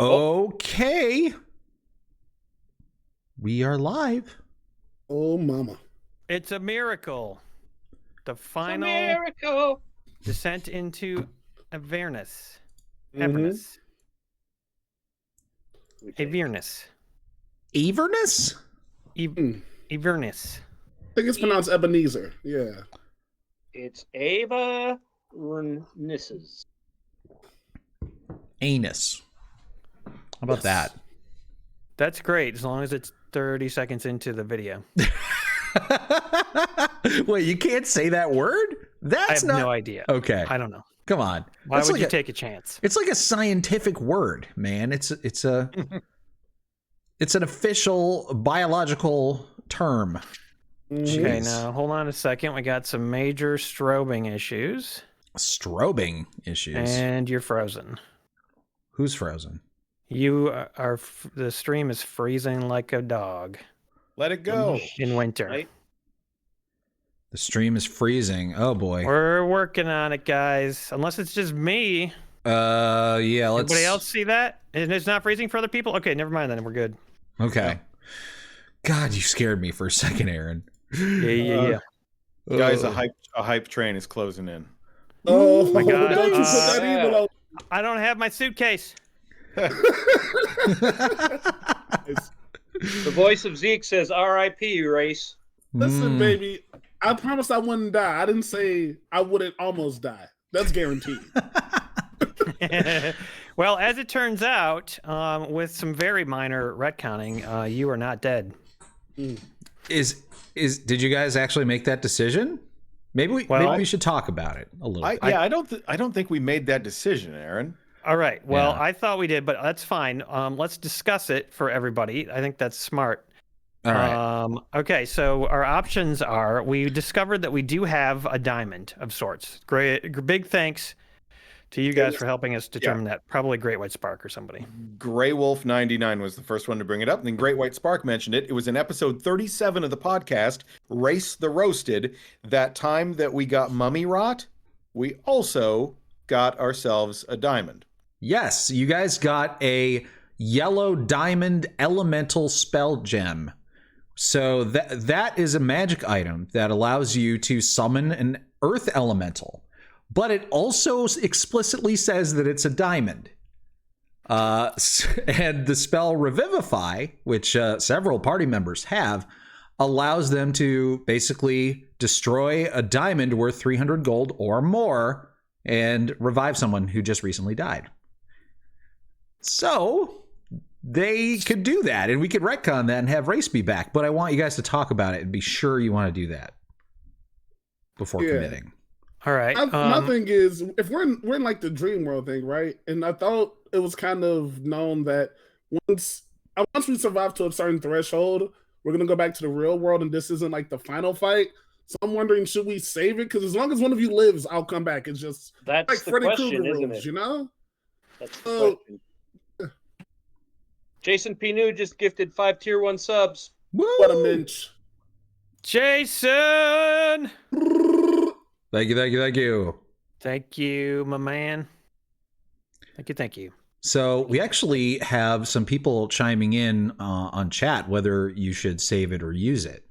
Okay. We are live. Oh, mama. It's a miracle. The final miracle. descent into Avernus. Mhm. Avernus. Avernus. Avernus? Avernus. I think it's pronounced Ebenezer. Yeah. It's Ava Nisses. Anus. How about that? That's great, as long as it's 30 seconds into the video. Wait, you can't say that word? I have no idea. Okay. I don't know. Come on. Why That's would like you take a chance? It's like a scientific word, man. It's an official biological term. Okay, Jeez. now hold on a second. We got some major strobing issues. Strobing issues. And you're frozen. Who's frozen? You are. The stream is freezing like a dog. Let it go. In winter. Right? The stream is freezing. Oh boy. We're working on it, guys. Unless it's just me. Yeah, let's. Anybody else see that? And it's not freezing for other people? Okay, never mind then. We're good. Okay. God, you scared me for a second, Aaron. Yeah. Guys, a hype train is closing in. Oh my God. Don't you put that evil on. I don't have my suitcase. The voice of Zeke says, R.I.P. race. Listen, baby. I promised I wouldn't die. I didn't say I wouldn't almost die. That's guaranteed. Well, as it turns out, with some very minor retconning, you are not dead. Did you guys actually make that decision? Maybe we should talk about it a little bit. I don't think we made that decision, Aaron. All right. Well, Yeah. I thought we did, but that's fine. Let's discuss it for everybody. I think that's smart. All right. Okay, so our options are: we discovered that we do have a diamond of sorts. Great, big thanks to you guys for helping us determine that. Probably Great White Spark or somebody. Grey Wolf 99 was the first one to bring it up, and then Great White Spark mentioned it. It was in episode 37 of the podcast, Race the Roasted. That time that we got mummy rot, we also got ourselves a diamond. Yes, you guys got a yellow diamond elemental spell gem. So that is a magic item that allows you to summon an earth elemental. But it also explicitly says that it's a diamond. And the spell Revivify, which several party members have, allows them to basically destroy a diamond worth 300 gold or more and revive someone who just recently died. So they could do that, and we could retcon that and have Race be back. But I want you guys to talk about it and be sure you want to do that before committing. All right. My thing is, if we're in like the dream world thing, right? And I thought it was kind of known that once we survive to a certain threshold, we're gonna go back to the real world, and this isn't like the final fight. So I'm wondering, should we save it? Because as long as one of you lives, I'll come back. It's just That's like the Freddy question, Krueger isn't rules, it? you know? That's the question. Jason P.I.T.M.O.E. just gifted 5 tier 1 subs. Woo! What a minch. Jason! Thank you. Thank you, my man. Thank you. So we actually have some people chiming in on chat whether you should save it or use it.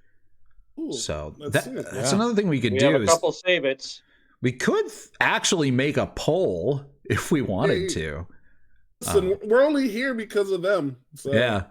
Ooh, So let's see it. that's another thing we could We do have a is couple save it's. we could actually make a poll if we wanted to. Listen, we're only here because of them. So. Yeah.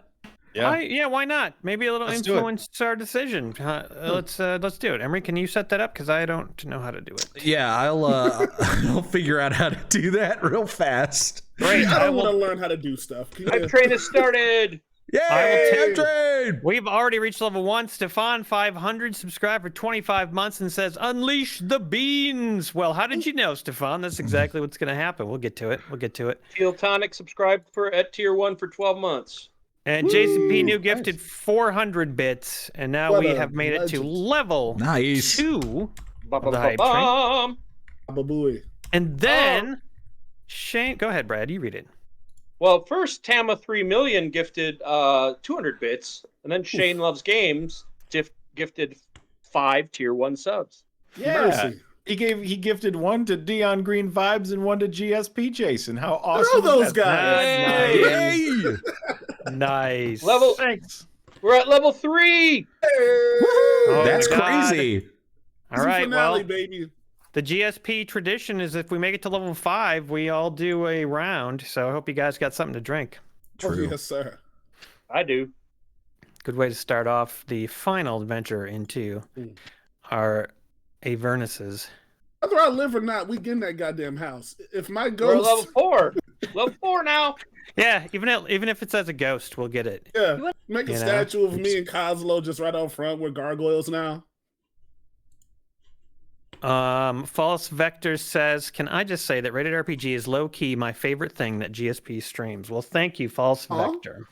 Why not? Maybe a little Let's do it. influence our decision. Let's do it. Emery, can you set that up? Because I don't know how to do it. Yeah, I'll figure out how to do that real fast. Great. I don't want to learn how to do stuff. Hype train has started. Yay! Trade! We've already reached level 1. Stefan 500 subscribed for 25 months and says, "Unleash the beans." Well, how did you know, Stefan? That's exactly what's going to happen. We'll get to it. Teal Tonic subscribed at tier 1 for 12 months. And Jason P. gifted 400 bits, and now What we a have made it to legend. level Nice. 2 of the hype train. Ba-ba-ba-bum. Babooey. And then Shane, go ahead, Brad. You read it. Well, first, Tama 3 million gifted 200 bits, and then Shane Loves Games gifted 5 tier 1 subs. Yeah. Mercy. He gifted one to Dion Green Vibes and one to GSP Jason. How Look awesome at those is that? guys. Yay! Nice. Level. Thanks. We're at level 3. Oh, That's God. crazy. All right, finale, well, baby. the GSP tradition is if we make it to level 5, we all do a round. So I hope you guys got something to drink. Oh, True. yes, sir. I do. Good way to start off the final adventure into our Avernuses. Whether I live or not, we get in that goddamn house. If my We're at level ghost, 4. Level 4 now. Yeah, even if it's as a ghost, we'll get it. yeah, make a You know? statue of me and Coslo just right out front with gargoyles now. False Vector says, "Can I just say that Rated RPG is low key my favorite thing that GSP streams?" Well, thank you, False Vector.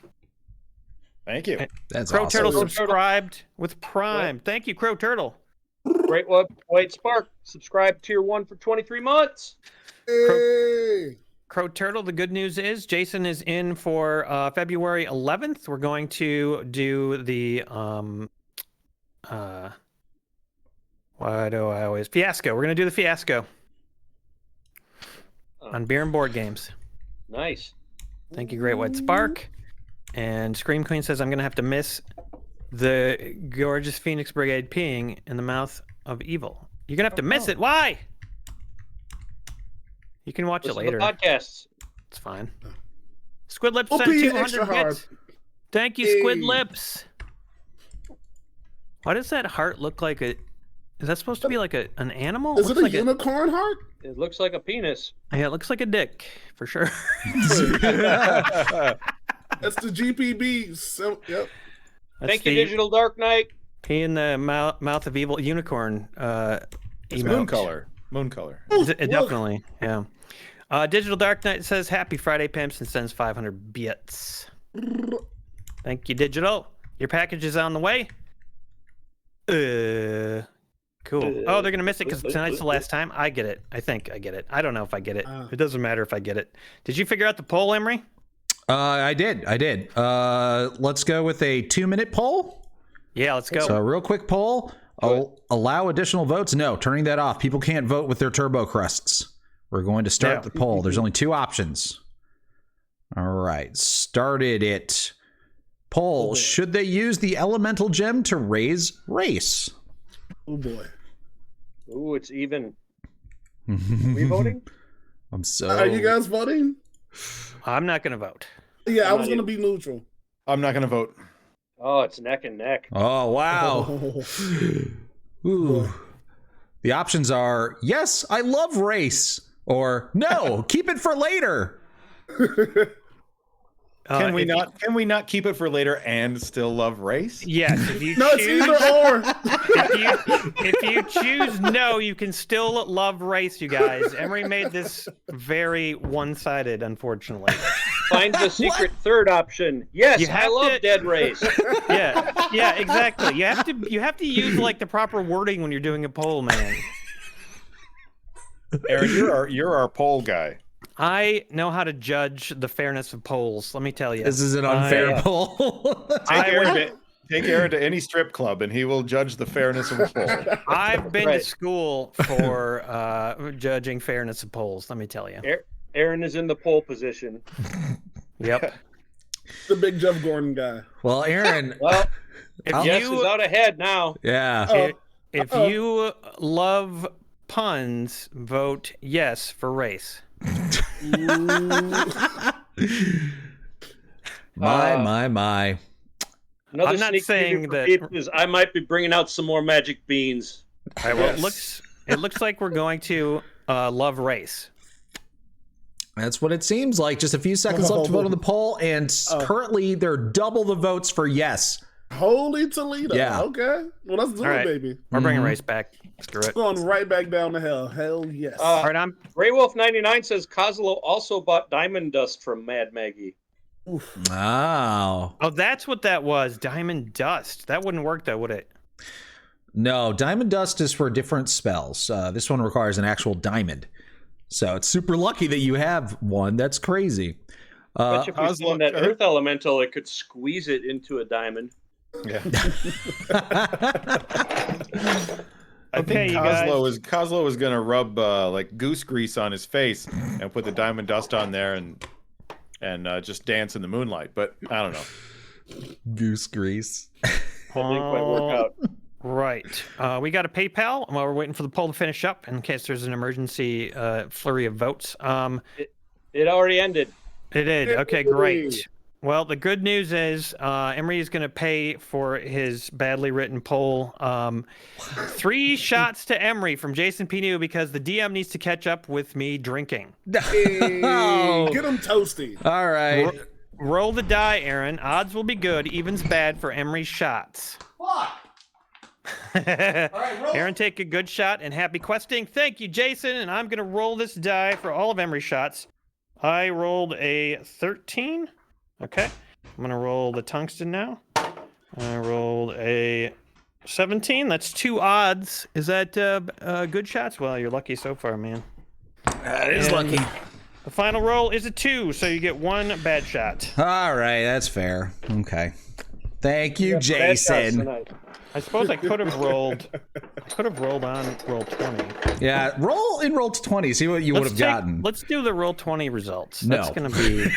Thank you. That's Crow awesome. Turtle subscribed with Prime. Thank you, Crow Turtle. Great White Spark. Subscribe tier 1 for 23 months. Hey. Crow Turtle, the good news is Jason is in for February 11th. We're going to do the why do I always Fiasco. We're going to do the Fiasco on beer and board games. Nice. Thank you, Great White Spark. And Scream Queen says I'm going to have to miss the gorgeous Phoenix Brigade peeing in the mouth of evil. You're going to have to miss it. Why? You can watch Listen it later. to podcasts. It's fine. Squid Lips We'll sent pee 200 extra hard. bits. Thank you, Squid Hey. Lips. Why does that heart look like a... Is that supposed to be like an animal? Is it Looks a like unicorn heart? It looks like a penis. Yeah, it looks like a dick, for sure. That's the GPB. So, yep. That's Thank you, the Digital Dark Knight. pee in the mouth of evil unicorn It's emote. moon color. Moon color. Definitely, yeah. Digital Dark Knight says, "Happy Friday, Pimps," and sends 500 bits. Thank you, Digital. Your package is on the way. Cool. Oh, they're gonna miss it because tonight's the last time. I get it. I think I get it. I don't know if I get it. It doesn't matter if I get it. Did you figure out the poll, Emery? I did. Let's go with a 2-minute poll. Yeah, let's go. So, real quick poll. Allow additional votes? No, turning that off. People can't vote with their turbo crusts. We're going to start the poll. There's only 2 options. All right, started it. Poll: should they use the elemental gem to raise race? Oh boy. Ooh, it's even. Are we voting? I'm so. Are you guys voting? I'm not gonna vote. Yeah, I was gonna be neutral. I'm not going to vote. Oh, it's neck and neck. Oh wow. Ooh. The options are yes, I love race, or no, keep it for later. Can we not keep it for later and still love race? Yes, if you No, it's choose, either or. if you choose no, you can still love race, you guys. Emery made this very one-sided, unfortunately. Find the secret third option. Yes, You I have love to- Dead Race. Yeah, exactly. You have to use like the proper wording when you're doing a poll, man. Aaron, you're our poll guy. I know how to judge the fairness of polls. Let me tell you. This is an unfair poll. Take Aaron to any strip club, and he will judge the fairness of a poll. I've been to Right. school for judging fairness of polls. Let me tell you. Aaron is in the pole position. Yep. The big Jeff Gordon guy. Well, Aaron. Well, If yes you is out ahead now. Yeah. if you love puns, vote yes for race. My. Another I'm not sneak saying preview for that- people is I might be bringing out some more magic beans. All right, well, it looks like we're going to love race. That's what it seems like. Just a few seconds left to vote on the poll, and currently they're double the votes for yes. Holy Toledo. Yeah. Okay. Well, let's do All it, right. baby. We're bringing race back. Screw it. Going right back down to hell. Hell yes. All right, I'm Grey Wolf 99 says Kozlo also bought diamond dust from Mad Maggie. Oh. Oh, that's what that was. Diamond dust. That wouldn't work though, would it? No, diamond dust is for different spells. This one requires an actual diamond. So it's super lucky that you have one. That's crazy. Bet you if we found that earth elemental, it could squeeze it into a diamond. Yeah. I Okay, think you guys. Kozlo is gonna rub like goose grease on his face and put the diamond dust on there and just dance in the moonlight. But I don't know. Goose grease. That didn't quite work out. Right. We got a PayPal while we're waiting for the poll to finish up in case there's an emergency flurry of votes. It already ended. It did. Okay, great. Well, the good news is Emery is going to pay for his badly written poll. 3 shots to Emery from Jason P.I.T.M.O.E. because the DM needs to catch up with me drinking. Hey, Oh. get him toasty. All right. Roll the die, Aaron. Odds will be good. Even's bad for Emery's shots. Aaron, take a good shot and happy questing. Thank you, Jason. And I'm going to roll this die for all of Emery's shots. I rolled a 13. Okay. I'm going to roll the tungsten now. I rolled a 17. That's 2 odds. Is that good shots? Well, you're lucky so far, man. That is lucky. The final roll is a 2, so you get 1 bad shot. All right, that's fair. Okay. Thank you, Bad shots Jason. tonight. I suppose I could have rolled. I could have rolled on roll 20. Yeah, roll to 20. See what you would have gotten. Let's do the roll 20 results. No. That's gonna be.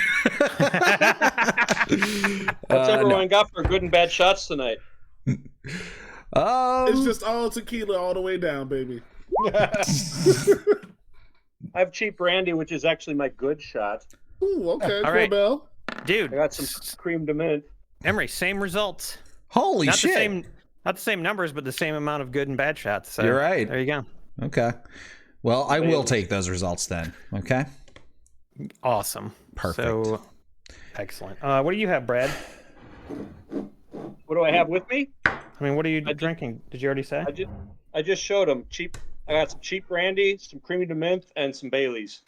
What's everyone got for good and bad shots tonight? It's just all tequila all the way down, baby. I have cheap brandy, which is actually my good shot. Ooh, okay, All cool, right. Bell. Dude, I got some cream de mint. Emery, same results. Holy Not shit. not the same numbers, but the same amount of good and bad shots. So You're right. There you go. Okay. Well, I will take those results then. Okay. Awesome. Perfect. So excellent. What do you have, Brad? What do I have with me? I mean, what are you drinking? Did you already say? I just showed them cheap. I got some cheap brandy, some creamy de mint, and some Baileys.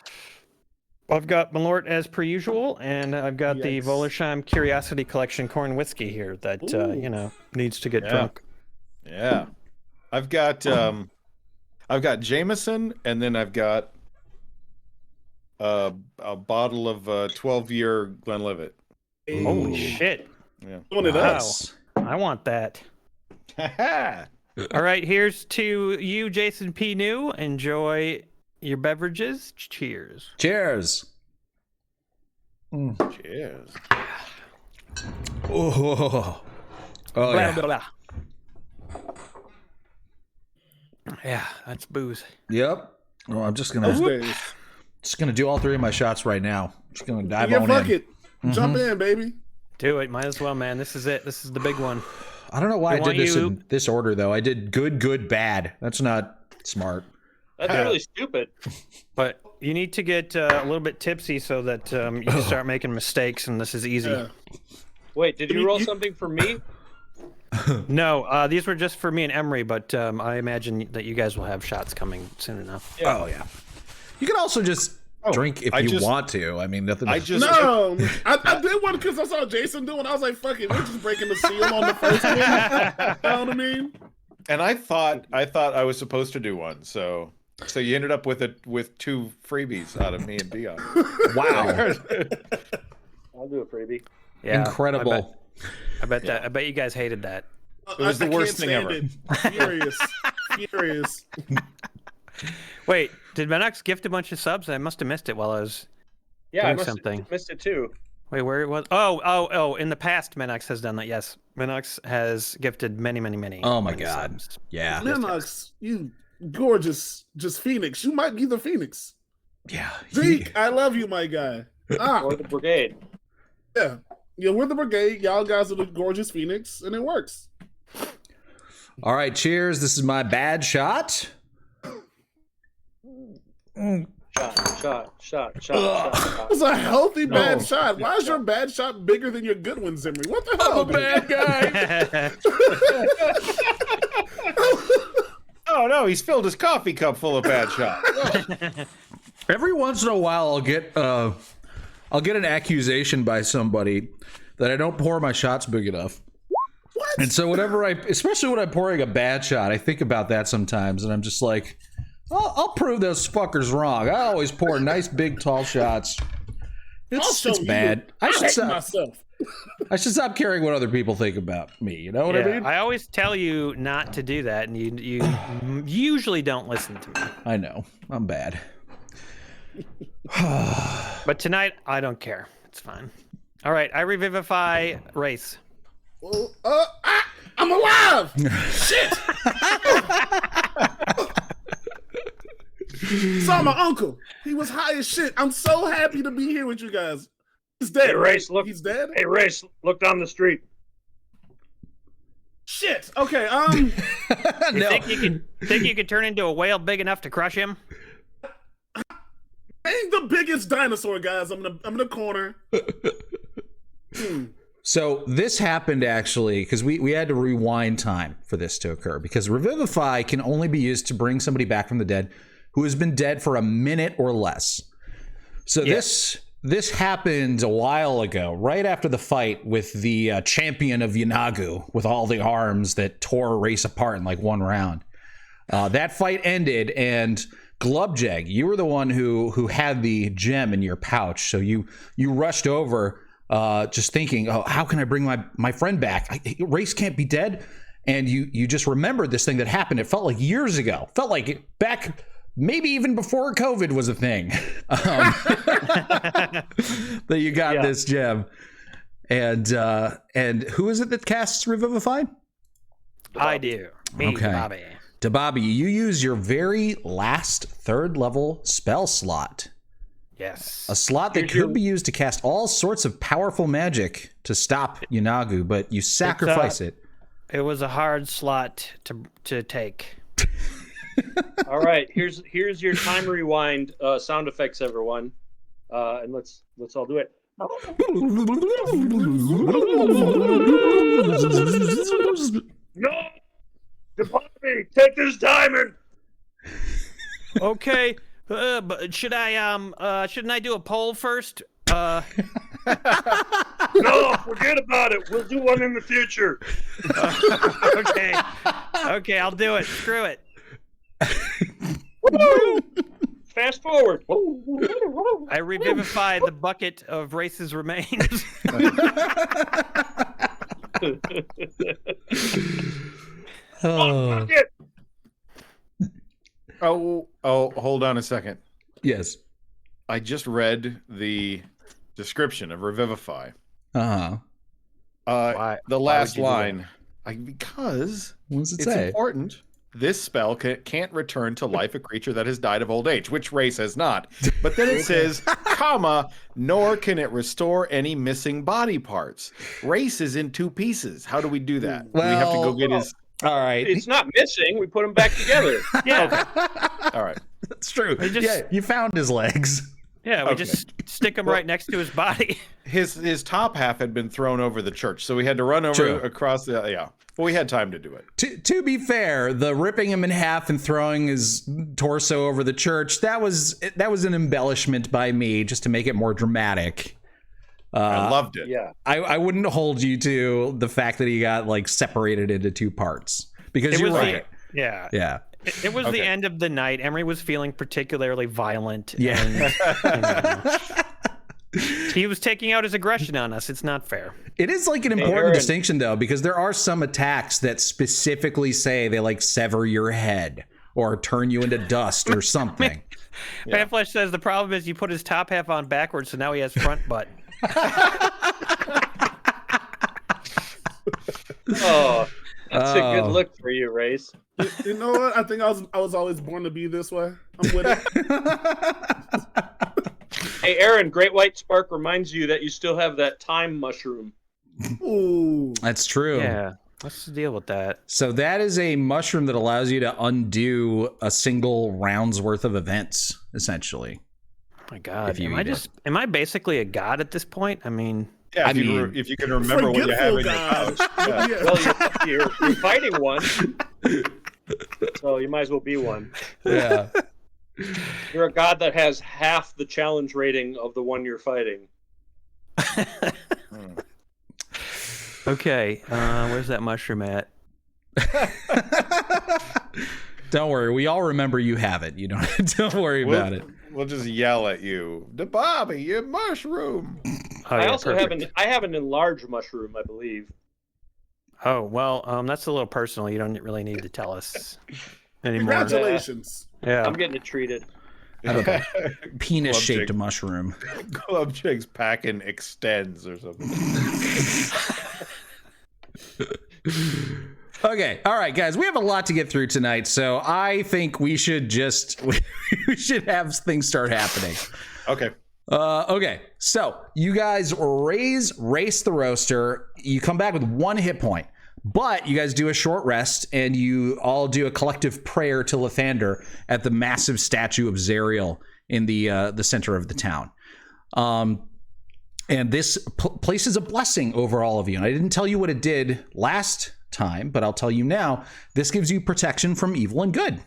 I've got Malort as per usual, and I've got the Yikes. Volersheim Curiosity Collection corn whiskey here that needs to get drunk. Yeah. I've got Jameson, and then I've got a bottle of 12-year Glenlivet. Holy shit! Yeah. Doing it up. Wow, I want that. All right, here's to you, Jason P.I.T.M.O.E. Enjoy your beverages. Cheers. Cheers. Cheers. Oh, Blah, yeah. blah, blah. Yeah, that's booze. Yep. Well, I'm just Those gonna days. do all 3 of my shots right now. Just gonna dive Yeah, on fuck in. it. Jump in, baby. Do it. Might as well, man. This is it. This is the big one. I don't know why I want did this you- in this order though. I did good, bad. That's not smart. That's really stupid. But you need to get a little bit tipsy so that you can start making mistakes, and this is easy. Yeah. Wait, did you roll something for me? No, these were just for me and Emery, but I imagine that you guys will have shots coming soon enough. Yeah. Oh yeah. You can also just drink if you want to. I mean, nothing. I just No, I did one because I saw Jason doing. I was like, "Fuck it, we're just breaking the seal on the first one." You know what I mean? and I thought I was supposed to do one, so you ended up with 2 freebies out of me and Dion. Wow. I'll do a freebie. Yeah, Incredible. I bet that. I bet you guys hated that. It was the worst thing can't ever. stand it. Furious. Wait, did Menox gift a bunch of subs? I must have missed it while I was. Yeah, Doing I must something. have missed it too. Wait, where it was? Oh! In the past, Menox has done that. Yes, Menox has gifted many. Oh my many God. subs. Yeah. Lennox, you gorgeous, just Phoenix. You might be the Phoenix. Yeah. Zeke, I love you, my guy. Ah, Or the Brigade. yeah. Yeah, we're the Brigade. Y'all guys are the gorgeous Phoenix, and it works. All right. Cheers. This is my bad shot. Shot. It's a healthy bad shot. Why is your bad shot bigger than your good one, Zimri? What the hell? I'm a bad guy. Oh no, he's filled his coffee cup full of bad shots. Every once in a while, I'll get an accusation by somebody that I don't pour my shots big enough. What? And so whenever especially when I'm pouring a bad shot, I think about that sometimes, and I'm just like, I'll prove those fuckers wrong. I always pour nice, big, tall shots. It's bad. I hate myself. I should stop caring what other people think about me. You know what I mean? I always tell you not to do that, and you usually don't listen to me. I know. I'm bad. But tonight, I don't care. It's fine. All right, I revivify Race. Well, I'm alive! Shit! Saw my uncle. He was high as shit. I'm so happy to be here with you guys. He's dead. Hey, Race, look. He's dead? Hey, Race, look down the street. Shit. Okay, You think you could turn into a whale big enough to crush him? ain't the biggest dinosaur, guys. I'm in the corner. So this happened actually because we had to rewind time for this to occur because Revivify can only be used to bring somebody back from the dead who has been dead for a minute or less. So this happened a while ago, right after the fight with the champion of Yanagu with all the arms that tore Race apart in like one round. That fight ended, and Glubjag, you were the one who had the gem in your pouch. So you rushed over, just thinking, oh, how can I bring my friend back? Race can't be dead. And you just remembered this thing that happened. It felt like years ago. Felt like back, maybe even before COVID was a thing, that you got this gem. And who is it that casts Revivify? I do. Me, Okay. Bobby. Bobby, you use your very last 3rd level spell slot. Yes. A slot that could be used to cast all sorts of powerful magic to stop Yanagu, but you sacrifice it. It was a hard slot to take. All right, here's your time rewind sound effects, everyone, and let's all do it. No, Bobby, take this diamond. Okay, but shouldn't I do a poll first? No, forget about it. We'll do one in the future. Okay, I'll do it. Screw it. Woo! Fast forward. I revivify the bucket of Race's remains. Oh. Oh, hold on a second. Yes. I just read the description of Revivify. Uh-huh. The last line. Because What does it it's say? important. This spell can't return to life a creature that has died of old age, which Race has not. But then it says, comma, nor can it restore any missing body parts. Race is in 2 pieces. How do we do that? Do we have to go get his... All right. It's not missing. We put them back together. Yeah. All right. That's true. just- Yeah, you found his legs. Yeah, we just stick him right next to his body. His top half had been thrown over the church, so we had to run over across the... Yeah. But we had time to do it. To be fair, the ripping him in half and throwing his torso over the church, that was an embellishment by me just to make it more dramatic. I loved it. Yeah. I wouldn't hold you to the fact that he got like separated into 2 parts because you're right. Yeah. It was the end of the night. Emery was feeling particularly violent. Yeah. And, he was taking out his aggression on us. It's not fair. It is like an important distinction though, because there are some attacks that specifically say they like sever your head or turn you into dust or something. Panflesh says the problem is you put his top half on backwards, so now he has front butt. Oh, that's a good look for you, Race. You know what? I think I was always born to be this way. I'm with it. Hey, Aaron, Great White Spark reminds you that you still have that time mushroom. Ooh. That's true. Yeah. Let's deal with that. So that is a mushroom that allows you to undo a single round's worth of events, essentially. Oh my God. If you Am I basically a god at this point? I mean... Yeah, if you can remember what you have in your pouch. Yeah. Well, you're fighting one, so you might as well be one. Yeah. You're a god that has half the challenge rating of the one you're fighting. Okay, where's that mushroom at? Don't worry, we all remember you have it. You don't worry about it. We'll just yell at you. The Bobby, you mushroom. Oh, I yeah, also perfect. have an enlarged mushroom, I believe. Oh, well, that's a little personal. You don't really need to tell us anymore. Congratulations. Yeah. I'm getting it treated. Okay. Penis-shaped Club mushroom. Club Chicks packing extends or something. Okay, all right, guys, we have a lot to get through tonight, so I think we should we should have things start happening. Okay. Okay, so you guys race the roaster. You come back with 1 hit point, but you guys do a short rest, and you all do a collective prayer to Lathander at the massive statue of Zariel in the center of the town. And this places a blessing over all of you. And I didn't tell you what it did last time, but I'll tell you now. This gives you protection from evil and good.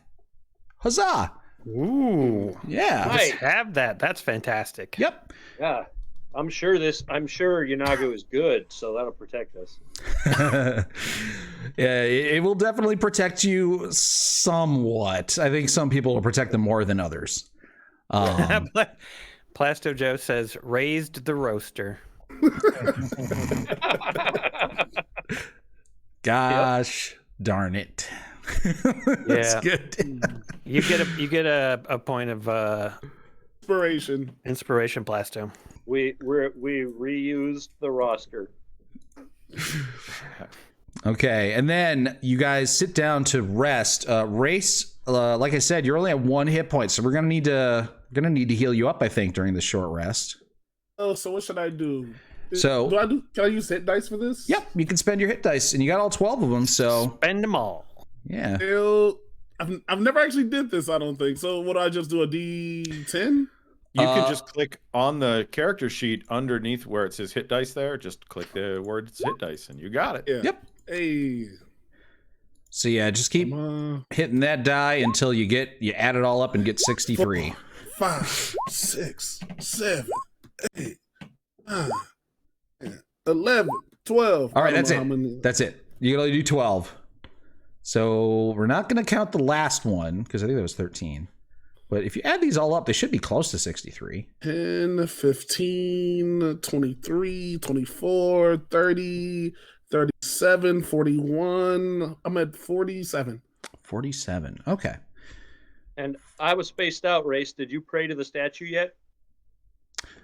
Huzzah! Ooh. Yeah. Right. Have that. That's fantastic. Yep. Yeah. I'm sure Yanago is good, so that'll protect us. Yeah, it will definitely protect you somewhat. I think some people will protect them more than others. Plasto Joe says, raised the roaster. Gosh darn it. That's Yeah. good. You get a point of Inspiration. Plasto. We reused the roster. Okay, and then you guys sit down to rest. Race, like I said, you're only at 1 hit point, so we're gonna need to heal you up, I think, during the short rest. Oh, so what should I do? So- can I use hit dice for this? Yep, you can spend your hit dice, and you got all 12 of them. So Spend them all. yeah, Hell, I've never actually did this, I don't think. So would I just do a D10? You can just click on the character sheet underneath where it says hit dice there. Just click the words hit dice and you got it. Yeah. Yep. Hey. So yeah, just keep hitting that die until you add it all up and get 63. 5, 6, 7, 8, 9, 10, 11, 12. All right, I don't that's know how it. many- That's it. You can only do 12. So we're not going to count the last one because I think that was 13. But if you add these all up, they should be close to 63. 10, 15, 23, 24, 30, 37, 41. I'm at 47. 47. Okay. And I was spaced out, Race. Did you pray to the statue yet?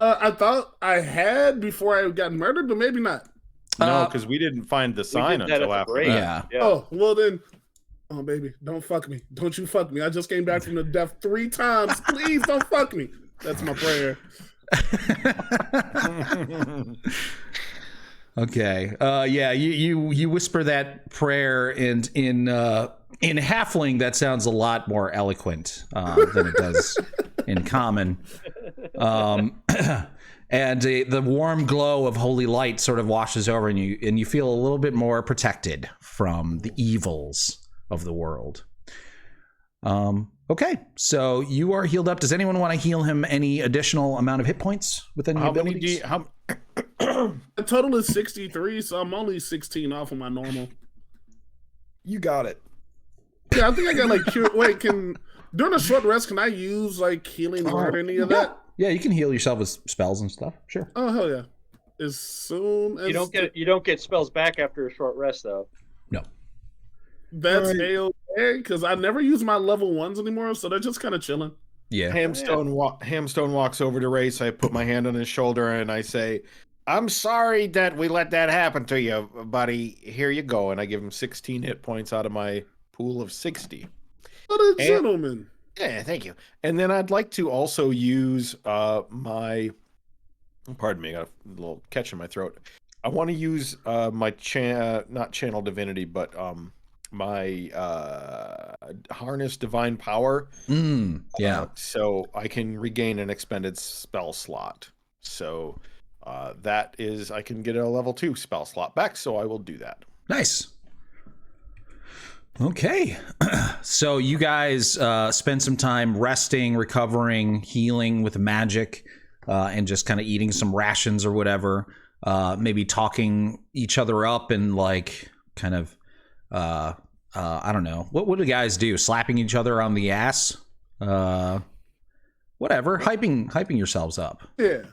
I thought I had before I got murdered, but maybe not. No, because we didn't find the sign did that until at the after break. that. Yeah. Oh, well then. Oh, baby, don't fuck me. Don't you fuck me. I just came back from the death 3 times. Please don't fuck me. That's my prayer. Okay. Yeah. You whisper that prayer, and in halfling that sounds a lot more eloquent than it does in common. And the warm glow of holy light sort of washes over, and you feel a little bit more protected from the evils of the world. Okay, so you are healed up. Does anyone want to heal him any additional amount of hit points with any How many abilities? The total is 63, so I'm only 16 off of my normal. You got it. Yeah, I think I got like during a short rest, can I use like healing word or any of that? Yeah, you can heal yourself with spells and stuff. Sure. Oh hell yeah! As soon as You don't get spells back after a short rest though. No. that's okay, because I never use my level 1s anymore, so they're just kind of chilling. Yeah. Hamstone walks over to Race. I put my hand on his shoulder and I say, "I'm sorry that we let that happen to you, buddy. Here you go." And I give him 16 hit points out of my pool of 60. What a gentleman! Yeah, thank you. And then I'd like to also use my. Pardon me, I got a little catch in my throat. I want to use my not channel divinity, but my harness divine power. Yeah. So I can regain an expended spell slot. So that is, I can get a level 2 spell slot back. So I will do that. Nice. Okay. So you guys spend some time resting, recovering, healing with magic, and just kind of eating some rations or whatever. Maybe talking each other up and like kind of, I don't know. What do guys do? Slapping each other on the ass? whatever, hyping yourselves up. Yeah.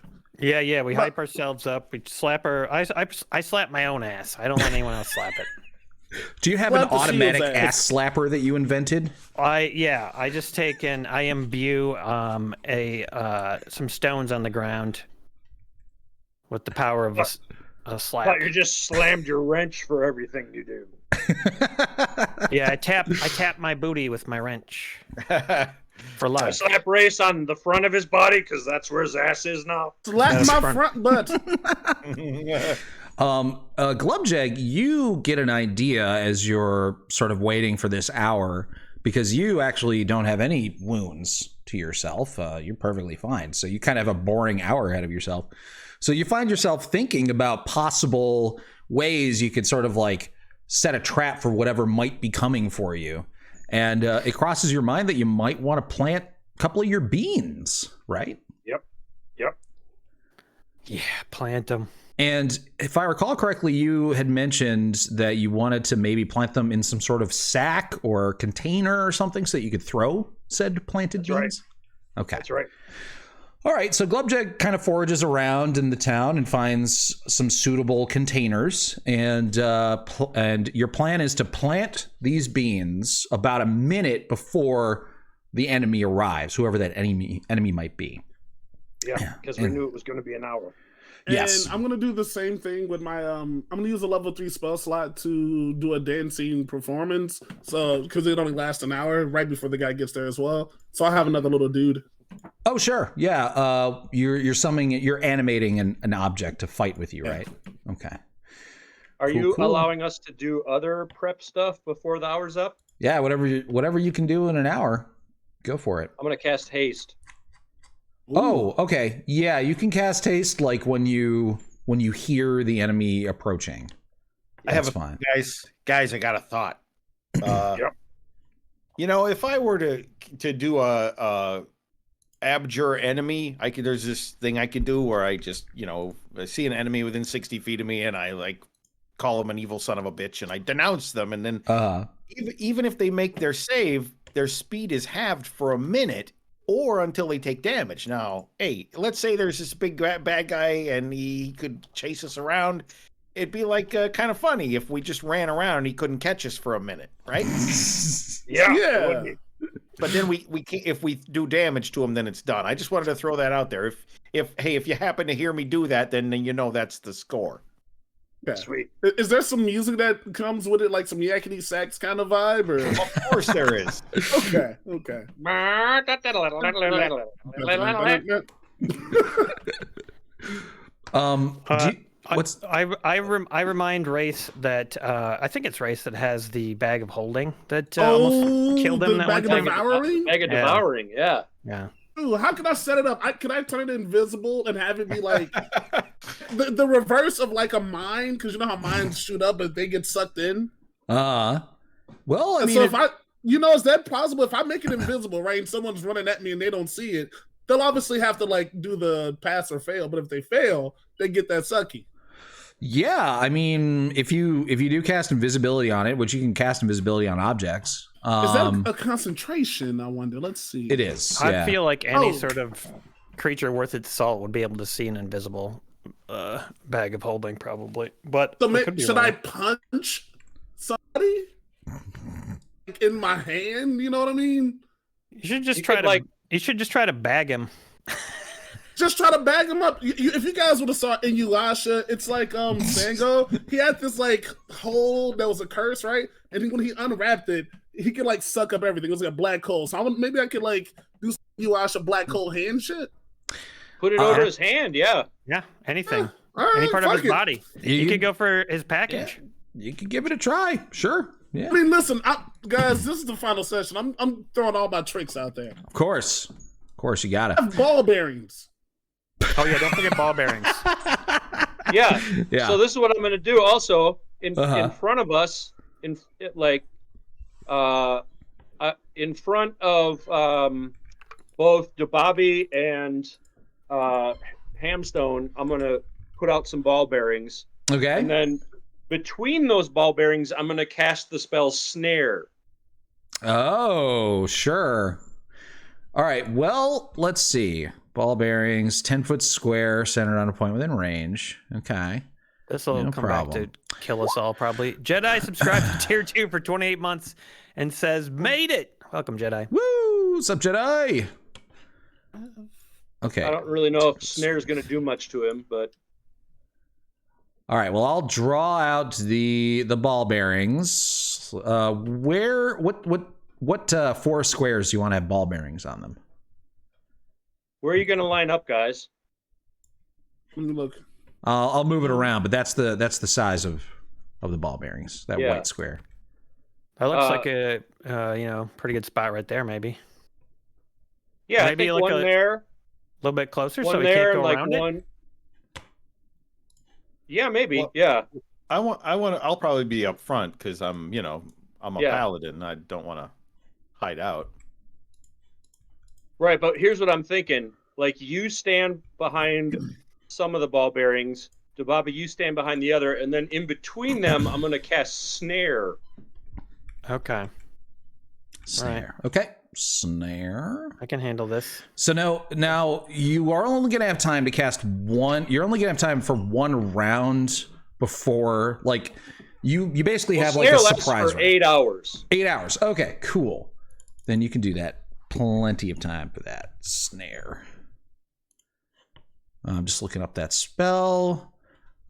Yeah. We hype ourselves up. We slap our. I slap my own ass. I don't let anyone else slap it. Do you have Slap an the automatic shield's ass slapper that you invented? I just take and I imbue some stones on the ground with the power of a slap. Thought you just slammed your wrench for everything you do. Yeah, I tap my booty with my wrench for I life. slap Race on the front of his body because that's where his ass is now. Slap my front butt. Glubjag, you get an idea as you're sort of waiting for this hour, because you actually don't have any wounds to yourself. You're perfectly fine. So you kind of have a boring hour ahead of yourself. So you find yourself thinking about possible ways you could sort of like set a trap for whatever might be coming for you. And it crosses your mind that you might want to plant a couple of your beans, right? Yep. Yeah, plant them. And if I recall correctly, you had mentioned that you wanted to maybe plant them in some sort of sack or container or something so that you could throw said planted That's beans. Right. Okay. That's right. All right. So Glubjag kind of forages around in the town and finds some suitable containers. And your plan is to plant these beans about a minute before the enemy arrives, whoever that enemy might be. Yeah, because we knew it was going to be an hour. Yes. And I'm gonna do the same thing with my I'm gonna use a level 3 spell slot to do a dancing performance. So because it only lasts an hour right before the guy gets there as well. So I'll have another little dude. Oh, sure. Yeah. You're summoning, you're animating an object to fight with you, right? Okay. Are Cool, you cool. allowing us to do other prep stuff before the hour's up? Yeah, whatever you can do in an hour, go for it. I'm going to cast haste. Oh, okay. Yeah, you can cast haste like when you hear the enemy approaching. I have That's a fine. guys. I got a thought. Yep. You know, if I were to do a abjure enemy, there's this thing I could do where I just, I see an enemy within 60 feet of me and I like call them an evil son of a bitch and I denounce them, and then even if they make their save, their speed is halved for a minute or until they take damage. Now, hey, let's say there's this big bad guy and he could chase us around. It'd be like kind of funny if we just ran around and he couldn't catch us for a minute, right? Yeah. But then we can't, if we do damage to him, then it's done. I just wanted to throw that out there. If you happen to hear me do that, then you know that's the score. Yeah. Sweet. Is there some music that comes with it, like some yakety sax kind of vibe? Or Of course there is. okay. I remind Race that I think it's Race that has the bag of holding that almost killed him the that bag one of time. devouring? Bag of devouring, yeah. Yeah. Ooh, how can I set it up? Can I turn it invisible and have it be like the reverse of like a mine? Because you know how mines shoot up and they get sucked in. Well, I And mean, so if is that plausible? If I make it invisible, right, and someone's running at me and they don't see it, they'll obviously have to like do the pass or fail. But if they fail, they get that sucky. yeah, I mean, if you do cast invisibility on it, which you can cast invisibility on objects. Is that a concentration? I wonder. Let's see. It is. I Yeah. feel like any sort of creature worth its salt would be able to see an invisible bag of holding, probably. But So it could be should wrong. I punch somebody in my hand? You know what I mean? You should just You try could, to. like- You should just try to bag him. Just try to bag him up. If you guys would have saw Inuyasha, it's like Sango. He had this like hole that was a curse, right? And when he unwrapped it, he could like suck up everything. It was like a black hole. So maybe I could like do some Inuyasha black hole hand shit. Put it over his hand, yeah. Yeah, anything. All right, Any part of fuck his it. body. You could go for his package. You could give it a try. Sure. Yeah. I mean, listen, guys, this is the final session. I'm throwing all my tricks out there. Of course, you got I have ball bearings. Oh yeah, don't forget ball bearings. Yeah. Yeah. So this is what I'm going to do also in front of us, in front of both Dababi and Hamstone, I'm going to put out some ball bearings. Okay. And then between those ball bearings, I'm going to cast the spell Snare. Oh, sure. All right, well, let's see. Ball bearings, 10-foot square, centered on a point within range. Okay. This will No come problem. back to kill us all, probably. Jedi subscribes to tier 2 for 28 months and says, made it. Welcome, Jedi. Woo! What's up, Jedi? Okay. I don't really know if snare's going to do much to him, but All right, well, I'll draw out the ball bearings. What 4 squares do you want to have ball bearings on them? where are you going to line up, guys? Let me look. I'll move it around, but that's the size of the ball bearings. That Yeah. white square. That looks like a pretty good spot right there, maybe. Yeah, Maybe I think like one a there, A little bit closer one so we there, can't go like around one. Yeah, maybe. Well- yeah. I'll probably be up front because I'm a Yeah. paladin. I don't want to hide out. Right, but here's what I'm thinking. Like, you stand behind some of the ball bearings. Bobby, you stand behind the other, and then in between them, I'm going to cast Snare. it. Okay, Snare. Okay. Snare. I can handle this. So now you are only going to have time to cast one. You're only going to have time for one round before, like, you basically have like Snare a lasts surprise for round. 8 hours. 8 hours. Okay, cool. Then you can do that. Plenty of time for that. Snare. I'm just looking up that spell.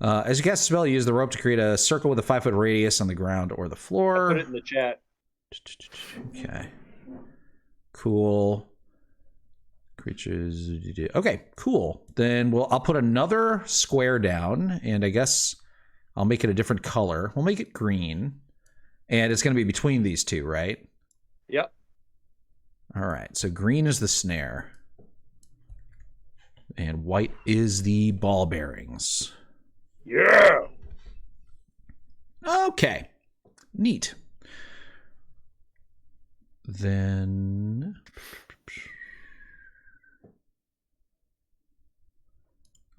As you cast a spell, you use the rope to create a circle with a 5-foot radius on the ground or the I floor. put it in the chat. Okay. Cool. Creatures. Okay, cool. Then I'll put another square down, and I guess I'll make it a different color. We'll make it green. And it's going to be between these two, right? Yep. All right. So green is the snare. And white is the ball bearings. Yeah. Okay. Neat. Then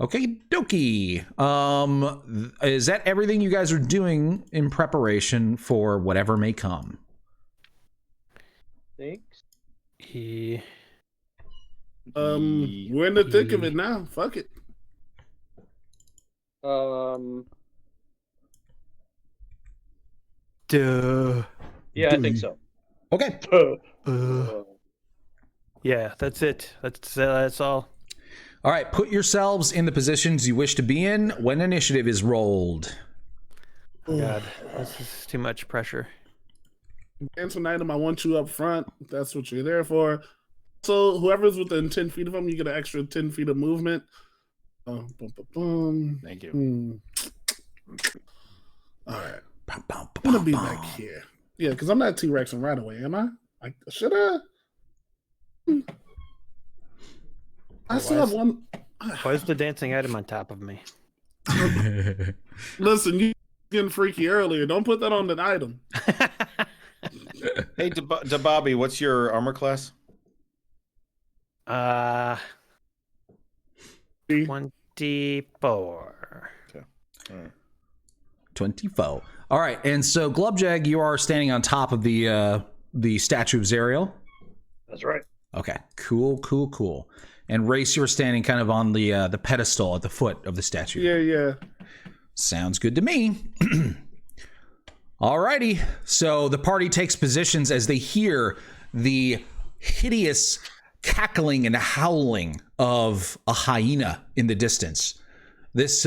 okay, dokie. Is that everything you guys are doing in preparation for whatever may come? Thanks. We're in the thick of it now. Fuck it. Duh. Yeah, I think so. Okay. Yeah, that's it. That's all. All right, put yourselves in the positions you wish to be in when initiative is rolled. God, this is too much pressure. Dance an item, I want you up front. That's what you're there for. So whoever's within 10 feet of them, you get an extra 10 feet of movement. Thank you. All right. I'm gonna be back here. Yeah, because I'm not T-Rexing right away, am I? Should I? I still have one. Why is the dancing item on top of me? Listen, you getting freaky earlier. Don't put that on an item. Hey, Bobby, what's your armor class? 24. Okay. All right. 24. All right, and so Glubjag, you are standing on top of the statue of Zariel. That's right. Okay, cool. And Race, you were standing kind of on the pedestal at the foot of the statue. Yeah. Sounds good to me. Alrighty, so the party takes positions as they hear the hideous cackling and howling of a hyena in the distance. This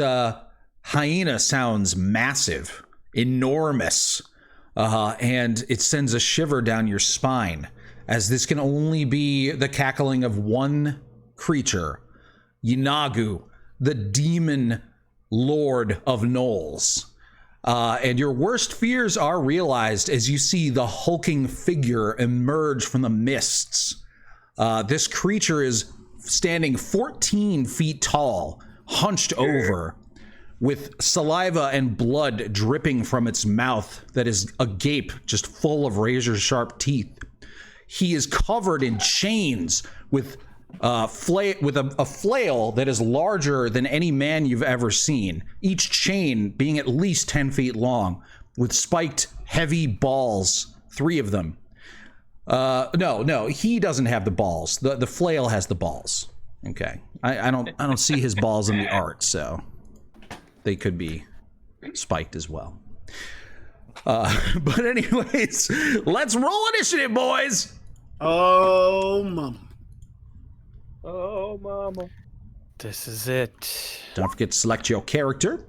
hyena sounds massive, enormous, and it sends a shiver down your spine, as this can only be the cackling of one creature, Yinagu, the demon lord of gnolls. And your worst fears are realized as you see the hulking figure emerge from the mists. This creature is standing 14 feet tall, hunched over, with saliva and blood dripping from its mouth that is agape, just full of razor-sharp teeth. He is covered in chains with a flail that is larger than any man you've ever seen, each chain being at least 10 feet long, with spiked heavy balls, 3 of them. No, he doesn't have the balls. The flail has the balls. Okay, I don't see his balls in the art, so they could be spiked as well. But anyways, let's roll initiative, boys. Oh, mama. Oh, mama. This is it. Don't forget to select your character.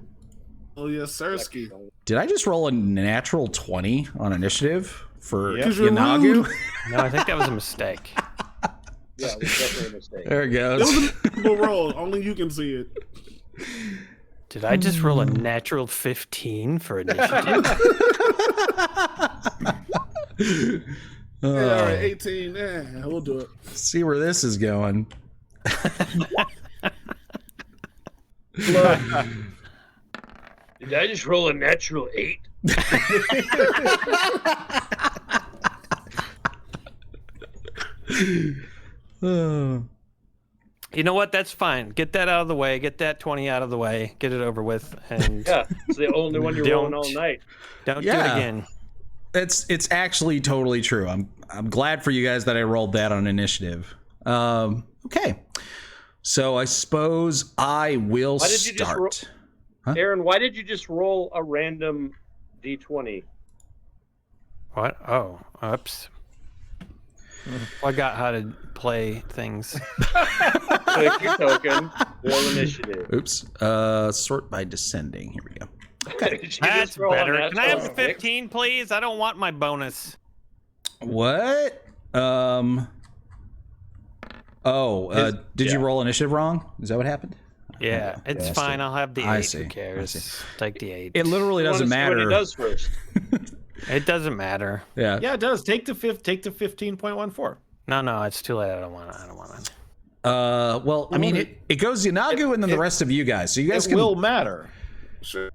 Oh, yes, Sirski. Did I just roll a natural 20 on initiative for Yep. Yanagu? No, I think that was a mistake. Yeah, it was definitely a mistake. There it It goes. was a miserable roll. Only you can see it. Did I just roll a natural 15 for initiative? Yeah, all right, 18. Yeah, we'll do it. See where this is going. Look, Did I just roll a natural 8? Oh. You know what? That's fine. Get that out of the way. Get that 20 out of the way. Get it over with. And Yeah, it's the only one you're rolling all Don't. night. don't do it Yeah. again. It's actually totally true. I'm glad for you guys that I rolled that on initiative. Okay. So I suppose I will Why did you just start. Huh? Aaron, why did you just roll a random D20? What? Oh, oops. I got how to play things. Click your token, roll initiative. Oops. Sort by descending. Here we go. Did you just That's roll a better. Can I have the natural 15, please? I don't want my bonus. What? Did you roll initiative wrong? Is that what happened? Yeah, it's that's fine. it. I'll have the 8. I see. Who I cares? see. Take the 8. It literally You doesn't wanna see what matter. he does first. It doesn't matter. Yeah. Yeah, it does. Take the 15.14. No, it's too late. I don't want it. Well, I mean, it goes Yanagu and then the rest of you guys. So you guys It can. will matter. sure.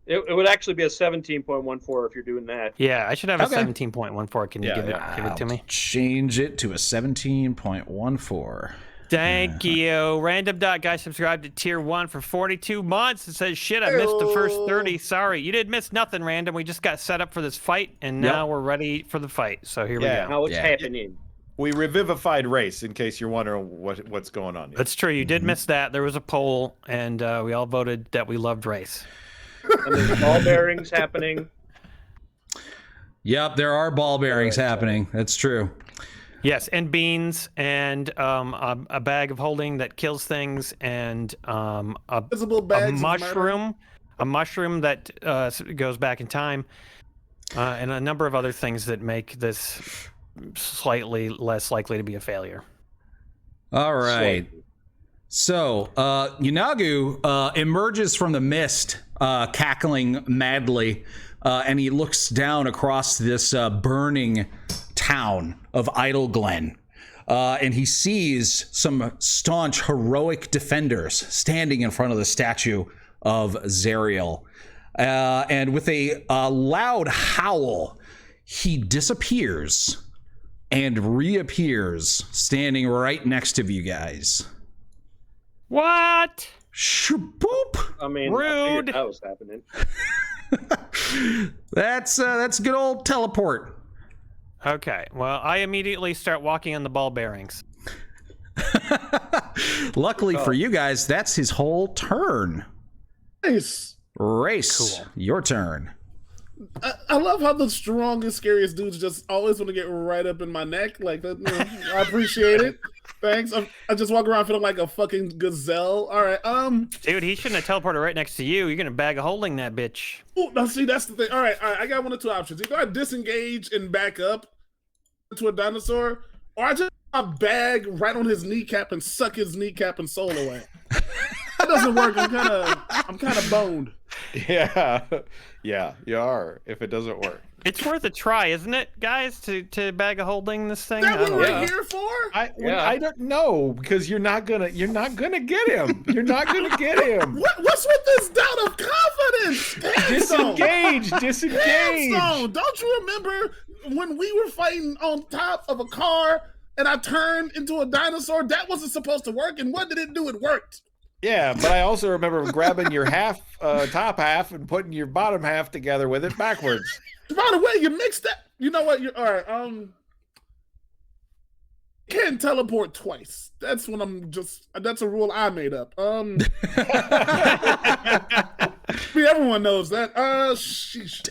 It would actually be a 17.14 if you're doing that. Yeah, I should have a Okay. 17.14. Can you Yeah, give yeah. it to me? Change it to a 17.14. Thank you. Random Dot Guy subscribed to tier 1 for 42 months and says, shit, I missed the first 30. Sorry. You didn't miss nothing, Random. We just got set up for this fight, and now we're ready for the fight. So here we Yeah. go. Now what's Yeah. happening? We revivified race in case you're wondering what's going on. That's true. You did miss that. There was a poll, and we all voted that we loved race. And there's ball bearings happening. Yep, there are ball bearings happening. That's true. Yes, and beans, and a bag of holding that kills things, and a Visible bags a mushroom that goes back in time, and a number of other things that make this slightly less likely to be a failure. All right. So, Yanagu emerges from the mist, cackling madly, and he looks down across this burning town of Idle Glen. And he sees some staunch, heroic defenders standing in front of the statue of Zariel. And with a loud howl, he disappears and reappears standing right next to you guys. What? Shaboop! I mean, Rude. I figured that was happening. That's good old teleport. Okay. Well, I immediately start walking on the ball bearings. Luckily for you guys, that's his whole turn. Nice. Race, your turn. I love how the strongest, scariest dudes just always want to get right up in my neck. Like that, I appreciate it. Thanks. I just walk around feeling like a fucking gazelle. All right. Dude, he shouldn't have teleported right next to you. You're gonna bag of holding that bitch. Oh, now see, that's the thing. All right. I got one of two options. Either I disengage and back up to a dinosaur, or I just bag right on his kneecap and suck his kneecap and soul away. That doesn't work. I'm kind of boned. Yeah, you are. If it doesn't work, It's worth a try, isn't it, guys? To bag of holding this thing. That I what don't we're know. here for? I don't know because you're not gonna get him. You're not gonna get him. What's with this doubt of confidence? Disengage. Handstone, don't you remember when we were fighting on top of a car and I turned into a dinosaur? That wasn't supposed to work, and what did it do? It worked. Yeah, but I also remember grabbing your top half and putting your bottom half together with it backwards. By the way, you mixed that. You know what? All right. Can't teleport twice. That's when that's a rule I made up. Everyone knows that. Sheesh.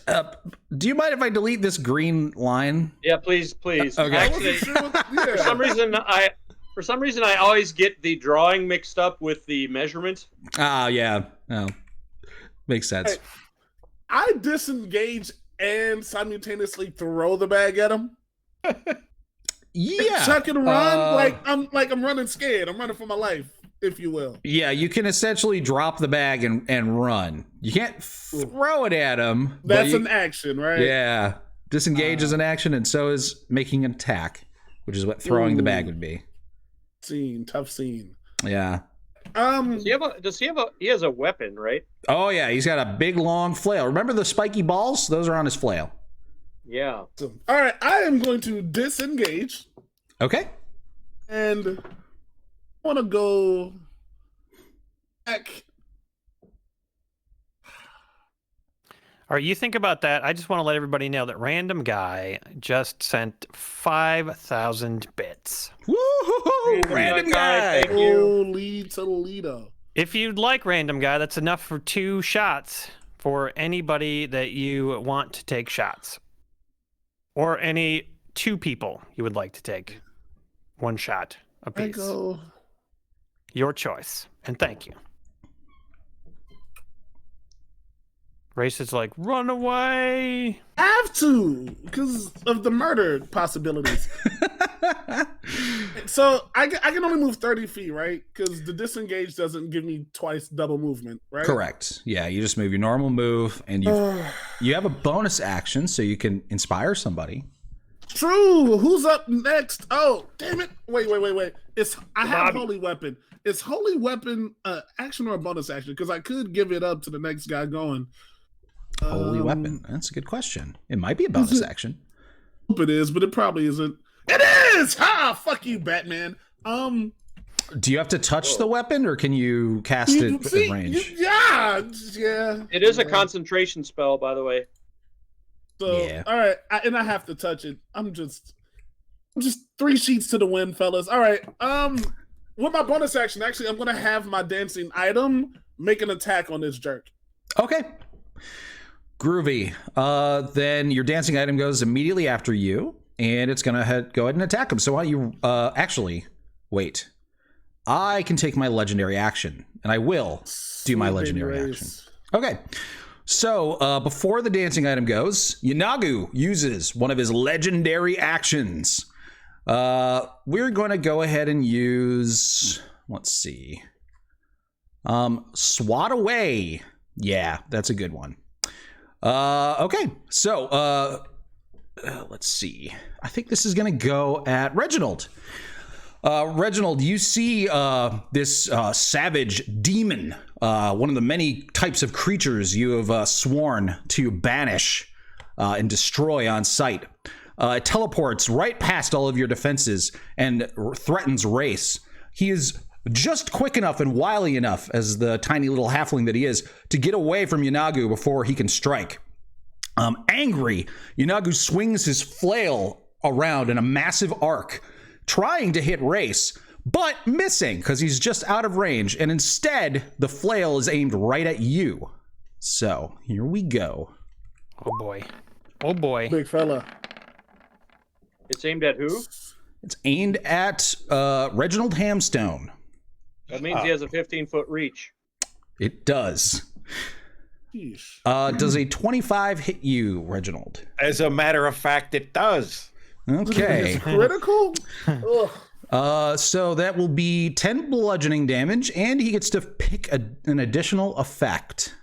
Do you mind if I delete this green line? Yeah, please. Okay. Actually, for some reason I always get the drawing mixed up with the measurement. Yeah. Oh, makes sense. Hey, I disengage and simultaneously throw the bag at him. Yeah. Chuck and run like I'm running scared. I'm running for my life, if you will. Yeah, you can essentially drop the bag and run. You can't throw it at him. That's an action, right? Yeah. Disengage is an action, and so is making an attack, which is what throwing the bag would be. Tough scene. Yeah. He has a weapon, right? Oh yeah, he's got a big long flail. Remember the spiky balls? Those are on his flail. Yeah. All right, I am going to disengage. Okay. And I want to go back. All right, you think about that. I just want to let everybody know that Random Guy just sent 5,000 bits. Woo-hoo-hoo! Random guy. Thank you. Holy Toledo. If you'd like Random Guy, that's enough for 2 shots for anybody that you want to take shots. Or any 2 people you would like to take 1 shot apiece. Your choice. And thank you. Race is like, run away. Have to, because of the murder possibilities. So I can only move 30 feet, right? Because the disengage doesn't give me twice double movement, right? Correct. Yeah, you just move your normal move, and you have a bonus action, so you can inspire somebody. True. Who's up next? Oh, damn it! Wait. I have Holy Weapon. Is Holy Weapon action or a bonus action? Because I could give it up to the next guy going. Holy Weapon. That's a good question. It might be a bonus action. I hope it is, but it probably isn't. It is! Ha! Fuck you, Batman. Do you have to touch the weapon, or can you cast it at range? Yeah. It is a concentration spell, by the way. So, Yeah. all right, and I have to touch it. I'm just 3 sheets to the wind, fellas. All right. With my bonus action, actually, I'm gonna have my dancing item make an attack on this jerk. Okay. Groovy. Then your dancing item goes immediately after you, and it's gonna go ahead and attack him. So why don't you actually wait? I can take my legendary action, and I will do my legendary action. Okay. So before the dancing item goes, Yanagu uses one of his legendary actions. We're going to go ahead and use, let's see, Swat Away. Yeah, that's a good one. Okay, so let's see. I think this is going to go at Reginald. Reginald, you see this savage demon, one of the many types of creatures you have sworn to banish and destroy on sight. It teleports right past all of your defenses and threatens Race. He is just quick enough and wily enough, as the tiny little halfling that he is, to get away from Yanagu before he can strike. Angry, Yanagu swings his flail around in a massive arc, trying to hit Race, but missing because he's just out of range, and instead the flail is aimed right at you. So here we go. Oh boy. Big fella. It's aimed at who? It's aimed at Reginald Hamstone. That means he has a 15-foot reach. It does. Does a 25 hit you, Reginald? As a matter of fact, it does. Okay. Critical? So that will be 10 bludgeoning damage, and he gets to pick an additional effect.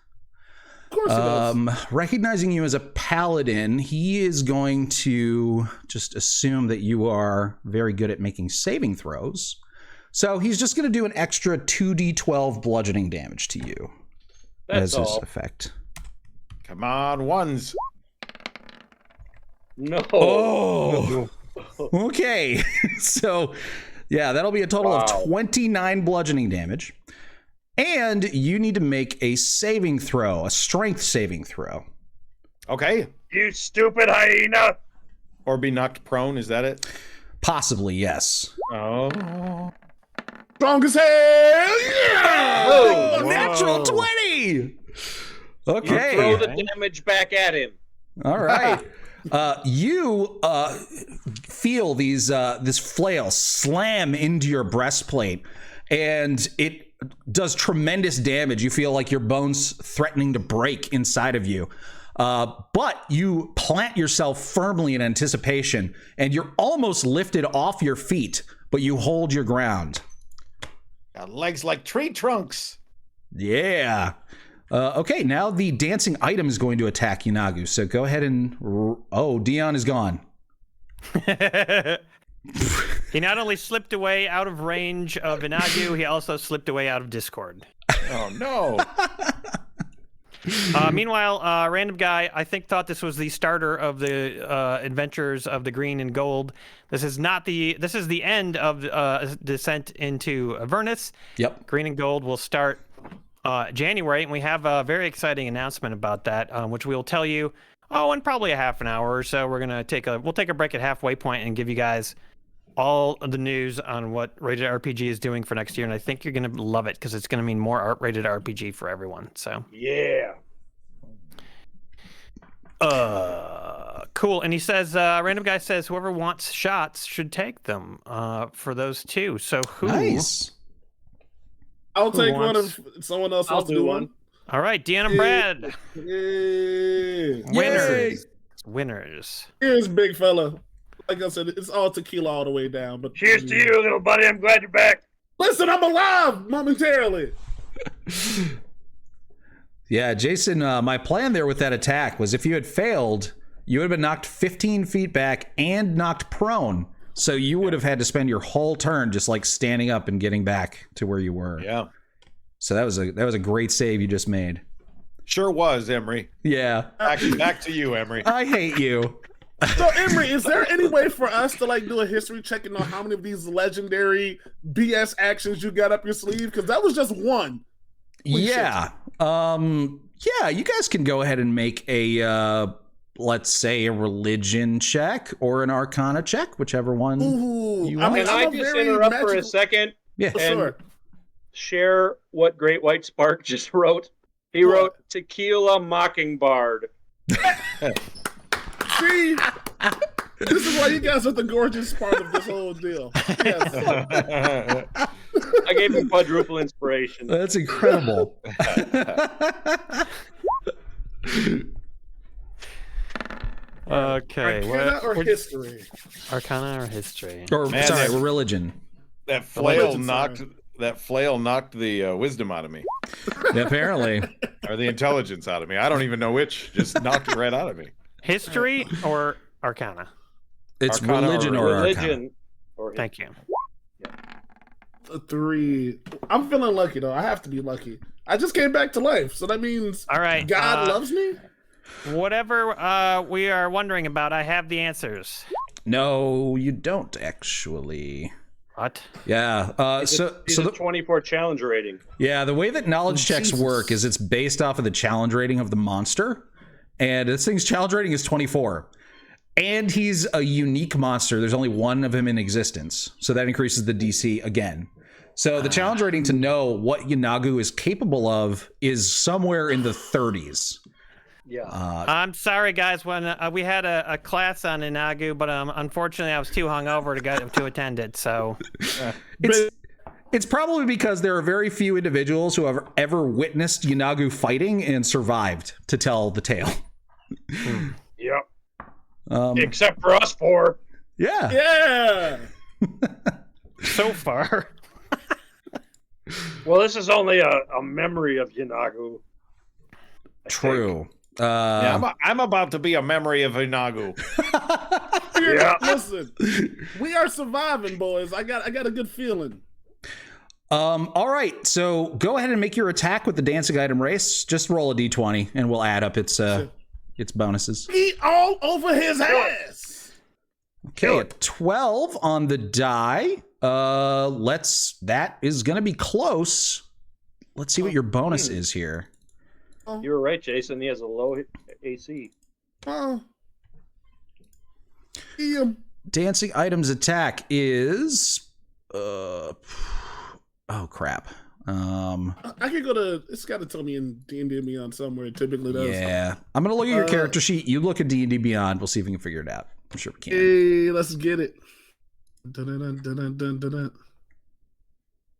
Of course it does. Recognizing you as a paladin, he is going to just assume that you are very good at making saving throws. So he's just going to do an extra 2d12 bludgeoning damage to you. That's as his all. effect. Come on, ones. No. Oh. Okay. So, yeah, that'll be a total of 29 bludgeoning damage. And you need to make a saving throw, a strength saving throw. Okay. You stupid hyena. Or be knocked prone, is that it? Possibly, yes. Oh. Strong as hell! Yeah! Oh, natural 20! Okay. Throw the damage back at him. All right. You feel this flail slam into your breastplate, and it does tremendous damage. You feel like your bones threatening to break inside of you. But you plant yourself firmly in anticipation, and you're almost lifted off your feet, but you hold your ground. Got legs like tree trunks. Yeah. Okay, now the dancing item is going to attack Yanagu. So go ahead and... Oh, Dion is gone. He not only slipped away out of range of Inagu, he also slipped away out of Discord. Oh, no. Meanwhile, random guy, I think, thought this was the starter of the adventures of the Green and Gold. This is not the. This is the end of descent into Avernus. Yep. Green and Gold will start January, and we have a very exciting announcement about that, which we'll tell you. Oh, in probably a half an hour or so. We'll take a break at halfway point and give you guys all of the news on what Rated RPG is doing for next year, and I think you're gonna love it because it's gonna mean more rated RPG for everyone. So yeah. Cool. And he says, random guy says, whoever wants shots should take them for those two. So who? Nice. I'll Who take wants- one if someone else I'll wants to do do one. one. All right, Deanna and Brad. Yeah. Winners. Winners. Here's big fella. Like I said, it's all tequila all the way down. But Cheers to you, little buddy. I'm glad you're back. Listen, I'm alive momentarily. Yeah, Jason, my plan there with that attack was if you had failed, you would have been knocked 15 feet back and knocked prone. So you would have had to spend your whole turn just like standing up and getting back to where you were. Yeah. So that was a great save you just made. Sure was, Emery. Yeah. Back to you, Emery. I hate you. So, Emery, is there any way for us to like do a history check and know how many of these legendary BS actions you got up your sleeve? Because that was just one. Yeah. Yeah, you guys can go ahead and make a let's say a religion check or an arcana check, whichever one. Ooh, You I want? mean, Can I I'm a just very interrupt for a magical- second Yeah. and Sure. share what Great White Spark just wrote? He wrote Tequila Mockingbird. See, this is why you guys are the gorgeous part of this whole deal. Yes. I gave him quadruple inspiration. That's incredible. Okay. Arcana or what- history? Arcana or history? Or Man, sorry, that- religion. That flail Religion, knocked the wisdom out of me, Yeah, apparently. or the intelligence out of me. I don't even know which. Just knocked it right out of me. History or Arcana? It's Arcana religion or or arcana. Religion. Or Thank you. A 3. I'm feeling lucky though. I have to be lucky. I just came back to life, so that means All right. God loves me. Whatever we are wondering about, I have the answers. No, you don't actually. What? Yeah. He's So a the 24 challenge rating. yeah, the way that knowledge checks Jesus. work is it's based off of the challenge rating of the monster, and this thing's challenge rating is 24. And he's a unique monster. There's only one of him in existence, so that increases the DC again. So the challenge rating to know what Yanagu is capable of is somewhere in the 30s. Yeah. I'm sorry, guys. When we had a class on Inagu, but unfortunately, I was too hungover to attend it. So It's probably because there are very few individuals who have ever witnessed Yanagu fighting and survived to tell the tale. Yep. Um, Except for us four. yeah. Yeah. so far, Well, this is only a memory of Yanagu. I True. Yeah, I'm about to be a memory of Inagu. Yeah. Listen, we are surviving, boys. I got a good feeling. All right. So go ahead and make your attack with the dancing item race. Just roll a d20 and we'll add up its bonuses. Eat all over his ass. Okay, a 12 on the die. That is gonna be close. Let's see what your bonus is here. You were right, Jason. He has a low AC. Oh. Ian. dancing items attack is oh crap. I could go to. It's got to tell me in D&D and Beyond somewhere. It typically does. Yeah, I'm gonna look at your character sheet. You look at D&D Beyond. We'll see if we can figure it out. I'm sure we can. Hey, let's get it. I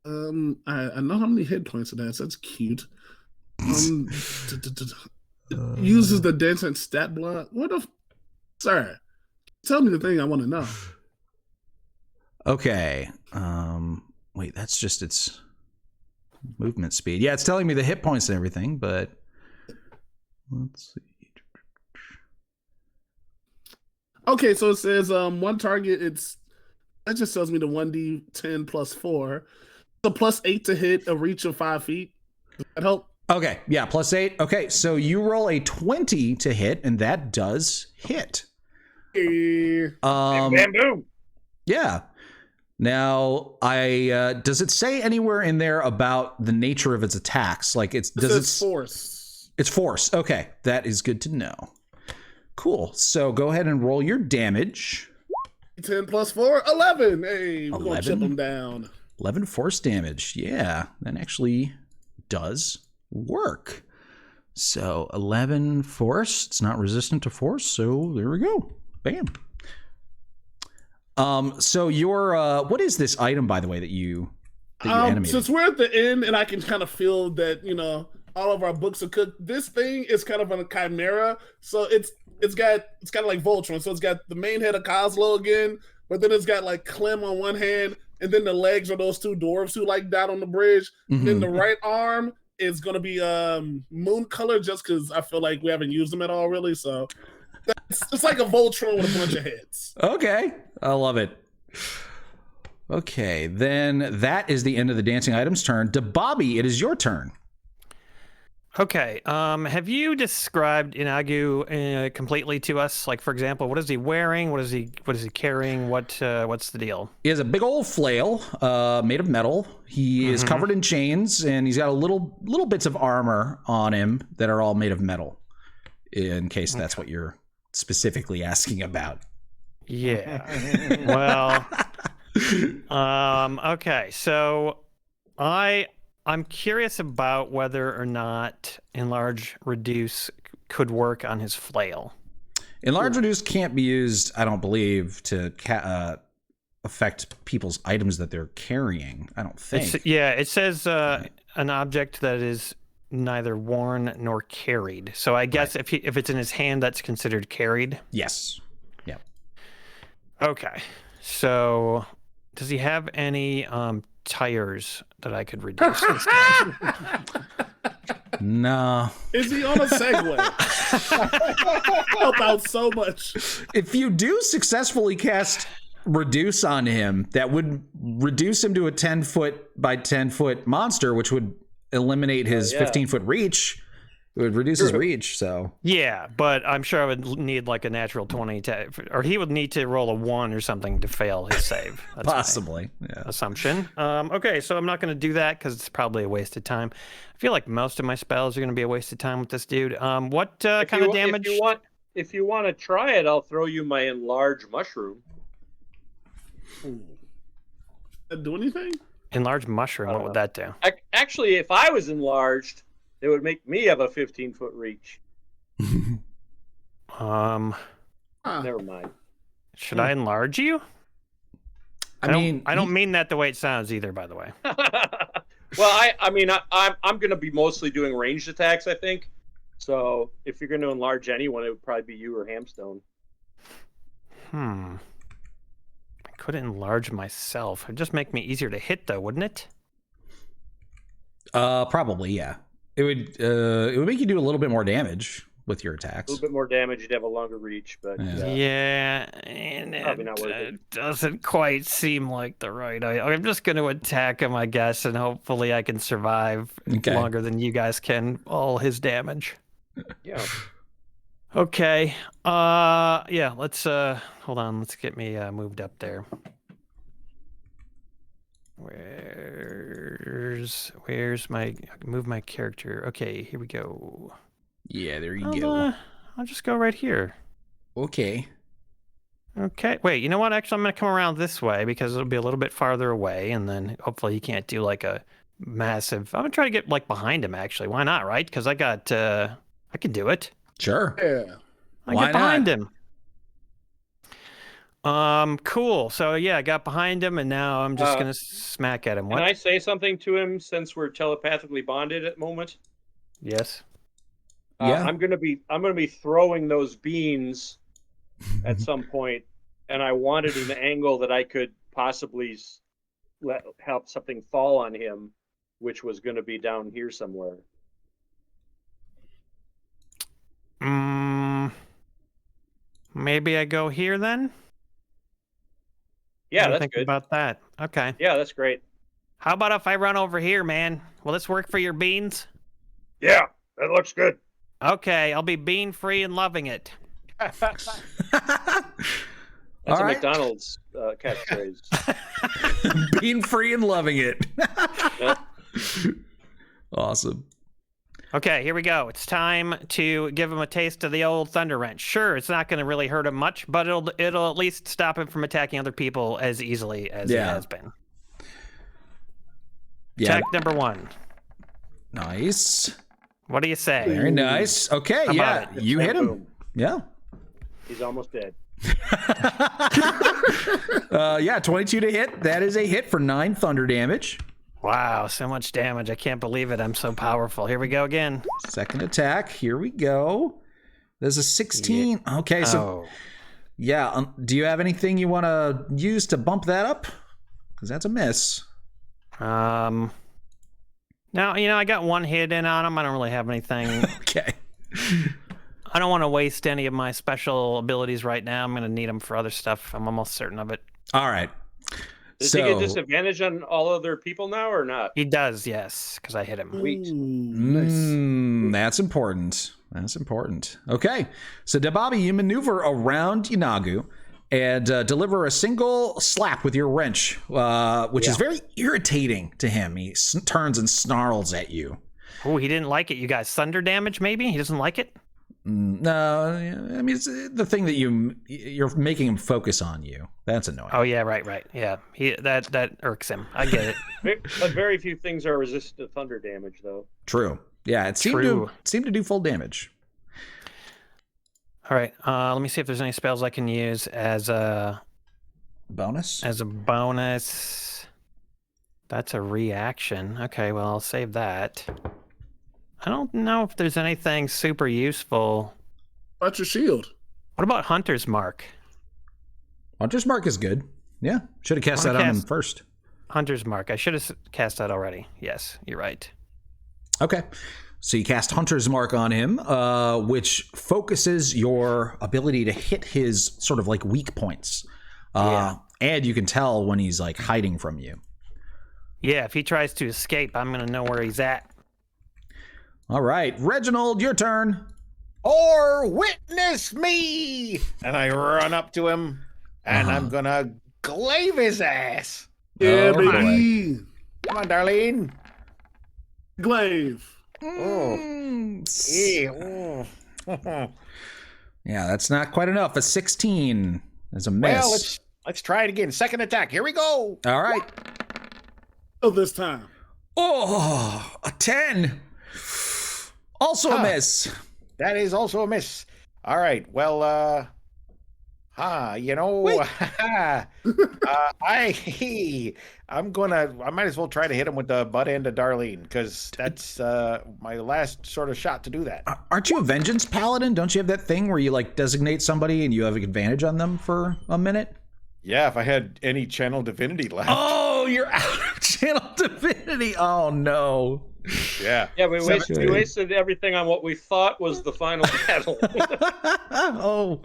know how many hit points it has. That's cute. It uses the dancing stat block. What the? Sir, tell me the thing I want to know. Okay. Wait, that's just its movement speed. Yeah, it's telling me the hit points and everything, but let's see. Okay, so it says one target. That just tells me the 1d10 plus 4. So plus 8 to hit a reach of 5 feet. Does that help? Okay, yeah, plus 8. Okay, so you roll a 20 to hit, and that does hit. Bam, boom. Yeah. Now, does it say anywhere in there about the nature of its attacks? Like it's force. It's force. Okay, that is good to know. Cool. So go ahead and roll your damage. 10 plus 4, 11. Hey, we're gonna chip 11? them down. 11 force damage. Yeah, that actually does work. So 11 force. It's not resistant to force. So there we go. Bam. So your what is this item, by the way, that you animated? Since we're at the end and I can kind of feel that, all of our books are cooked, this thing is kind of a chimera. So it's kind of like Voltron. So it's got the main head of Kozlo again, but then it's got like Clem on one hand, and then the legs are those two dwarves who like died on the bridge. Mm-hmm. Then the right arm is gonna be moon color, just because I feel like we haven't used them at all really. So it's like a Voltron with a bunch of heads. Okay, I love it. Okay, then that is the end of the dancing items turn. To Bobby, it is your turn. Okay. Have you described Inagu completely to us? Like, for example, what is he wearing? What is he carrying? What's the deal? He has a big old flail made of metal. He is covered in chains, and he's got a little bits of armor on him that are all made of metal. In case that's what you're specifically asking about. Yeah. Well. Okay. So, I'm curious about whether or not Enlarge Reduce could work on his flail. Enlarge Reduce can't be used, I don't believe, to affect people's items that they're carrying. I don't think. It says an object that is neither worn nor carried. So I guess if it's in his hand, that's considered carried. Yes. Yeah. Okay. So does he have any tires that I could reduce? No. Is he on a Segway? Help out so much. If you do successfully cast Reduce on him, that would reduce him to a 10-foot by 10-foot monster, which would eliminate his 15-foot reach. It would reduce his reach, so. Yeah, but I'm sure I would need like a natural 20 or he would need to roll a 1 or something to fail his save. That's possibly. Yeah. Assumption. Okay, so I'm not going to do that because it's probably a waste of time. I feel like most of my spells are going to be a waste of time with this dude. What kind of damage? If you want to try it, I'll throw you my Enlarge Mushroom. Do anything? Enlarge Mushroom, what would that do? Actually, if I was enlarged, it would make me have a 15-foot reach. Never mind. Should I enlarge you? I don't mean that the way it sounds either, by the way. Well, I'm going to be mostly doing ranged attacks, I think. So if you're going to enlarge anyone, it would probably be you or Hamstone. I could enlarge myself. It'd just make me easier to hit, though, wouldn't it? Probably, yeah. It would make you do a little bit more damage with your attacks. A little bit more damage, you'd have a longer reach, but and it doesn't quite seem like the right idea. I'm just going to attack him, I guess, and hopefully I can survive longer than you guys can all his damage. Yeah. Okay. Let's hold on. Let's get me moved up there. Where's my move my character? Okay, here we go. Yeah, there you go. I'll just go right here. Okay. Okay, wait, you know what? Actually, I'm going to come around this way because it'll be a little bit farther away, and then hopefully he can't do like a massive... I'm going to try to get like behind him, actually. Why not, right? Because I got... I can do it. Sure. Yeah. I Why get behind not? him. Cool. So yeah, I got behind him, and now I'm just gonna smack at him. What? Can I say something to him since we're telepathically bonded at the moment? Yes. Yeah. I'm gonna be throwing those beans at some point, and I wanted an angle that I could possibly help something fall on him, which was going to be down here somewhere. Maybe I go here then. Yeah, What do you that's think good. about that? Okay. Yeah, that's great. How about if I run over here, man? Will this work for your beans? Yeah, that looks good. Okay, I'll be bean free and loving it. That's All a right. McDonald's catchphrase. Being free and loving it. Yep. Awesome. Okay, here we go. It's time to give him a taste of the old Thunder Wrench. Sure, it's not going to really hurt him much, but it'll at least stop him from attacking other people as easily as it has been. Yeah. Check number 1. Nice. What do you say? Very nice. Okay, How yeah. about You hit him. Boom. Yeah. He's almost dead. Yeah, 22 to hit. That is a hit for 9 thunder damage. Wow, so much damage. I can't believe it. I'm so powerful. Here we go again. Second attack. Here we go. There's a 16. Yeah. Okay, so yeah. Do you have anything you want to use to bump that up? Because that's a miss. Now, I got 1 hit in on him. I don't really have anything. Okay. I don't want to waste any of my special abilities right now. I'm going to need them for other stuff. I'm almost certain of it. All right. Does he get disadvantage on all other people now or not? He does, yes, because I hit him. Nice. That's important. That's important. Okay. So, Dababi, you maneuver around Yanagu and deliver a single slap with your wrench, which is very irritating to him. He turns and snarls at you. Oh, he didn't like it. You guys, thunder damage, maybe? He doesn't like it? No, I mean, it's the thing that you're making him focus on you. That's annoying. Oh, yeah, right. Yeah, that irks him. I get it. But very few things are resistant to thunder damage, though. True. Yeah, it seemed to do full damage. All right, let me see if there's any spells I can use as a bonus. As a bonus. That's a reaction. Okay, well, I'll save that. I don't know if there's anything super useful. About your shield. What about Hunter's Mark? Hunter's Mark is good. Yeah, should have cast that on him first. Hunter's Mark. I should have cast that already. Yes, you're right. Okay. So you cast Hunter's Mark on him, which focuses your ability to hit his sort of like weak points. And you can tell when he's like hiding from you. Yeah, if he tries to escape, I'm going to know where he's at. All right, Reginald, your turn. Or witness me! And I run up to him, and I'm gonna glaive his ass. Yeah, baby. Come on, Darlene. Glaive. Yeah, that's not quite enough. A 16 is a miss. Well, let's try it again. Second attack. Here we go. All right. Oh, this time. Oh, a 10. Also a miss. That is also a miss. All right. Well, I might as well try to hit him with the butt end of Darlene, because that's my last sort of shot to do that. Aren't you a vengeance paladin? Don't you have that thing where you like designate somebody and you have an advantage on them for a minute? Yeah, if I had any channel divinity left. Oh, you're out of channel divinity. Oh no. Yeah. Yeah, we wasted everything on what we thought was the final battle. Oh.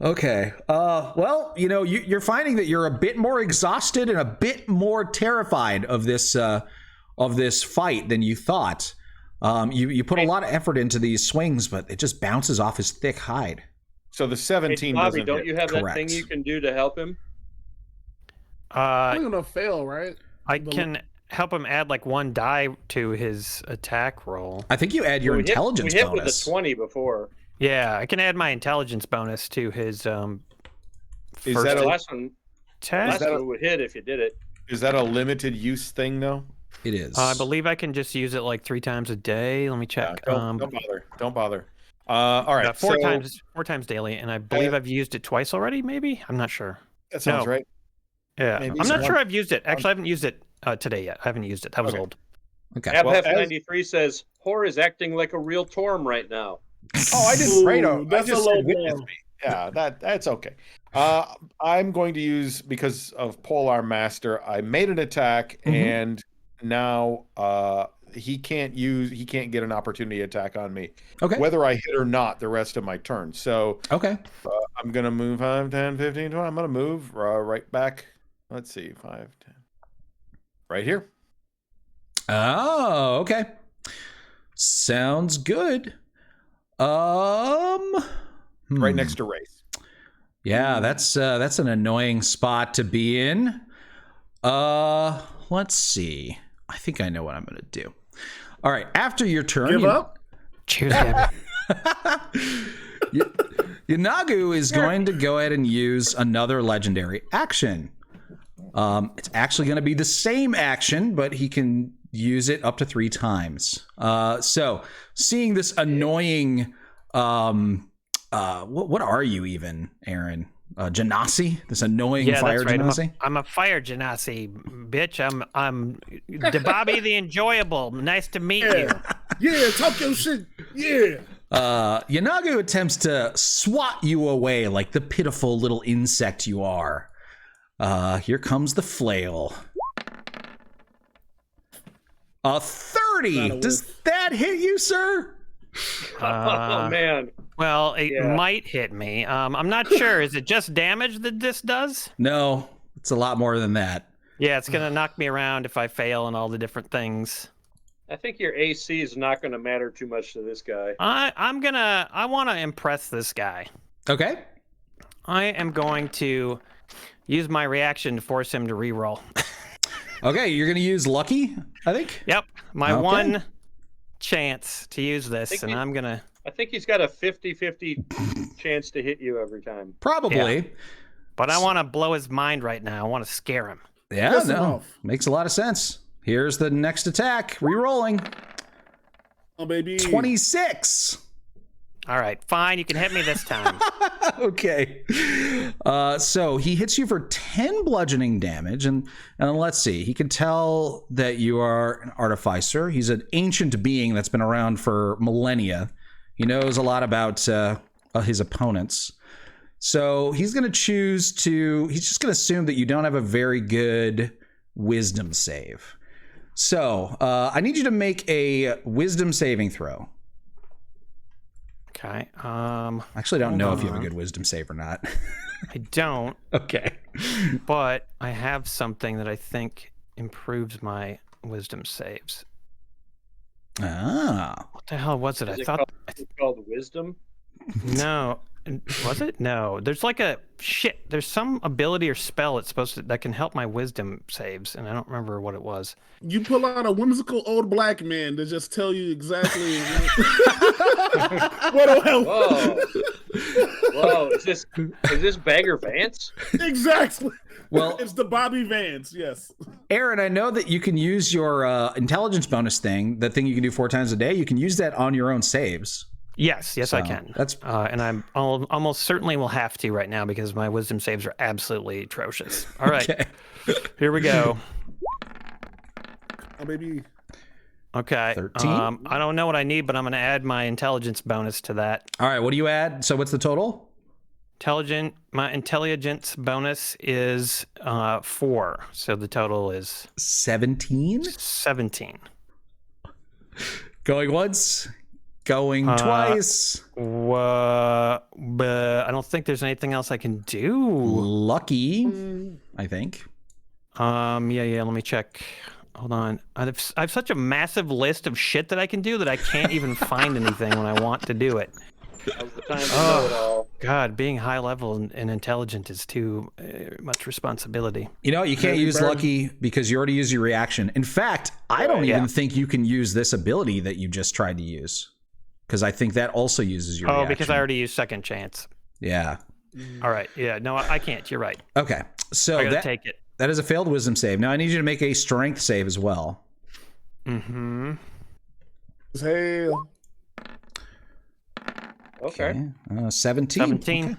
Okay. Well, you're finding that you're a bit more exhausted and a bit more terrified of this fight than you thought. You put a lot of effort into these swings, but it just bounces off his thick hide. So the 17 Bobby, doesn't don't hit. you have Correct. that thing you can do to help him? I'm gonna fail, right? I can help him add like 1 die to his attack roll. I think you add your intelligence we hit bonus. with a 20 before. Yeah, I can add my intelligence bonus to his Is First that The a, last one, attack. would hit if you did it. is that a limited use thing though? It is. I believe I can just use it like 3 times a day. Let me check. Don't bother. Don't bother. All right. Four so times daily, and I believe I've used it twice already. Maybe I'm not sure. that sounds No. right. Yeah, Maybe I'm not so. sure I've used it. Actually, I haven't used it today yet. I haven't used it. That was Okay. old. Okay. AbHef93 says, Whore is acting like a real Torm right now. Oh, I didn't pray to. Ooh, I that's just a said low witness bar. me. Yeah, that's okay. I'm going to use, because of Polar Master, I made an attack, and now he can't get an opportunity attack on me, Okay. whether I hit or not the rest of my turn. So Okay. I'm going to move 5, 10, 15, 20. I'm going to move right back. Let's see, 5, 10. Right here. Oh, okay. Sounds good. Right next to Race. Yeah, that's an annoying spot to be in. Let's see. I think I know what I'm gonna do. All right, after your turn, Give up? Cheers, Gabby. Yanagu is going to go ahead and use another legendary action. It's actually going to be the same action, but he can use it up to 3 times. So, seeing this annoying, what are you even, Aaron? Genasi? This annoying fire that's right. Genasi? I'm a fire genasi, bitch. I'm Bobby the Enjoyable. Nice to meet you. Yeah, talk your shit. Yeah. Yanagu attempts to swat you away like the pitiful little insect you are. Here comes the flail. 30. Does that hit you, sir? Oh, man. Well, it Yeah. might hit me. I'm not sure. Is it just damage that this does? No, it's a lot more than that. Yeah, it's gonna knock me around if I fail and all the different things. I think your AC is not going to matter too much to this guy. I want to impress this guy. Okay. I am going to use my reaction to force him to reroll. Okay, you're going to use Lucky, I think? Yep, my Okay. one chance to use this, and I'm gonna. I think he's got a 50-50 chance to hit you every time. Probably. But I want to blow his mind right now. I want to scare him. Yeah, Piss him no. off. Makes a lot of sense. Here's the next attack. Rerolling. Oh, baby. 26. All right, fine. You can hit me this time. Okay. So he hits you for 10 bludgeoning damage, and let's see. He can tell that you are an artificer. He's an ancient being that's been around for millennia. He knows a lot about his opponents. So he's going to he's just going to assume that you don't have a very good wisdom save. So I need you to make a wisdom saving throw. Okay. I actually don't know if you have a good wisdom save or not. I don't, Okay. but I have something that I think improves my wisdom saves. Ah. What the hell was it? I Is it thought it's called wisdom? no. Was it? No. There's like there's some ability or spell that can help my wisdom saves, and I don't remember what it was. You pull out a whimsical old black man to just tell you exactly what'll help. Whoa, is this Bagger Vance? Exactly. Well, It's the Bobby Vance, yes. Aaron, I know that you can use your intelligence bonus thing, that thing you can do 4 times a day. You can use that on your own saves. Yes, I So, can. that's- and I'm almost certainly will have to right now because my wisdom saves are absolutely atrocious. All right, Okay. here we go. Oh, baby. Okay. 13? I don't know what I need, but I'm going to add my intelligence bonus to that. All right, what do you add? So what's the total? My intelligence bonus is 4, so the total is 17? 17. Going once, going twice. But I don't think there's anything else I can do. Lucky, I think. Yeah. Let me check. Hold on. I have such a massive list of shit that I can do that I can't even find anything when I want to do it. Now's the time to know it all. God, being high level and intelligent is too much responsibility. You know, you can't use Lucky because you already used your reaction. In fact, I don't even think you can use this ability that you just tried to use, because I think that also uses your reaction. Because I already used second chance. Yeah. All right. Yeah. No, I can't. You're right. Okay, so I gotta take it. that is a failed wisdom save. Now I need you to make a strength save as well. Mm-hmm. Hell. Okay. 17. 17. Okay.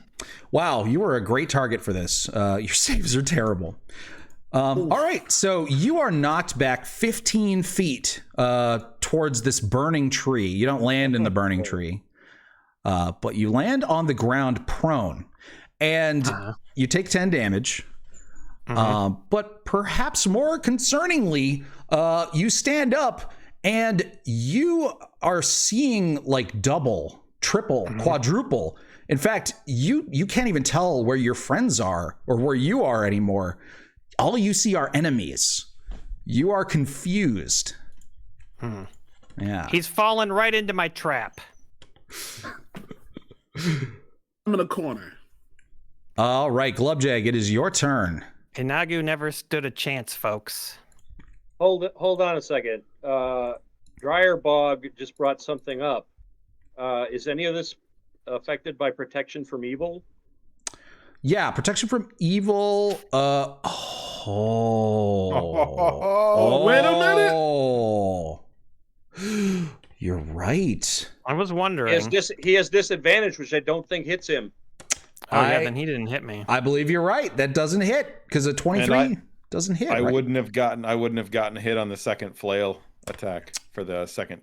Wow, you were a great target for this. Your saves are terrible. All right, so you are knocked back 15 feet towards this burning tree. You don't land in the burning tree, but you land on the ground prone, and you take 10 damage. But perhaps more concerningly, you stand up and you are seeing like double, triple, quadruple. In fact, you can't even tell where your friends are or where you are anymore. All you see are enemies. You are confused. Yeah. He's fallen right into my trap. I'm in a corner. All right, Glubjag, it is your turn. Inagu never stood a chance, folks. Hold on a second. Dryer Bog just brought something up. Is any of this affected by protection from evil? Yeah, protection from evil. Wait a minute. You're right. I was wondering. He has disadvantage, which I don't think hits him. Yeah, then he didn't hit me. I believe you're right. That doesn't hit because a 23 doesn't hit. I right? wouldn't have gotten hit on the second flail attack for the second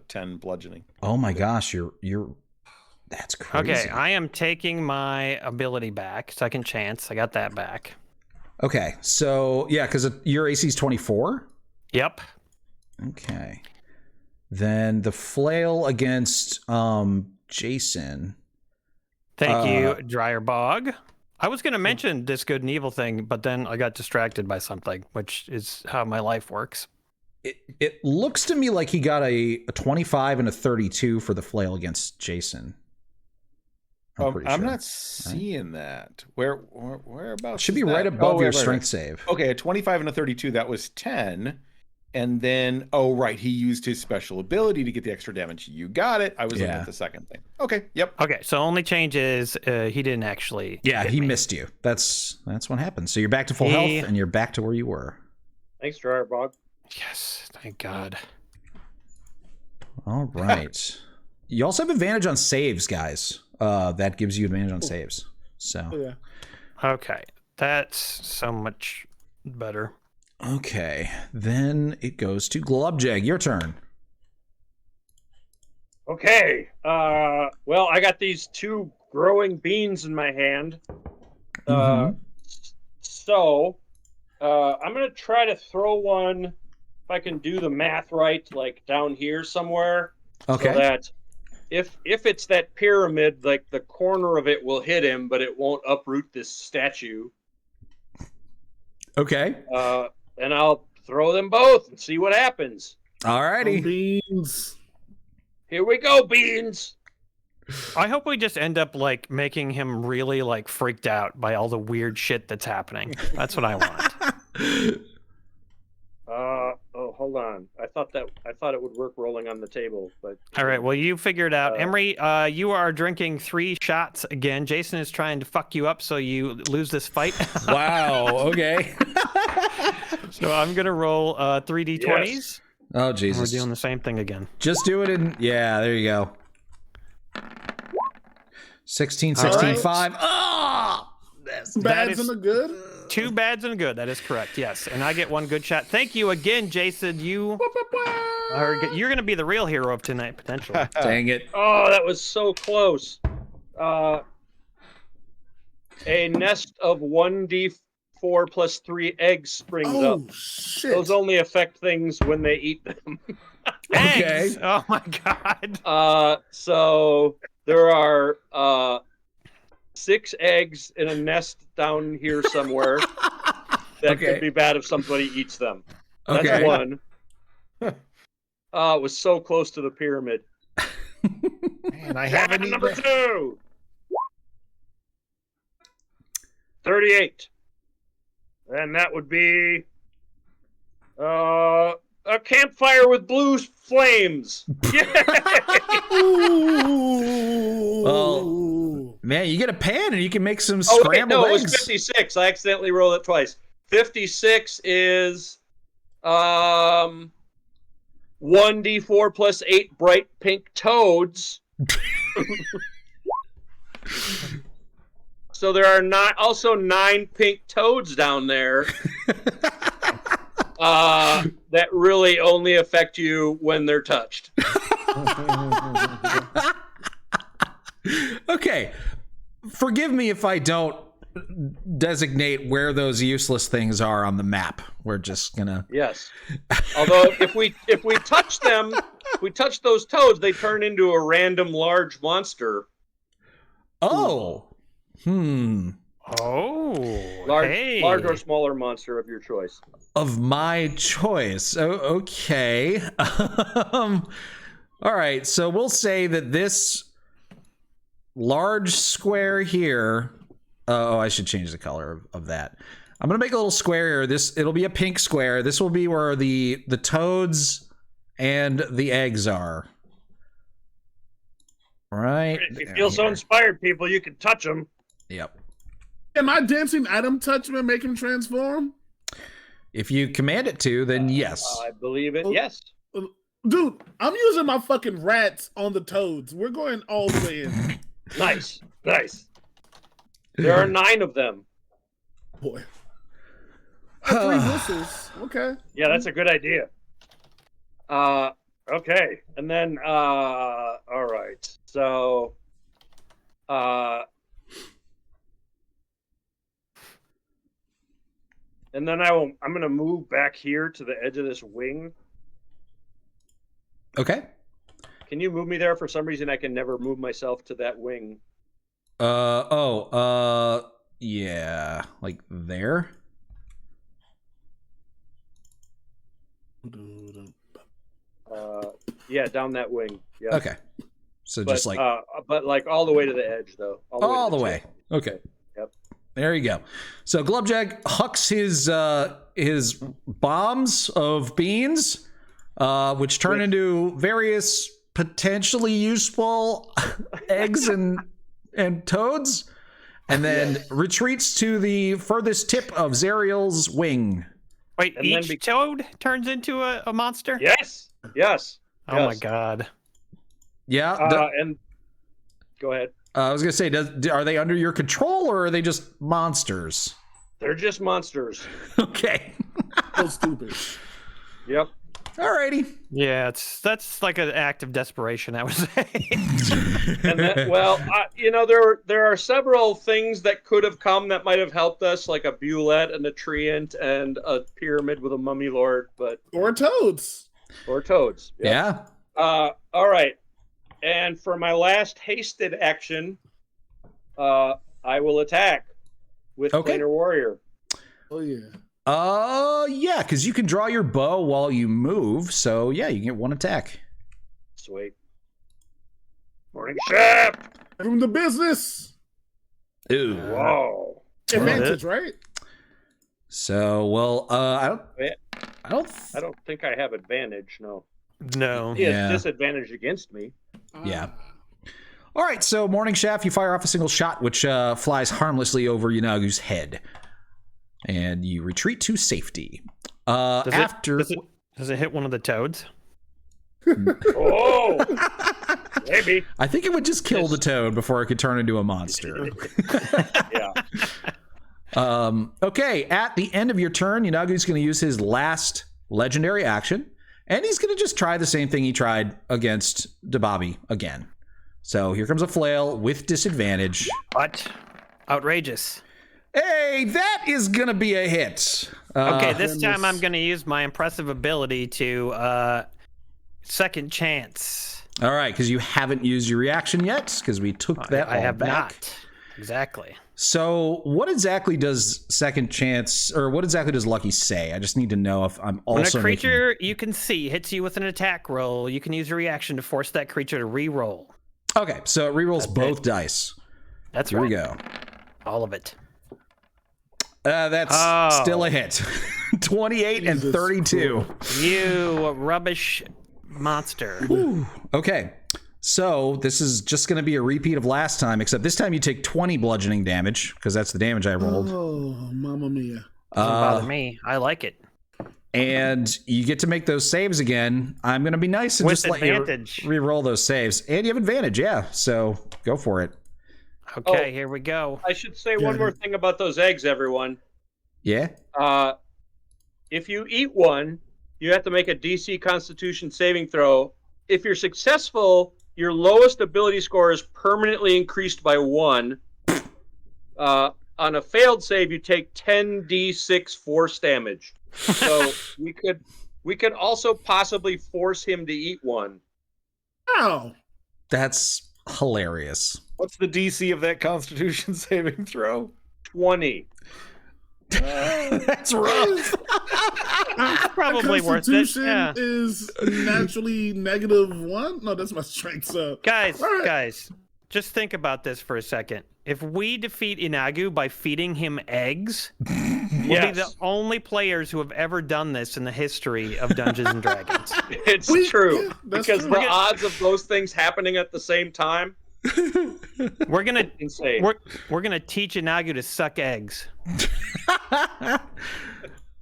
10 bludgeoning. Oh my gosh, you're that's crazy. Okay, I am taking my ability back. Second chance. I got that back. Okay, so yeah, because your AC is 24. Yep. Okay. Then the flail against Jason. Thank you, Dryer Bog. I was going to mention this good and evil thing, but then I got distracted by something, which is how my life works. It looks to me like he got a 25 and a 32 for the flail against Jason. I'm not seeing that. Whereabouts? Should be right above your strength save. Okay, a 25 and a 32, that was 10. And then, he used his special ability to get the extra damage. You got it. I was looking at the second thing. Okay, yep. Okay, so only change is he didn't actually. Yeah, he missed you. That's what happened. So you're back to full health, and you're back to where you were. Thanks, Dryer Bog. Yes, thank God. All right. You also have advantage on saves, guys. That gives you advantage on saves. So. Yeah. Okay, that's so much better. Okay, then it goes to Glubjag. Your turn. Okay. Well, I got these 2 growing beans in my hand. So, I'm going to try to throw one, if I can do the math right, like down here somewhere. Okay. So that if it's that pyramid, like the corner of it will hit him, but it won't uproot this statue. Okay. And I'll throw them both and see what happens. All righty. Beans. Here we go, beans. I hope we just end up like making him really like freaked out by all the weird shit that's happening. That's what I want. Hold on. I thought it would work rolling on the table, but all right. Well, you figure it out. Emery, you are drinking 3 shots again. Jason is trying to fuck you up so you lose this fight. Wow. Okay. So I'm gonna roll 3d20s. Yes. Oh Jesus. We're doing the same thing again. Just do it in. Yeah. There you go. 16, 16, right. 5. Oh! Bads and the good. 2 bads and a good. That is correct. Yes, and I get 1 good shot. Thank you again, Jason. You're going to be the real hero of tonight, potentially. Dang it. Oh, that was so close. A nest of 1d4 plus 3 eggs springs up. Oh shit! Those only affect things when they eat them. Okay. Eggs! Oh my God. So there are 6 eggs in a nest down here somewhere that could be bad if somebody eats them. That's Okay. 1. It was so close to the pyramid. Man, I haven't And number 2. 38. And that would be a campfire with blue flames. Yay! Well, Man, you get a pan and you can make some Oh, wait, scrambled no, it eggs. was 56. I accidentally rolled it twice. 56 is 1d4 plus 8 bright pink toads. So there are also 9 pink toads down there that really only affect you when they're touched. Okay. Forgive me if I don't designate where those useless things are on the map. We're just gonna. Yes. Although if we touch them, if we touch those toads, they turn into a random large monster. Oh. Oh. Large or smaller monster of your choice. Of my choice. Oh, okay. All right. So we'll say that this large square here. Oh, I should change the color of that. I'm gonna make a little square here. It'll be a pink square. This will be where the toads and the eggs are. Right. If you feel so inspired, people, you can touch them. Yep. Am I dancing Adam touch him and make him transform? If you command it to, then yes. I believe it. Yes. Dude, I'm using my fucking rats on the toads. We're going all the way in. Nice. There are 9 of them. Boy. 3 whistles. Okay. Yeah, that's a good idea. Okay. And then all right. So and then I'm gonna move back here to the edge of this wing. Okay. Can you move me there? For some reason I can never move myself to that wing. Yeah, like there. Yeah, down that wing. Yeah. Okay. So But, just like but like all the way to the edge though. all the way. Okay. Yep. There you go. So Glubjag hucks his bombs of beans, which turn into various potentially useful eggs and toads, and then retreats to the furthest tip of Zariel's wing. Wait, And each then toad turns into a monster? Yes. Oh my god. Yeah. And go ahead. I was gonna say, are they under your control or are they just monsters? They're just monsters. Okay. So stupid. Yep. Alrighty. Yeah, that's like an act of desperation, I would say. And that, well, there are several things that could have come that might have helped us, like a Bulette and a Treant and a pyramid with a mummy lord, Or toads. or toads. Yep. Yeah. All right. And for my last hasted action, I will attack with Okay. Planar Warrior. Oh yeah. Yeah, because you can draw your bow while you move, so yeah, you can get 1 attack. Sweet. Morning shift. Give him the business. Ooh. Whoa. Advantage, right? So, well, I don't I don't think I have advantage. No. No. He has Yeah. disadvantage against me. Yeah. All right, so Morning Shaft, you fire off a single shot, which flies harmlessly over Yunagu's head. And you retreat to safety. Does After... it hit one of the toads? Oh, maybe. I think it would just kill the toad before it could turn into a monster. Yeah. Okay, at the end of your turn, Yunagu's going to use his last legendary action, and he's going to just try the same thing he tried against Dababi again. So here comes a flail with disadvantage. What? Outrageous. Hey, that is going to be a hit. Okay, this time I'm going to use my impressive ability to second chance. All right, because you haven't used your reaction yet, because we took that I all have back. not. Exactly. So what exactly does second chance, or what exactly does Lucky say? I just need to know if I'm also When a creature you can see hits you with an attack roll, you can use your reaction to force that creature to re-roll. Okay, so it rerolls both dice. That's Here right. we go. All of it. That's still a hit. 28 and 32. You rubbish monster. Okay. So this is just going to be a repeat of last time, except this time you take 20 bludgeoning damage because that's the damage I rolled. Oh, mamma mia. Doesn't bother me. I like it. And you get to make those saves again. I'm going to be nice and With just let advantage. you re-roll those saves. And you have advantage, yeah. So go for it. Okay, here we go. I should say one more thing about those eggs, everyone. Yeah? If you eat one, you have to make a DC Constitution saving throw. If you're successful, your lowest ability score is permanently increased by 1. On a failed save, you take 10d6 force damage. So we could also possibly force him to eat one. Ow. That's hilarious. What's the DC of that Constitution saving throw? 20. That's rough. Probably worth it. Constitution Yeah. is naturally -1. No, that's my strength. So Guys, just think about this for a second. If we defeat Inagu by feeding him eggs, we'll be the only players who have ever done this in the history of Dungeons and Dragons. It's true. Because the odds of those things happening at the same time, We're gonna insane. we're gonna teach Inagu to suck eggs.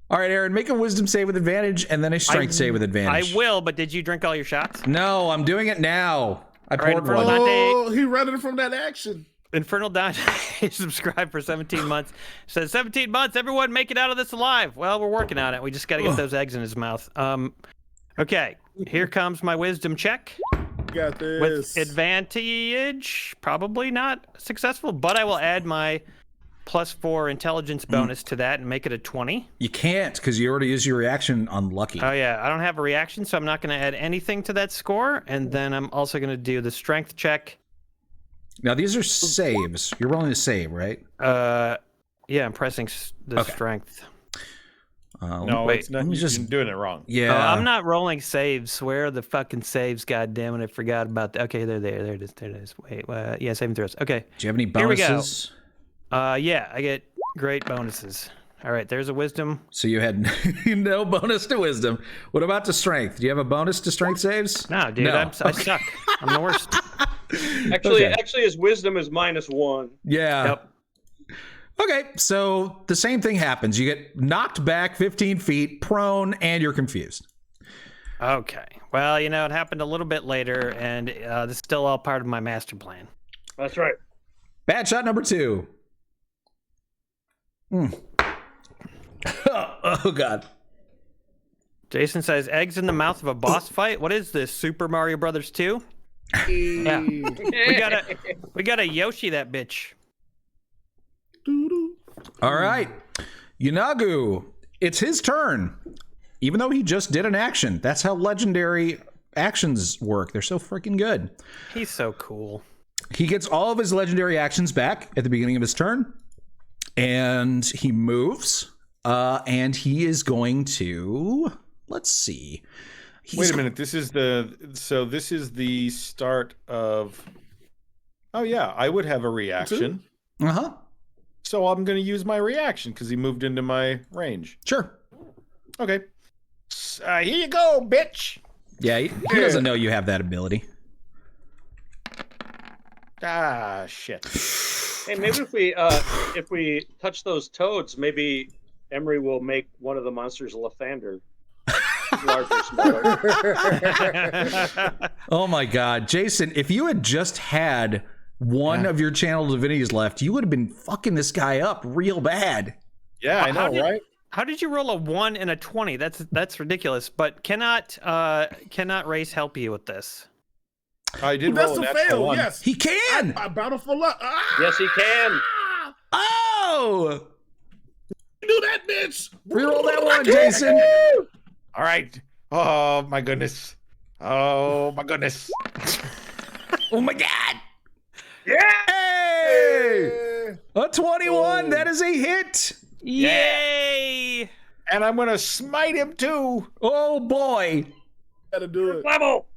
All right, Aaron, make a wisdom save with advantage and then a strength save with advantage. I will, but did you drink all your shots? No, I'm doing it now. I right, poured Infernal one. Dante. Oh, he running from that action. Infernal Dante subscribed for 17 months. Says 17 months, everyone make it out of this alive. Well, we're working on it. We just got to get those eggs in his mouth. Okay, here comes my wisdom check. Got this. With advantage, probably not successful, but I will add my +4 intelligence bonus to that and make it a 20. You can't because you already used your reaction on lucky. Oh yeah, I don't have a reaction, so I'm not going to add anything to that score. And then I'm also going to do the strength check. Now these are saves. You're rolling to save, right? Yeah, I'm pressing the strength. No, wait, it's not. let me You're just doing it wrong. Yeah. I'm not rolling saves. Where are the fucking saves? God damn it, I forgot about that. Okay, there it is. There it is. Wait, yeah, saving throws. Okay. Do you have any Here we go. bonuses? Yeah, I get great bonuses. All right, there's a wisdom. So you had no bonus to wisdom. What about to strength? Do you have a bonus to strength saves? No, dude, I suck. I'm the worst. Actually, his wisdom is -1. Yeah. Yep. Okay, so the same thing happens. You get knocked back 15 feet, prone, and you're confused. Okay. Well, you know, it happened a little bit later, and this is still all part of my master plan. That's right. Bad shot number 2. Oh, God. Jason says, eggs in the mouth of a boss fight? What is this, Super Mario Brothers 2? Yeah. We gotta Yoshi that bitch. All right. Yunagu, it's his turn. Even though he just did an action. That's how legendary actions work. They're so freaking good. He's so cool. He gets all of his legendary actions back at the beginning of his turn. And he moves. And he is going to... Let's see. Wait a minute. This is the start of... Oh, yeah. I would have a reaction. Uh-huh. So I'm going to use my reaction because he moved into my range. Sure. Okay. Here you go, bitch. Yeah, he doesn't know you have that ability. Ah, shit. Hey, maybe if we touch those toads, maybe Emery will make one of the monsters Lathander. Larger, smaller. Oh my God, Jason! If you had just had one of your channel divinities left, you would have been fucking this guy up real bad. Yeah, I know, right? How did you roll a 1 and a 20? That's ridiculous. But cannot Race help you with this? I did That's roll a an fail. one. Yes, He can. I bountiful luck. Ah! Yes, he can. Oh! Do that, bitch. Reroll that one, Jason. All right. Oh my goodness. Oh my goodness. Oh my God! Yeah. Hey! A 21. That is a hit. Yay! And I'm gonna smite him too. Oh boy! Gotta do it. Level.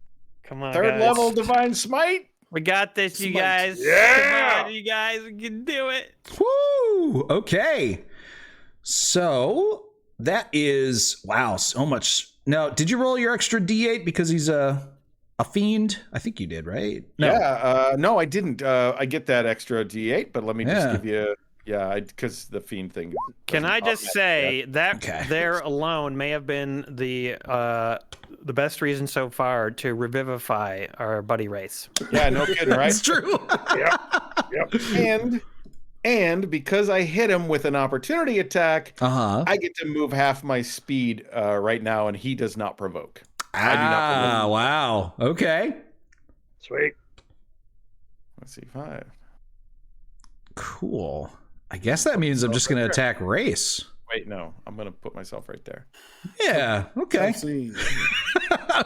Come on, Third guys. level divine smite. We got this, you guys. Yeah! Come on, you guys. We can do it. Woo! Okay. So that is wow, so much. Now, did you roll your extra D8 because he's a a fiend. I think you did, right? Yeah. No, I didn't. I get that extra D8, but let me just give you. Yeah, because the fiend thing. Can I just say that Okay. there alone may have been the best reason so far to revivify our buddy race. Yeah, no kidding, right? It's true. Yep. And because I hit him with an opportunity attack, I get to move half my speed right now, and he does not provoke. I do not provoke. Wow. Okay. Sweet. Let's see, 5. Cool. I guess that means I'm just going to attack Race. Wait, no. I'm going to put myself right there. Yeah. Okay.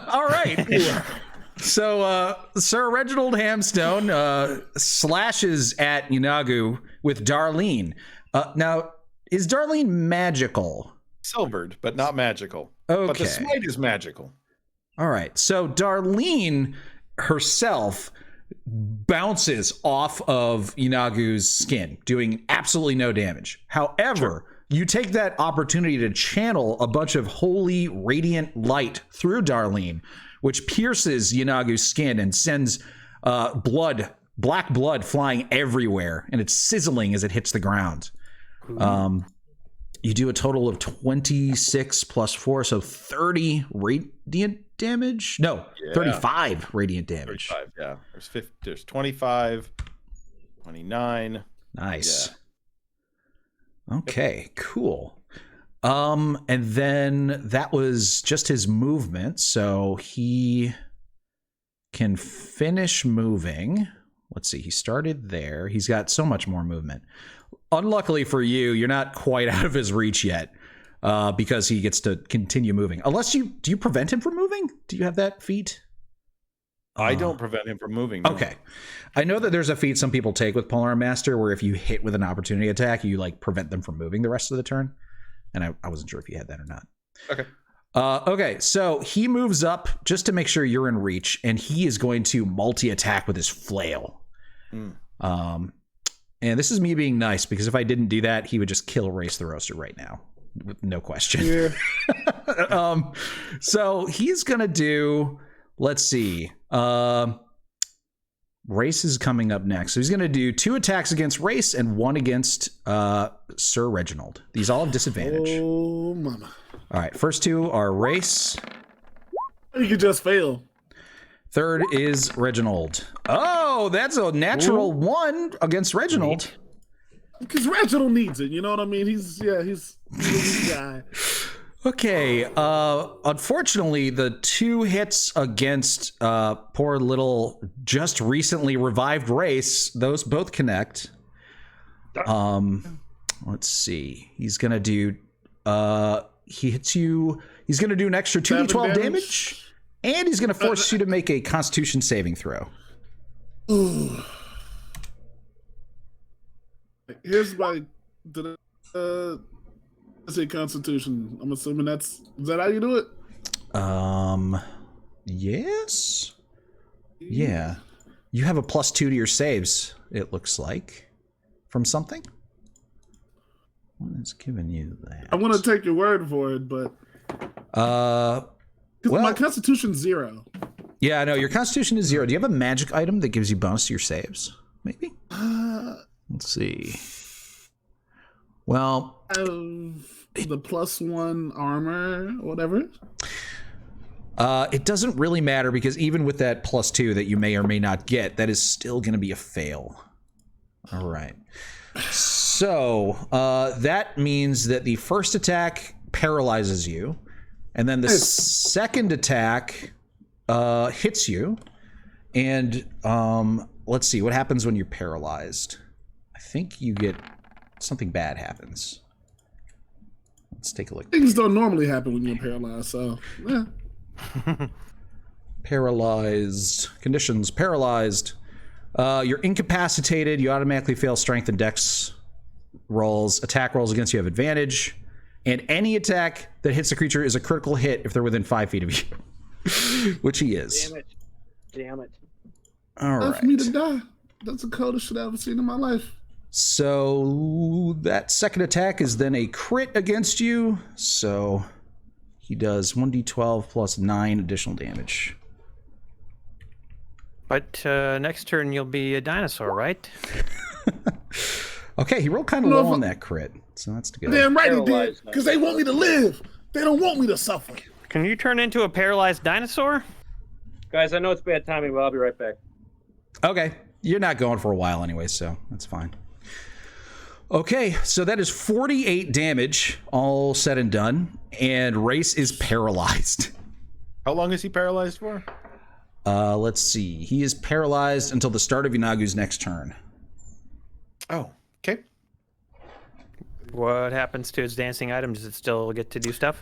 All right. So, Sir Reginald Hamstone slashes at Yunagu with Darlene. Now, is Darlene magical? Silvered, but not magical. Okay. But the smite is magical. All right. So, Darlene herself bounces off of Yunagu's skin, doing absolutely no damage. However, you take that opportunity to channel a bunch of holy radiant light through Darlene, which pierces Yunagu's skin and sends black blood flying everywhere, and it's sizzling as it hits the ground. You do a total of 26 plus 4, so 30 radiant damage? No, 35 radiant damage. 35, yeah. There's 25, 29. Nice. Yeah. Okay, cool. And then that was just his movement, so he can finish moving. Let's see, he started there. He's got so much more movement. Unluckily for you, you're not quite out of his reach yet, because he gets to continue moving. Unless do you prevent him from moving? Do you have that feat? I don't prevent him from moving. No. Okay. I know that there's a feat some people take with Polearm Master where if you hit with an opportunity attack, you like prevent them from moving the rest of the turn. And I wasn't sure if you had that or not. Okay. Okay, so he moves up just to make sure you're in reach, and he is going to multi-attack with his flail. And this is me being nice, because if I didn't do that, he would just kill Race the Roaster right now. No question. Yeah. So he's going to do, let's see. Race is coming up next. So he's going to do 2 attacks against Race and 1 against Sir Reginald. These all have disadvantage. Oh, mama. All right, first 2 are Race. You could just fail. Third is Reginald. Oh, that's a natural 1 against Reginald. Because Reginald needs it, you know what I mean? He's a guy. Okay, unfortunately, the 2 hits against poor little just recently revived Race, those both connect. Let's see. He's gonna do he hits you, he's gonna do an extra 2d12 damage, and he's gonna force you to make a Constitution saving throw. Here's my I say Constitution. I'm assuming is that how you do it? Yes. Yeah. You have a +2 to your saves, it looks like, from something. What is giving you that? I want to take your word for it, but well, my Constitution's 0. Yeah, I know your Constitution is 0. Do you have a magic item that gives you bonus to your saves? Maybe. Let's see. Well, the +1 armor, whatever. It doesn't really matter, because even with that +2 that you may or may not get, that is still going to be a fail. All right. So that means that the first attack paralyzes you, and then the second attack hits you. And let's see what happens when you're paralyzed. I think you get something bad happens. Let's take a look. Things don't normally happen when you're paralyzed, so yeah. Paralyzed. Conditions. Paralyzed. You're incapacitated. You automatically fail strength and dex rolls. Attack rolls against you have advantage. And any attack that hits a creature is a critical hit if they're within 5 feet of you. Which he is. Damn it. All right. For me to die. That's the coldest shit I've ever seen in my life. So that second attack is then a crit against you. So he does 1d12 plus 9 additional damage. But next turn you'll be a dinosaur, right? Okay, he rolled kind of low on that crit, so that's good. Damn right he did, Paralyzed because they want me to live. They don't want me to suffer. Can you turn into a paralyzed dinosaur? Guys, I know it's bad timing, but I'll be right back. Okay, you're not going for a while anyway, so that's fine. Okay, so that is 48 damage, all said and done, and Race is paralyzed. How long is he paralyzed for? Let's see. He is paralyzed until the start of Yanagu's next turn. Oh, okay. What happens to his dancing item? Does it still get to do stuff?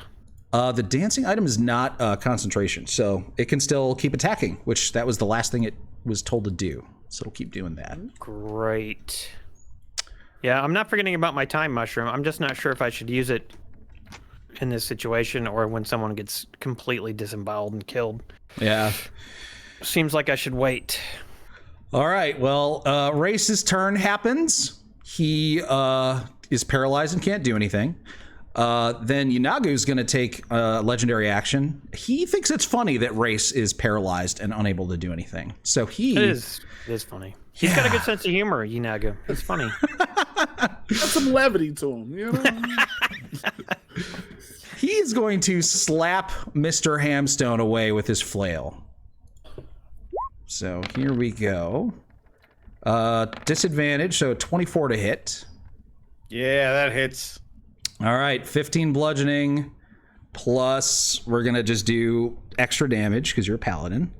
The dancing item is not concentration, so it can still keep attacking, which that was the last thing it was told to do. So it'll keep doing that. Great. Yeah, I'm not forgetting about my time mushroom. I'm just not sure if I should use it in this situation or when someone gets completely disemboweled and killed. Yeah. Seems like I should wait. All right. Well, Race's turn happens. He is paralyzed and can't do anything. Then Yanagu's going to take legendary action. He thinks it's funny that Race is paralyzed and unable to do anything. So he... It is funny. He's got a good sense of humor, Yanagu. It's funny. Got some levity to him, you know? He is going to slap Mr. Hamstone away with his flail. So here we go. Disadvantage, so 24 to hit. Yeah, that hits. All right, 15 bludgeoning, plus we're going to just do extra damage because you're a paladin.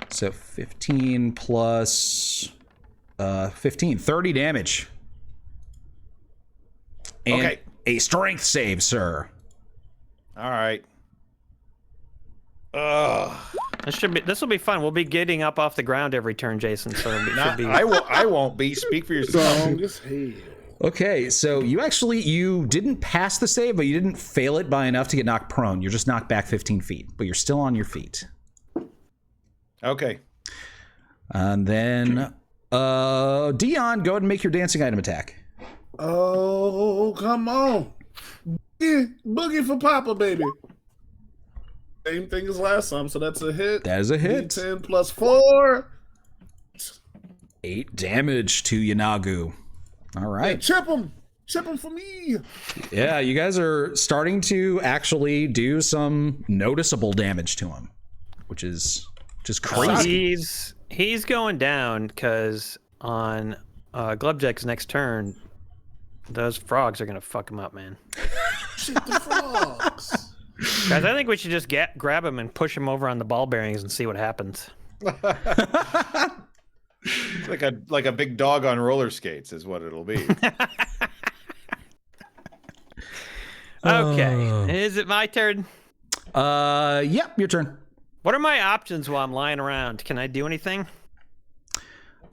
So 15 plus 15, 30 damage. And Okay. a strength save, sir. All right. Ugh. This will be fun. We'll be getting up off the ground every turn, Jason. So it should be. I won't be. Speak for yourself. Strong as hell. Okay, so you didn't pass the save, but you didn't fail it by enough to get knocked prone. You're just knocked back 15 feet, but you're still on your feet. Okay. And then, Dion, go ahead and make your dancing item attack. Oh, come on. Boogie for Papa, baby. Same thing as last time, so that's a hit. That is a hit. D10 plus 4. 8 damage to Yanagu. All right. Chip him. Chip him for me. Yeah, you guys are starting to actually do some noticeable damage to him, which is crazy. He's going down because on Glubjack's next turn, those frogs are gonna fuck him up, man. Shit the frogs. Guys, I think we should just grab him and push him over on the ball bearings and see what happens. It's like a big dog on roller skates is what it'll be. Okay, is it my turn? Yep, your turn. What are my options while I'm lying around? Can I do anything?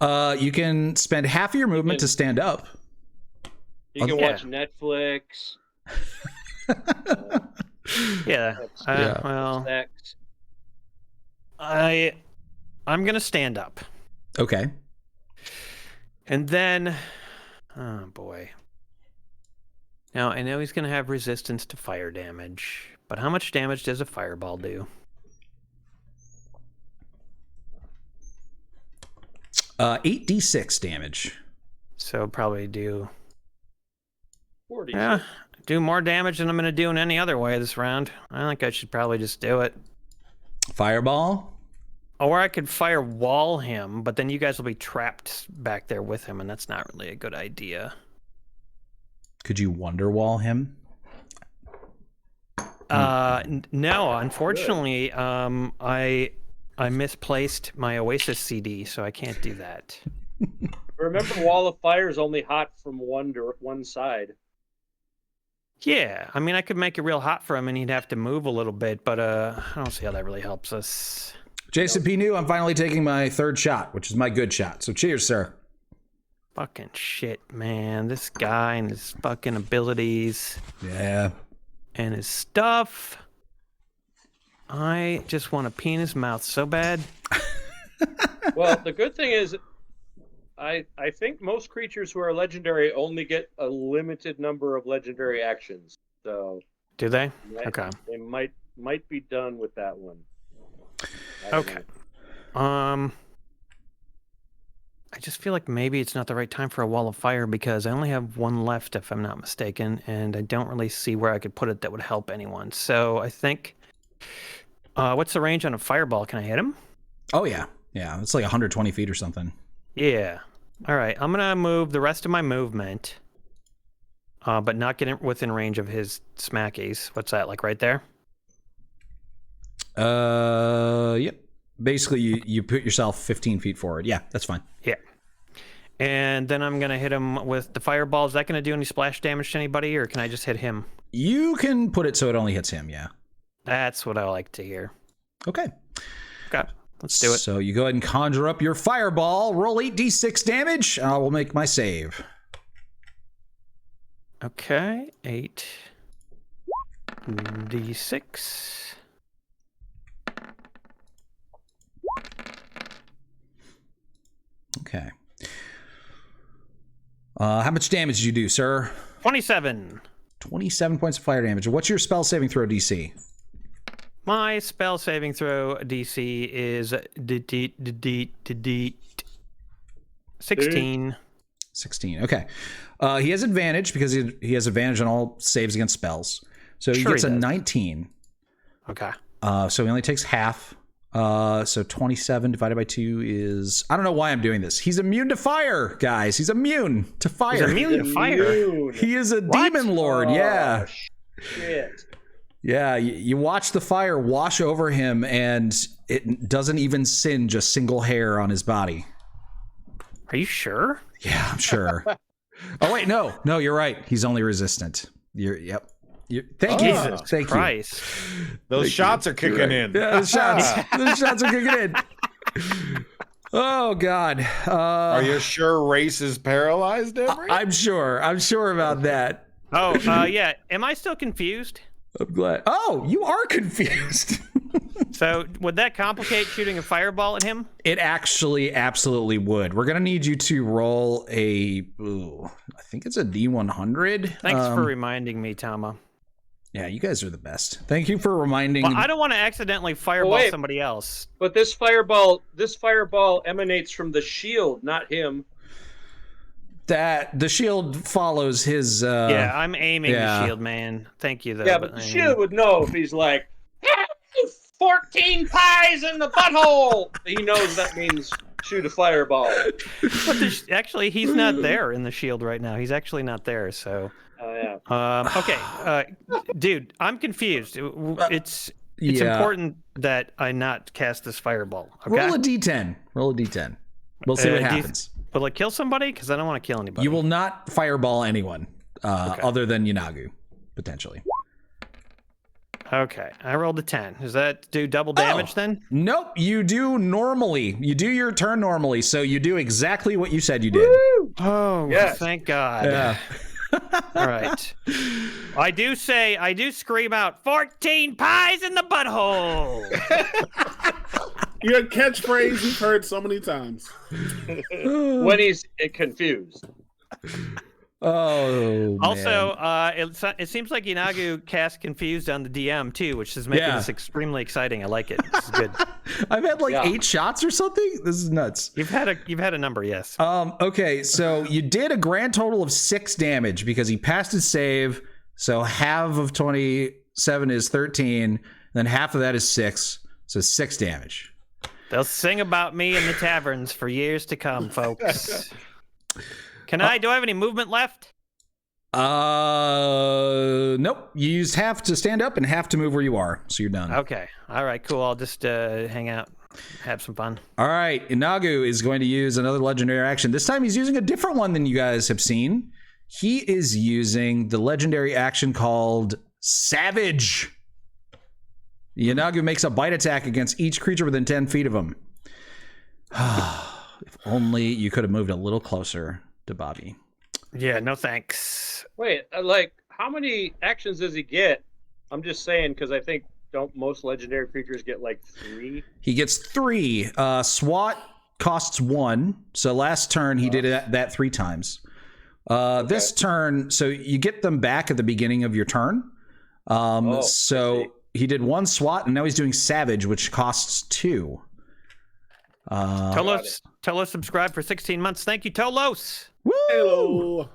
You can spend half of your movement to stand up. You can watch Netflix. Yeah. Well, Sex. I'm gonna stand up. Okay. And then, oh boy. Now, I know he's going to have resistance to fire damage, but how much damage does a fireball do? 8d6 damage. So probably do... 40. Yeah, do more damage than I'm going to do in any other way this round. I think I should probably just do it. Fireball? Or I could firewall him, but then you guys will be trapped back there with him, and that's not really a good idea. Could you wonderwall him? No, unfortunately, I misplaced my Oasis CD, so I can't do that. Remember, Wall of Fire is only hot from one side. Yeah, I mean, I could make it real hot for him, and he'd have to move a little bit, but I don't see how that really helps us. Jason P.I.T.M.O.E, I'm finally taking my third shot, which is my good shot. So cheers, sir. Fucking shit, man. This guy and his fucking abilities. Yeah. And his stuff. I just want to pee in his mouth so bad. Well, the good thing is, I think most creatures who are legendary only get a limited number of legendary actions. So Do they? might- Okay. they might be done with that one. Okay. I just feel like maybe it's not the right time for a wall of fire because I only have one left, if I'm not mistaken, and I don't really see where I could put it that would help anyone. So I think, what's the range on a fireball? Can I hit him? Oh yeah, yeah. It's like 120 feet or something. Yeah. All right. I'm gonna move the rest of my movement, but not get within range of his smackies. What's that, like right there? Yep. Basically, you put yourself 15 feet forward. Yeah, that's fine. Yeah. And then I'm going to hit him with the fireball. Is that going to do any splash damage to anybody, or can I just hit him? You can put it so it only hits him, yeah. That's what I like to hear. Okay. Okay, let's do it. So you go ahead and conjure up your fireball. Roll 8d6 damage. I will make my save. Okay, 8d6. Okay. How much damage did you do, sir? 27. 27 points of fire damage. What's your spell saving throw DC? My spell saving throw DC is 16. 16. Okay. He has advantage because he has advantage on all saves against spells. So he Sure gets he a does. 19. Okay. So he only takes half. So 27 divided by 2 is... I don't know why I'm doing this. He's immune to fire, guys. He's immune to fire. He's immune to fire. He is a demon lord, yeah. Shit. Yeah, you watch the fire wash over him, and it doesn't even singe a single hair on his body. Are you sure? Yeah, I'm sure. Oh, wait, no, you're right. He's only resistant. Yep. Thank you. Jesus Thank Christ. Those shots are kicking in. Yeah, the shots are kicking in. Oh God. Are you sure Race is paralyzed, Emery? I'm sure about that. Oh, yeah. Am I still confused? I'm glad. Oh, you are confused. So would that complicate shooting a fireball at him? It actually absolutely would. We're gonna need you to roll I think it's a D100. Thanks for reminding me, Tama. Yeah, you guys are the best. Thank you for reminding. Well, I don't want to accidentally fireball wait. somebody else. But this fireball emanates from the shield, not him. That the shield follows his. Yeah, I'm aiming yeah. the shield, man. Thank you, though. Yeah, but the shield would know if he's like, 14 pies in the butthole. He knows that means shoot a fireball. But actually, he's not there in the shield right now. He's actually not there, so. Oh yeah. Okay, dude, I'm confused. It's Yeah. important that I not cast this fireball. Okay? Roll a D10. Roll a D10. We'll see what happens. Will it kill somebody? Because I don't want to kill anybody. You will not fireball anyone other than Yanagu, potentially. Okay, I rolled a 10. Does that do double damage then? Nope, you do normally. You do your turn normally, so you do exactly what you said you did. Oh, Yes. thank God. Yeah. All right. I do scream out, 14 pies in the butthole. Your catchphrase you've heard so many times. When he's confused. Oh, Also, it seems like Yanagu cast Confused on the DM too, which is making this extremely exciting. I like it. This is good. I've had like 8 shots or something. This is nuts. You've had a number, yes. Okay, so you did a grand total of 6 damage because he passed his save. So half of 27 is 13, then half of that is 6, so 6 damage. They'll sing about me in the taverns for years to come, folks. Do I have any movement left? Nope. You used half to stand up and half to move where you are, so you're done. Okay. All right, cool. I'll just hang out, have some fun. All right, Inagu is going to use another legendary action. This time he's using a different one than you guys have seen. He is using the legendary action called Savage. Inagu makes a bite attack against each creature within 10 feet of him. If only you could have moved a little closer to Bobby. Yeah, no thanks. Wait, how many actions does he get? I'm just saying because I think don't most legendary creatures get like 3? He gets 3. SWAT costs 1. So last turn he did that 3 times. This turn, so you get them back at the beginning of your turn. So he did 1 SWAT and now he's doing Savage, which costs 2. Tolos subscribed for 16 months. Thank you, Tolos. Woo! Hello.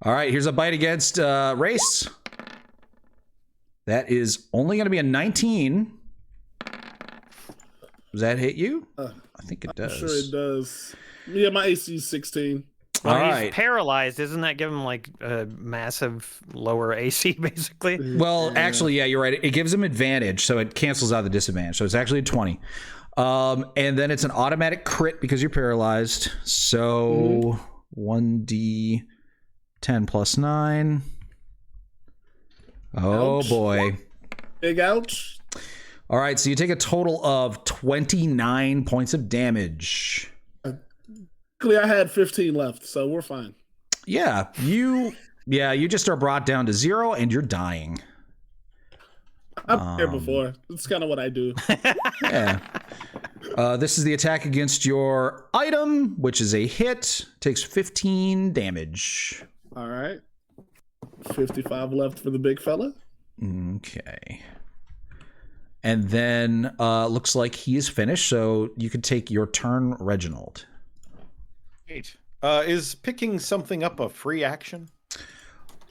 All right, here's a bite against Race. That is only going to be a 19. Does that hit you? I think it does. I'm sure it does. Yeah, my AC is 16. Well, All he's right. paralyzed. Doesn't that give him like a massive lower AC, basically? Well, actually, yeah, you're right. It gives him advantage, so it cancels out the disadvantage. So it's actually a 20. And then it's an automatic crit because you're paralyzed. So 1d10 plus 9. Oh, Ouch. boy. Big ouch. All right, so you take a total of 29 points of damage. Luckily, I had 15 left, so we're fine. Yeah, you just are brought down to 0 and you're dying. I've been here before. It's kind of what I do. Yeah. This is the attack against your item, which is a hit. Takes 15 damage. All right. 55 left for the big fella. Okay. And then looks like he is finished, so you could take your turn, Reginald. Great. Is picking something up a free action?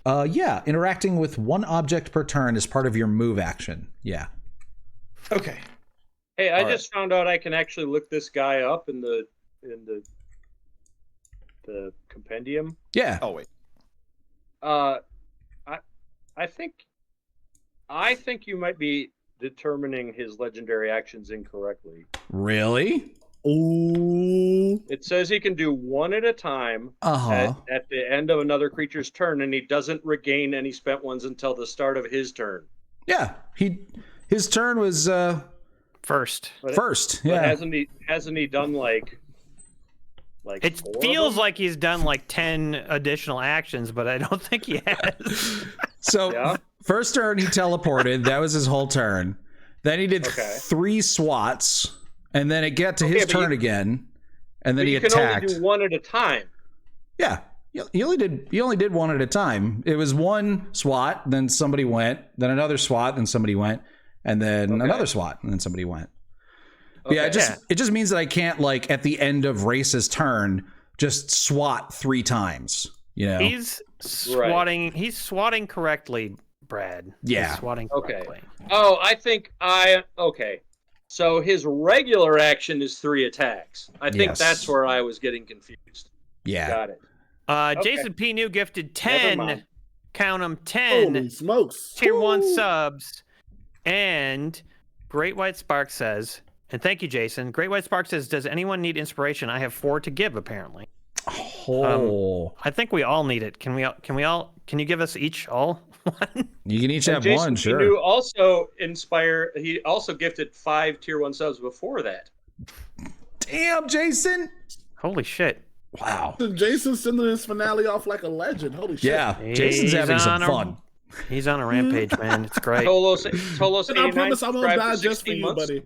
Yeah, interacting with one object per turn is part of your move action. Yeah. Okay. Hey, I All just found out I can actually look this guy up in the compendium. Yeah. Oh wait. I think you might be determining his legendary actions incorrectly. Really? Ooh. It says he can do one at a time Uh-huh. at the end of another creature's turn, and he doesn't regain any spent ones until the start of his turn. Yeah. His turn was First. first. But Yeah. hasn't he done like It 4 of feels them? like he's done like 10 additional actions, but I don't think he has. So Yeah? first turn he teleported. That was his whole turn. Then he did Okay. 3 swats, and then it got to Okay, his but turn again, and then But he you can attacked. only do one at a time. Yeah, he only did one at a time. It was one swat, then somebody went, then another swat, then somebody went, and then Okay. another swat, and then somebody went. Okay. Yeah, it just means that I can't, like, at the end of Race's turn just swat 3 times. You know? He's swatting. He's swatting correctly, Brad. Yeah. He's swatting Okay. correctly. Oh, okay. So his regular action is 3 attacks. I think Yes. that's where I was getting confused. Yeah. Got it. Okay. Jason P. New gifted Never 10. mind. Count them, 10 Holy smokes. tier 1 Woo. subs. And Great White Spark says, and thank you, Jason. Great White Spark says, does anyone need inspiration? I have 4 to give, apparently. Oh. I think we all need it. Can you give us each all one? You can each And have Jason one, sure. Pinu also he also gifted 5 tier 1 subs before that. Damn, Jason. Holy shit. Wow. Jason's sending his finale off like a legend. Holy shit. Yeah, Jason's He's having some on a- fun. He's on a rampage, man. It's great. Tolos And I 89 promise I won't subscribed die for just for 16 you, months. buddy.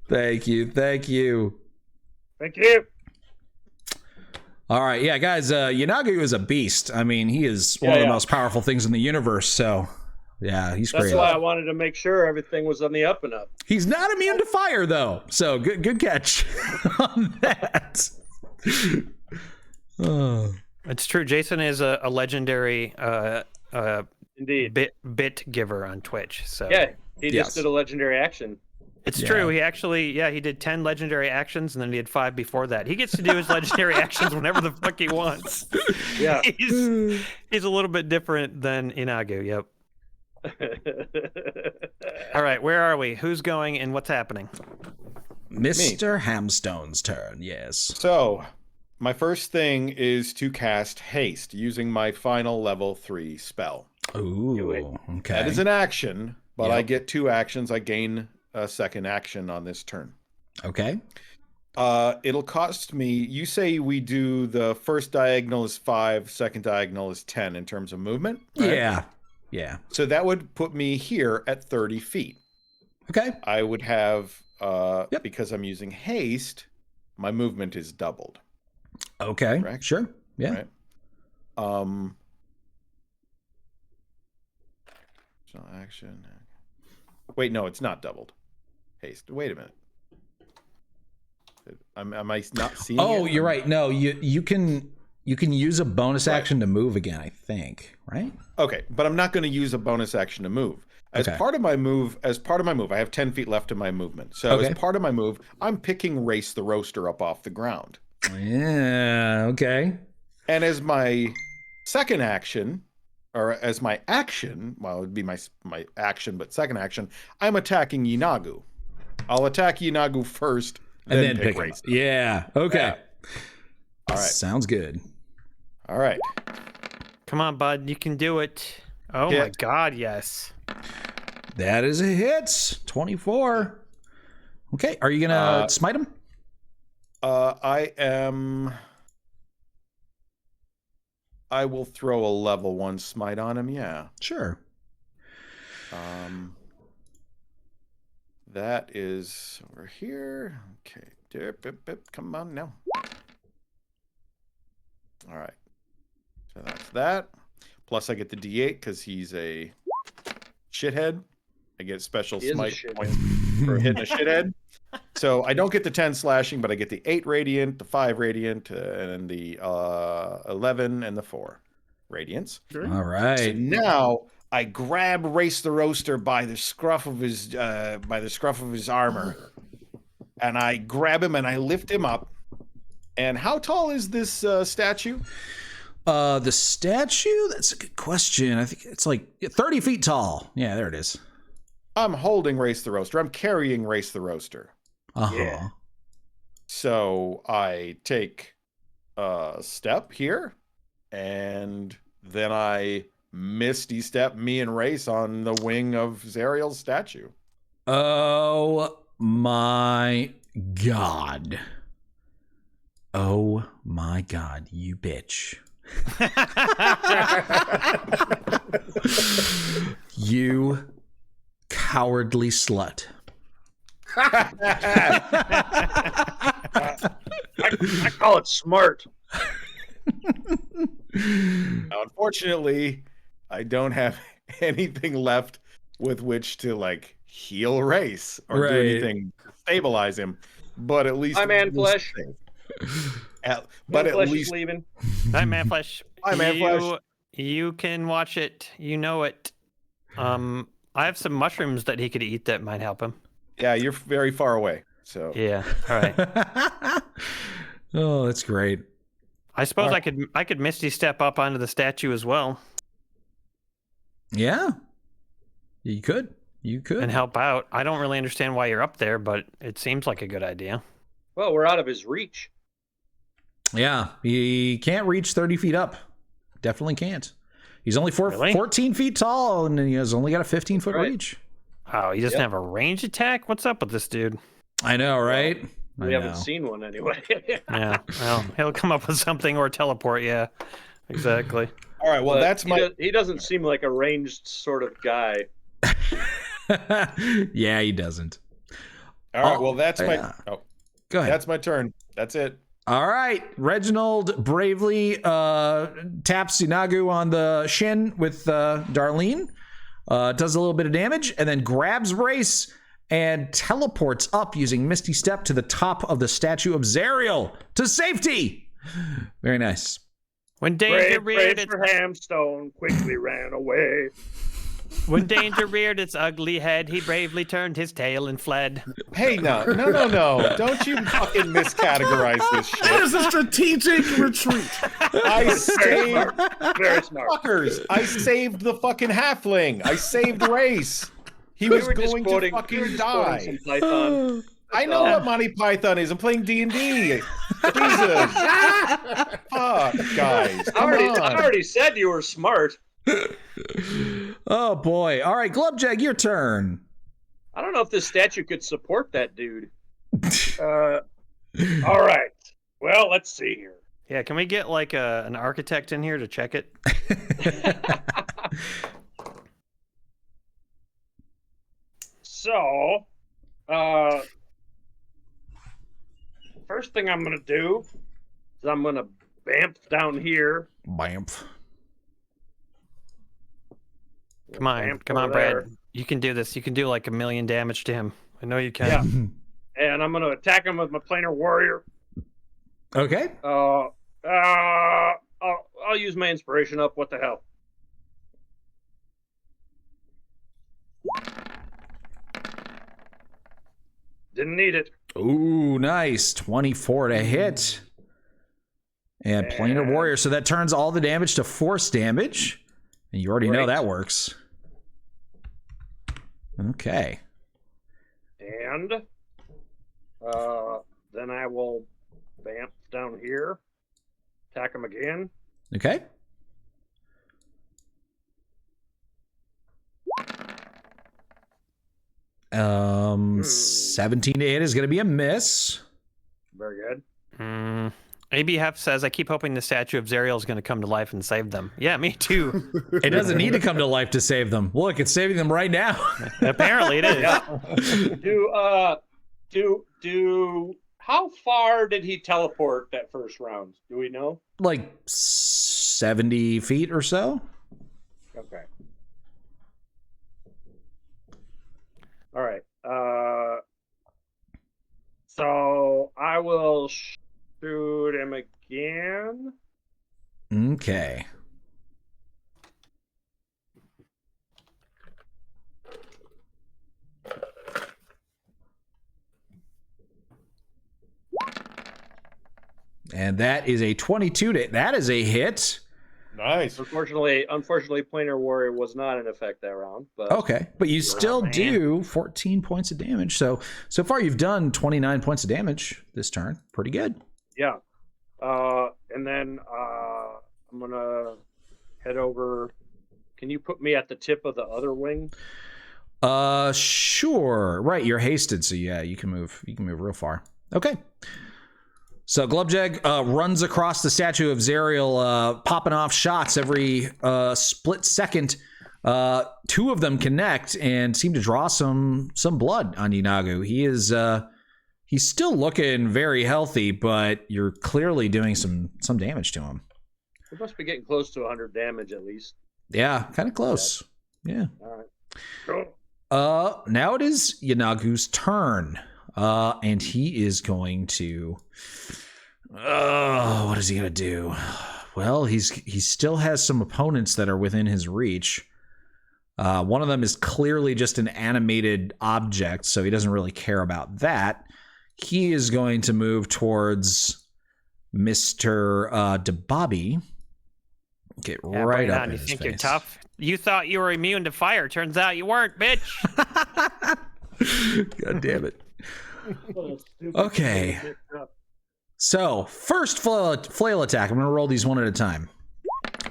Thank you. Thank you. All right, yeah, guys, Yanagu is a beast. I mean, he is one of the most powerful things in the universe, so yeah, he's That's great. why I wanted to make sure everything was on the up and up. He's not immune to fire, though, so good catch on that. Oh. It's true. Jason is a legendary Indeed. bit giver on Twitch. So Yeah, he Yes. just did a legendary action. it's Yeah. true. He actually, he did 10 legendary actions, and then he had 5 before that. He gets to do his legendary actions whenever the fuck he wants. Yeah. He's a little bit different than Inagu. Yep. All right, where are we? Who's going and what's happening? Mr. Hamstone's turn, yes. So, my first thing is to cast Haste using my final level 3 spell. Ooh, okay. That is an action, but I Yep. get 2 actions. I gain a second action on this turn. Okay. It'll cost me, you say we do the first diagonal is 5, second diagonal is 10 in terms of movement, right? Yeah. So that would put me here at 30 feet. Okay. I would have, Yep. because I'm using haste, my movement is doubled. Okay. Correct. Sure. Yeah. Right? So action. Wait, no, it's not doubled. haste. Wait a minute. Am I not seeing? Oh, it? you're right. No, you can use a bonus action to move again, I think, right? Okay, but I'm not going to use a bonus action to move. As part of my move, I have 10 feet left of my movement. So as part of my move, I'm picking Race the Roaster up off the ground. Yeah, okay. And as my second action, or as my action, well, it would be my action, but second action, I'm attacking Yinagu. I'll attack Yinagu first, And then then pick Race. him. Yeah, okay. Yeah. All right. Sounds good. All right. Come on, bud. You can do it. Oh my God, yes. That is a hit. 24. Okay, are you gonna smite him? I will throw a level 1 smite on him, yeah. Sure. That is over here. Okay. Come on now. All right. So that's that. Plus I get the D8 because he's a shithead. I get special smite points for hitting a shithead. So I don't get the 10 slashing, but I get the 8 radiant, the 5 radiant, and the 11 and the 4 radiance. All right. So now I grab Race the Roaster by the scruff of his armor, and I grab him and I lift him up. And how tall is this statue? The statue? That's a good question. I think it's like 30 feet tall. Yeah, there it is. I'm holding Race the Roaster. I'm carrying Race the Roaster. Yeah. So I take a step here, and then I misty step me and Race on the wing of Zariel's statue. Oh my God. Oh my God, you bitch. You cowardly slut. I call it smart. Now, unfortunately, I don't have anything left with which to like heal Race or do anything to stabilize him. But at least My man flesh. But at Flesh least is leaving. Hi, Man Flesh. Hi, Man Flesh. You can watch it. You know it. I have some mushrooms that he could eat that might help him. Yeah, you're very far away. So Yeah. All right. Oh, that's great. I suppose I could Misty step up onto the statue as well. Yeah. You could. And help out. I don't really understand why you're up there, but it seems like a good idea. Well, we're out of his reach. Yeah, he can't reach 30 feet up. Definitely can't. He's only 14 feet tall, and he has only got a 15-foot reach. Oh, he doesn't have a range attack? What's up with this dude? I know, right? We haven't seen one anyway. Yeah, well, he'll come up with something or teleport, yeah. Exactly. All right, well, he doesn't seem like a ranged sort of guy. Yeah, he doesn't. All right, well, that's my... Oh, go ahead. That's my turn. That's it. All right. Reginald bravely taps Yinagu on the shin with Darlene. Does a little bit of damage, and then grabs Race and teleports up using Misty Step to the top of the statue of Zariel to safety. Very nice. When danger reared its Hamstone quickly ran away. When danger reared its ugly head, he bravely turned his tail and fled. Hey, no. Don't you fucking miscategorize this shit. That is a strategic retreat. I saved... Very smart. Fuckers. I saved the fucking halfling. I saved Race. He was going to fucking die. Some Python. I know what Monty Python is. I'm playing D&D. Jesus. Fuck, guys. I already said you were smart. Oh, boy. All right, Glubjag, your turn. I don't know if this statue could support that dude. All right. Well, let's see here. Yeah, can we get like an architect in here to check it? So, first thing I'm going to do is I'm going to bamf down here. Bamf. Come on, Brad. You can do this. You can do like 1 million damage to him I know you can. Yeah. And I'm going to attack him with my planar warrior. Okay. I'll use my inspiration up. What the hell? Didn't need it. Ooh, nice. 24 to hit. And Planar Warrior. So that turns all the damage to force damage. And you already know that works. Okay. And then I will vamp down here. Attack him again. Okay. Um, 17 to hit is going to be a miss. Very good. ABF says, I keep hoping the statue of Zariel is going to come to life and save them. Yeah, me too. It doesn't need to come to life to save them. Look, it's saving them right now. Apparently it is. How far did he teleport that first round? Do we know? Like 70 feet or so. Okay. All right. So I will shoot him again. Okay. And that is a 22 to, that is a hit. Nice. Unfortunately, Planar Warrior was not in effect that round. But Okay, but you still do 14 points of damage. So far you've done 29 points of damage this turn. Pretty good. yeah. And then I'm gonna head over. Can you put me at the tip of the other wing? Sure. Right, you're hasted, so yeah, you can move real far. Okay. So Glubjag runs across the statue of Zariel, popping off shots every split second. Two of them connect and seem to draw some blood on Yinagu. He's still looking very healthy, but you're clearly doing some damage to him. We must be getting close to 100 damage at least. Yeah, kind of close. Yeah. All right. Cool. Now it is Yinagu's turn. And he is going to... what is he going to do? Well, he still has some opponents that are within his reach. One of them is clearly just an animated object, so he doesn't really care about that. He is going to move towards Mr. DeBobby. Get right up in his You think face. you're tough? You thought you were immune to fire. Turns out you weren't, bitch. God damn it. Okay. So, first flail attack. I'm going to roll these one at a time.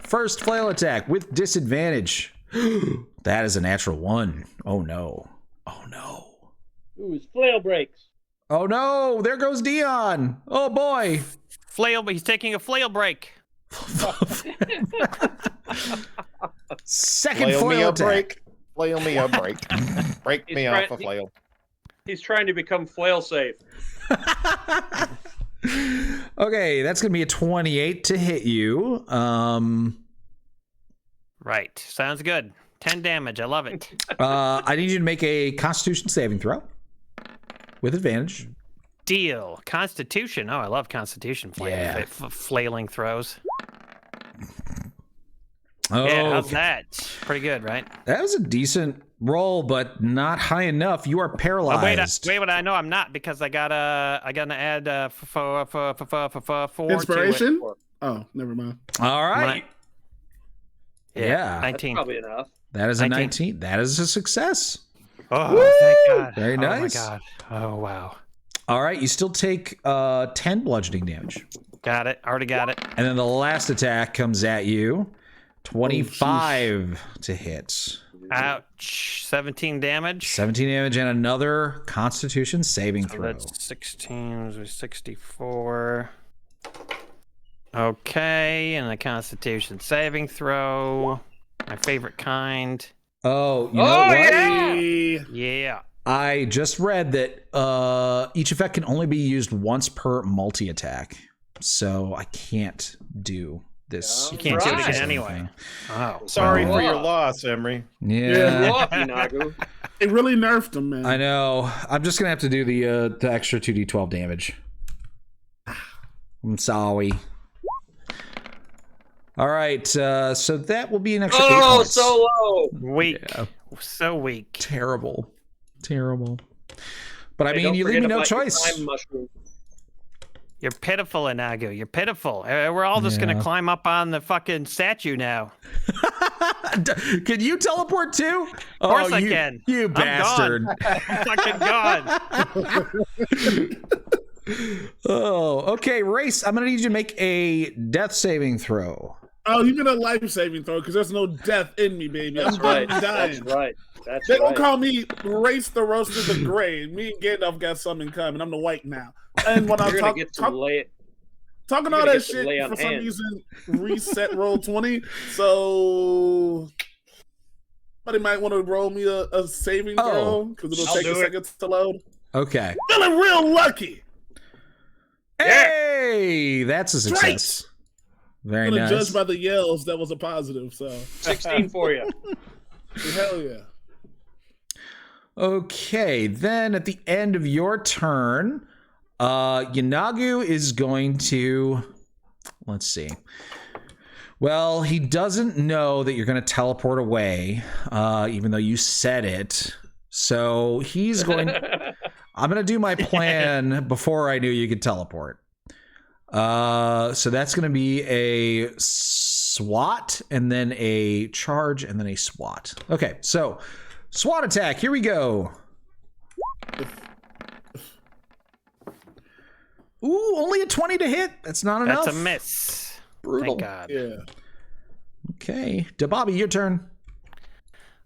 First flail attack with disadvantage. That is a natural 1. Oh, no. Oh, no. Ooh, his flail breaks. Oh, no. There goes Dion. Oh, boy. He's taking a flail break. Second Flail me flail a attack. break. Flail me a break. Break me off a flail. He's trying to become flail safe. Okay, that's going to be a 28 to hit you. Right. Sounds good. 10 damage. I love it. I need you to make a Constitution saving throw with advantage. Deal. Constitution. Oh, I love Constitution flailing throws. Oh, Yeah, how's that? Pretty good, right? that was a decent roll, but not high enough. You are Oh, paralyzed. wait, I know I'm not because I gotta add 4 Inspiration? to it. Oh, never mind. All right. Yeah. 19. Probably enough. That is a 19. 19. That is a success. Oh, thank God. Very nice. Oh my God. Oh wow. All right. You still take 10 bludgeoning damage. Got it. Already got it. And then the last attack comes at you. 25 to hit. Ouch. 17 damage. 17 damage and another Constitution saving So throw. that's 16, 64. Okay, and a Constitution saving throw. My favorite kind. Oh, you know what? Yeah. I just read that each effect can only be used once per multi-attack. So I can't do this. You can't do it again this anyway. thing. Oh, Sorry Well, for your loss, Emery. Yeah, Lucky, Nagu. It really nerfed him, man. I know. I'm just gonna have to do the extra 2d12 damage. I'm sorry. All right, so that will be an extra 8 Oh, points. so low. weak. Yeah. So weak. Terrible. But I Hey, mean, don't you leave forget me no about your choice. time mushroom. You're pitiful, Inagu. You're pitiful. We're all just Yeah. gonna climb up on the fucking statue now. Can you teleport too? Of course I you, can. You I'm bastard. gone. I'm fucking gone. Oh, okay, Race. I'm gonna need you to make a death saving throw. Oh, you get a life saving throw because there's no death in me, baby. That's I'm right. dying. That's right. That's They don't right. call me Race the Roasted the Gray. Me and Gandalf got something in common. I'm the white now. And when You're I gonna get some lay. talking you're all gonna that get some shit, lay on for some hands. reason, reset roll 20. So somebody might want to roll me a saving throw because it'll I'll take a do it. second to load. Okay. Feeling real lucky. Hey, that's a success. Very I'm gonna nice. judge by the yells. That was a positive. So 16 for you. hell yeah. Okay, then at the end of your turn, Yanagu is going to, let's see. Well, he doesn't know that you're going to teleport away, even though you said it. So he's going, I'm going to do my plan before I knew you could teleport. So that's going to be a SWAT and then a charge and then a SWAT. Okay, so SWAT attack. Here we go. Ooh, only a 20 to hit. That's not enough. That's a miss. Brutal. Thank God. Yeah. Okay, Bobby, your turn.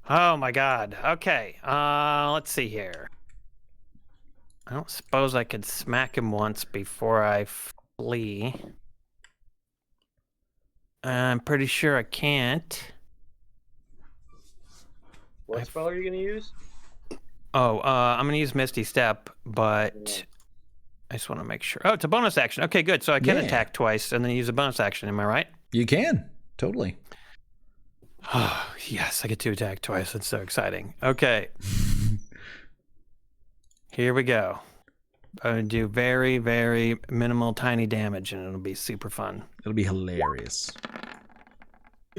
Oh my God. Okay. Let's see here. I don't suppose I could smack him once before I flee. I'm pretty sure I can't. What spell are you gonna use? Oh, I'm gonna use Misty Step, but I just want to make sure. Oh, it's a bonus action. Okay, good. So I can Yeah. attack twice and then use a bonus action. Am I right? You can. Totally. Oh, yes, I get to attack twice. That's so exciting. Okay. Here we go. I'm going to do very, very minimal, tiny damage, and it'll be super fun. It'll be hilarious.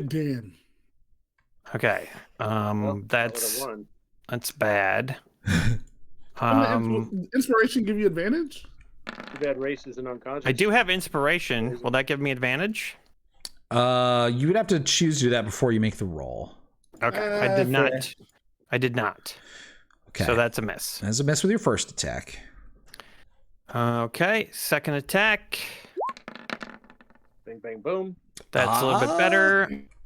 Damn. Okay. Well, That's I would've won. that's bad. Inspiration give you advantage? Too bad Race isn't unconscious. I do have inspiration. Will that give me advantage? You would have to choose to do that before you make the roll. Okay. I did fair. not. I did not. Okay. So that's a miss. That's a miss with your first attack. Okay. Second attack. Bing, bang, boom. That's a little bit better.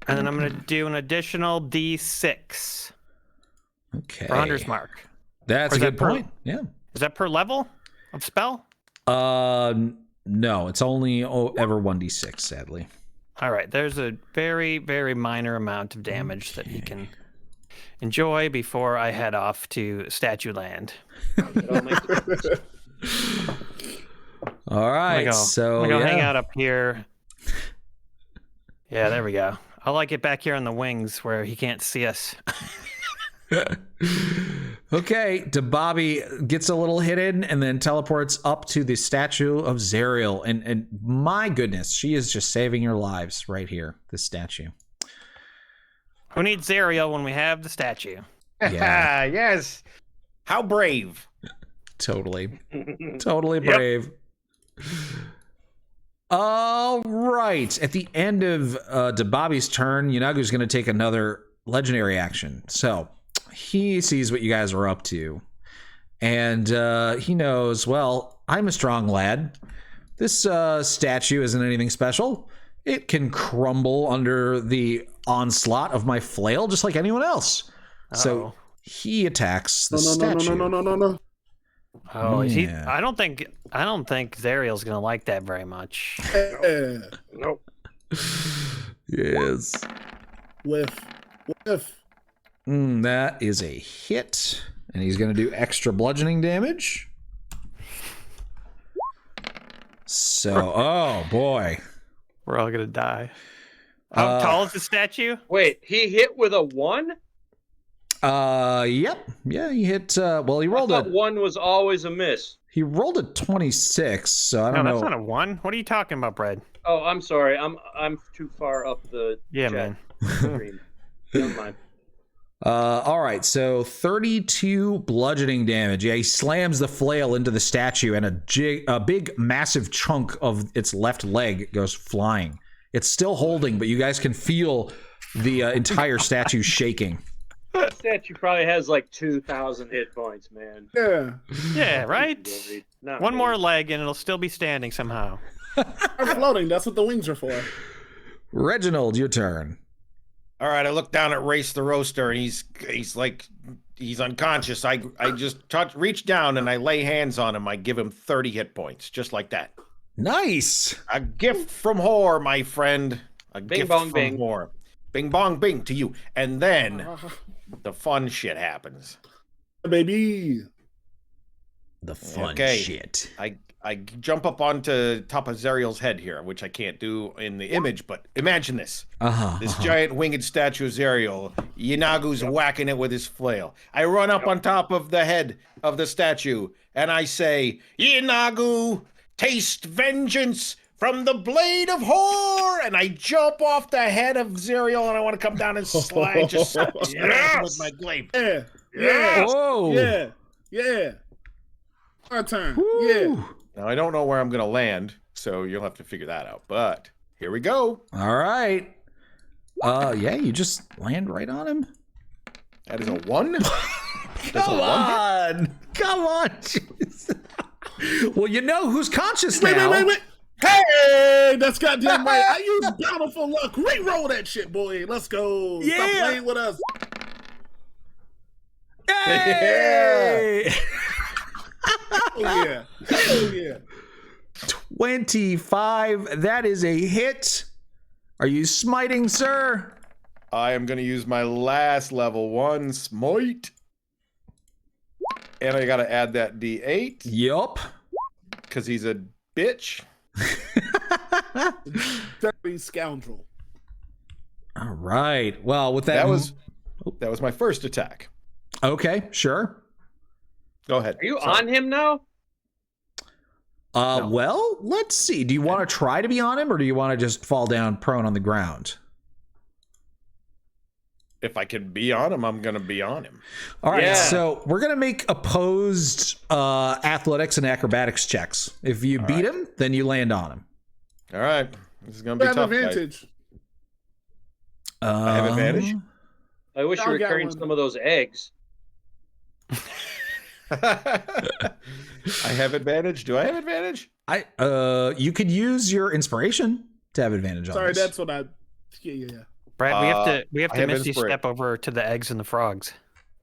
And then I'm going to do an additional D6 Okay. for Hunter's Mark. That's Or a is that good per- point. Yeah. Is that per level of spell? No, it's only ever 1d6, sadly. All right. There's a very, very minor amount of damage that he can enjoy before I head off to Statue Land. It all makes a difference. All right. So I'm gonna go hang yeah. out up here. Yeah, there we go. I like it back here on the wings where he can't see us. Okay, Bobby gets a little hit in and then teleports up to the statue of Zariel. And my goodness, she is just saving your lives right here, this statue. Who needs Zariel when we have the statue? Yeah. Yes. How brave. Totally. Totally brave. All right. At the end of Bobby's turn, Yunagu's going to take another legendary action. So he sees what you guys are up to. And he knows, well, I'm a strong lad. This statue isn't anything special. It can crumble under the onslaught of my flail just like anyone else. So he attacks the statue. No. Oh, is he? Yeah. I don't think Zariel's gonna like that very much. Nope. Yes. Whiff. That is a hit. And he's going to do extra bludgeoning damage. So, oh boy. We're all gonna die. How tall is the statue? Wait, he hit with a 1? Yep. Yeah, he hit well, he I rolled thought a 1 was always a miss. 26, so I don't No, know. that's not a 1. What are you talking about, Brad? Oh, I'm sorry. I'm too far up the Yeah, chat man. screen. Never mind. All right, so 32 bludgeoning damage. Yeah, he slams the flail into the statue, and a big, massive chunk of its left leg goes flying. It's still holding, but you guys can feel the entire statue shaking. That statue probably has like 2,000 hit points, man. Yeah. Yeah, right? Not One me. more leg and it'll still be standing somehow. I'm floating. That's what the wings are for. Reginald, your turn. All right, I look down at Race the Roaster, and he's unconscious. I just reach down and I lay hands on him. I give him 30 hit points, just like that. Nice. A gift from Whore, my friend. A Bing gift bong from bing. Whore. Bing bong bing to you. And then the fun shit happens. Baby. The fun Okay. shit. I jump up onto top of Zerial's head here, which I can't do in the image, but imagine this. This giant winged statue of Zerial. Yinagu's whacking it with his flail. I run up on top of the head of the statue, and I say, Yinagu, taste vengeance from the blade of Whore! And I jump off the head of Zerial, and I want to come down and slide, just smack him with my glaive. Yeah. Yeah. Whoa. Yeah. Yeah. Our turn. Woo. Yeah. Now, I don't know where I'm going to land, so you'll have to figure that out. But here we go. All right. Yeah, you just land right on him. That is a 1. Come on. Come on. Jeez. Well, you know who's conscious Wait. now. Hey, that's goddamn right. I use bountiful luck. Re-roll that shit, boy. Let's go. Stop Yeah. playing with us. Hey! Oh yeah. Oh yeah. 25. That is a hit. Are you smiting, sir? I am going to use my last level 1 smite. And I got to add that D8 Yup. because he's a bitch. Dirty scoundrel. All right. Well, with that, That was my first attack. okay. Sure. Go ahead. Are you Sorry. on him now? No. Well, let's see. Do you want to try to be on him, or do you want to just fall down prone on the ground? If I can be on him, I'm going to be on him. All right. Yeah. So we're gonna make opposed athletics and acrobatics checks. If you beat him, then you land on him. All right. This is going You to be have tough, guys. advantage. I have advantage? I wish you I'll were get carrying one. some of those eggs. I have advantage. Do I have advantage? You could use your inspiration to have advantage on Sorry, this. that's what I. Yeah. Brad, we have I to have misty inspiration. step over to the eggs and the frogs.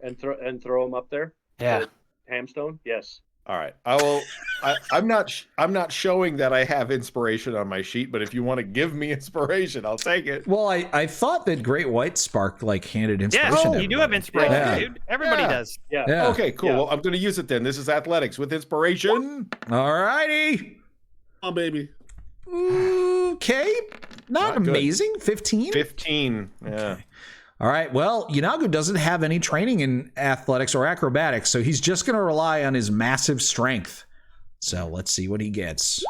And throw them up there? Yeah. Hamstone? Yes. All right. I will. I'm not showing that I have inspiration on my sheet, but if you want to give me inspiration, I'll take it. Well, I thought that Great White Spark handed inspiration. Yes, to you do have everybody. inspiration, Yeah. dude. Everybody Yeah. does. Yeah. Yeah. Okay, cool. Yeah. Well, I'm going to use it then. This is athletics with inspiration. All righty. Oh baby. Okay. Not Not good. amazing. 15. 15. Yeah. All right. Well, Yinagu doesn't have any training in athletics or acrobatics, so he's just going to rely on his massive strength. So let's see what he gets.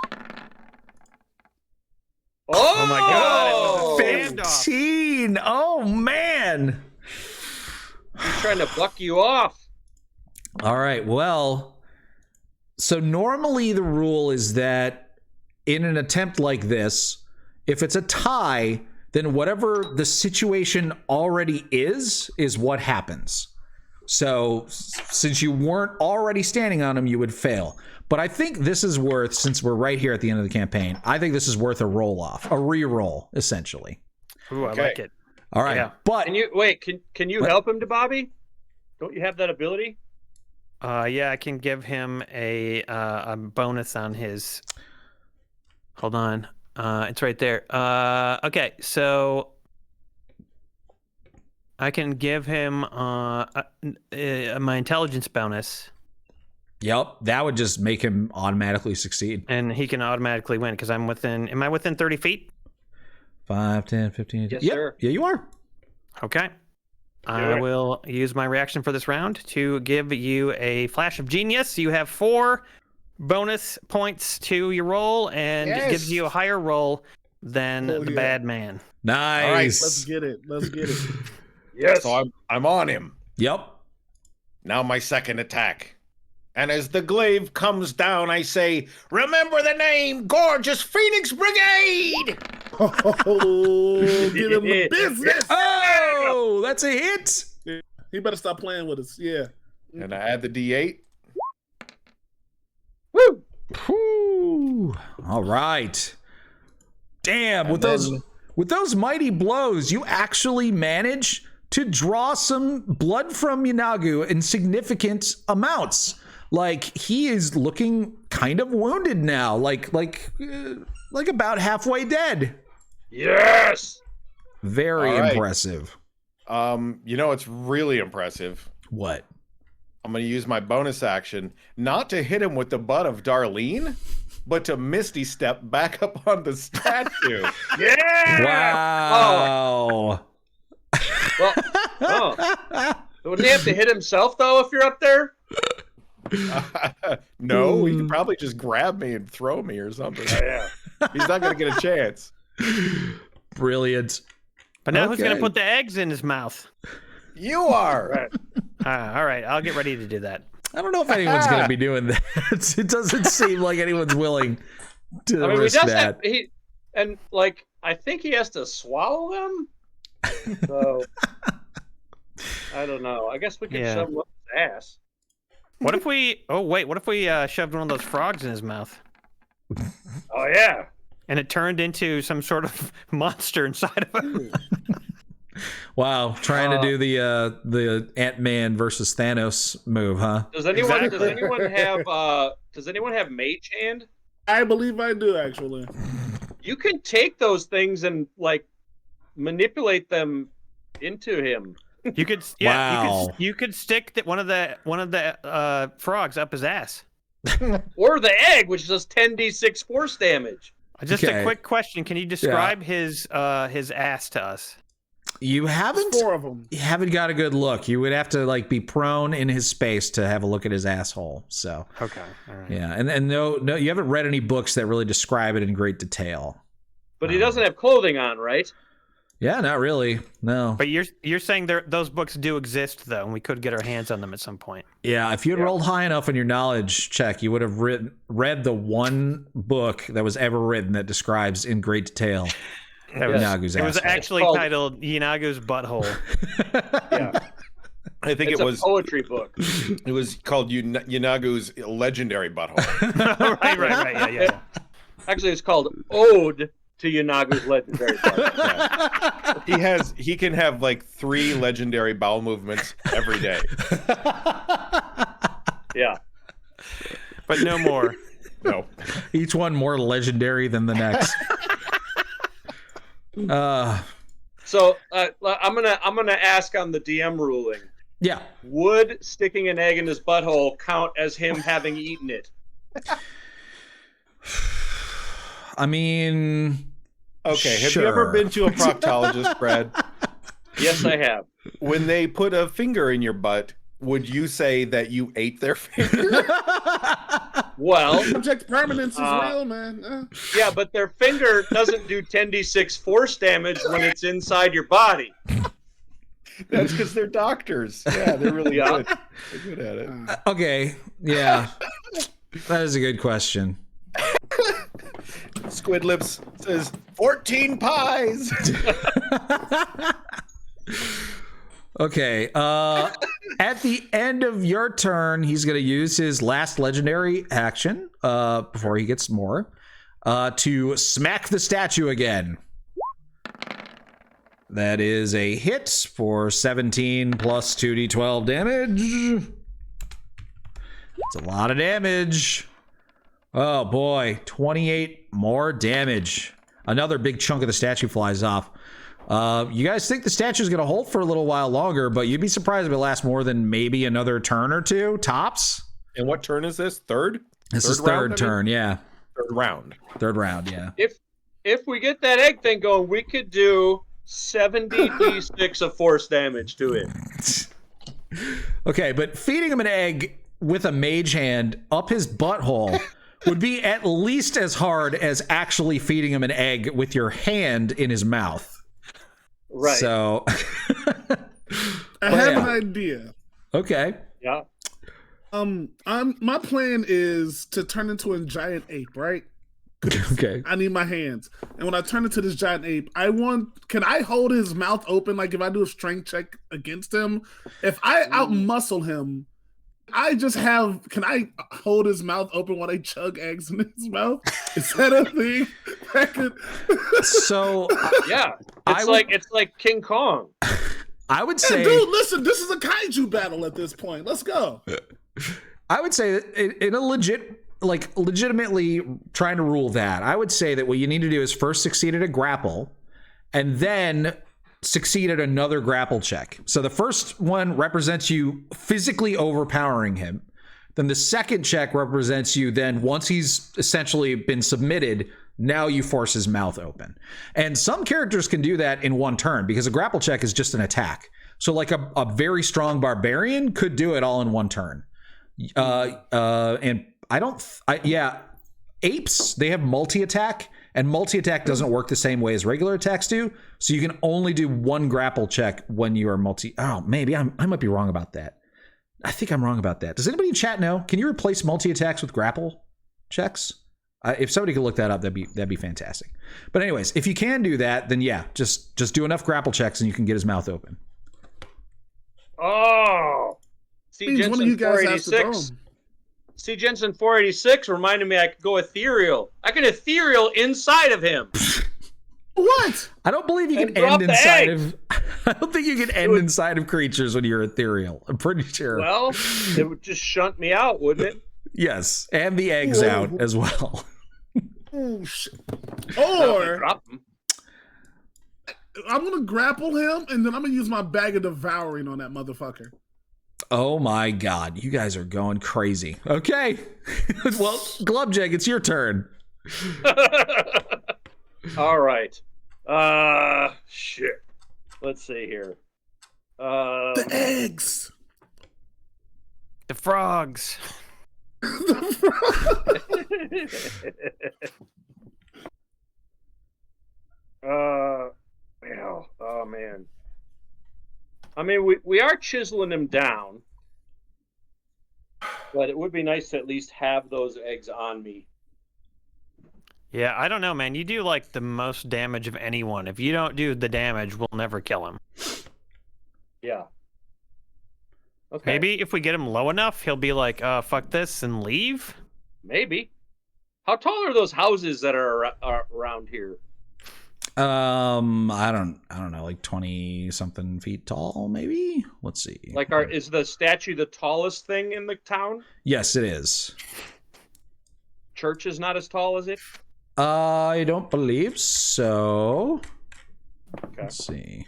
Oh, my God, it was a standoff. 15. Oh, man. He's trying to buck you off. All right. Well, so normally the rule is that in an attempt like this, if it's a tie, then whatever the situation already is what happens. So since you weren't already standing on him, you would fail. But I think this is worth, since we're right here at the end of the campaign, I think this is worth a roll-off, a re-roll, essentially. Ooh, I Okay. like it. All right. Yeah. But Can you wait? Can you What? help him, to Bobby? Don't you have that ability? Yeah, I can give him a bonus on his. Hold on, it's right there. Okay, so I can give him my intelligence bonus, yep, that would just make him automatically succeed. and he can automatically win because I'm within. Am I within 30 feet? 5, 10, 15. Yes, Yep. sir. Yeah, you are. Okay. I will use my reaction for this round to give you a flash of genius. You have 4 bonus points to your roll, and it gives you a higher roll than the bad man. Nice. All right, Let's get it. Let's get it. Yes. So I'm on him. Yep. Now my second attack. And as the glaive comes down, I say, remember the name, Gorgeous Phoenix Brigade! Oh, get him the business. Oh, that's a hit. He better stop playing with us. Yeah. And I add the D8. Woo! Whew. All right. Damn, And with those mighty blows, you actually manage to draw some blood from Yanagu in significant amounts. Like, he is looking kind of wounded now, like about halfway dead. Yes. Very All right. impressive. You know, it's really impressive. What? I'm going to use my bonus action, not to hit him with the butt of Darlene, but to Misty Step back up on the statue. Yeah. Wow. Well, oh. Wouldn't he have to hit himself though if you're up there? No, he could probably just grab me and throw me or something. Yeah. He's not going to get a chance. Brilliant. But now who's going Okay. to put the eggs in his mouth? You are. Right. All right, I'll get ready to do that. I don't know if anyone's going to be doing that. It doesn't seem like anyone's willing to I mean, he risk does that. have, I think he has to swallow them. So I don't know. I guess we could Yeah. shove him up his ass. What if we? Oh wait, what if we shoved one of those frogs in his mouth Oh yeah. and it turned into some sort of monster inside of him? Wow, trying to do the Ant-Man versus Thanos move, huh? Does anyone Exactly. does anyone have mage hand? I believe I do, actually. You can take those things and like manipulate them into him. You could, Wow. you could stick one of the frogs up his ass. Or the egg, which does 10d6 force damage. Just Okay. a quick question: can you describe his ass to us? You haven't There's 4 of them. got a good look. You would have to like be prone in his space to have a look at his asshole. So Okay, all right. yeah, and no, you haven't read any books that really describe it in great detail. But he doesn't have clothing on, right? Yeah, not really. No. But you're saying those books do exist though, and we could get our hands on them at some point. Yeah, if you had rolled high enough in your knowledge check, you would have read the one book that was ever written that describes in great detail Yanagu's It was asshole. actually called- titled Yanagu's Butthole. Yeah. I think It's it a was poetry book. it was called Yanagu's legendary butthole. right. Yeah. Actually, it's called Ode to Yanagu's legendary butthole. He can have like 3 legendary bowel movements every day. Yeah. But no more. No. Each one more legendary than the next. So I'm gonna ask on the DM ruling. Yeah. Would sticking an egg in his butthole count as him having eaten it? I mean, Okay, have Sure. you ever been to a proctologist, Brad? Yes, I have. When they put a finger in your butt, would you say that you ate their finger? Well, Object permanence is real, man. yeah, but their finger doesn't do 10d6 force damage when it's inside your body. That's because they're doctors. Yeah, they're really Yeah. good. They're good at it. okay. Yeah. That is a good question. Squid Lips says 14 pies. Okay. At the end of your turn, he's going to use his last legendary action before he gets more to smack the statue again. That is a hit for 17 plus 2d12 damage. It's a lot of damage. Oh boy, 28 more damage. Another big chunk of the statue flies off. You guys think the statue's going to hold for a little while longer, but you'd be surprised if it lasts more than maybe another turn or two, tops. And what turn is this? Third? This is round, third turn, yeah. Third round. Third round, yeah. if we get that egg thing going, we could do 70d6 of force damage to it. Okay, but feeding him an egg with a mage hand up his butthole would be at least as hard as actually feeding him an egg with your hand in his mouth. Right. So I have an idea. Okay. Yeah. My plan is to turn into a giant ape, right? Okay. I need my hands. And when I turn into this giant ape, can I hold his mouth open? Like if I do a strength check against him, if I outmuscle him, can I hold his mouth open while they chug eggs in his mouth? Is that a thing? So yeah, it's like King Kong. I would say, dude, listen, this is a kaiju battle at this point. Let's go. I would say that in a legitimately trying to rule that, I would say that what you need to do is first succeed at a grapple and then succeed at another grapple check. So the first one represents you physically overpowering him. Then the second check represents you then once he's essentially been submitted, now you force his mouth open. And some characters can do that in one turn because a grapple check is just an attack. So like a very strong barbarian could do it all in one turn. And apes, they have multi-attack, and multi-attack doesn't work the same way as regular attacks do. So you can only do one grapple check when you are maybe I might be wrong about that. I think I'm wrong about that. Does anybody in chat know? Can you replace multi-attacks with grapple checks? If somebody could look that up, that'd be fantastic. But anyways, if you can do that, then yeah, just do enough grapple checks and you can get his mouth open. Oh, see, Jensen, one of you guys has to throw 486. him. See, Jensen 486 reminded me I could go ethereal. I can ethereal inside of him. What? I don't believe you And can end drop the inside egg. of. I don't think you can end inside of creatures when you're ethereal. I'm pretty sure. Well, it would just shunt me out, wouldn't it? Yes, and the eggs out as well. Oh shit! Not if I Or drop him. I'm gonna grapple him, and then I'm gonna use my bag of devouring on that motherfucker. Oh my god, you guys are going crazy. Okay. Well, Glubjag, it's your turn. All right. Shit. Let's see here. The eggs. The frogs. Oh man. I mean, we are chiseling him down, but it would be nice to at least have those eggs on me. Yeah, I don't know, man. You do like the most damage of anyone. If you don't do the damage, we'll never kill him. Yeah. Okay. Maybe if we get him low enough, he'll be like, fuck this, and leave? Maybe. How tall are those houses that are around here? I don't know, like 20 something feet tall, maybe. Let's see. Like, is the statue the tallest thing in the town? Yes, it is. Church is not as tall as it? I don't believe so. Okay. Let's see.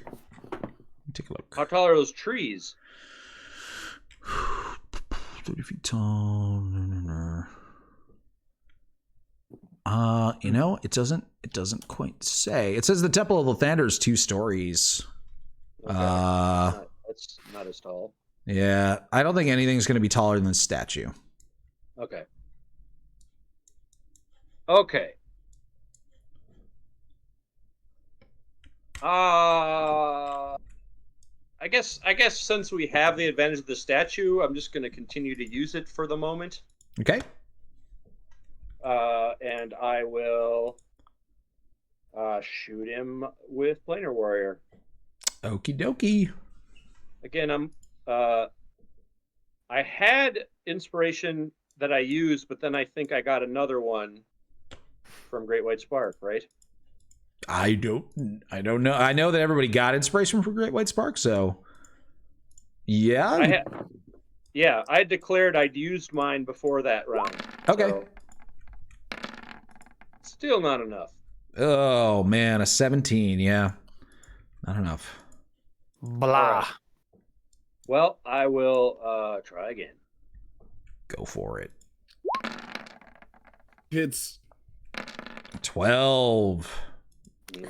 Take a look. How tall are those trees? 30 feet tall. It doesn't quite say. It says the Temple of Lathander is 2 stories. Okay. That's not as tall. Yeah, I don't think anything's going to be taller than the statue. Okay. Okay. I guess since we have the advantage of the statue, I'm just going to continue to use it for the moment. Okay. And I will shoot him with Planar Warrior. Okie dokie. Again, I had inspiration that I used, but then I think I got another one from Great White Spark, right? I don't know. I know that everybody got inspiration from Great White Spark, so yeah. I had declared I'd used mine before that round. Okay. So, still not enough. Oh man, a 17. Yeah, not enough. Blah. Well, I will try again. Go for it. Hits. 12.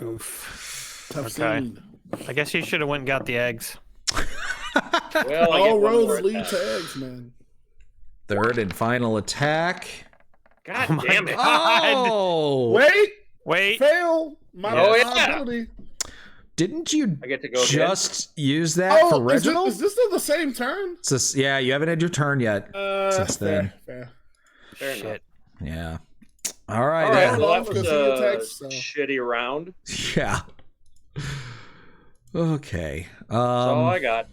Oof. Tough Okay. scene. I guess you should have went and got the eggs. Well, I All get one more roads lead attack. to eggs, man. Third and final attack. God Oh my damn it! God. Oh! Wait. Fail. My Oh, yeah. ability. Didn't you I get to go just use that for Reginald? Is this still the same turn? It's just- yeah, you haven't had your turn yet since then. Fair. Fair enough. Shit. Yeah. All right. All right, yeah. well, that Because was he a attacks, so. shitty round. Yeah. Okay. That's all I got.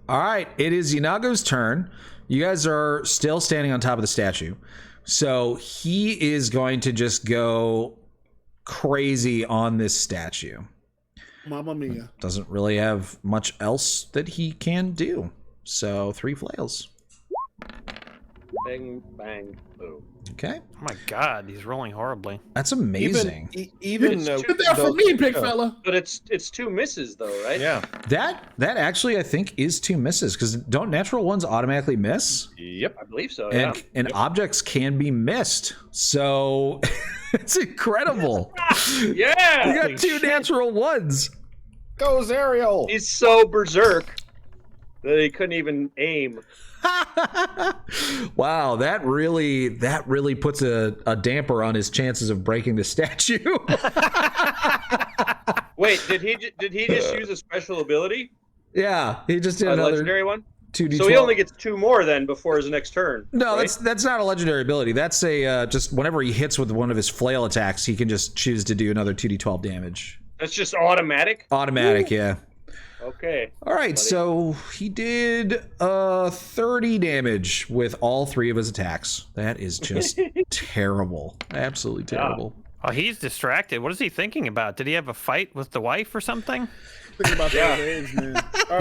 All right. It is Yanago's turn. You guys are still standing on top of the statue. So he is going to just go crazy on this statue. Mamma mia. Doesn't really have much else that he can do. So 3 flails. Bang, bang, boom. Okay. Oh my God, he's rolling horribly. That's amazing. Even It's Get there for me, big fella. But it's 2 misses though, right? Yeah. That actually I think is 2 misses because don't natural ones automatically miss? Yep. I believe so. And objects can be missed. So it's incredible. Yeah. You got 2 natural ones. Goes Ariel. He's so berserk that he couldn't even aim. Wow, that really puts a damper on his chances of breaking the statue. Wait, did he just use a special ability? Yeah, he just did A another legendary one? 2d12. So he only gets 2 more then before his next turn. No, right? that's not a legendary ability. That's a just whenever he hits with one of his flail attacks, he can just choose to do another 2d12 damage. That's just automatic? Automatic, yeah. Okay. All right, Buddy. so he did 30 damage with all 3 of his attacks. That is just terrible. Absolutely terrible. Oh, he's distracted. What is he thinking about? Did he have a fight with the wife or something? Think about those eggs, man. All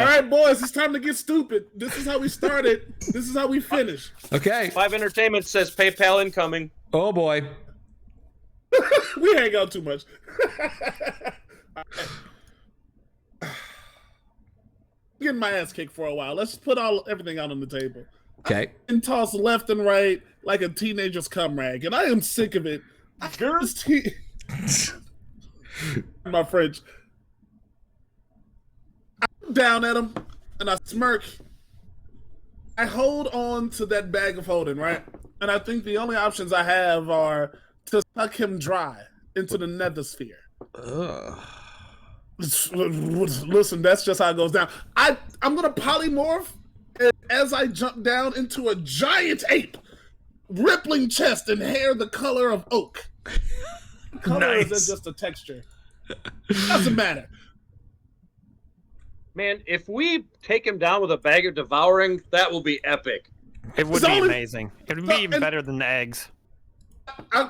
right, boys. It's time to get stupid. This is how we started. This is how we finish. Okay. 5 Entertainment says PayPal incoming. Oh boy. We hang out too much. Getting my ass kicked for a while. Let's put everything out on the table. Okay. And toss left and right like a teenager's cum rag, and I am sick of it. My French. I look down at him and I smirk. I hold on to that bag of holding, right? And I think the only options I have are to suck him dry into the nether sphere. Ugh. Listen, that's just how it goes down. I'm gonna polymorph as I jump down into a giant ape, rippling chest and hair the color of oak. Color Nice. is just a texture. Doesn't matter. Man, if we take him down with a bag of devouring, that will be epic. It would It's be only- amazing. It would be even and- better than the eggs.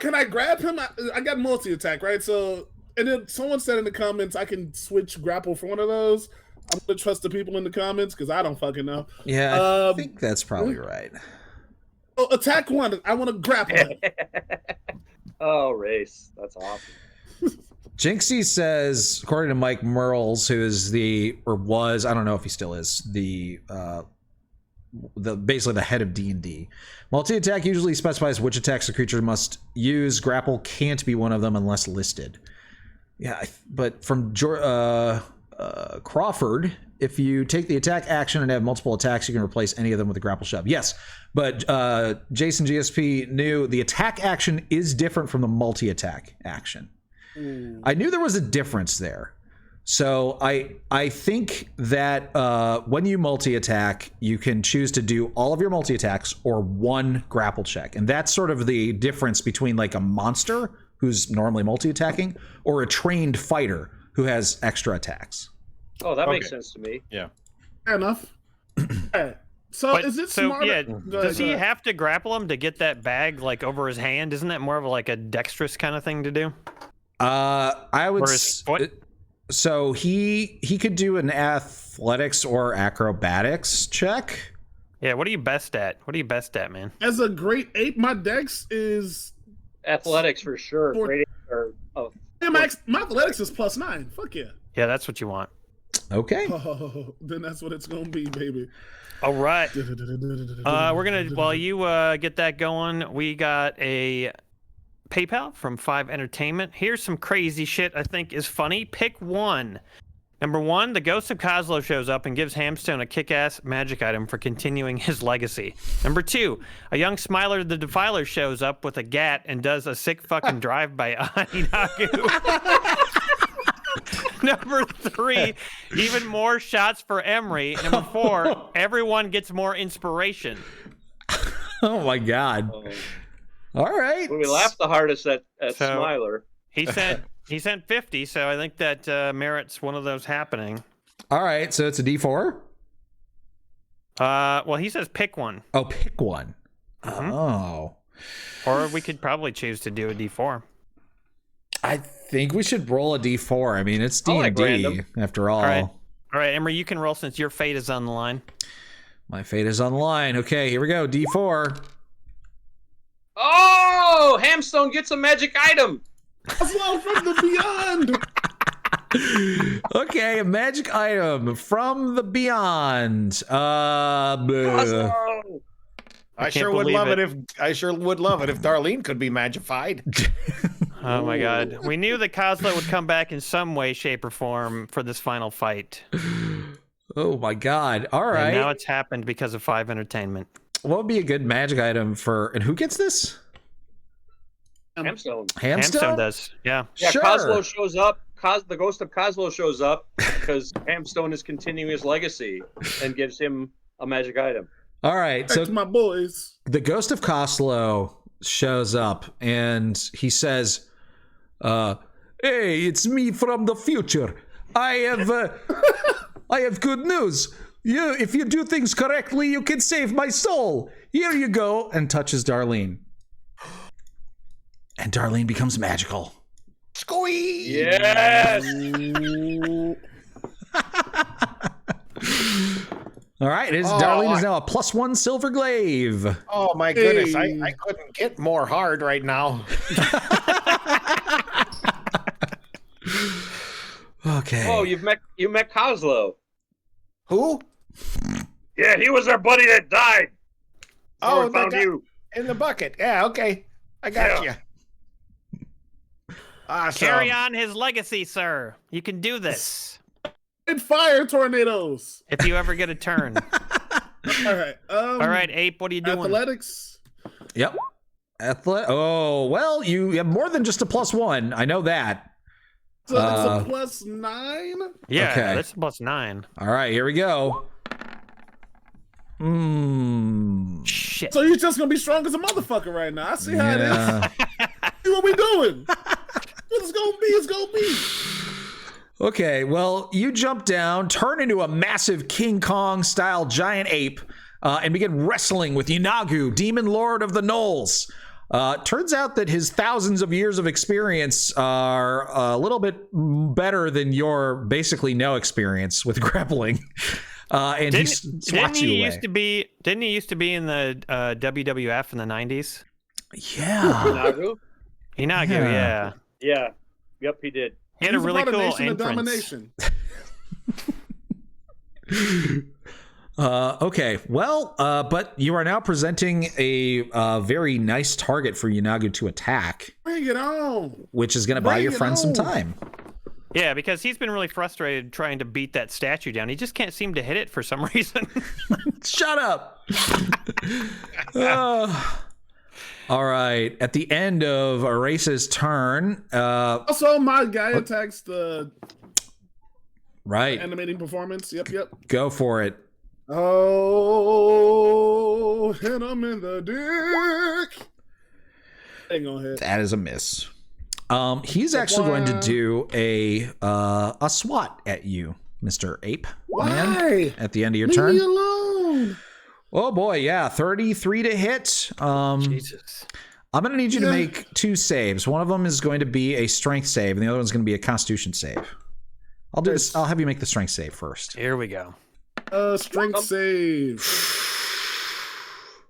Can I grab him? I got multi-attack, right? So, and then someone said in the comments I can switch grapple for one of those. I'm gonna trust the people in the comments because I don't fucking know. Yeah, I Um, think that's probably right. Oh, attack 1. I want to grapple him. Oh, race. That's awesome. Jinxie says, according to Mike Merles, who is was, I don't know if he still is, the basically the head of D&D. Multi-attack usually specifies which attacks the creature must use. Grapple can't be one of them unless listed. Yeah, but from Crawford, if you take the attack action and have multiple attacks, you can replace any of them with a grapple shove. Yes, but Jason GSP knew the attack action is different from the multi-attack action. I knew there was a difference there. So I think that when you multi-attack, you can choose to do all of your multi-attacks or one grapple check. And that's sort of the difference between like a monster who's normally multi-attacking or a trained fighter who has extra attacks. Oh, that makes Okay. sense to me. Yeah. Fair enough. Alright. So But, is it so smarter? yeah, Go ahead, does go he ahead. have to grapple him to get that bag like over his hand? Isn't that more of like a dexterous kind of thing to do? I would Or his foot? So he could do an athletics or acrobatics check. Yeah, what are you best at? What are you best at, man? As a great ape, my dex is Athletics for sure. For- Great or oh, my athletics is +9. Fuck yeah. Yeah, that's what you want. Okay. Oh, then that's what it's gonna be, baby. All right. We're gonna while you get that going, we got a PayPal from 5 Entertainment. Here's some crazy shit I think is funny. Pick one. Number 1, the Ghost of Kozlo shows up and gives Hamstone a kick-ass magic item for continuing his legacy. Number 2, a young Smiler the Defiler shows up with a gat and does a sick fucking drive-by on Inagu. Number 3, even more shots for Emery. Number 4, everyone gets more inspiration. Oh my god. All right. We laughed the hardest at Smiler. He sent 50, so I think that merits one of those happening. All right, so it's a D4? Well, he says pick one. Oh, pick one. Mhm. Oh. Or we could probably choose to do a D4. I think we should roll a D4. I mean, it's I like D&D random. after all. All right, Emery, you can roll since your fate is on the line. My fate is on the line. Okay, here we go. D4. Oh, Hamstone gets a magic item. Kozlo from the beyond. Okay, a magic item from the beyond. Kozlo. I can't sure would believe love it. it if Darlene could be magified. Oh my god. We knew that Kozlo would come back in some way, shape, or form for this final fight. Oh my god. All right. And now it's happened because of 5 Entertainment. What would be a good magic item for... And who gets this? Hamstone. Hamstone does. Yeah. Yeah, Sure. Kozlo shows up. The ghost of Kozlo shows up because Hamstone is continuing his legacy and gives him a magic item. All right. Back So to my boys. the ghost of Kozlo shows up and he says, hey, it's me from the future. I have good news. If you do things correctly, you can save my soul. Here you go. And touches Darlene. And Darlene becomes magical. Squeeze! Yes. All right. Darlene is now a +1 silver glaive. Oh my goodness, Hey. I couldn't get more hard right now. Okay. Oh, you met Kozlo. Who? Yeah, he was our buddy that died. Oh, we found the guy you. in the bucket. Yeah, okay. I got Yeah. you. Awesome. Carry on his legacy, sir. You can do this. And fire tornadoes. If you ever get a turn. All right. All right, Ape, what are you doing? Athletics. Yep. Oh, well, you have more than just a +1. I know that. So it's a +9. Yeah, Okay. that's +9. All right, here we go. Shit. So you're just gonna be strong as a motherfucker right now. I see how it is. Yeah. See what we doing. What it's gonna be, it's gonna be. Okay, well, you jump down, turn into a massive King Kong style giant ape, and begin wrestling with Inagu, Demon Lord of the Knolls. Turns out that his thousands of years of experience are a little bit better than your basically no experience with grappling. And he swats you away. Didn't he used to be in the WWF in the 90s? Yeah. Inagu? Inagu, Yeah. yeah. Yeah. Yep, he did. He had a He's really about cool nation of entrance. domination. Okay, well, but you are now presenting a very nice target for Inagu to attack, Bring it on. which is going to buy Bring your it friend some on. time. Yeah, because he's been really frustrated trying to beat that statue down. He just can't seem to hit it for some reason. Shut up. All right. At the end of Erase's turn, Also, my guy attacks the right, animating performance. Yep. go for it. Oh, hit him in the dick. Ain't gonna hit. That is a miss. He's actually going to do a SWAT at you, Mr. Ape Man, Why? at the end of your Leave turn. me alone. Oh boy, yeah, 33 to hit. Jesus. I'm going to need you to make 2 saves. One of them is going to be a strength save, and the other one's going to be a constitution save. I'll do this. I'll have you make the strength save first. Here we go. Strength save.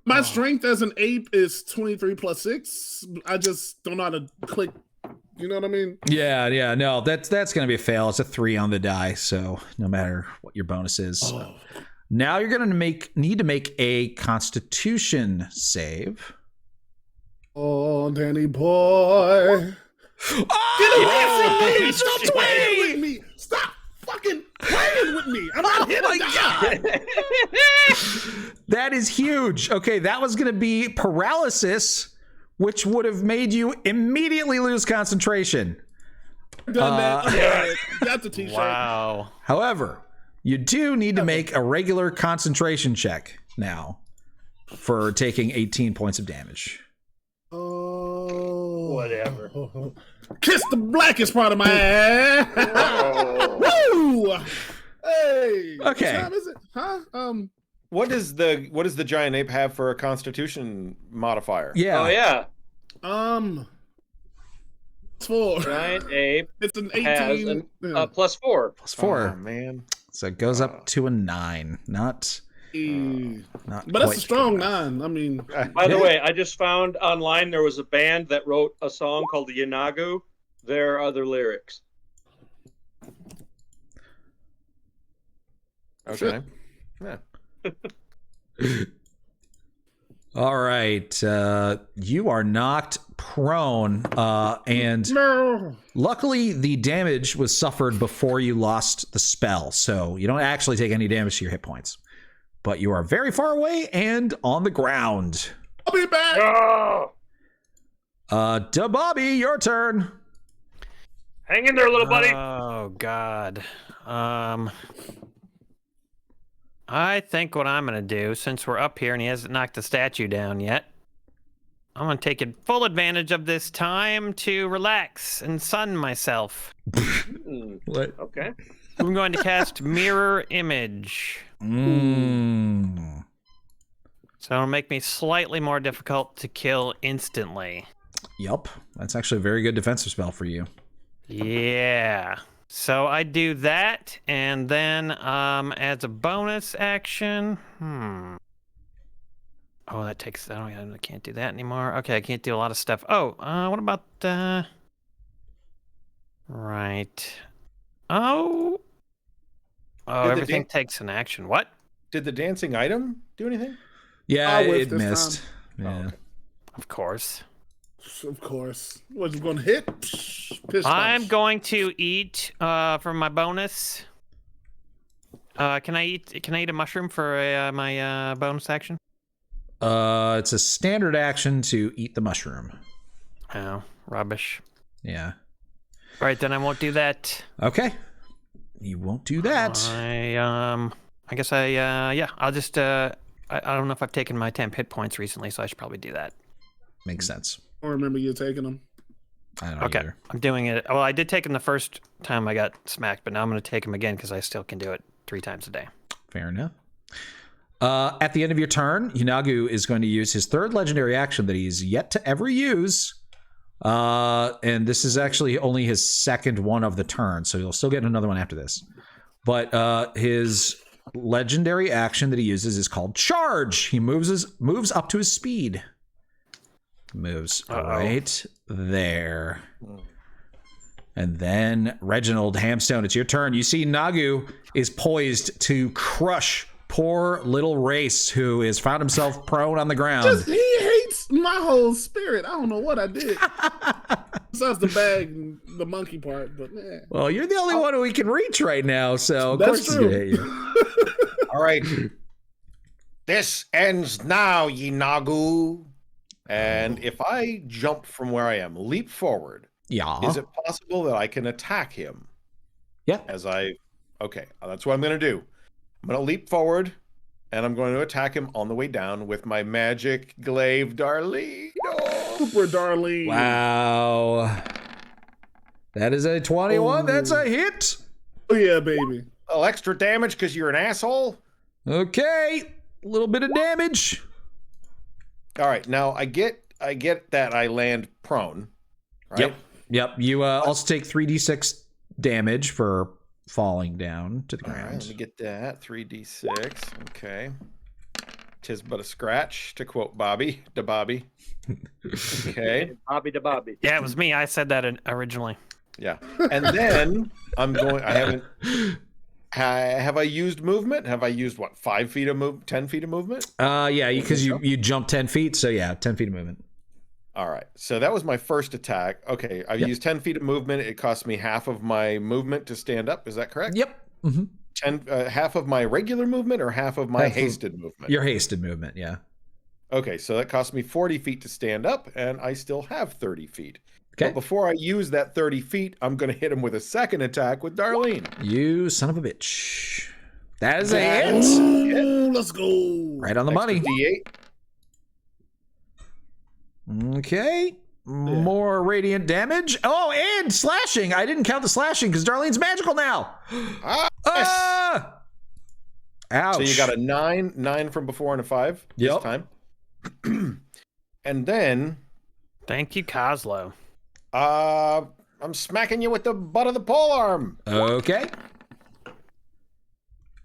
My strength as an ape is 23 plus 6. I just don't know how to click. You know what I mean? Yeah, no, that's going to be a fail. It's a 3 on the die, so no matter what your bonus is. Oh. Now you're going to need to make a constitution save. Oh, Danny boy. Oh, Get away from me! Stop playing with me! Stop fucking playing with me! I'm not here to die! that is huge. Okay, that was going to be paralysis, which would have made you immediately lose concentration. Done that. Okay, got the t-shirt. Wow. However, you do need to make a regular concentration check now for taking 18 points of damage. Oh, Whatever. Kiss the blackest part of my ass. Woo! Hey. Okay. What time is it? Huh? What does the giant ape have for a constitution modifier? Yeah. Oh yeah. +4. Giant ape It's an has 18. +4. +4. Oh, man. So it goes up to a 9. Not but that's quite a strong good enough. 9. I mean, By the way, I just found online there was a band that wrote a song called the Yanagu. There are other lyrics. Okay. Yeah. All right. You are knocked prone. And no. luckily, the damage was suffered before you lost the spell. So you don't actually take any damage to your hit points. But you are very far away and on the ground. I'll be back. Oh! Bobby, your turn. Hang in there, little buddy. Oh God. I think what I'm gonna do, since we're up here and he hasn't knocked the statue down yet, I'm gonna take full advantage of this time to relax and sun myself. What? Okay. I'm going to cast Mirror Image. Mm. So it'll make me slightly more difficult to kill instantly. Yup. That's actually a very good defensive spell for you. Yeah. So I do that, and then as a bonus action, oh, that takes. I can't do that anymore. Okay, I can't do a lot of stuff. Oh, what about right? Oh, everything takes an action. What? Did the dancing item do anything? Yeah, I whiffed it this missed. time. Yeah. Oh, okay. Of course. Of course. What's it going to hit? Piss I'm off. going to eat for my bonus. Can I eat a mushroom for my bonus action? It's a standard action to eat the mushroom. Oh, rubbish. Yeah. All right, then I won't do that. Okay. You won't do that. I guess I'll just I don't know if I've taken my 10 hit points recently, so I should probably do that. Makes sense. I don't remember you taking them. I don't know Okay, either. I'm doing it. Well, I did take them the first time I got smacked, but now I'm going to take them again because I still can do it 3 times a day. Fair enough. At the end of your turn, Yunagu is going to use his third legendary action that he's yet to ever use. And this is actually only his second one of the turn, so he'll still get another one after this. But his legendary action that he uses is called Charge. He moves up to his speed. Moves right there. And then Reginald Hamstone, it's your turn. You see Nagu is poised to crush poor little Race, who has found himself prone on the ground. He hates my whole spirit. I don't know what I did. Besides the bag and the monkey part, but man. Well, you're the only one who he can reach right now, so of That's course true. he's gonna hit you. All right. This ends now, ye Nagu. And if I jump from where I am, leap forward, Yeah. is it possible that I can attack him? Yeah. Okay, that's what I'm going to do. I'm going to leap forward, and I'm going to attack him on the way down with my magic glaive, Darlene. Super Darlene. Wow. That is a 21. That's a hit. Oh yeah, baby. Oh, extra damage because you're an asshole? Okay. A little bit of damage. All right, now I get that I land prone, right? Yep. You also take 3d6 damage for falling down to the All right, ground. let me get that. 3d6. Okay. 'Tis but a scratch, to quote Bobby. Okay. Bobby to Bobby. Yeah, it was me. I said that originally. Yeah. And then have I used movement? Have I used 10 feet of movement? Yeah, because you jumped 10 feet, so yeah, 10 feet of movement. All right. So that was my first attack. Okay. I've used 10 feet of movement. It cost me half of my movement to stand up. Is that correct? Yep. Mm-hmm. Half of my regular movement or half of my Half of hasted movement? Your hasted movement, yeah. Okay. So that cost me 40 feet to stand up, and I still have 30 feet. Okay. But before I use that 30 feet, I'm going to hit him with a second attack with Darlene. You son of a bitch. That is a hit. Ooh, let's go. Right on the Extra money. D8. Okay. More radiant damage. Oh, and slashing. I didn't count the slashing because Darlene's magical now. Yes. Ouch. So you got a 9 from before, and a 5 this time. And then... Thank you, Coslow. I'm smacking you with the butt of the polearm. Okay.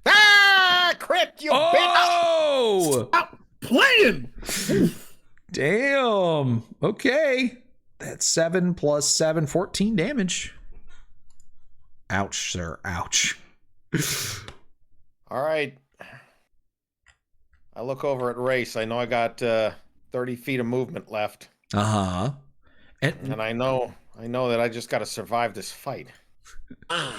Ah! Crit, you bitch! Oh! Stop playing. Damn. Okay. That's 7 plus 7, 14 damage. Ouch, sir. Ouch. All right. I look over at Race. I know I got 30 feet of movement left. Uh-huh. And I know that I just got to survive this fight. Well,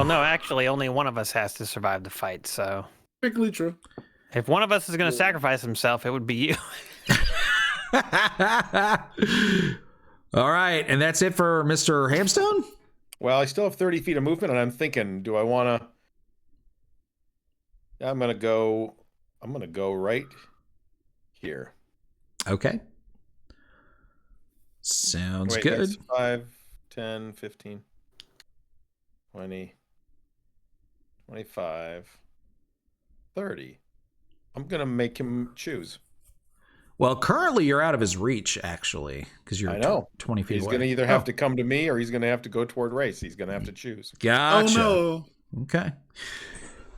no, actually, only one of us has to survive the fight, so... Strictly true. If one of us is going to sacrifice himself, it would be you. All right, and that's it for Mr. Hamstone? Well, I still have 30 feet of movement, and I'm thinking, do I want to... I'm going to go right here. Okay. Sounds Wait, good. that's 5, 10, 15, 20, 25, 30. I'm going to make him choose. Well, currently you're out of his reach, actually, because you're I know. 20 feet He's away. going to either have to come to me or he's going to have to go toward Race. He's going to have to choose. Gotcha. Oh, no. Okay.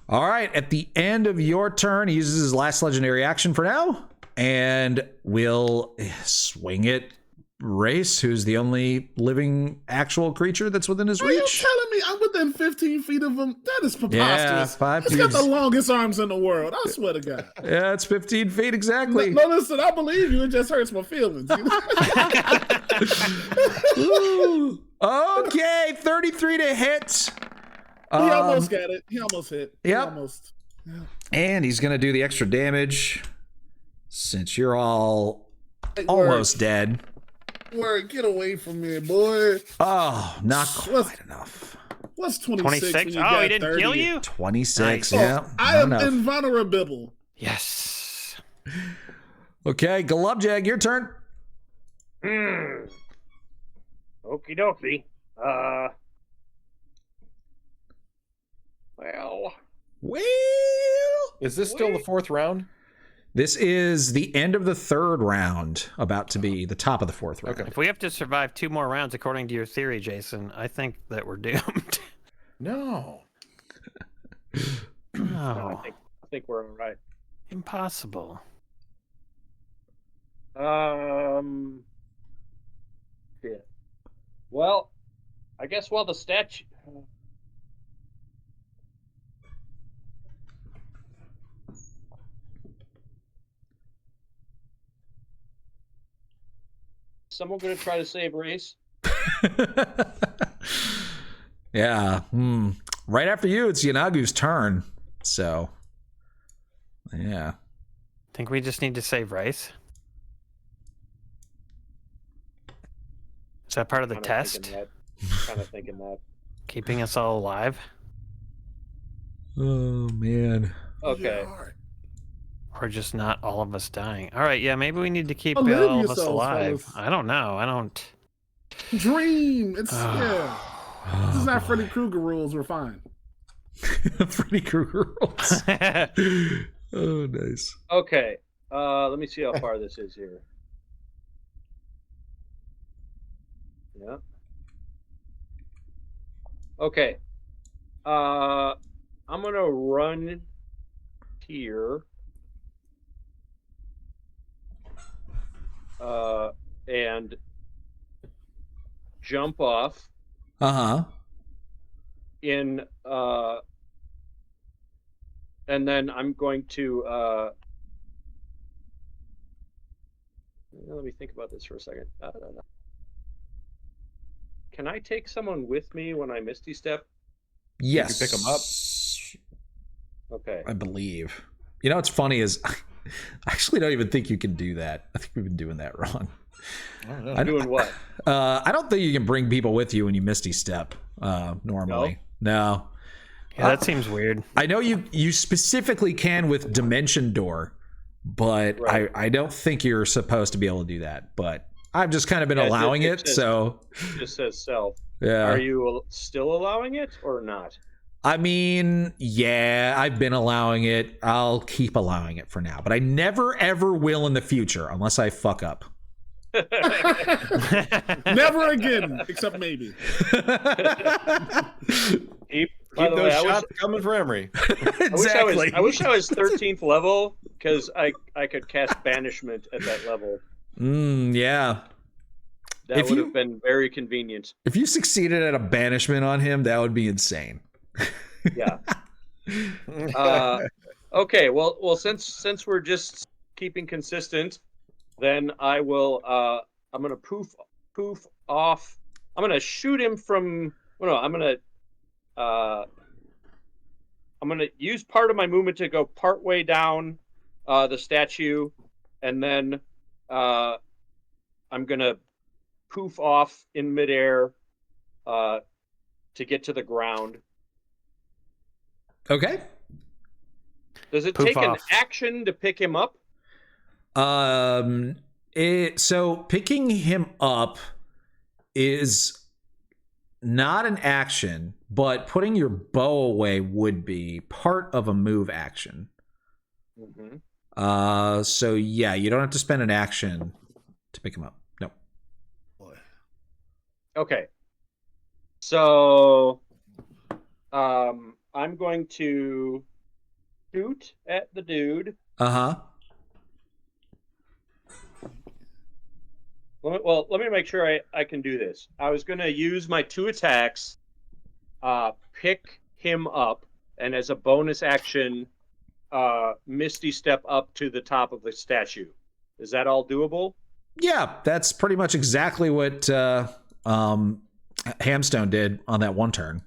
All right. At the end of your turn, he uses his last legendary action for now, and we'll swing it. Race, who's the only living actual creature that's within his Are you reach. telling me I'm within 15 feet of him? That is preposterous. Yeah, 5 He's feet. got the longest arms in the world. I swear to God. Yeah, it's 15 feet exactly. No, listen, I believe you. It just hurts my feelings. You know? Ooh. Okay, 33 to hit. He almost got it. He almost hit. Yep. He almost. Yeah. And he's going to do the extra damage since you're all Hey, almost dead. Word, get away from me, boy. Oh, not quite enough. What's 26? 26? when you Oh, got he didn't 30? kill you? 26, Nice. yeah. I not am enough. invulnerable. Yes. Okay, Galubjag, your turn. Okie dokie. Well, Is this still the 4th round? this is the end of the 3rd round, about to be the top of the 4th round. Okay. If we have to survive 2 more rounds, according to your theory, Jason, I think that we're doomed. No. No. I think we're all right. Impossible. Yeah. Well, I guess while the statue. Someone going to try to save Race? Yeah. Right after you, it's Yanagu's turn. So, yeah. Think we just need to save Rice? Is that part of the test? Kind of thinking that. Keeping us all alive? Oh, man. Okay. Or just not all of us dying? All right, yeah, maybe we need to keep Believe all of us yourselves, alive. fellas. I don't know. I don't... Dream. It's yeah. This is not Freddy Krueger rules. We're fine. Freddy Krueger rules. Oh, nice. Okay. Let me see how far this is here. Yeah. Okay. I'm gonna run here. And jump off Uh-huh. in and then I'm going to Let me think about this for a second. Can I take someone with me when I Misty Step? Yes. You pick 'em up. Okay. I believe. You know what's funny is I actually don't even think you can do that. I think we've been doing that wrong. Doing what? I don't think you can bring people with you when you Misty Step normally. No. Yeah, that seems weird. I know you specifically can with Dimension Door, but Right. I don't think you're supposed to be able to do that. But I've just kind of been Yeah, allowing it it. says- So It just says self. yeah. Are you still allowing it or not? I mean, yeah, I've been allowing it. I'll keep allowing it for now, but I never ever will in the future unless I fuck up. Never again, except maybe. Keep Keep the those way, shots coming for Emery. Exactly. I wish I was 13th level because I could cast banishment at that level. Yeah. That If would you- have been very convenient. If you succeeded at a banishment on him, that would be insane. Yeah. Okay. Well, since we're just keeping consistent, then I will. I'm gonna poof off. I'm gonna shoot him from. Well, no, I'm gonna use part of my movement to go part way down the statue, and then I'm gonna poof off in midair to get to the ground. Okay. Does it Poof take an off. action to pick him up? So picking him up is not an action, but putting your bow away would be part of a move action. Mm-hmm. So yeah, you don't have to spend an action to pick him up. No. Okay. So I'm going to shoot at the dude. Uh-huh. Let me make sure I can do this. I was going to use my 2 attacks, pick him up, and as a bonus action, Misty Step up to the top of the statue. Is that all doable? Yeah, that's pretty much exactly what Hamstone did on that one turn.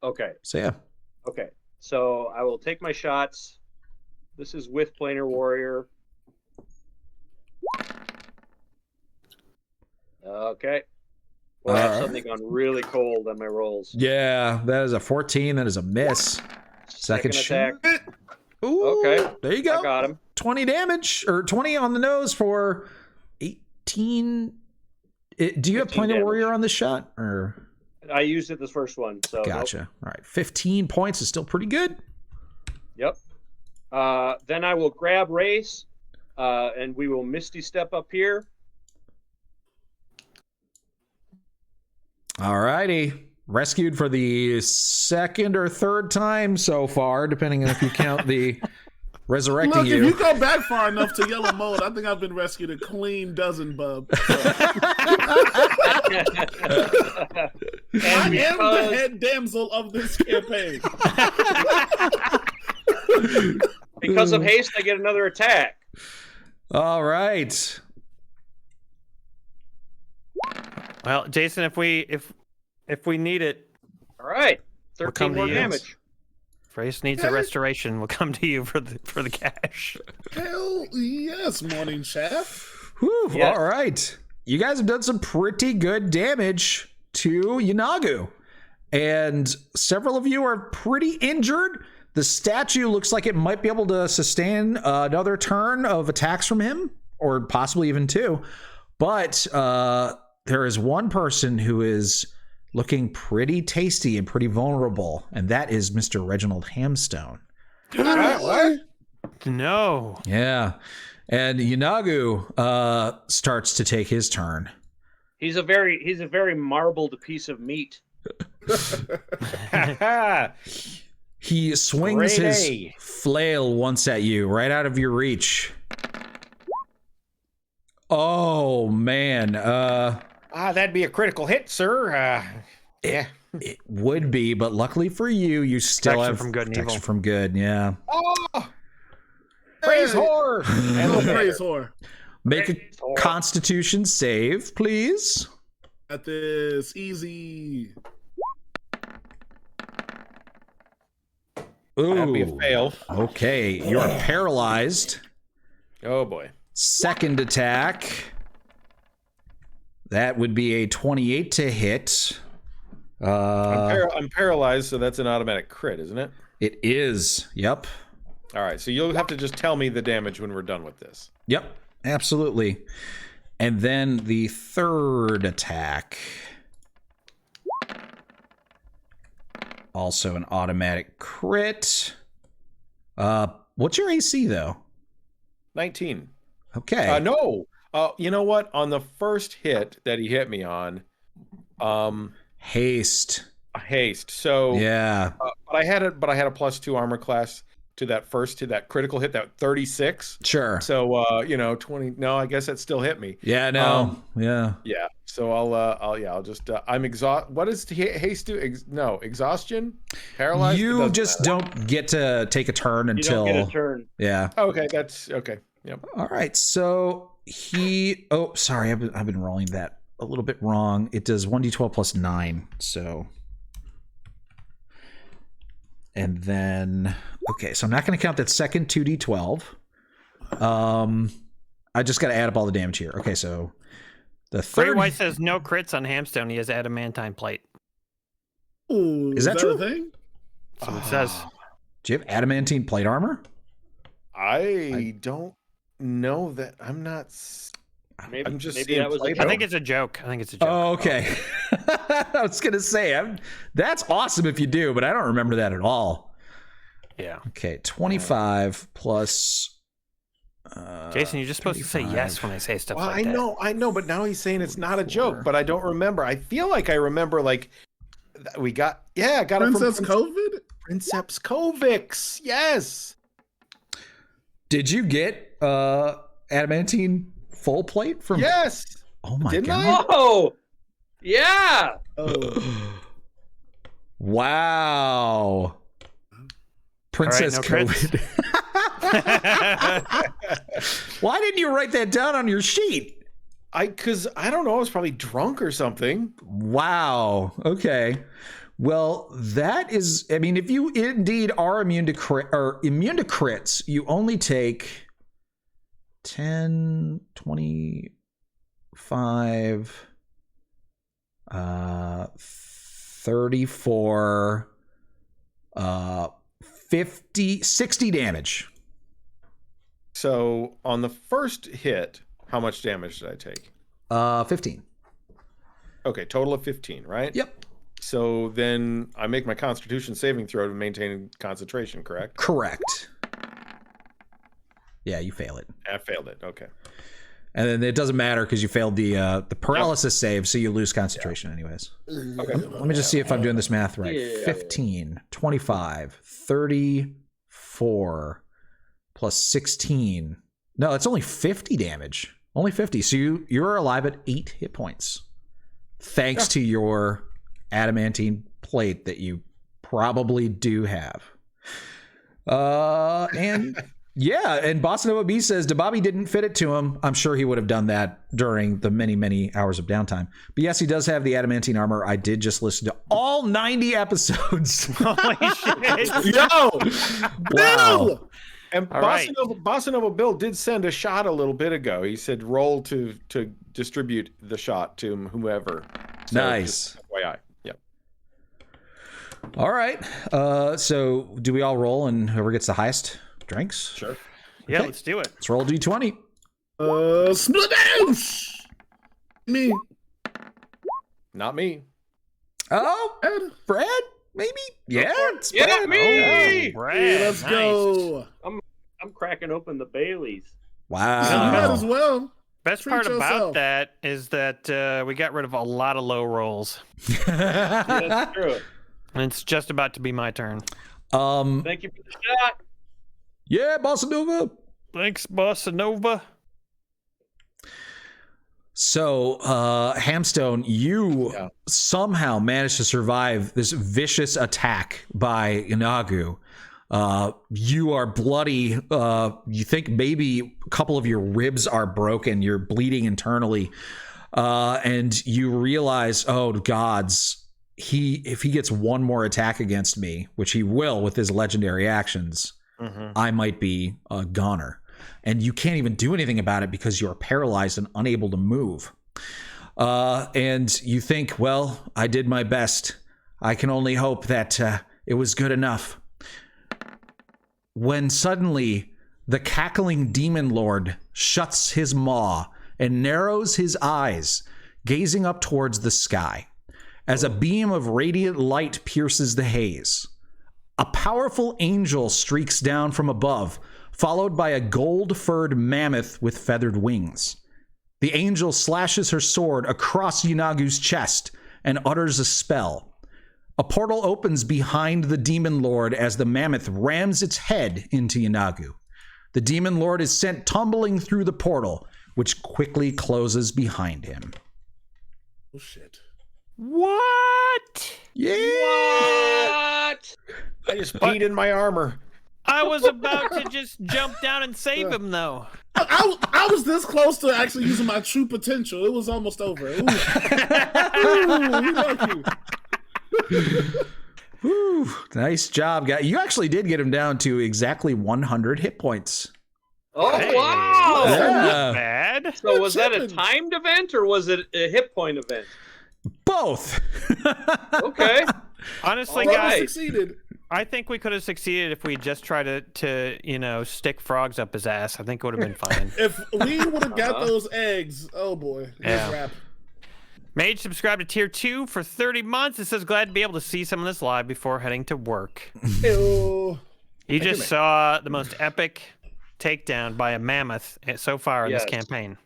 Okay. So yeah. Okay. So I will take my shots. This is with Planar Warrior. Okay. Well, I have something gone really cold on my rolls. Yeah, that is a 14. That is a miss. Second attack. Ooh, Okay. there you go. I got him. 20 damage, or 20 on the nose for 18. Do you have 15 Planar damage. Warrior on this shot? Or I used it this first one. So gotcha. Nope. All right, 15 points is still pretty good. Yep. Then I will grab Race, and we will Misty Step up here. All righty. Rescued for the second or third time so far, depending on if you count the resurrecting Look, if you you. go back far enough to yellow mode, I think I've been rescued a clean dozen, bub. So. I am the head damsel of this campaign. Because of haste, I get another attack. All right. Well, Jason, if we need it, All right. We'll 13 come to more you. damage. if Race needs a restoration, we'll come to you for the cash. Hell yes, morning chef. Whew, Yes. All right. You guys have done some pretty good damage to Yanagu. And several of you are pretty injured. The statue looks like it might be able to sustain another turn of attacks from him, or possibly even 2. But there is one person who is looking pretty tasty and pretty vulnerable, and that is Mr. Reginald Hamstone. What? No. Yeah. And Yanagu starts to take his turn. He's a very marbled piece of meat. He swings Great his A. flail once at you, right out of your reach. Oh, man. That'd be a critical hit, sir. Yeah. It would be, but luckily for you, you still Protection have from good and protection evil. from good. Yeah. Oh! Praise Hey. horror! Hello, praise whore. Make a Constitution save, please. At this easy. Ooh. That'd be a fail. Okay, you're paralyzed. Oh boy. Second attack. That would be a 28 to hit. I'm paralyzed, so that's an automatic crit, isn't it? It is. Yep. All right, so you'll have to just tell me the damage when we're done with this. Yep. Absolutely. And then the third attack. Also an automatic crit. What's your AC though? 19. Okay. No. You know what? On the first hit that he hit me on, Haste. haste. So Yeah. but I had a +2 armor class to that critical hit, that 36. Sure. So 20. No, I guess that still hit me. Yeah. No. Yeah. Yeah. So I'll just I'm exhaust. What does haste do? Exhaustion, paralyzed. You just don't get to take a turn until. You don't get a turn. Yeah. Okay, that's okay. Yep. All right. So he. Oh, sorry. I've been rolling that a little bit wrong. It does 1d12 plus 9. So. And then, okay, so I'm not going to count that second 2d12. I just got to add up all the damage here. Okay, so the Great third. White says no crits on Hamstone. He has adamantine plate. Ooh, Is that true? a thing? So it says. Do you have adamantine plate armor? I don't know that. I'm not. Maybe, I'm just maybe seeing that was a Play-Doh. I think it's a joke. Oh, okay. I was going to say, that's awesome if you do, but I don't remember that at all. Yeah. Okay, 25 plus. Jason, you're just supposed to say 25. yes when I say stuff Well, like that. I know, but now he's saying it's not a 4. joke, but I don't remember. I feel like I remember, like, we got it Princess from COVID? Princeps Kovics. Yes. Did you get adamantine full plate from? Yes. Oh my Didn't god! Oh, yeah. Oh. Wow. Princess no crits. COVID. Why didn't you write that down on your sheet? Because I don't know. I was probably drunk or something. Wow. Okay. Well, that is. I mean, if you indeed are immune to crits, you only take 10, 25, 34, 50, 60 damage. So on the first hit, how much damage did I take? 15. Okay, total of 15, right? Yep. So then I make my Constitution saving throw to maintain concentration, correct? Correct. Yeah, you fail it. I failed it. Okay. And then it doesn't matter because you failed the paralysis save, so you lose concentration anyways. Okay. Let me just see if I'm doing this math right. Yeah. 15, 25, 34 plus 16. No, it's only 50 damage. Only 50. So you're alive at 8 hit points. Thanks to your adamantine plate that you probably do have. And yeah, and Bossa Nova B says DeBobby didn't fit it to him. I'm sure he would have done that during the many, many hours of downtime. But yes, he does have the adamantine armor. I did just listen to all 90 episodes. Holy shit. Yo! Wow. And All right. Bossa Nova Bill did send a shot a little bit ago. He said roll to distribute the shot to whomever. So Nice. just FYI. Yep. All right. So do we all roll and whoever gets the highest drinks? Sure. Yeah, Okay. let's do it. Let's roll D20. Sploosh! Me. Not me. Oh, Ed. Brad? Maybe? Yeah, it's Yeah, Brad. me! Oh, Brad, Hey, let's nice. go. I'm cracking open the Baileys. You might Wow. as well. Best Treat part about yourself. that is that we got rid of a lot of low rolls. Yeah, that's true. And it's just about to be my turn. Thank you for the shot. Yeah, Bossa Nova. Thanks, Bossa Nova. So, Hamstone, you somehow managed to survive this vicious attack by Inagu. You are bloody. You think maybe a couple of your ribs are broken. You're bleeding internally. And you realize, oh gods, if he gets one more attack against me, which he will with his legendary actions, I might be a goner. And you can't even do anything about it because you're paralyzed and unable to move. And you think, well, I did my best. I can only hope that it was good enough. When suddenly the cackling demon lord shuts his maw and narrows his eyes, gazing up towards the sky, as a beam of radiant light pierces the haze. A powerful angel streaks down from above, followed by a gold-furred mammoth with feathered wings. The angel slashes her sword across Yunagu's chest and utters a spell. A portal opens behind the demon lord as the mammoth rams its head into Yunagu. The demon lord is sent tumbling through the portal, which quickly closes behind him. Oh shit. What? Yeah! What? I just peed in my armor. I was about to just jump down and save him, though. I was this close to actually using my true potential. It was almost over. Ooh. Ooh, lucky. Whew, nice job, guy. You actually did get him down to exactly 100 hit points. Oh, Hey. wow. Yeah. Bad. So was that a timed event or was it a hit point event? Both. Okay. Honestly, All I right. succeeded. I think we could have succeeded if we just tried to stick frogs up his ass. I think it would have been fine. If we would have got those eggs, oh boy, Yeah. wrap. Mage subscribed to tier 2 for 30 months. It says glad to be able to see some of this live before heading to work. Ew. You just saw the most epic takedown by a mammoth so far in this Yes. campaign.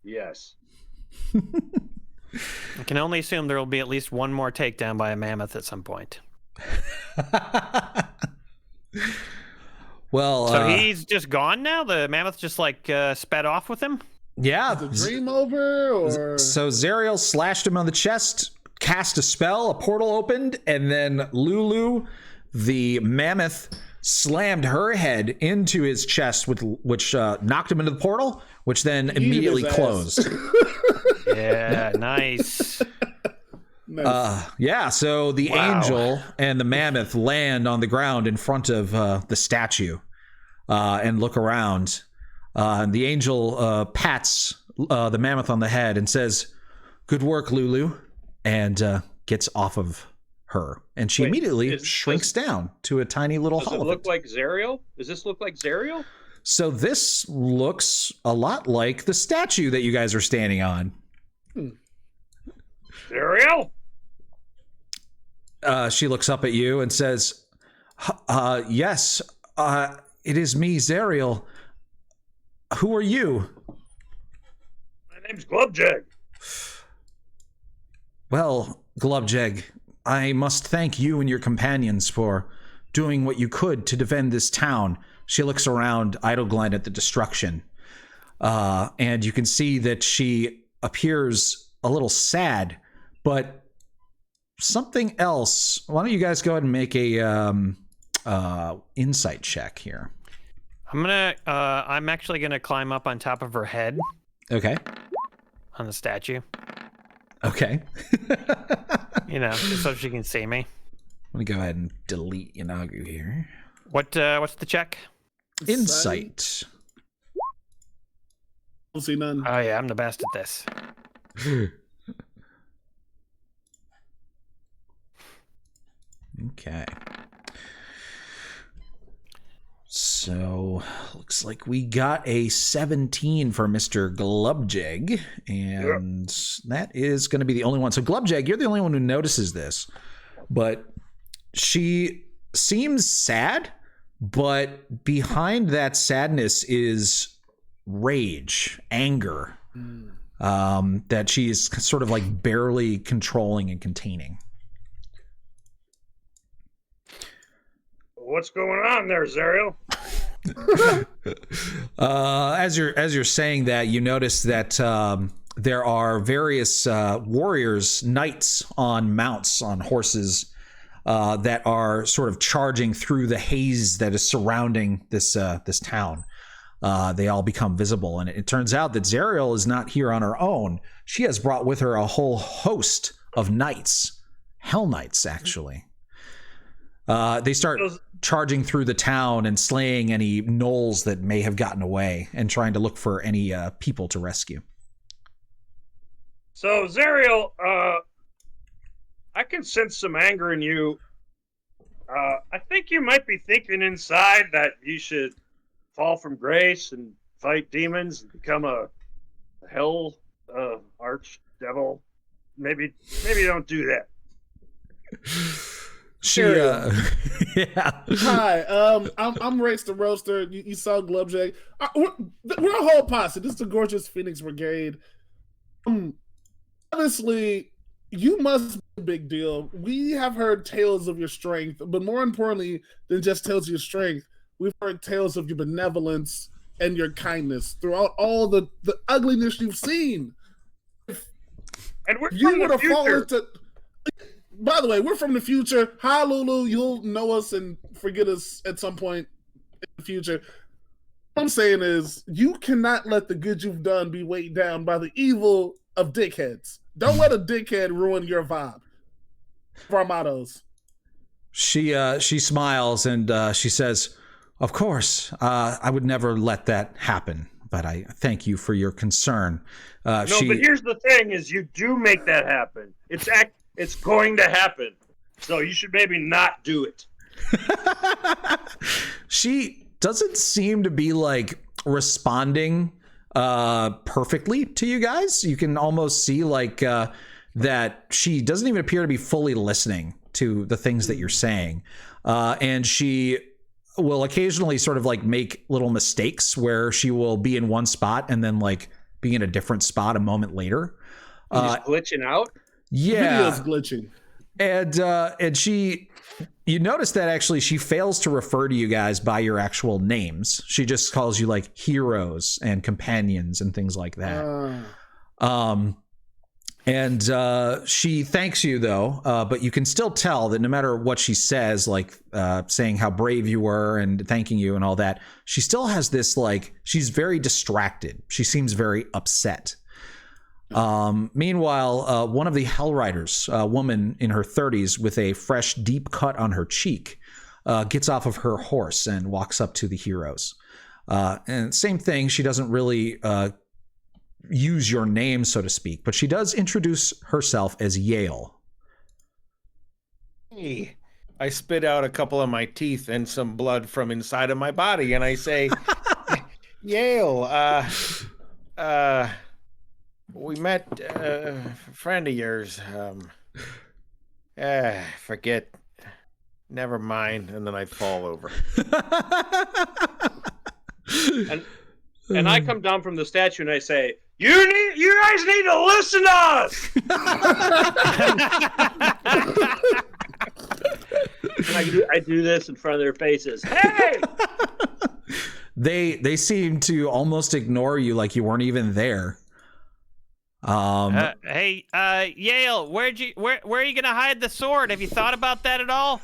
Yes. I can only assume there will be at least one more takedown by a mammoth at some point. Well, So he's just gone now? The mammoth just sped off with him? yeah. The dream over, or So Zariel slashed him on the chest, cast a spell, a portal opened, and then Lulu, the mammoth, slammed her head into his chest, which knocked him into the portal, which then immediately his ass. closed. Yeah, nice. nice. Yeah, so the angel and the mammoth land on the ground in front of the statue and look around. And the angel pats the mammoth on the head and says, "Good work, Lulu," and gets off of her. And she immediately shrinks down to a tiny little Does it hollow. look like Zariel? Does this look like Zariel? So this looks a lot like the statue that you guys are standing on. Zariel? She looks up at you and says, yes, it is me, Zariel. Who are you? My name's Glubjag. Well, Glubjeg, I must thank you and your companions for doing what you could to defend this town. She looks around Idleglen at the destruction. And you can see that she appears a little sad, but something else. Why don't you guys go ahead and make a insight check here? I'm actually gonna climb up on top of her head Okay. on the statue. Okay. Just so she can see me. Let me go ahead and delete Yunagu here. What's the check? Insight. Don't see none. Oh yeah, I'm the best at this. Okay. So, looks like we got a 17 for Mr. Glubjeg, and that is going to be the only one. So, Glubjeg, you're the only one who notices this, but she seems sad, but behind that sadness is rage, anger, that she is sort of like barely controlling and containing. What's going on there, Zariel? As you're saying that, you notice that there are various warriors, knights on mounts, on horses, that are sort of charging through the haze that is surrounding this town. They all become visible, and it turns out that Zariel is not here on her own. She has brought with her a whole host of knights, Hell Knights, actually. They start charging through the town and slaying any gnolls that may have gotten away and trying to look for any people to rescue. So, Zariel, I can sense some anger in you. I think you might be thinking inside that you should fall from grace and fight demons and become a hell archdevil. Maybe don't do that. Yeah. Hi, I'm Race the Roaster. You saw Glubjag. We're a whole posse. This is the Gorgeous Phoenix Brigade. Honestly, you must be a big deal. We have heard tales of your strength, but more importantly than just tales of your strength, we've heard tales of your benevolence and your kindness throughout all the ugliness you've seen. And we're You from would the have fallen future. to. By the way, we're from the future. Hi, Lulu. You'll know us and forget us at some point in the future. What I'm saying is, you cannot let the good you've done be weighed down by the evil of dickheads. Don't let a dickhead ruin your vibe. For our mottos. She smiles and she says, "Of course, I would never let that happen. But I thank you for your concern." But here's the thing: is you do make that happen. It's going to happen. So you should maybe not do it. She doesn't seem to be like responding perfectly to you guys. You can almost see like that she doesn't even appear to be fully listening to the things that you're saying. And she will occasionally sort of like make little mistakes where she will be in one spot and then like be in a different spot a moment later. He's glitching out. Yeah. Video's glitching. And she, you notice that actually she fails to refer to you guys by your actual names. She just calls you like heroes and companions and things like that. And she thanks you though, but you can still tell that no matter what she says, like saying how brave you were and thanking you and all that, she still has this like, she's very distracted. She seems very upset. Meanwhile, one of the Hell Riders, a woman in her 30s with a fresh, deep cut on her cheek, gets off of her horse and walks up to the heroes. And same thing, she doesn't really use your name, so to speak, but she does introduce herself as Yale. Hey, I spit out a couple of my teeth and some blood from inside of my body, and I say, Yale, we met a friend of yours. Forget. Never mind. And then I fall over. And I come down from the statue and I say, You guys need to listen to us. And I do this in front of their faces. Hey! They seem to almost ignore you like you weren't even there. Hey, Yale, where are you gonna hide the sword? Have you thought about that at all?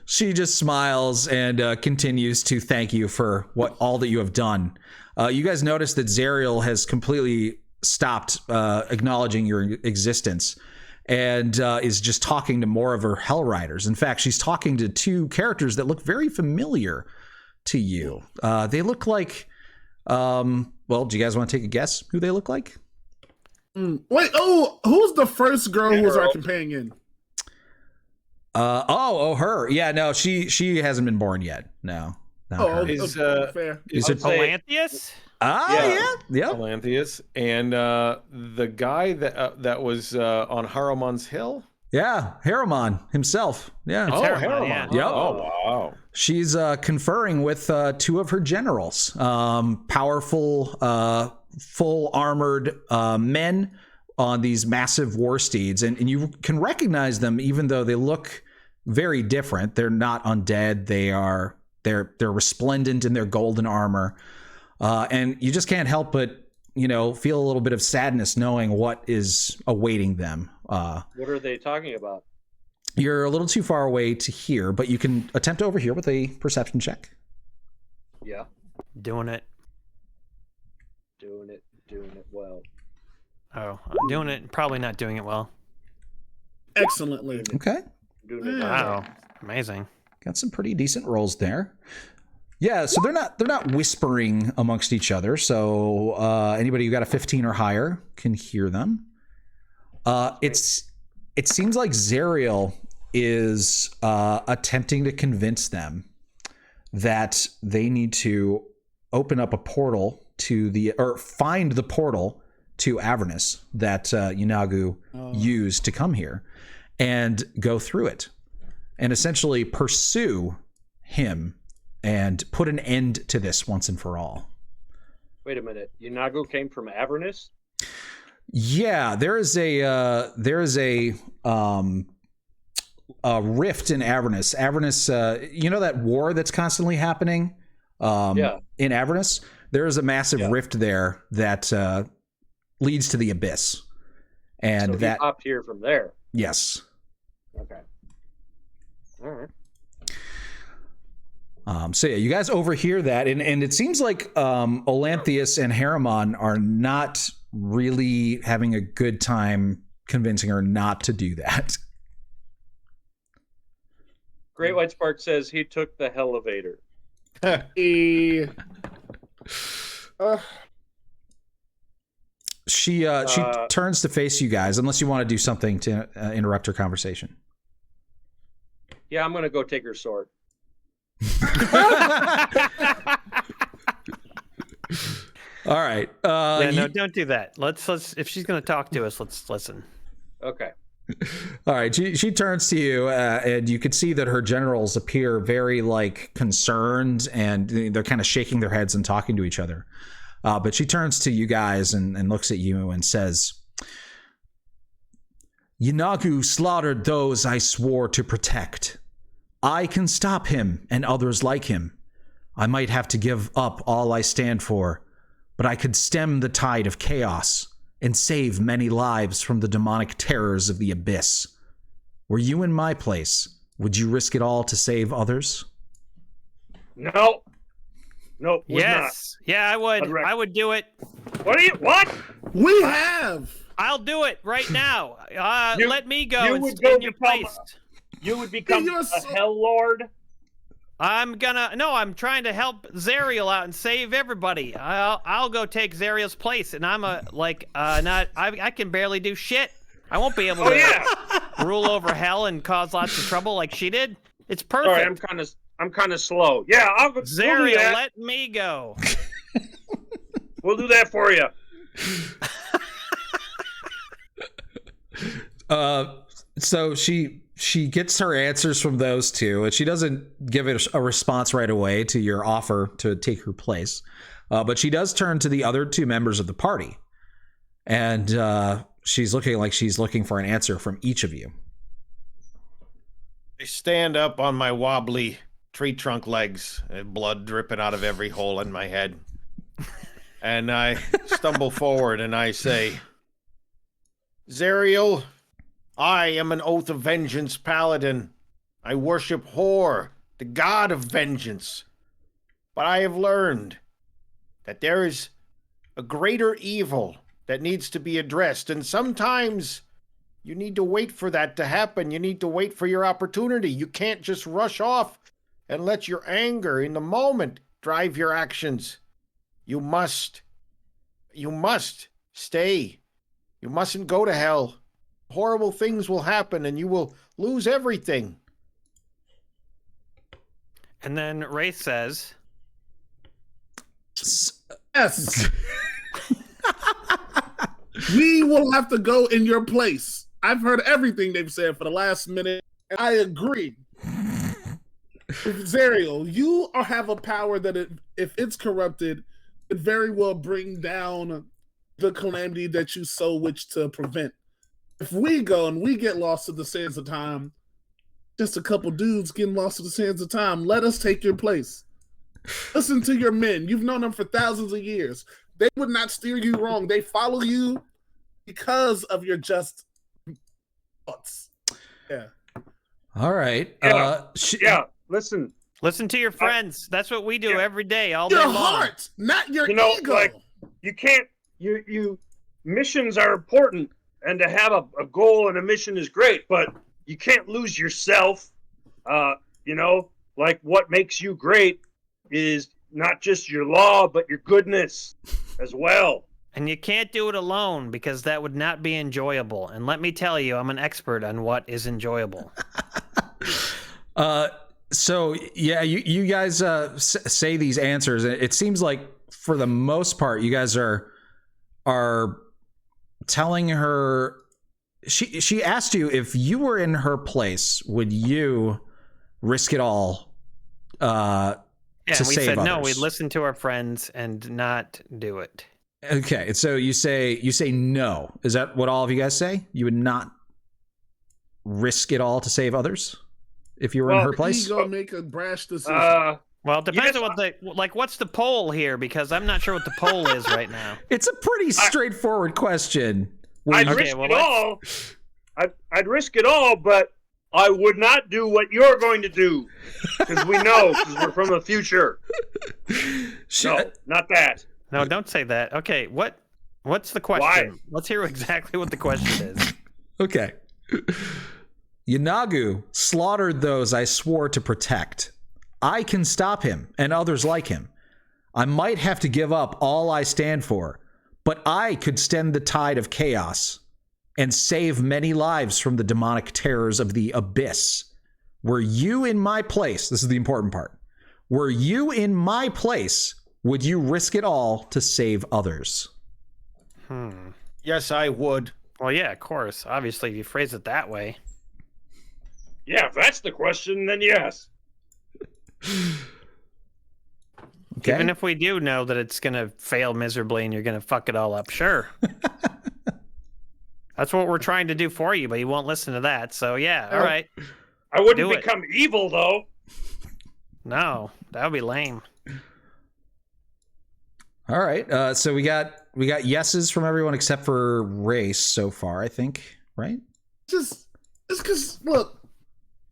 She just smiles and continues to thank you for all that you have done. You guys notice that Zariel has completely stopped acknowledging your existence and is just talking to more of her Hell Riders. In fact, she's talking to two characters that look very familiar to you. They look like, well, do you guys want to take a guess who they look like? Wait, who's the first girl who was our companion? Her. Yeah, no, she hasn't been born yet. No. Her. Fair. Is it Melanthius? Yeah. Melanthius. And the guy that was on Haruman's Hill? Yeah, Haruman himself. Yeah. It's Haruman, yeah. Yep. Oh, wow. She's conferring with two of her generals, powerful, full armored men on these massive war steeds, and you can recognize them even though they look very different. They're not undead. They're resplendent in their golden armor, and you just can't help but feel a little bit of sadness knowing what is awaiting them. What are they talking about? You're a little too far away to hear, but you can attempt to overhear with a perception check. Yeah. Doing it. Doing it well. Oh, I'm doing it. Probably not doing it well. Excellently. Okay. Doing it Wow. Amazing. Got some pretty decent rolls there. Yeah, so they're not whispering amongst each other. So anybody who got a 15 or higher can hear them. It seems like Zariel is attempting to convince them that they need to open up a portal or find the portal to Avernus that Yunagu used to come here and go through it and essentially pursue him and put an end to this once and for all. Wait a minute. Yunagu came from Avernus? Yeah, there is a rift in Avernus. Avernus, you know that war that's constantly happening in Avernus? There is a massive rift there that leads to the abyss. And so that he popped here from there. Yes. Okay. All right. So yeah, you guys overhear that, and it seems like Olanthius and Haramon are not really having a good time convincing her not to do that. Great White Spark says he took the elevator. She turns to face you guys, unless you want to do something to interrupt her conversation. Yeah, I'm gonna go take her sword. All right. No, don't do that. Let's. If she's going to talk to us, let's listen. Okay. All right. She turns to you, and you can see that her generals appear very concerned, and they're kind of shaking their heads and talking to each other. But she turns to you guys and looks at you and says, "Yunagu slaughtered those I swore to protect. I can stop him and others like him. I might have to give up all I stand for, but I could stem the tide of chaos and save many lives from the demonic terrors of the abyss. Were you in my place, would you risk it all to save others?" No. Nope. Yes. Yeah, I would. I would do it. What? We have. I'll do it right now. Let me go. You and would stand go your become place. You would become a Hell Lord? I'm trying to help Zariel out and save everybody. I'll go take Zariel's place, and I'm I can barely do shit. I won't be able to rule over hell and cause lots of trouble like she did. It's perfect. Sorry, I'm kind of slow. Yeah, I'll go. Zariel, let me go. We'll do that for you. So she gets her answers from those two, and she doesn't give it a response right away to your offer to take her place. But she does turn to the other two members of the party, and she's looking like she's looking for an answer from each of you. I stand up on my wobbly tree trunk legs, blood dripping out of every hole in my head. And I stumble forward and I say, "Zariel, I am an Oath of Vengeance paladin. I worship Hor, the god of vengeance. But I have learned that there is a greater evil that needs to be addressed, and sometimes you need to wait for that to happen. You need to wait for your opportunity. You can't just rush off and let your anger in the moment drive your actions. You must stay. You mustn't go to hell. Horrible things will happen and you will lose everything." And then Ray says, Yes. We will have to go in your place. I've heard everything they've said for the last minute, and I agree. Zariel, you have a power that if it's corrupted, it very well bring down the calamity that you so wish to prevent. If we go and we get lost to the sands of time, just a couple dudes getting lost to the sands of time, let us take your place. Listen to your men. You've known them for thousands of years. They would not steer you wrong. They follow you because of your just thoughts. Yeah. All right. Yeah. Yeah, listen. Listen to your friends. That's what we do every day, all day Your long. heart, not your You know, ego. like, you can't. You missions are important, and to have a goal and a mission is great, but you can't lose yourself. You know, like what makes you great is not just your law, but your goodness as well. And you can't do it alone because that would not be enjoyable. And let me tell you, I'm an expert on what is enjoyable. So yeah, you guys say these answers. It seems like for the most part, you guys are telling her. She asked you if you were in her place, would you risk it all to Yeah, we save said others? no. We'd listen to our friends and not do it. Okay, so you say no. Is that what all of you guys say? You would not risk it all to save others if you were in her place? Ego make a brash decision. Well, it depends Yes, on what's the poll here, because I'm not sure what the poll is right now. It's a pretty straightforward question. I'd Okay, risk well, it all. I'd risk it all, but I would not do what you're going to do, because we know, because we're from the future. No, not that. No, don't say that. Okay, what's the question? Why? Let's hear exactly what the question is. Okay. Yanagu slaughtered those I swore to protect. I can stop him and others like him. I might have to give up all I stand for, but I could stem the tide of chaos and save many lives from the demonic terrors of the abyss. Were you in my place? This is the important part. Were you in my place, would you risk it all to save others? Yes, I would. Well, yeah, of course. Obviously, if you phrase it that way. Yeah, if that's the question, then yes. Okay. Even if we do know that it's going to fail miserably and you're going to fuck it all up, sure. That's what we're trying to do for you, but you won't listen to that. So, yeah, all right. I wouldn't Do it. become evil, though. No, that would be lame. All right. So we got yeses from everyone except for Race so far, I think, right? It's because, look,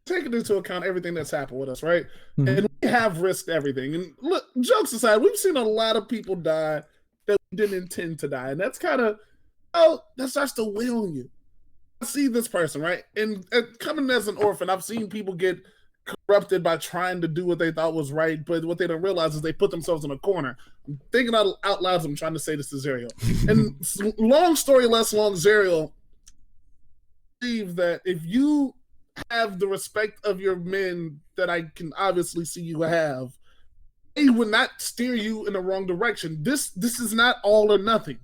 taking into account everything that's happened with us, right? Mhm. And we have risked everything. And look, jokes aside, we've seen a lot of people die that we didn't intend to die. And that's kind of, that starts to weigh on you. I see this person, right? And coming as an orphan, I've seen people get corrupted by trying to do what they thought was right, but what they don't realize is they put themselves in a corner. I'm thinking out loud as I'm trying to say this to Zerial. And long story less long, Zerial, I believe that if you have the respect of your men that I can obviously see you have, they would not steer you in the wrong direction. This is not all or nothing.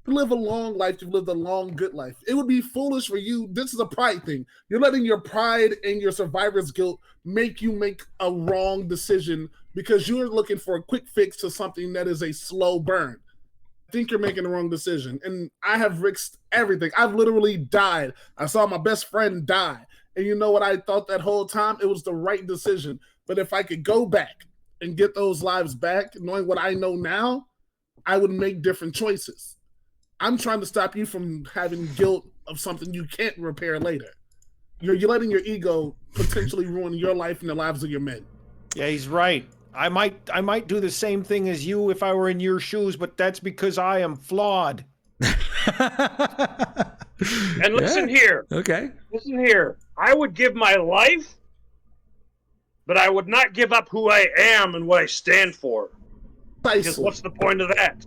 You live a long life, you've lived a long, good life. It would be foolish for you. This is a pride thing. You're letting your pride and your survivor's guilt make you make a wrong decision because you're looking for a quick fix to something that is a slow burn. I think you're making the wrong decision. And I have risked everything. I've literally died. I saw my best friend die. And you know what I thought that whole time? It was the right decision. But if I could go back and get those lives back, knowing what I know now, I would make different choices. I'm trying to stop you from having guilt of something you can't repair later. You're letting your ego potentially ruin your life and the lives of your men. Yeah, he's right. I might do the same thing as you if I were in your shoes, but that's because I am flawed. And listen here. Okay. Listen here. I would give my life, but I would not give up who I am and what I stand for. Because Precisely. what's the point of that?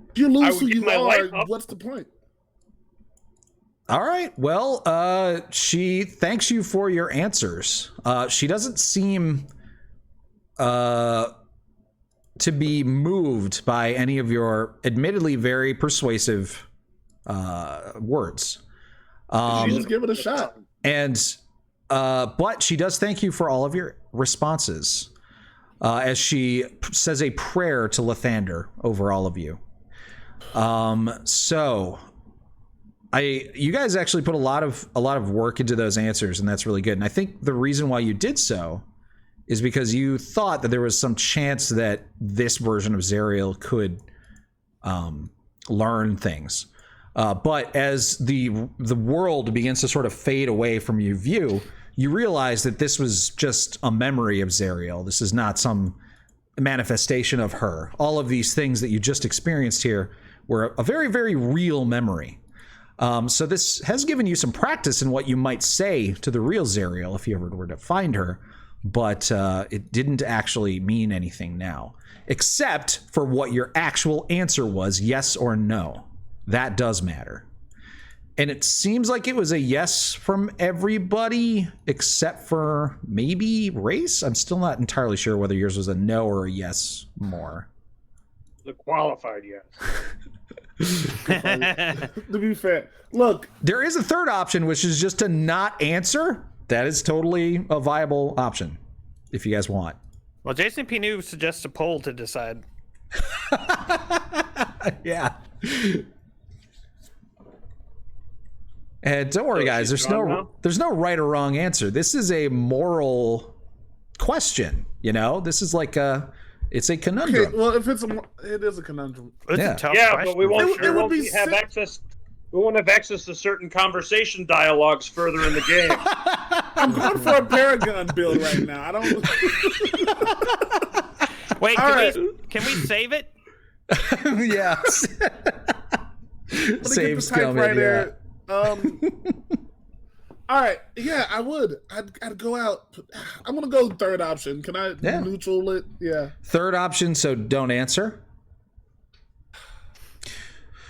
If you I lose would who give you my life are, up. what's the point? All right. Well, she thanks you for your answers. She doesn't seem to be moved by any of your admittedly very persuasive words. Let's give it a shot. And but she does thank you for all of your responses as she says a prayer to Lathander over all of you. So you guys actually put a lot of work into those answers, and that's really good. And I think the reason why you did so is because you thought that there was some chance that this version of Zerial could learn things. But as the world begins to sort of fade away from your view, you realize that this was just a memory of Zariel. This is not some manifestation of her. All of these things that you just experienced here were a very, very real memory. So this has given you some practice in what you might say to the real Zariel if you ever were to find her, but it didn't actually mean anything now, except for what your actual answer was, yes or no. That does matter. And it seems like it was a yes from everybody except for maybe Race. I'm still not entirely sure whether yours was a no or a yes more. The qualified yes. To be fair, look, there is a third option, which is just to not answer. That is totally a viable option if you guys want. Well, Jason P.I.T.M.O.E suggests a poll to decide. Yeah. And don't worry, guys. There's no right or wrong answer. This is a moral question. You know, this is like it's a conundrum. okay, well, if it is a conundrum. It's Yeah. a tough Yeah, question. but we won't, It would won't be have sick. access. We won't have access to certain conversation dialogues further in the game. I'm going for a Paragon build right now. I don't. Wait, All right. can we save it? Yeah. Saves coming. Yeah. All right. Yeah, I would. I'd go out. I'm gonna go third option. Can I neutral it? Yeah. Third option, so don't answer.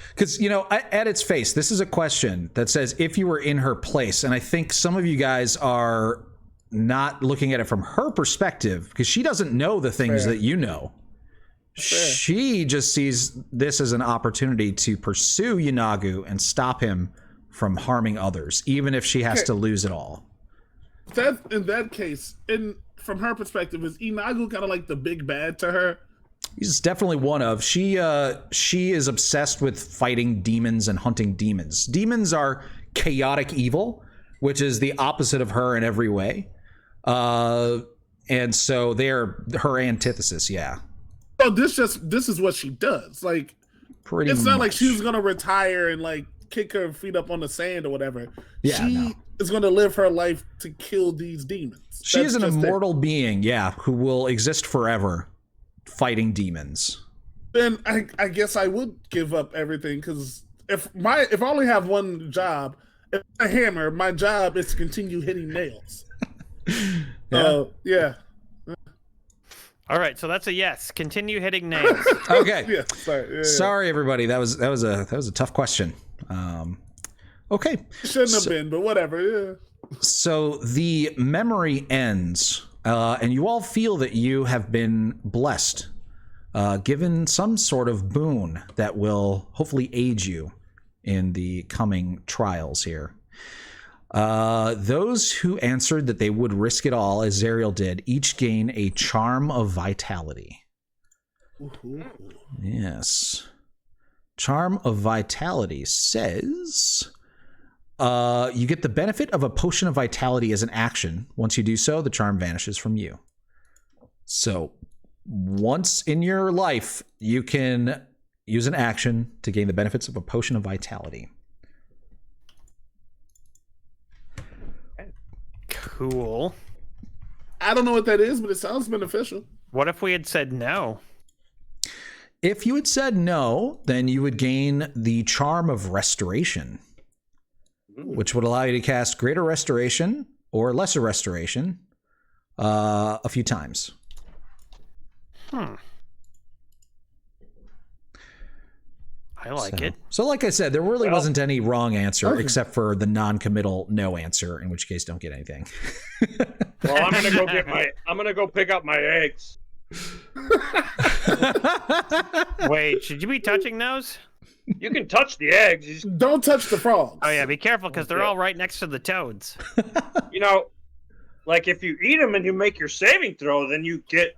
Because, you know, at its face, this is a question that says if you were in her place, and I think some of you guys are not looking at it from her perspective because she doesn't know the things Fair. that you know. Fair. She just sees this as an opportunity to pursue Yanagu and stop him from harming others, even if she has to lose it all. That in that case, from her perspective, is Inagu kind of like the big bad to her? He's definitely one of. She is obsessed with fighting demons and hunting demons. Demons are chaotic evil, which is the opposite of her in every way. And so they're her antithesis, yeah. So this is what she does. Like, Pretty it's not like much. she's gonna retire and like kick her feet up on the sand or whatever. Yeah, she no. is gonna live her life to kill these demons. She is an That's just it. immortal being, yeah, who will exist forever fighting demons. Then I guess I would give up everything because if I only have one job, if I hammer, my job is to continue hitting nails. Yeah. All right, so that's a yes. Continue hitting nails. Okay. Yeah. Sorry. Yeah. Sorry, everybody. That was a tough question. Okay. Shouldn't have been, but whatever. Yeah. So the memory ends, and you all feel that you have been blessed, given some sort of boon that will hopefully aid you in the coming trials here. Those who answered that they would risk it all, as Zariel did, each gain a charm of vitality. Ooh. Yes. Charm of Vitality says you get the benefit of a potion of vitality as an action. Once you do so, the charm vanishes from you. So once in your life, you can use an action to gain the benefits of a potion of vitality. Cool. I don't know what that is, but it sounds beneficial. What if we had said no? If you had said no, then you would gain the Charm of Restoration, which would allow you to cast Greater Restoration or Lesser Restoration a few times. I like it. So like I said, there really wasn't any wrong answer except for the non-committal no answer, in which case don't get anything. Well, I'm gonna go pick up my eggs. Wait, should you be touching those? You can touch the eggs. You just- Don't touch the frogs. Oh yeah, be careful because they're all right next to the toads. You know, like if you eat them and you make your saving throw, then you get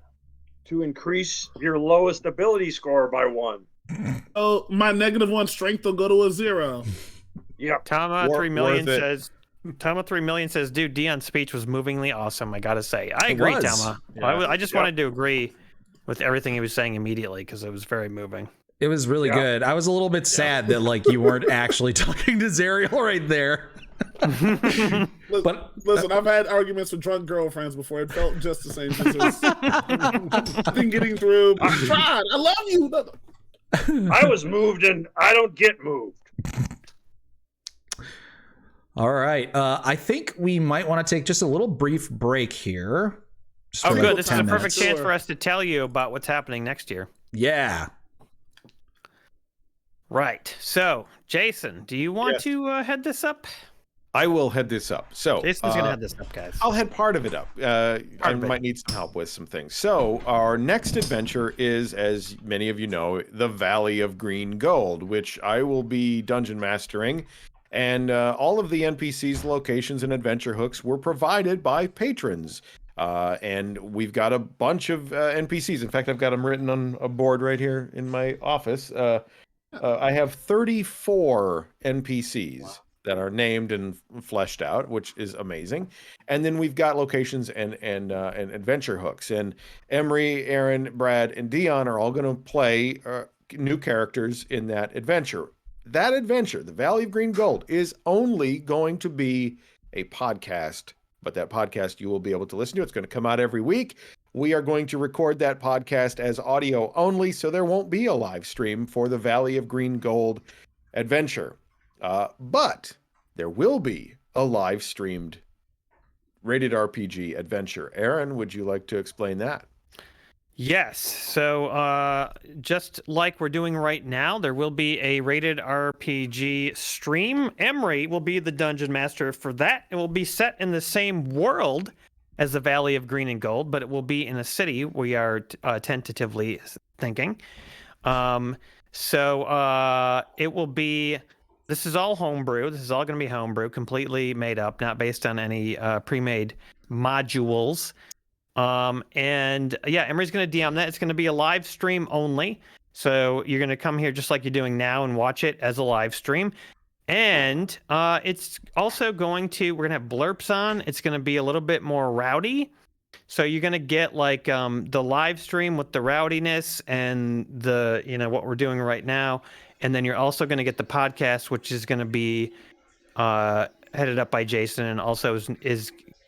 to increase your lowest ability score by 1. Oh, my -1 strength will go to a 0. Yep. Tama 3 million worth it. says. Tama 3 million says, "Dude, Dion's speech was movingly awesome. I gotta say, I It agree, was. Tama. Yeah. I just wanted to agree with everything he was saying immediately because it was very moving." It was really Yeah. good. I was a little bit sad that like you weren't actually talking to Zariel right there. But Listen, I've had arguments with drunk girlfriends before. It felt just the same. I've been getting through. I tried. I love you. I was moved and I don't get moved. all right. I think we might want to take just a little brief break here. Just Oh, for, good. like, This is a 10 perfect minutes. chance for us to tell you about what's happening next year. Yeah. Right. So, Jason, do you want Yes. to head this up? I will head this up. So Jason's going to head this up, guys. I'll head part of it up. I of it. might need some help with some things. So our next adventure is, as many of you know, the Valley of Green Gold, which I will be dungeon mastering. And all of the NPCs, locations, and adventure hooks were provided by patrons. And we've got a bunch of NPCs. In fact, I've got them written on a board right here in my office. I have 34 NPCs that are named and fleshed out, which is amazing. And then we've got locations and adventure hooks. And Emery, Aaron, Brad, and Dion are all going to play new characters in that adventure. That adventure, the Valley of Green Gold, is only going to be a podcast, but that podcast you will be able to listen to. It's going to come out every week. We are going to record that podcast as audio only, so there won't be a live stream for the Valley of Green Gold adventure. But there will be a live streamed rated RPG adventure. Aaron, would you like to explain that? Yes. So, just like we're doing right now, there will be a rated RPG stream. Emery will be the dungeon master for that. It will be set in the same world as the Valley of Green and Gold, but it will be in a city, we are tentatively thinking. So it will be, this is all homebrew. This is all going to be homebrew, completely made up, not based on any pre-made modules. And yeah, Emery's going to DM that. It's going to be a live stream only. So you're going to come here just like you're doing now and watch it as a live stream. And it's also going to, we're going to have blurps on. It's going to be a little bit more rowdy. So you're going to get like the live stream with the rowdiness and the, you know, what we're doing right now. And then you're also going to get the podcast, which is going to be headed up by Jason and also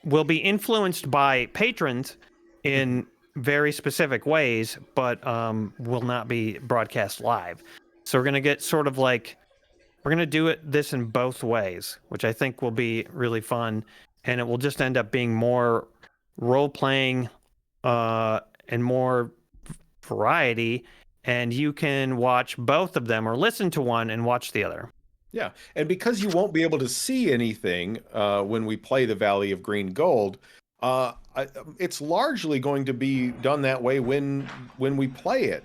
will be influenced by patrons in very specific ways, but will not be broadcast live. So we're going to get sort of like, we're going to do this in both ways, which I think will be really fun. And it will just end up being more role-playing and more variety. And you can watch both of them or listen to one and watch the other. Yeah, and because you won't be able to see anything when we play the Valley of Green Gold, it's largely going to be done that way when we play it,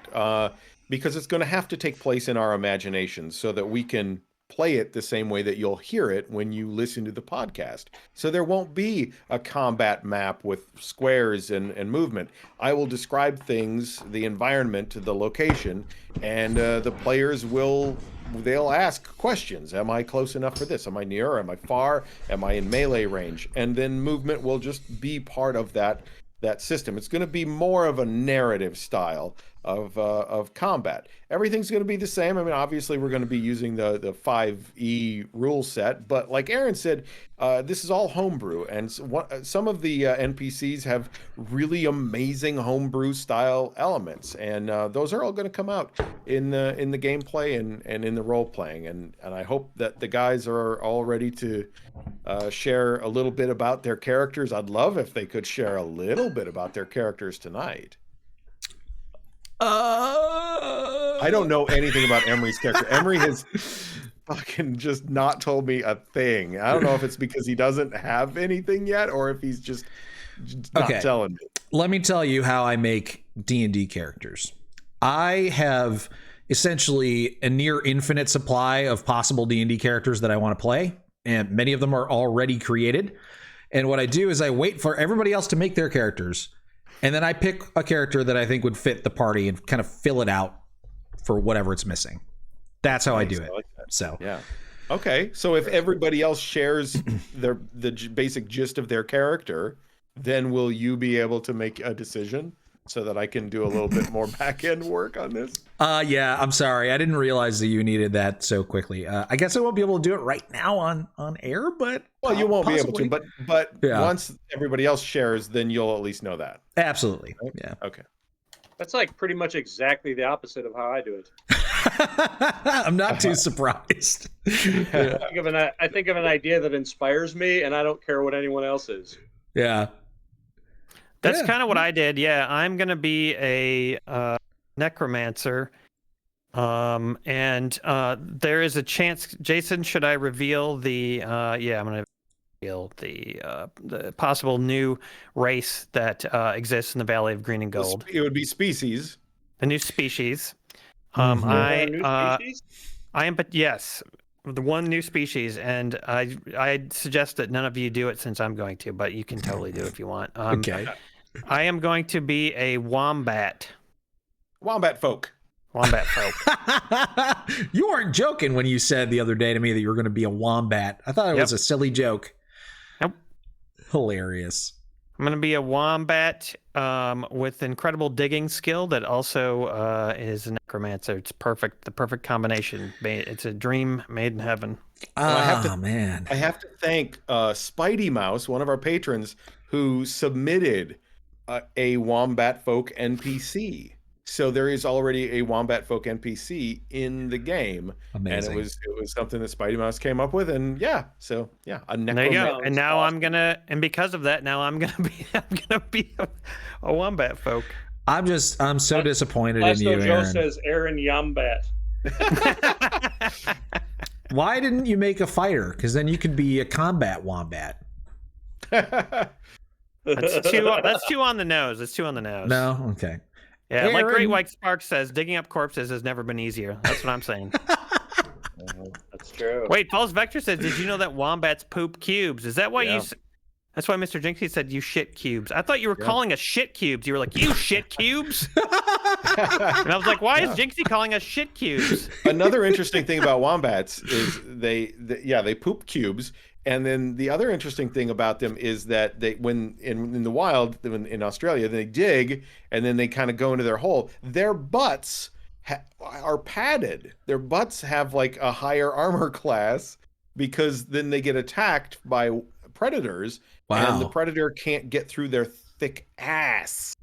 because it's going to have to take place in our imagination so that we can play it the same way that you'll hear it when you listen to the podcast. So there won't be a combat map with squares and movement. I will describe things, the environment, the location, and the players they'll ask questions. Am I close enough for this? Am I near? Am I far? Am I in melee range? And then movement will just be part of that system. It's going to be more of a narrative style of combat. Everything's going to be the same. I mean, obviously we're going to be using the 5e rule set, but like Aaron said, this is all homebrew, and some of the NPCs have really amazing homebrew style elements, and those are all going to come out in the gameplay and in the role playing, and I hope that the guys are all ready to share a little bit about their characters. I'd love if they could share a little bit about their characters tonight. I don't know anything about Emery's character. Emery has fucking just not told me a thing. I don't know if it's because he doesn't have anything yet or if he's just not telling me. Let me tell you how I make D&D characters. I have essentially a near infinite supply of possible D&D characters that I want to play, and many of them are already created. And what I do is I wait for everybody else to make their characters, and then I pick a character that I think would fit the party and kind of fill it out for whatever it's missing. That's how I do it. Like that. So yeah. Okay. So if everybody else shares the basic gist of their character, then will you be able to make a decision? so that I can do a little bit more back end work on this? Yeah, I'm sorry. I didn't realize that you needed that so quickly. I guess I won't be able to do it right now on air, but Well, you won't be able to, possibly. but Yeah. once everybody else shares, then you'll at least know that. Absolutely. Yeah. Okay. That's like pretty much exactly the opposite of how I do it. I'm not too surprised. Yeah. I think of an idea that inspires me, and I don't care what anyone else is. Yeah. That's Yeah. kind of what I did. Yeah, I'm gonna be a necromancer, and there is a chance. Jason, should I reveal the? Yeah, I'm gonna reveal the possible new race that exists in the Valley of Green and Gold. It would be species. The new species. Mhm. A new species? I am, but yes, the one new species, and I suggest that none of you do it since I'm going to, but you can totally do it if you want. Okay. I am going to be a wombat. Wombat folk. Wombat folk. You weren't joking when you said the other day to me that you were going to be a wombat. I thought it was a silly joke. Nope. Hilarious. I'm going to be a wombat with incredible digging skill that also is a necromancer. It's perfect. The perfect combination. It's a dream made in heaven. Man. I have to thank Spidey Mouse, one of our patrons, who submitted a Wombat Folk NPC. So there is already a Wombat Folk NPC in the game. Amazing. And it was something that Spidey Mouse came up with, and a There you necromancer. go. And now awesome. And because of that, now I'm gonna be a wombat folk. I'm so disappointed in you, Joe Aaron. says Aaron Yombat. Why didn't you make a fighter? Because then you could be a combat wombat. That's too on the nose. It's too on the nose. No? Okay. Yeah, like Aaron- Great White Spark says, digging up corpses has never been easier. That's what I'm saying. That's true. Wait, Paul's Vector says, did you know that wombats poop cubes? Is that why Yeah. That's why Mr. Jinxie said you shit cubes. I thought you were calling us shit cubes. You were like, you shit cubes? And I was like, why is Jinxie calling us shit cubes? Another interesting thing about wombats is they poop cubes. And then the other interesting thing about them is that when in the wild, in Australia, they dig and then they kind of go into their hole. Their butts are padded. Their butts have like a higher armor class because then they get attacked by predators. Wow. And the predator can't get through their thick ass.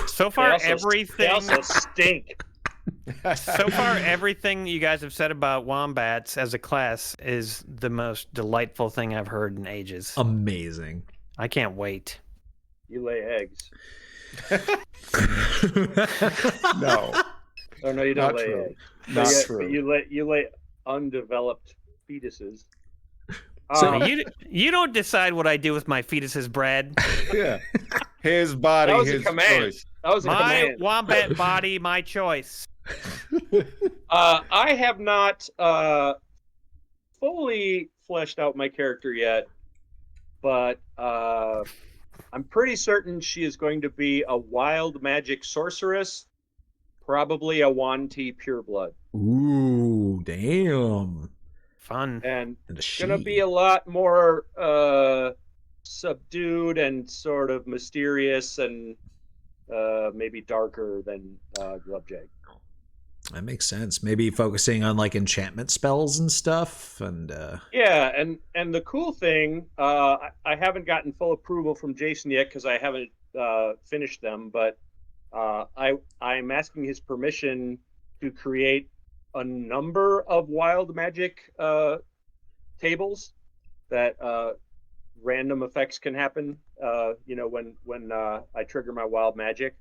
So far, They also stink. So far, everything you guys have said about wombats as a class is the most delightful thing I've heard in ages. Amazing. I can't wait. You lay eggs. No. Oh no, you don't Not lay true. eggs. Not But true. you lay undeveloped fetuses. So You don't decide what I do with my fetuses, Brad. Yeah. His body, That was a his command. choice. That was a My command. wombat body, my choice. I have not fully fleshed out my character yet, but I'm pretty certain she is going to be a wild magic sorceress, probably a Wanti pureblood, Ooh, damn. Fun. and And a gonna be a lot more subdued and sort of mysterious and maybe darker than Glubjag. That makes sense. Maybe focusing on like enchantment spells and stuff. And Yeah, and the cool thing, I haven't gotten full approval from Jason yet because I haven't finished them, but I'm asking his permission to create a number of wild magic tables that random effects can happen. When I trigger my wild magic.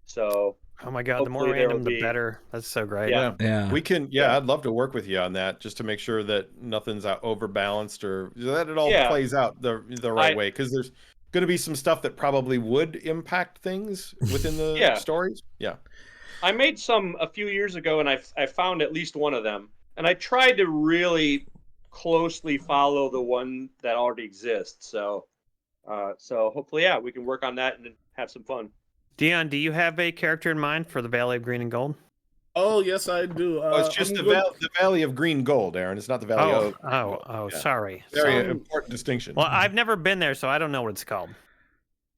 So Oh my god, the more hopefully there random, will the be- better. That's so great. Yeah. yeah. We can, I'd love to work with you on that, just to make sure that nothing's overbalanced or that it all Yeah. plays out the right way. Because there's going to be some stuff that probably would impact things within the Yeah. stories. Yeah. I made some a few years ago, and I found at least one of them, and I tried to really closely follow the one that already exists. So hopefully, we can work on that and have some fun. Dion, do you have a character in mind for the Valley of Green and Gold? Oh yes, I do. It's just the Valley of Green Gold, Aaron. It's not the Valley of. Yeah. Yeah. Sorry. Very So- important distinction. Well, I've never been there, so I don't know what it's called.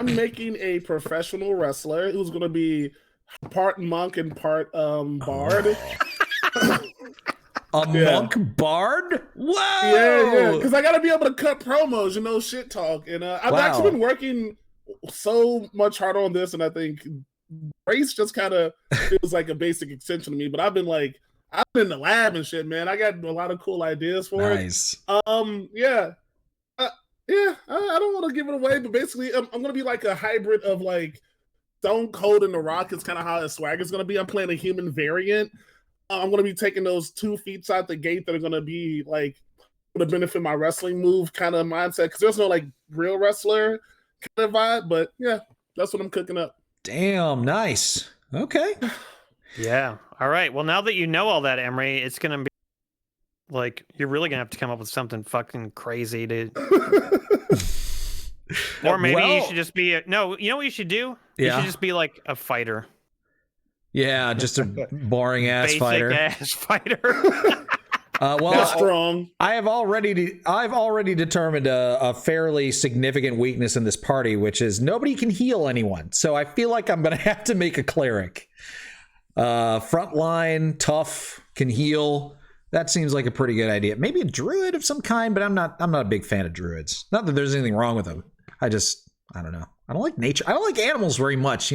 I'm making a professional wrestler who's gonna be part monk and part bard. A Yeah. monk bard? Whoa! Yeah, because I gotta be able to cut promos, shit talk. And I've actually been working so much harder on this, and I think race just kind of feels like a basic extension to me. But I've been in the lab and shit, man. I got a lot of cool ideas for Nice. it. Yeah. I don't want to give it away, but basically, I'm gonna be like a hybrid of like Stone Cold and The Rock. Is kind of how his swag is gonna be. I'm playing a human variant. I'm gonna be taking those 2 feet out the gate that are gonna be like to benefit my wrestling move kind of mindset, because there's no like real wrestler kind of vibe. But yeah, that's what I'm cooking up. Damn, nice. Okay. Yeah. All right. Well, now that you know all that, Emery, it's gonna be like you're really gonna have to come up with something fucking crazy to. Or maybe you should just be no. You know what you should do? You should just be like a fighter. Yeah, just a boring ass fighter. Basic ass fighter. Well, strong. I've already determined a fairly significant weakness in this party, which is nobody can heal anyone. So I feel like I'm gonna have to make a cleric. Frontline, tough, can heal. That seems like a pretty good idea. Maybe a druid of some kind, but I'm not a big fan of druids. Not that there's anything wrong with them. I don't know. I don't like nature. I don't like animals very much,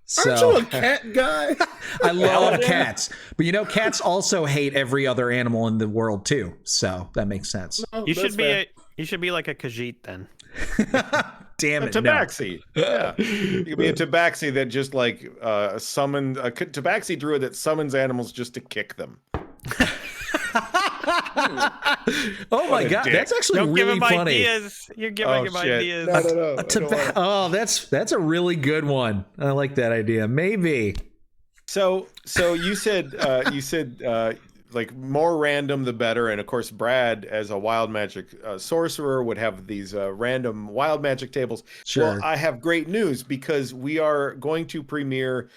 So, aren't you a cat guy? I love cats, but cats also hate every other animal in the world too. So that makes sense. No, You should be like a Khajiit then. Damn it, A tabaxi. Yeah. You could be a tabaxi that just like summons a tabaxi druid that summons animals just to kick them. Oh my god, dick. that's actually Don't give really him funny. ideas. You're giving him shit. ideas. No. Oh, that's a really good one. I like that idea. Maybe. So you said like more random the better, and of course Brad as a wild magic sorcerer would have these random wild magic tables. Sure. Well, I have great news because we are going to premiere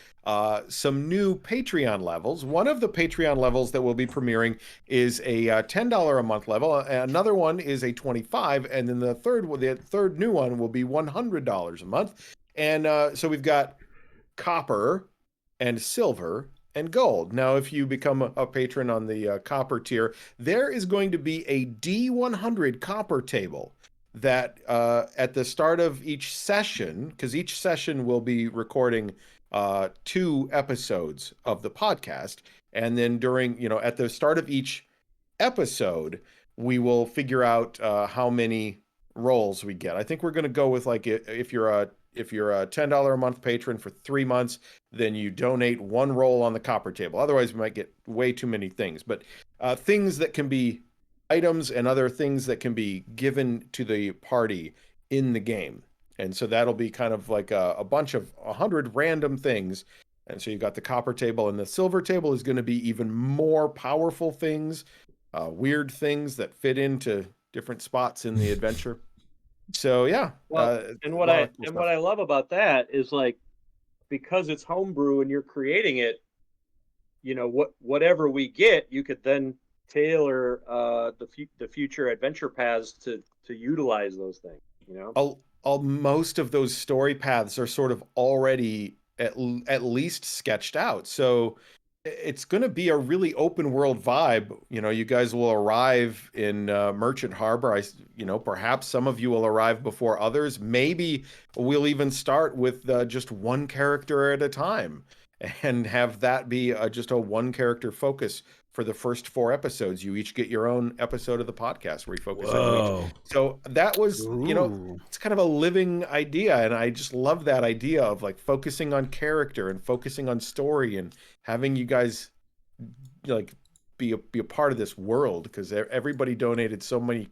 some new Patreon levels. One of the Patreon levels that we'll be premiering is a $10 a month level. Another one is a $25, and then the third new one will be $100 a month. And so we've got copper and silver and gold. Now, if you become a patron on the copper tier, there is going to be a D100 copper table that at the start of each session, because each session will be recording 2 episodes of the podcast, and then during at the start of each episode we will figure out how many rolls we get. I think we're going to go with like if you're a $10 a month patron for 3 months, then you donate 1 roll on the copper table. Otherwise we might get way too many things, but things that can be items and other things that can be given to the party in the game. And so that'll be kind of like a bunch of 100 random things. And so you've got the copper table, and the silver table is going to be even more powerful things, weird things that fit into different spots in the adventure. So yeah. Well, and what I love about that is like, because it's homebrew and you're creating it, whatever we get, you could then tailor the future adventure paths to utilize those things. Most of those story paths are sort of already at least sketched out. So it's going to be a really open world vibe. You guys will arrive in Merchant Harbor. Perhaps some of you will arrive before others. Maybe we'll even start with just one character at a time and have that be just a one character focus for the first 4 episodes. You each get your own episode of the podcast where you focus on each. So that was, it's kind of a living idea. And I just love that idea of like focusing on character and focusing on story and having you guys like be a part of this world, because everybody donated so many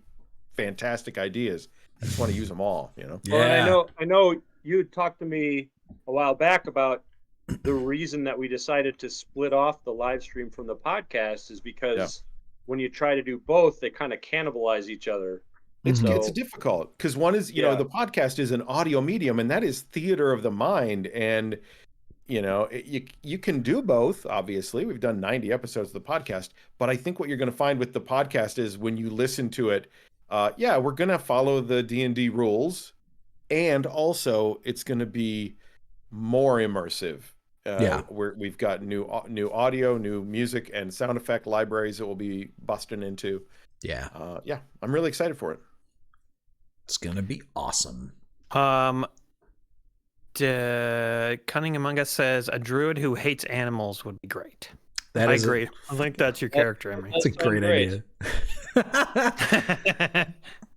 fantastic ideas. I just want to use them all, Yeah. Well, I know you talked to me a while back about the reason that we decided to split off the live stream from the podcast is because when you try to do both, they kind of cannibalize each other. It's difficult because one is, the podcast is an audio medium, and that is theater of the mind. And, you can do both. Obviously, we've done 90 episodes of the podcast, but I think what you're going to find with the podcast is when you listen to it, we're going to follow the D&D rules. and also it's going to be more immersive. We've got new audio, new music, and sound effect libraries that we'll be busting into. Yeah. I'm really excited for it. It's gonna be awesome. Cunning Among Us says a druid who hates animals would be great. I agree. I think that's your character, Emery. That's a great idea.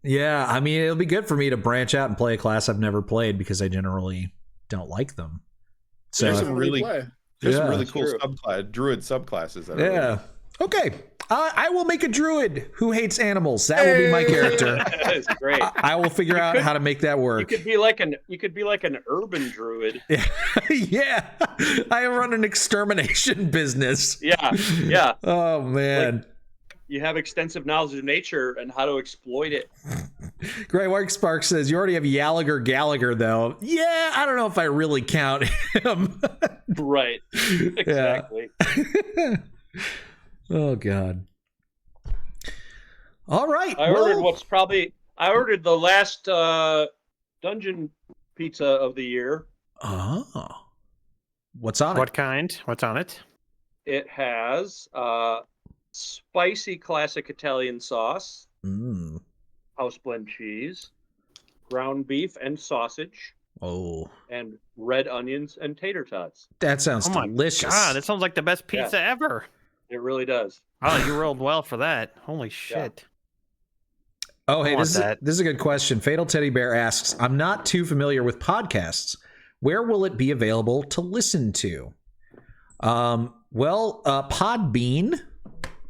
Yeah, I mean, it'll be good for me to branch out and play a class I've never played because I generally don't like them. So there's some really cool druid subclasses. That okay. I will make a druid who hates animals. That will be my character. That's great. I will figure out how to make that work. You could be like an urban druid. Yeah. I run an extermination business. Yeah. Oh man. You have extensive knowledge of nature and how to exploit it. Great White Spark says, you already have Gallagher, though. Yeah, I don't know if I really count him. Right. Exactly. Oh, God. All right. I ordered the last dungeon pizza of the year. Oh. What's on it? What kind? What's on it? It has spicy classic Italian sauce, house blend cheese, ground beef and sausage, and red onions and tater tots. That sounds delicious. God, that sounds like the best pizza ever. It really does. Oh, you rolled well for that. Holy shit. Yeah. Oh, hey, this is a good question. Fatal Teddy Bear asks, I'm not too familiar with podcasts. Where will it be available to listen to? Podbean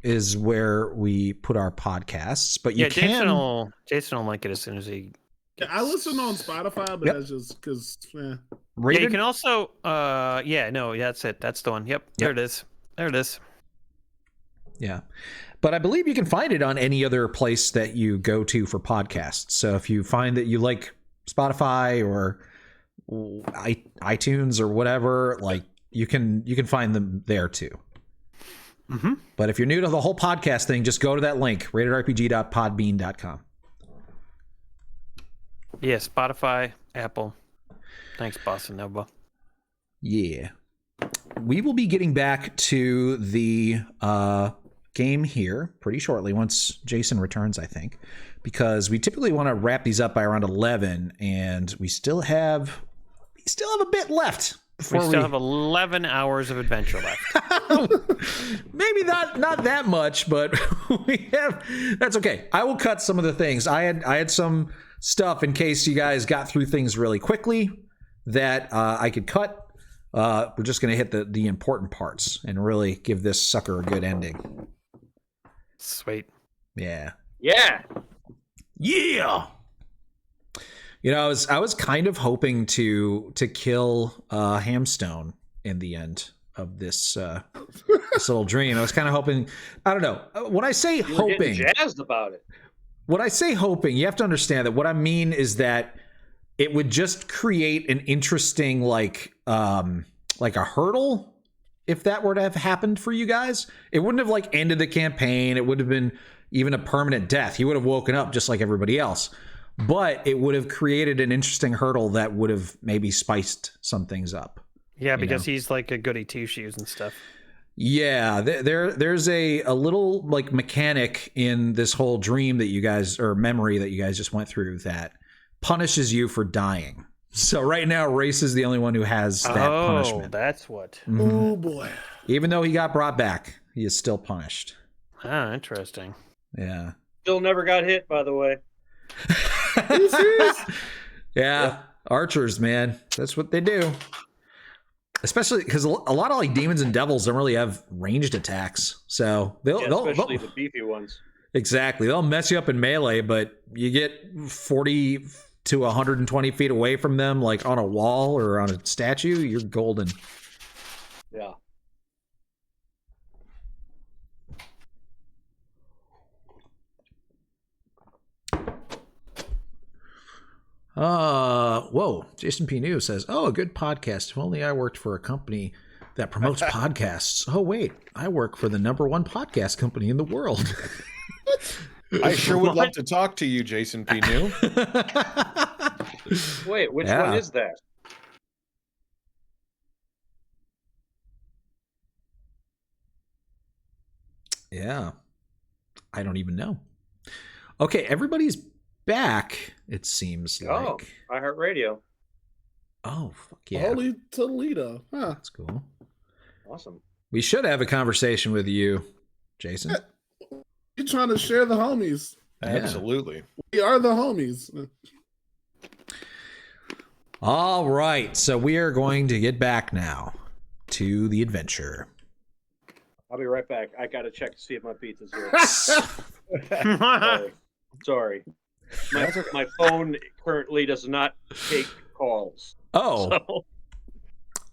is where we put our podcasts, but you can. Jason will link it as soon as he. Yeah, I listen on Spotify, but that's just because. Yeah, you can also. That's it. That's the one. Yep. There it is. There it is. Yeah, but I believe you can find it on any other place that you go to for podcasts. So if you find that you like Spotify or iTunes or whatever, like you can find them there too. Mm-hmm. But if you're new to the whole podcast thing, just go to that link, ratedrpg.podbean.com. Yeah, Spotify, Apple. Thanks, Bossa Nova. Yeah. We will be getting back to the game here pretty shortly once Jason returns, I think, because we typically want to wrap these up by around 11, and we still have a bit left. We still have 11 hours of adventure left. Maybe not that much, but we have. That's okay. I will cut some of the things. I had some stuff in case you guys got through things really quickly that I could cut. We're just going to hit the important parts and really give this sucker a good ending. Sweet. Yeah. Yeah. Yeah. You know, I was kind of hoping to kill Hamstone in the end of this little dream. I was kind of hoping. I don't know. When I say hoping, jazzed about it. When I say hoping, you have to understand that what I mean is that it would just create an interesting like a hurdle if that were to have happened for you guys. It wouldn't have like ended the campaign. It would have been even a permanent death. He would have woken up just like everybody else. But it would have created an interesting hurdle that would have maybe spiced some things up. Yeah, because he's like a goody two-shoes and stuff. Yeah, there's a little like mechanic in this whole dream that you guys, or memory that you guys just went through, that punishes you for dying. So right now, Race is the only one who has that punishment. Oh, that's what. Mm-hmm. Oh, boy. Even though he got brought back, he is still punished. Ah, interesting. Yeah. Still never got hit, by the way. Are you serious? Yeah, archers, man. That's what they do. Especially because a lot of like demons and devils don't really have ranged attacks. So especially the beefy ones. Exactly. They'll mess you up in melee, but you get 40 to 120 feet away from them, like on a wall or on a statue, you're golden. Yeah. Whoa. Jason P.I.T.M.O.E says, a good podcast. If only I worked for a company that promotes podcasts. Oh, wait. I work for the #1 podcast company in the world. I sure would love to talk to you, Jason P.I.T.M.O.E. Wait, which Yeah. one is that? Yeah. I don't even know. Okay, everybody's back, it seems Oh, like. iHeartRadio. Oh, fuck yeah. Holy Toledo. Huh. That's cool. Awesome. We should have a conversation with you, Jason. You're trying to share the homies. Yeah. Absolutely. We are the homies. All right, so we are going to get back now to the adventure. I'll be right back. I gotta check to see if my pizza's here. Sorry. My phone currently does not take calls. Oh, So,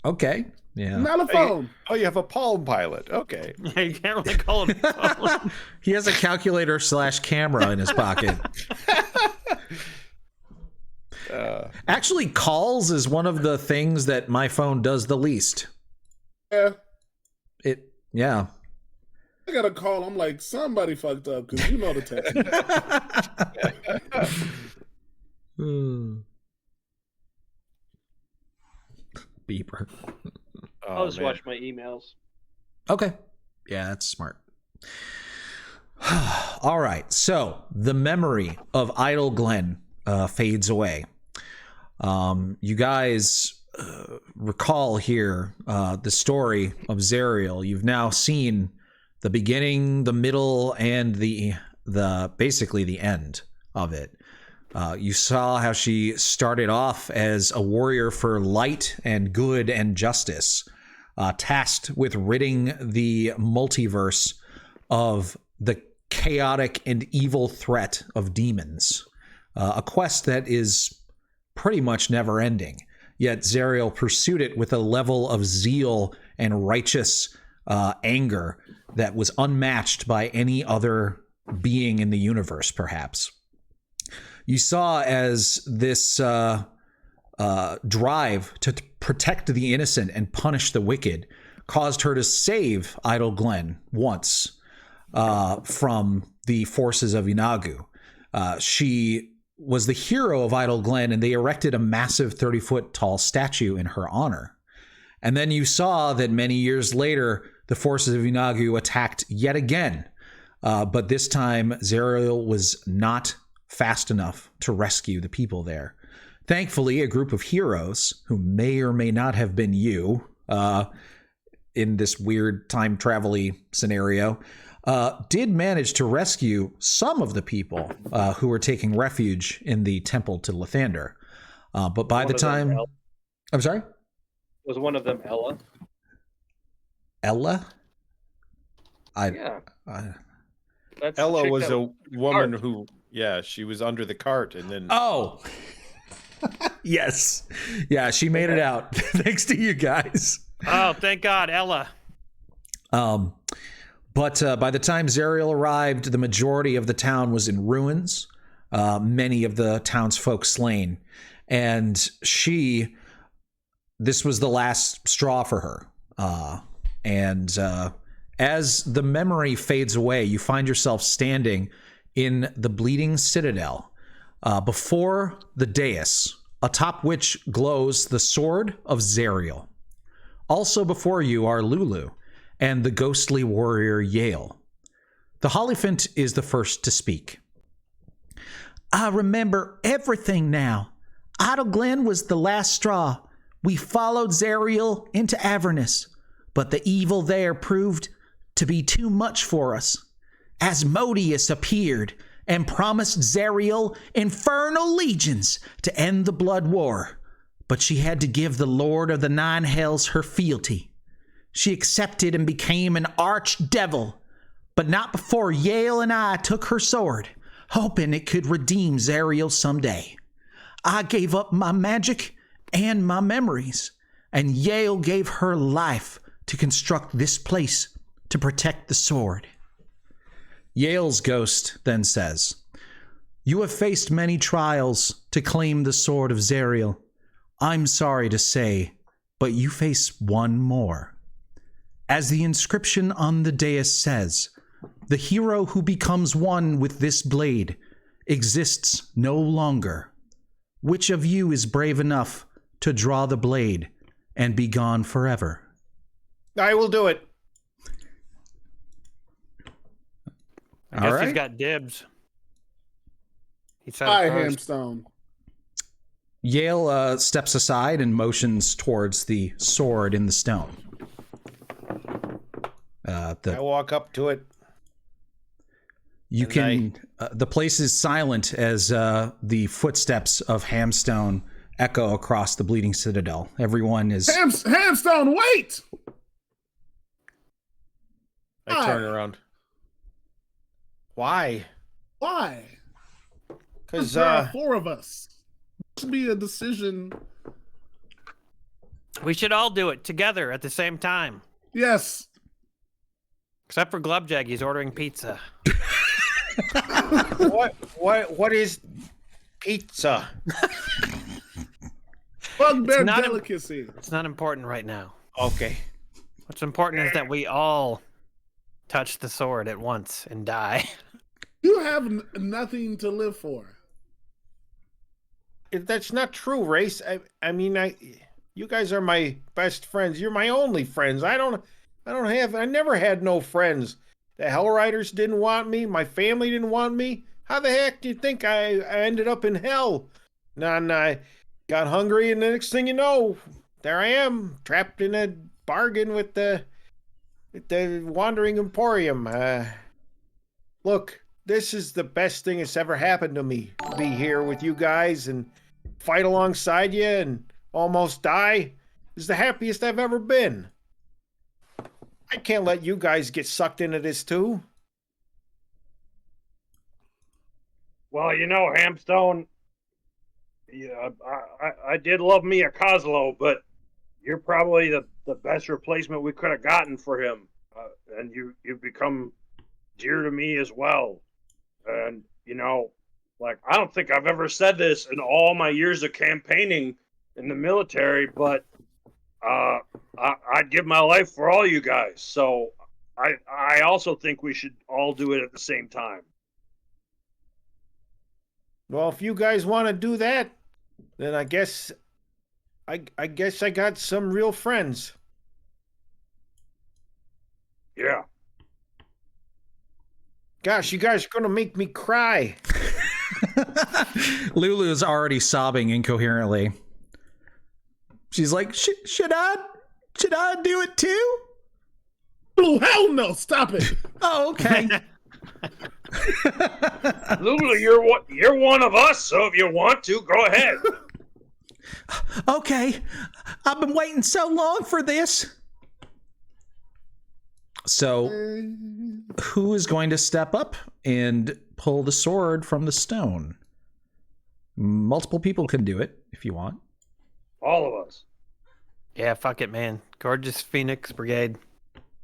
okay. Yeah. Not a phone. Oh, you have a Palm Pilot. Okay. You can't really call it a phone. He has a calculator / camera in his pocket. Actually, calls is one of the things that my phone does the least. Yeah. Yeah. I got a call. I'm like, somebody fucked up because you know the text. Beeper. I'll just watch my emails. Okay. Yeah, that's smart. All right. So the memory of Idle Glen fades away. You guys recall here the story of Zariel. You've now seen the beginning, the middle, and the basically the end of it. You saw how she started off as a warrior for light and good and justice, tasked with ridding the multiverse of the chaotic and evil threat of demons. A quest that is pretty much never ending. Yet Zariel pursued it with a level of zeal and righteous anger that was unmatched by any other being in the universe, perhaps. You saw as this drive to protect the innocent and punish the wicked caused her to save Idle Glen once from the forces of Inagu. She was the hero of Idle Glen, and they erected a massive 30-foot tall statue in her honor. And then you saw that many years later, the forces of Inagu attacked yet again. But this time, Zariel was not fast enough to rescue the people there. Thankfully, a group of heroes, who may or may not have been you in this weird time travel-y scenario, did manage to rescue some of the people who were taking refuge in the temple to Lathander. But by the time... I'm sorry? Was one of them Ella? Ella? Yeah. That's Ella was a woman cart. who, yeah, she was under the cart and then. Oh! Yes. Yeah, she made it out. Thanks to you guys. Oh, thank God, Ella. But by the time Zariel arrived, the majority of the town was in ruins, many of the townsfolk slain. And this was the last straw for her. As the memory fades away, you find yourself standing in the Bleeding Citadel before the dais, atop which glows the sword of Zariel. Also before you are Lulu and the ghostly warrior Yale. The Hollyphant is the first to speak. I remember everything now. Idle Glen was the last straw. We followed Zariel into Avernus, but the evil there proved to be too much for us. Asmodeus appeared and promised Zariel infernal legions to end the blood war, but she had to give the Lord of the Nine Hells her fealty. She accepted and became an archdevil, but not before Yale and I took her sword, hoping it could redeem Zariel someday. I gave up my magic and my memories, and Yale gave her life to construct this place to protect the sword. Yale's ghost then says, "You have faced many trials to claim the sword of Zariel. I'm sorry to say, but you face one more. As the inscription on the dais says, the hero who becomes one with this blade exists no longer. which of you is brave enough to draw the blade and be gone forever? I will do it. I guess All right. he's got dibs. He said Hi, it first. Hamstone. Yale steps aside and motions towards the sword in the stone. I walk up to it. You And can. The place is silent as the footsteps of Hamstone echo across the Bleeding Citadel. Everyone is. Hamstone, wait! I turn around. Why? Why? Because There are 4 of us. It should be a decision. We should all do it together at the same time. Yes. Except for Glubjag, he's ordering pizza. what is pizza? Bugbear not delicacy. It's not important right now. Okay. What's important is that we all touch the sword at once and die. You have nothing to live for. That's not true, Race. I mean, you guys are my best friends. You're my only friends. I never had no friends. The Hell Riders didn't want me. My family didn't want me. How the heck do you think I ended up in hell? And I got hungry, and the next thing you know, there I am, trapped in a bargain with the Wandering Emporium. Look, this is the best thing that's ever happened to me. To be here with you guys and fight alongside you and almost die is the happiest I've ever been. I can't let you guys get sucked into this too. Well, you know, Hamstone, yeah, I did love me a Kozlo, but you're probably the best replacement we could have gotten for him. And you've become dear to me as well. And, you know, like, I don't think I've ever said this in all my years of campaigning in the military, but I'd give my life for all you guys. So I also think we should all do it at the same time. Well, if you guys want to do that, then I guess I got some real friends. Yeah. Gosh, you guys are going to make me cry. Lulu is already sobbing incoherently. She's like, should I do it too? Oh, hell no, stop it. Oh, okay. Lulu, you're one of us, so if you want to, go ahead. Okay. I've been waiting so long for this. So, who is going to step up and pull the sword from the stone? Multiple people can do it if you want. All of us. Yeah, fuck it, man. Gorgeous Phoenix Brigade.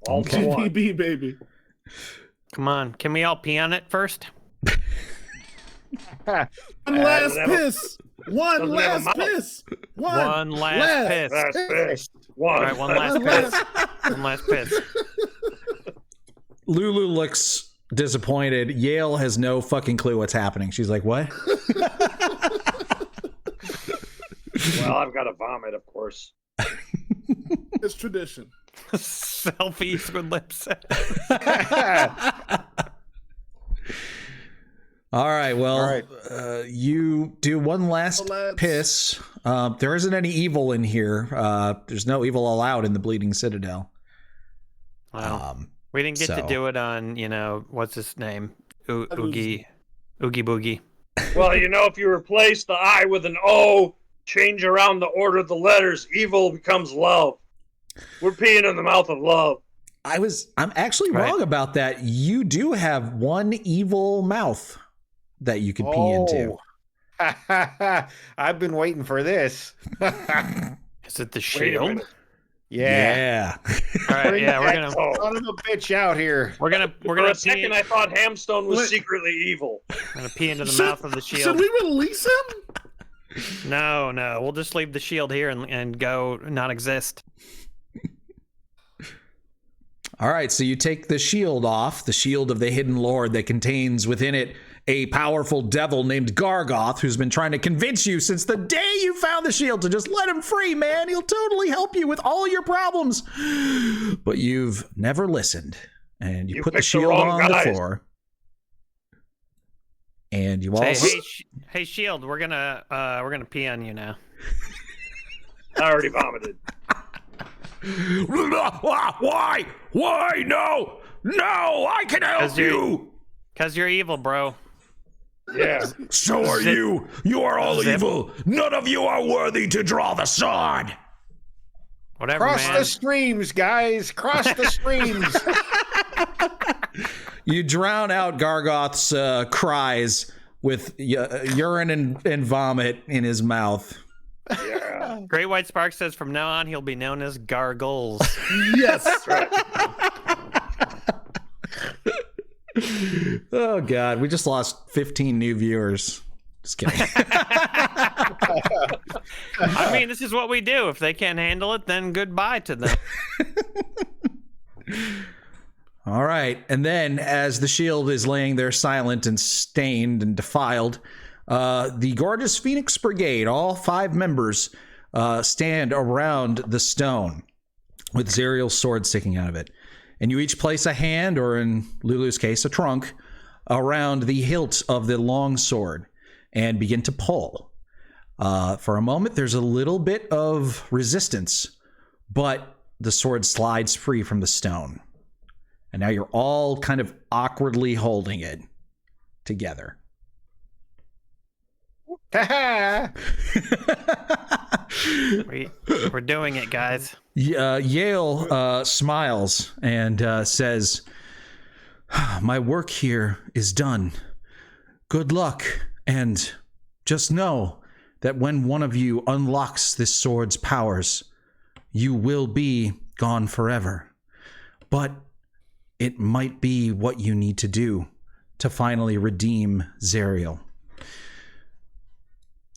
All for one. GTB, baby. Come on. Can we all pee on it first? One last doesn't have a- piss. One doesn't have a last mouth. piss. One last piss. That's pissed. One. All right, one last piss. One last piss. Lulu looks disappointed. Yale has no fucking clue what's happening. She's like, what? Well, I've got to vomit, of course. It's tradition. Selfies with lips. All right, well, All right. You do one last Let's- piss. There isn't any evil in here. There's no evil allowed in the Bleeding Citadel. Wow. We didn't get to so- do it on, what's his name? Oogie Boogie. Well, you know, if you replace the I with an O, change around the order of the letters, evil becomes love. We're peeing in the mouth of love. I'm actually Right. wrong about that. You do have one evil mouth that you could pee into. I've been waiting for this. Is it the Wait a shield? minute. Yeah. All right, Bring yeah, we're that gonna son of a bitch out here. we're gonna For a pee, second, I thought Hamstone was Wait. secretly evil. we're gonna pee into the Should- mouth of the Should shield. we release him? No, we'll just leave the shield here and go not exist. All right, so you take the shield off, the shield of the hidden lord that contains within it a powerful devil named Gargoth who's been trying to convince you since the day you found the shield to just let him free, man. He'll totally help you with all your problems. But you've never listened, and you put the picked the shield wrong on guys. the floor. And you all Hey, Shield, we're gonna pee on you now. I already vomited. Why? No! I can help you! Cause you're evil, bro. Yeah. So are you. You are all evil. None of you are worthy to draw the sword. Whatever, Cross man. the streams, guys. Cross the streams. You drown out Gargoth's cries with urine and vomit in his mouth. Yeah. Great White Spark says from now on he'll be known as Gargoles. Yes. That's right. Oh, God. We just lost 15 new viewers. Just kidding. I mean, this is what we do. If they can't handle it, then goodbye to them. All right. And then as the shield is laying there silent and stained and defiled, the gorgeous Phoenix Brigade, all 5 members, stand around the stone with Zerial's sword sticking out of it. And you each place a hand, or in Lulu's case, a trunk, around the hilt of the long sword and begin to pull. For a moment, there's a little bit of resistance, but the sword slides free from the stone. And now you're all kind of awkwardly holding it together. We're doing it, guys. Yale smiles and says, "My work here is done. Good luck, and just know that when one of you unlocks this sword's powers, you will be gone forever. But it might be what you need to do to finally redeem Zerial.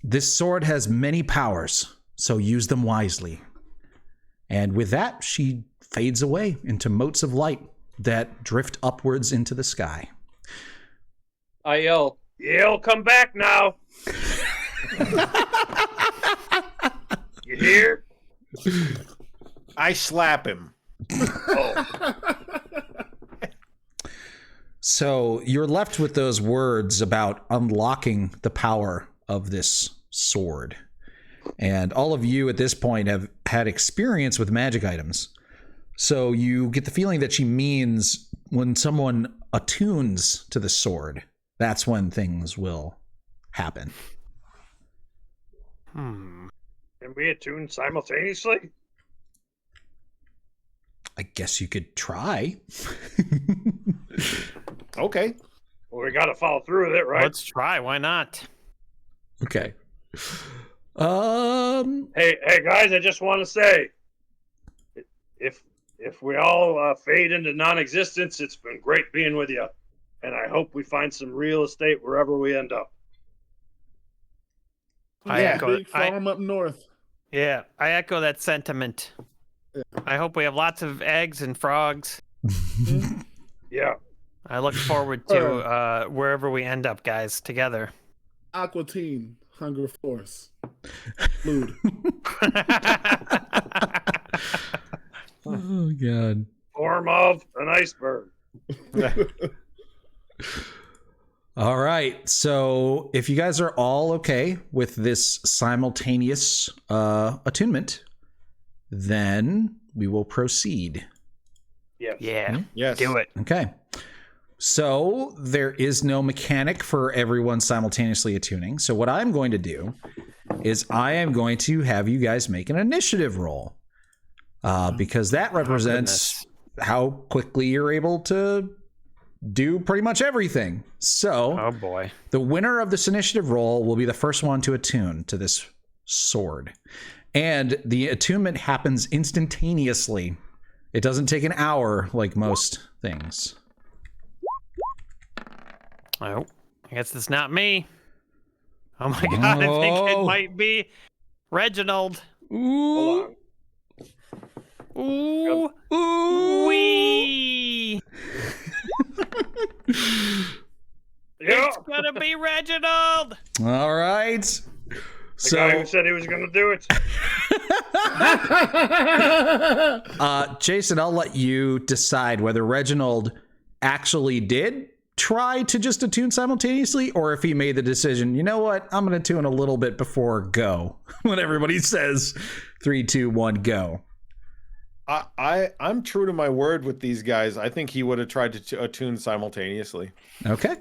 This sword has many powers, so use them wisely." And with that, she fades away into motes of light that drift upwards into the sky. I yell, Yale, come back now. You hear? I slap him. Oh. So you're left with those words about unlocking the power of this sword. And all of you at this point have had experience with magic items. So you get the feeling that she means when someone attunes to the sword, that's when things will happen. Can we attune simultaneously? I guess you could try. Okay. Well, we got to follow through with it, right? Let's try. Why not? Okay. Hey, guys! I just want to say, if we all fade into non-existence, it's been great being with you, and I hope we find some real estate wherever we end up. I Yeah, echo- big farm up north. Yeah, I echo that sentiment. I hope we have lots of eggs and frogs. Yeah. I look forward to wherever we end up, guys, together. Aqua Teen, Hunger Force. Food. Oh, God. Form of an iceberg. All right. So if you guys are all okay with this simultaneous attunement, then we will proceed. Yes. Yeah, Yes. do it. Okay. So there is no mechanic for everyone simultaneously attuning. So what I'm going to do is I am going to have you guys make an initiative roll. Because that represents how quickly you're able to do pretty much everything. So Oh boy. the winner of this initiative roll will be the first one to attune to this sword. And the attunement happens instantaneously. It doesn't take an hour like most things. Oh, I guess it's not me. Oh my god, I think it Oh. might be Reginald. Ooh. Hold Ooh. Ooh. Wee. Yeah. It's gonna be Reginald. All right. The guy who said he was going to do it. Jason, I'll let you decide whether Reginald actually did try to just attune simultaneously, or if he made the decision, you know what, I'm going to tune a little bit before go. When everybody says 3, 2, 1, go. I'm true to my word with these guys. I think he would have tried to attune simultaneously. Okay.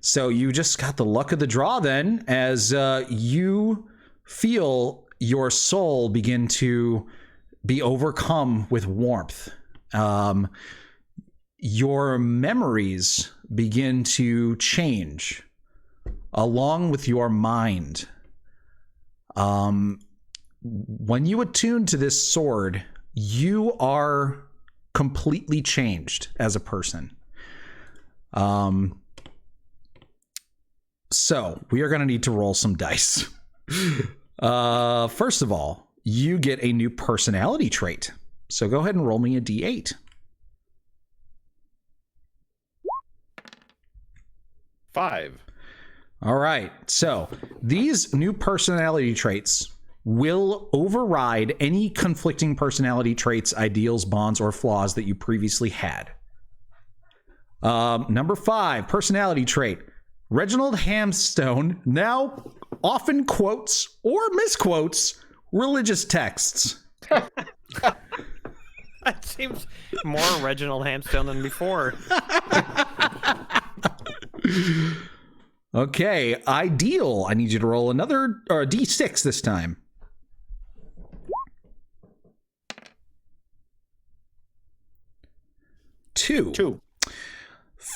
So you just got the luck of the draw then, as you feel your soul begin to be overcome with warmth. Your memories begin to change along with your mind. When you attune to this sword, you are completely changed as a person. So we are going to need to roll some dice. First of all, you get a new personality trait. So go ahead and roll me a d8. 5. All right. So these new personality traits will override any conflicting personality traits, ideals, bonds, or flaws that you previously had. Number 5, personality trait. Reginald Hamstone now often quotes or misquotes religious texts. That seems more Reginald Hamstone than before. Okay, ideal. I need you to roll another d6 this time. 2.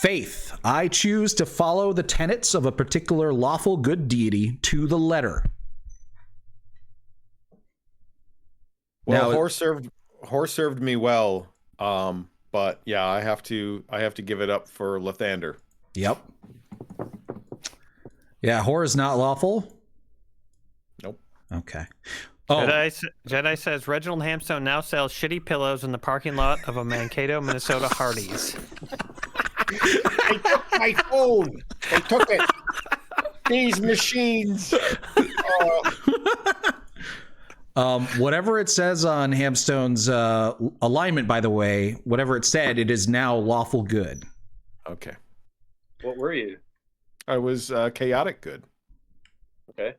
Faith. I choose to follow the tenets of a particular lawful good deity to the letter. Well, Now, horse served me well, but yeah, I have to give it up for Lathander. Yep. Yeah, whore is not lawful. Nope. Okay. Jedi says Reginald Hamstone now sells shitty pillows in the parking lot of a Mankato, Minnesota Hardee's. They took my phone. They took it. These machines. Whatever it says on Hamstone's alignment, by the way, whatever it said, it is now lawful good. Okay. What were you? I was chaotic good. Okay.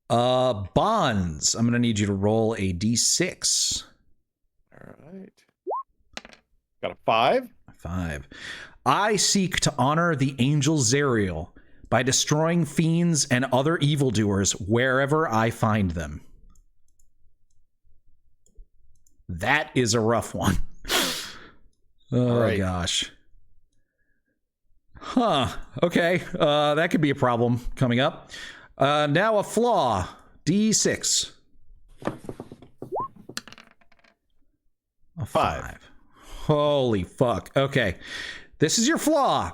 Bonds. I'm going to need you to roll a d6. All right. Got a 5. 5. I seek to honor the angel Zerial by destroying fiends and other evildoers wherever I find them. That is a rough one. Oh, right. Gosh. Huh. Okay. That could be a problem coming up. Now a flaw. D6. A 5. Holy fuck. Okay. This is your flaw.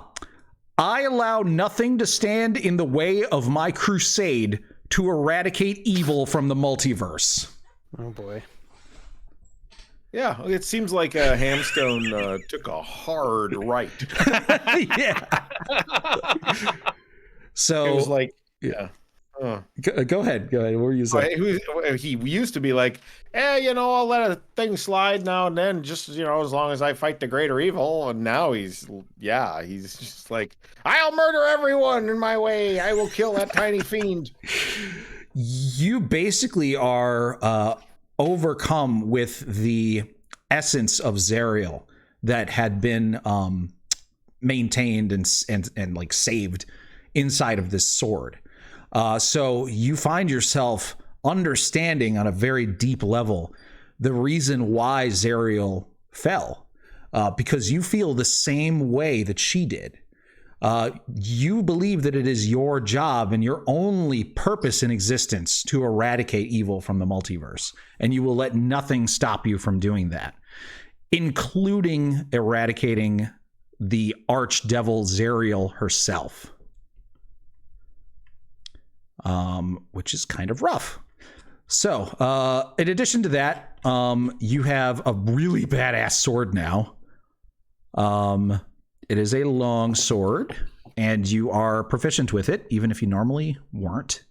I allow nothing to stand in the way of my crusade to eradicate evil from the multiverse. Oh boy. Yeah, it seems like Hamstone took a hard right. Yeah. So It was like, yeah. Go ahead. What were you saying? He used to be like, I'll let a thing slide now and then, just, as long as I fight the greater evil. And now he's just like, I'll murder everyone in my way. I will kill that tiny fiend. You basically are overcome with the essence of Zerial that had been maintained and like saved inside of this sword. So you find yourself understanding on a very deep level the reason why Zerial fell, because you feel the same way that she did. You believe that it is your job and your only purpose in existence to eradicate evil from the multiverse, and you will let nothing stop you from doing that, including eradicating the archdevil Zerial herself. Which is kind of rough. So, in addition to that, you have a really badass sword now. It is a long sword, and you are proficient with it, even if you normally weren't.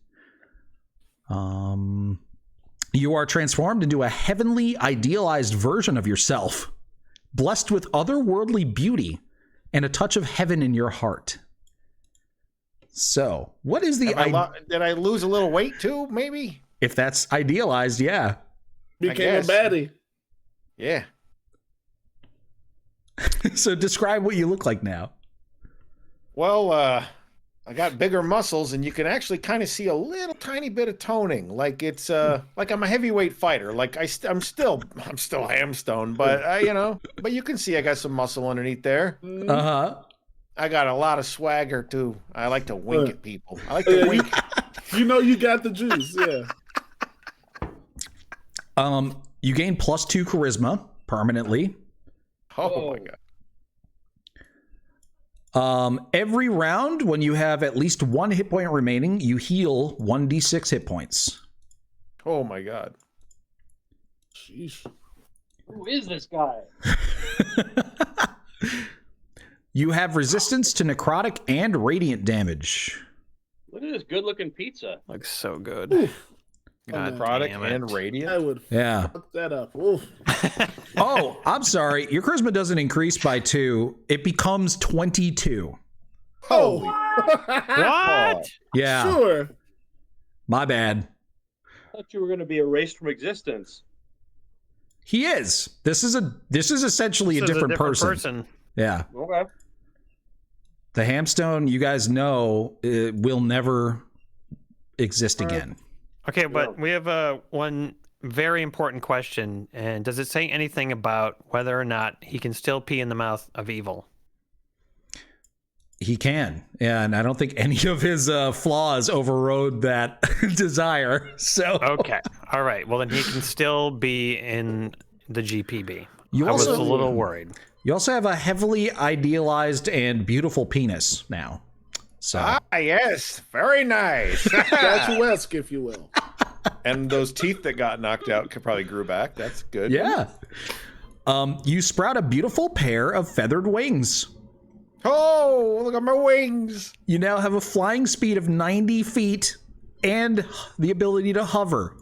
You are transformed into a heavenly, idealized version of yourself, blessed with otherworldly beauty and a touch of heaven in your heart. So, what is the... Did I lose a little weight too, maybe? If that's idealized, yeah. Became a baddie. Yeah. So describe what you look like now. Well, I got bigger muscles, and you can actually kind of see a little tiny bit of toning. Like it's like I'm a heavyweight fighter. Like I'm still hamstone, but but you can see I got some muscle underneath there. Uh-huh. I got a lot of swagger too. I like to wink at people. I like to wink. You got the juice, yeah. You gain +2 charisma permanently. Oh my god. Every round, when you have at least 1 hit point remaining, you heal 1d6 hit points. Oh my god. Sheesh. Who is this guy? You have resistance to necrotic and radiant damage. Look at this good-looking pizza. Looks so good. Oof. God Product damn it. and radiant. I would Yeah. fuck that up. Oof. Oh, I'm sorry. Your charisma doesn't increase by 2. It becomes 22. Holy. What? Yeah. Sure. My bad. I thought you were going to be erased from existence. He is. This is essentially This a is different person. Yeah. Okay. The hamstone, you guys know, will never exist again. Okay, but we have one very important question. And does it say anything about whether or not he can still pee in the mouth of evil? He can. And I don't think any of his flaws overrode that desire. So Okay. All right. Well, then he can still be in the GPB. You I was also- a little worried. you also have a heavily idealized and beautiful penis now. So Yes, very nice. Statuesque, if you will. And those teeth that got knocked out probably grew back. That's good. yeah. You sprout a beautiful pair of feathered wings. Oh, look at my wings. You now have a flying speed of 90 feet and the ability to hover.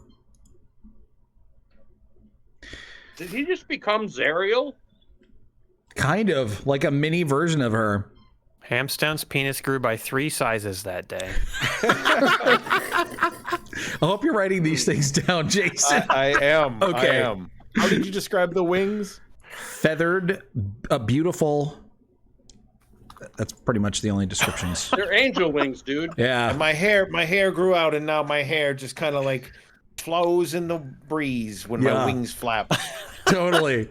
Did he just become Zariel? Kind of like a mini version of her. Hamstone's penis grew by 3 sizes that day. I hope you're writing these things down, Jason. I am. Okay. I am. How did you describe the wings? Feathered, a beautiful. That's pretty much the only descriptions. They're angel wings, dude. Yeah. And my hair grew out, and now my hair just kind of like flows in the breeze when Yeah. my wings flap. Totally.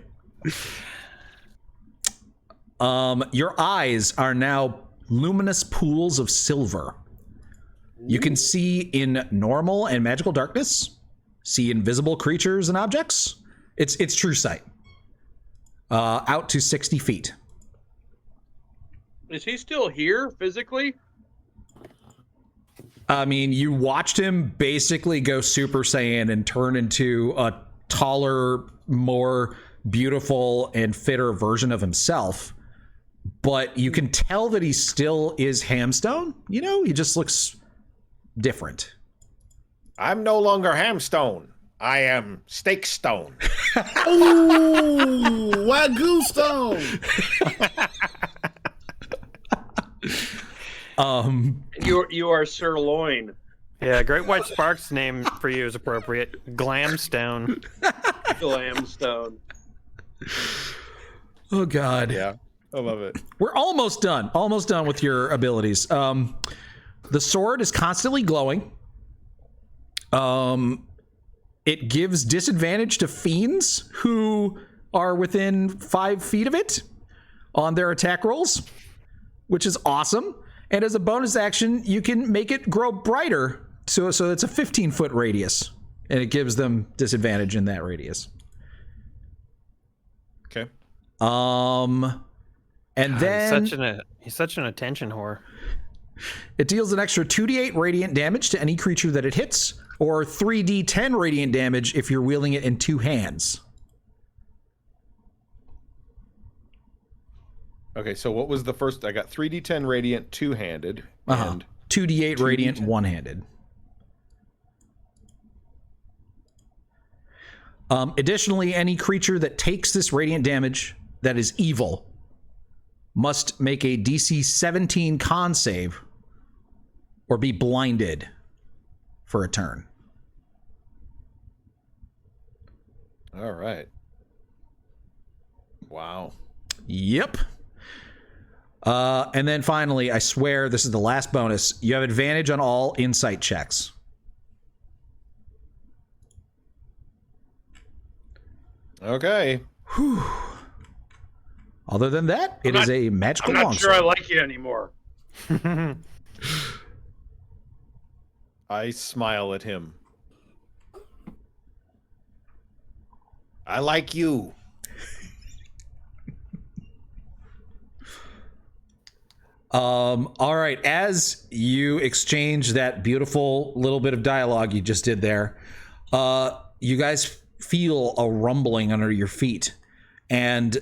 Your eyes are now luminous pools of silver. You can see in normal and magical darkness, see invisible creatures and objects. It's true sight. Out to 60 feet. Is he still here physically? I mean, you watched him basically go Super Saiyan and turn into a taller, more beautiful and fitter version of himself. But you can tell that he still is Hamstone. You know, he just looks different. I'm no longer Hamstone. I am Steakstone. Ooh, Wagyu stone. You are Sirloin. Yeah, Great White Spark's name for you is appropriate. Glamstone. Glamstone. Oh, God. Yeah, I love it. We're almost done. Almost done with your abilities. The sword is constantly glowing. It gives disadvantage to fiends who are within 5 feet of it on their attack rolls, which is awesome. And as a bonus action, you can make it grow brighter. So it's a 15-foot radius, and it gives them disadvantage in that radius. Okay. And then He's such an attention whore. it deals an extra 2d8 radiant damage to any creature that it hits, or 3d10 radiant damage if you're wielding it in 2 hands. Okay, so what was the first? I got 3d10 radiant two-handed and 2d8 radiant 2d10. one-handed. Additionally, any creature that takes this radiant damage that is evil must make a DC 17 con save or be blinded for a turn. All right. Wow. Yep. And then finally, I swear this is the last bonus. You have advantage on all insight checks. Okay. Whew. Other than that, it is a magical I'm not longsword. sure I like you anymore. I smile at him. I like you. All right. As you exchange that beautiful little bit of dialogue you just did there, you guys feel a rumbling under your feet, and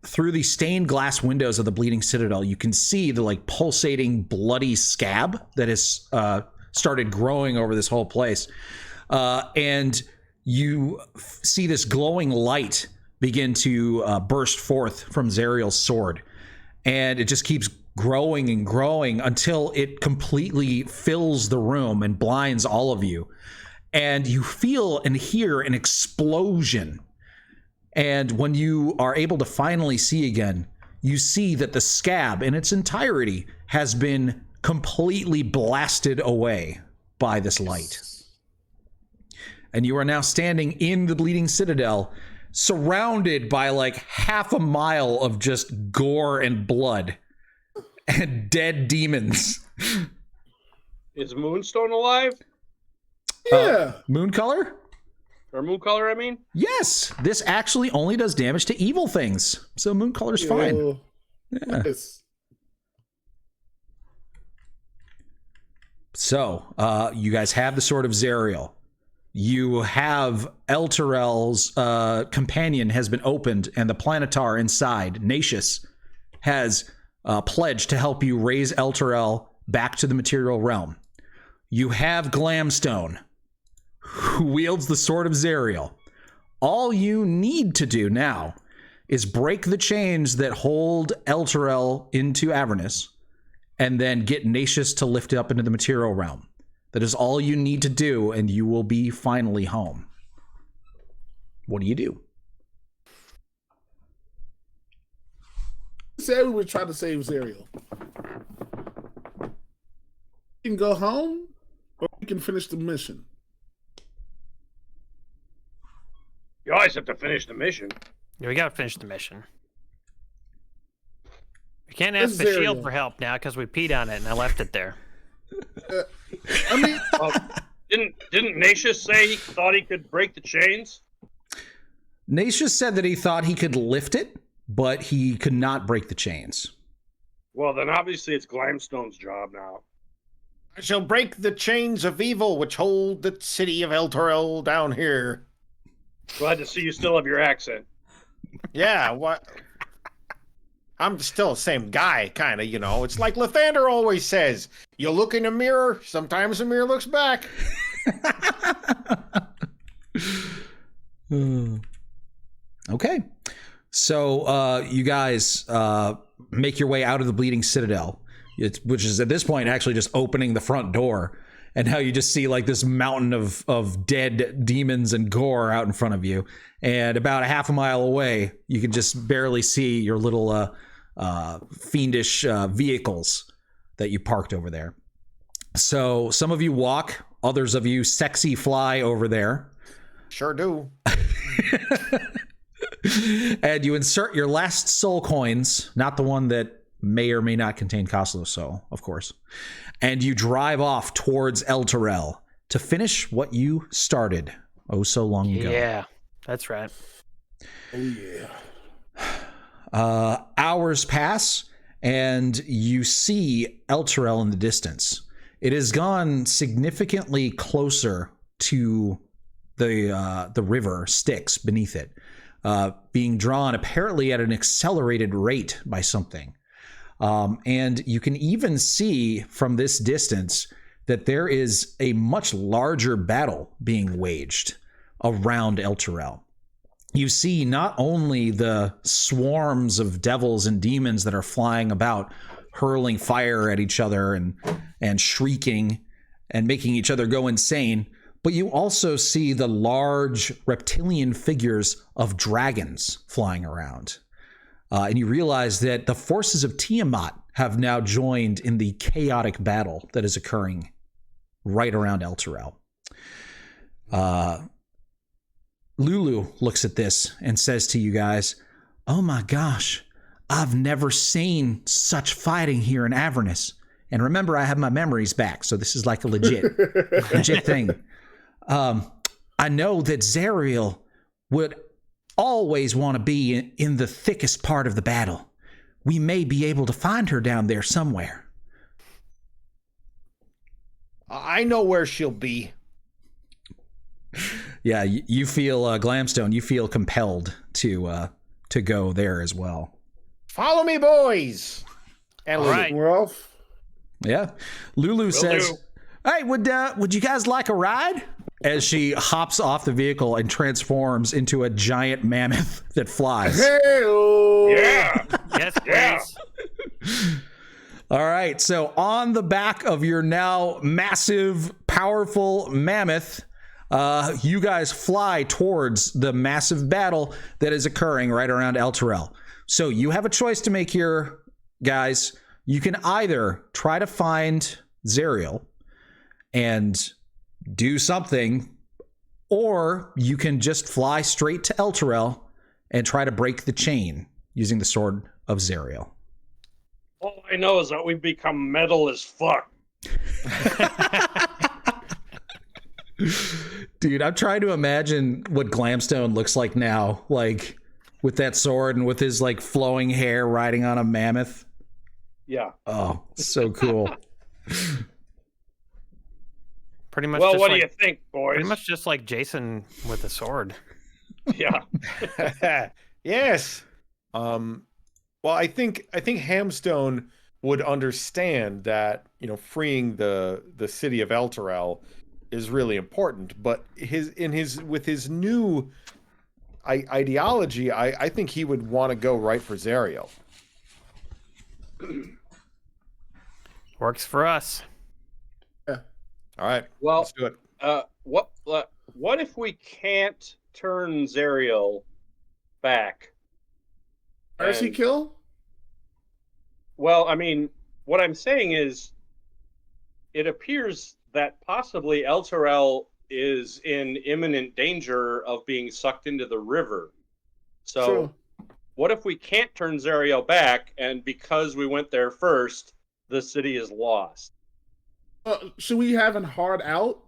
through the stained glass windows of the Bleeding Citadel, you can see the like pulsating bloody scab that has started growing over this whole place, and you see this glowing light begin to burst forth from Zariel's sword, and it just keeps growing and growing until it completely fills the room and blinds all of you. And you feel and hear an explosion. And when you are able to finally see again, you see that the scab in its entirety has been completely blasted away by this light. And you are now standing in the Bleeding Citadel, surrounded by like half a mile of just gore and blood and dead demons. Is Moonstone alive? Yeah. Moon color? Or Mooncolor, I mean? Yes. This actually only does damage to evil things. So moon color's fine. Yeah. Yes. So, you guys have the Sword of Zariel. You have Elturel's companion has been opened, and the Planetar inside, Nacius, has pledged to help you raise Elturel back to the material realm. You have Glamstone, who wields the Sword of Zariel. All you need to do now is break the chains that hold Elturel into Avernus, and then get Nacius to lift it up into the material realm. That is all you need to do, and you will be finally home. What do you do? We said we would try to save Zariel. We can go home, or we can finish the mission. You always have to finish the mission. Yeah, we gotta finish the mission. We can't ask the Zariel? shield for help now because we peed on it and I left it there. I mean, Well, didn't Nacius say he thought he could break the chains? Nacius said that he thought he could lift it, but he could not break the chains. Well, then obviously it's Glamstone's job now. I shall break the chains of evil which hold the city of Elturel down here. Glad to see you still have your accent. Yeah, what? I'm still the same guy, kind of, you know. It's like Lathander always says, you look in a mirror, sometimes the mirror looks back. Okay. So you guys make your way out of the Bleeding Citadel, which is at this point actually just opening the front door. And how you just see like this mountain of dead demons and gore out in front of you. And about a half a mile away, you can just barely see your little fiendish vehicles that you parked over there. So some of you walk, others of you sexy fly over there. Sure do. And you insert your last soul coins, not the one that may or may not contain Koslo's soul, of course. And you drive off towards Elturel to finish what you started oh so long ago. Yeah, that's right. oh yeah. Hours pass, and you see Elturel in the distance. It has gone significantly closer to the river Styx beneath it. being drawn apparently at an accelerated rate by something. And you can even see from this distance that there is a much larger battle being waged around Elturel. You see not only the swarms of devils and demons that are flying about, hurling fire at each other and shrieking and making each other go insane, but you also see the large reptilian figures of dragons flying around. And you realize that the forces of Tiamat have now joined in the chaotic battle that is occurring right around Elturel. Lulu looks at this and says to you guys, "Oh my gosh, I've never seen such fighting here in Avernus." And remember, I have my memories back, so this is like a legit thing. I know that Zariel would always want to be in the thickest part of the battle. We may be able to find her down there somewhere. I know where she'll be. Yeah, you feel, Glamstone, you feel compelled to go there as well. Follow me, boys. And All right. We're off. Yeah. Lulu says, "Hey, would you guys like a ride?" As she hops off the vehicle and transforms into a giant mammoth that flies. Hey-o. Yeah. Yes, please. All right, so on the back of your now massive, powerful mammoth, you guys fly towards the massive battle that is occurring right around Elturel. So you have a choice to make here, guys. You can either try to find Zariel and do something, or you can just fly straight to Elturel and try to break the chain using the sword of Zariel. All I know is that we've become metal as fuck. Dude, I'm trying to imagine what Glamstone looks like now, like with that sword and with his like flowing hair riding on a mammoth. Yeah. Oh, so cool. Pretty much. Well, just what like, do you think, boys? Pretty much just like Jason with a sword. Yeah. Yes. Well, I think Hamstone would understand that, freeing the city of Elturel is really important, but with his new ideology, I think he would want to go right for Zariel. Works for us. All right. Well, let's do it. What if we can't turn Zariel back? Mercy And- kill? Well, I mean, what I'm saying is, it appears that possibly Elturel is in imminent danger of being sucked into the river. So, True. what if we can't turn Zariel back, and because we went there first, the city is lost? Should we have an hard out?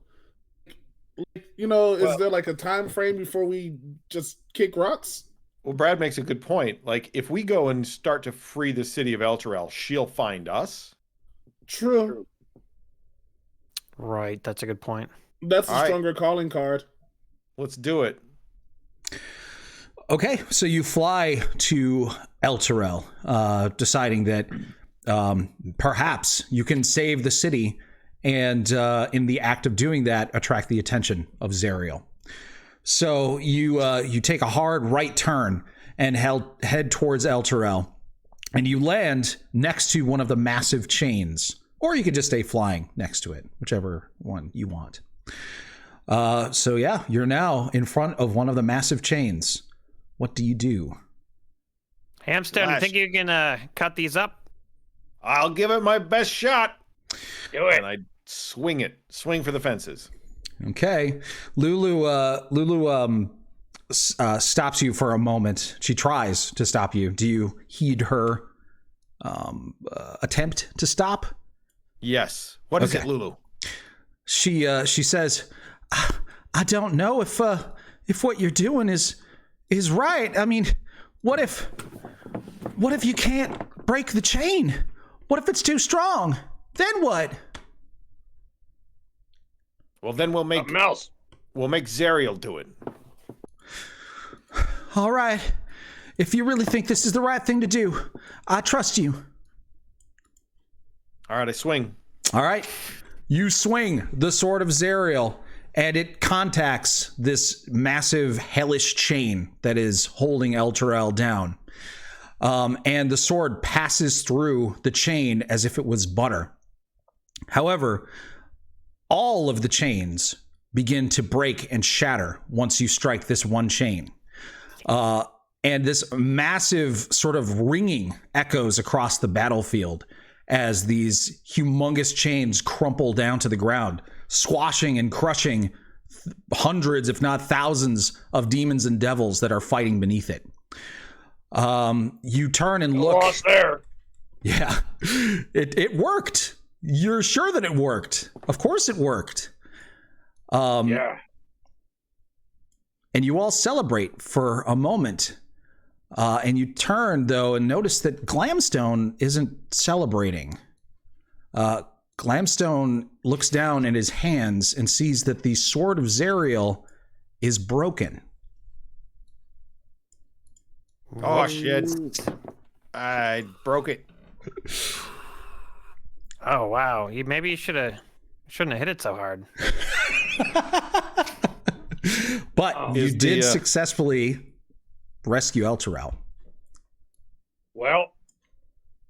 Is there like a time frame before we just kick rocks? Well, Brad makes a good point. Like, if we go and start to free the city of Elturel, she'll find us. True. Right, that's a good point. That's a All right. stronger calling card. Let's do it. Okay, so you fly to Elturel, deciding that perhaps you can save the city, and in the act of doing that, attract the attention of Zariel. So you take a hard right turn and head towards Elturel, and you land next to one of the massive chains, or you could just stay flying next to it, whichever one you want. So yeah, you're now in front of one of the massive chains. What do you do? Hamstone, you Flash. think you can cut these up? I'll give it my best shot. Do it. And I swing for the fences. Okay, Lulu stops you for a moment. She tries to stop you. Do you heed her attempt to stop? Yes. What is Okay. it, Lulu? She says, "I don't know if what you're doing is right. I mean, what if you can't break the chain? What if it's too strong? Then what?" Well, then we'll make Mouse. Zariel do it. All right. If you really think this is the right thing to do, I trust you. All right, I swing. All right. You swing the Sword of Zariel, and it contacts this massive hellish chain that is holding El Terrell down. And the sword passes through the chain as if it was butter. However, all of the chains begin to break and shatter once you strike this one chain. And this massive sort of ringing echoes across the battlefield as these humongous chains crumple down to the ground, squashing and crushing hundreds, if not thousands, of demons and devils that are fighting beneath it. You turn and look. Lost there. Yeah, it worked. You're sure that it worked? Of course it worked. Yeah. And you all celebrate for a moment. And you turn, though, and notice that Glamstone isn't celebrating. Glamstone looks down at his hands and sees that the Sword of Zariel is broken. Oh, shit. I broke it. Oh wow! Maybe you shouldn't have hit it so hard. But you did successfully rescue El Terrell. Well,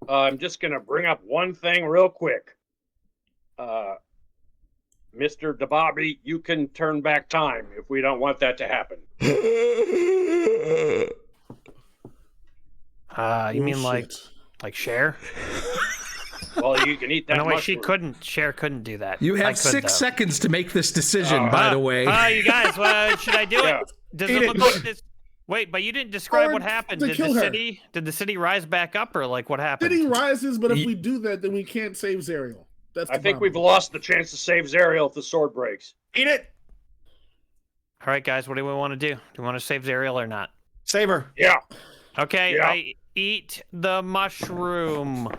I'm just going to bring up one thing real quick. Mr. DeBobby, you can turn back time if we don't want that to happen. You mean like Cher? Well, you can eat that. No way, mushroom. Cher couldn't do that. You have 6 seconds to make this decision, by the way. You guys, should I do Yeah. it? Does it look like this? Wait, but you didn't describe what happened. Did the city rise back up, or like what happened? City rises, but if we do that, then we can't save Zariel. That's I think we've lost the chance to save Zariel if the sword breaks. Eat it. All right, guys, what do we want to do? Do we want to save Zariel or not? Save her. Yeah. Okay, Yeah. I eat the mushroom. I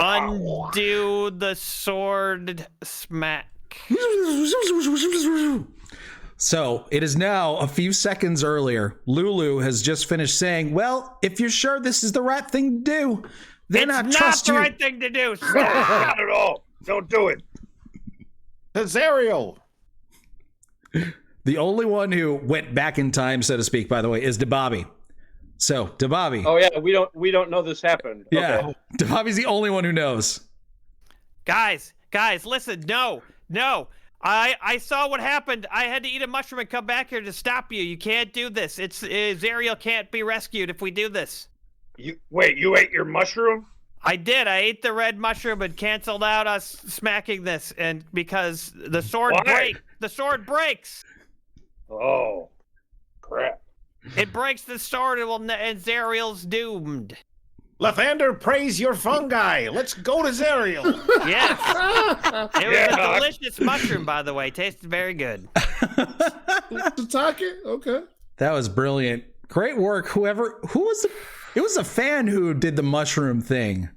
undo the sword smack. So it is now a few seconds earlier. Lulu has just finished saying, well, if you're sure this is the right thing to do, then I trust you. It's not the right thing to do. Not at all. Don't do it. Zariel. The only one who went back in time, so to speak, by the way, is DeBobby. So, DeBobby. Oh yeah, we don't know this happened. Yeah, Okay. DeBobby's the only one who knows. Guys, listen, no. I saw what happened. I had to eat a mushroom and come back here to stop you. You can't do this. Zariel can't be rescued if we do this. You ate your mushroom? I did. I ate the red mushroom and canceled out us smacking this, and because the sword breaks. Oh, crap. It breaks the sword and Zariel's doomed. Lathander, praise your fungi. Let's go to Zariel. Yes. It was a delicious mushroom, by the way. Tasted very good. Shiitake? Okay. That was brilliant. Great work. It was a fan who did the mushroom thing.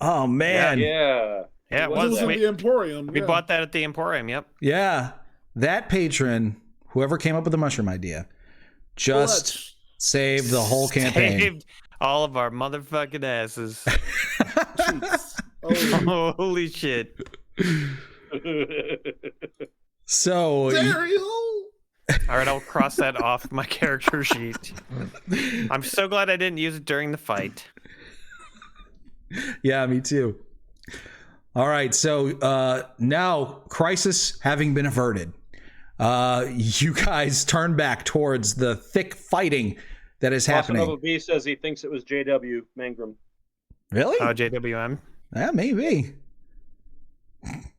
Oh, man. Yeah. Yeah, It was in the Emporium. We bought that at the Emporium, yep. Yeah. That patron, whoever came up with the mushroom idea, just saved the whole campaign. Saved all of our motherfucking asses. Oh, Holy shit. So, Zariel! All right, I'll cross that off my character sheet. I'm so glad I didn't use it during the fight. yeah, me too. All right, so now crisis having been averted, you guys turn back towards the thick fighting that is happening. Nova B says he thinks it was J.W. Mangrum. Really? JWM. Yeah, maybe.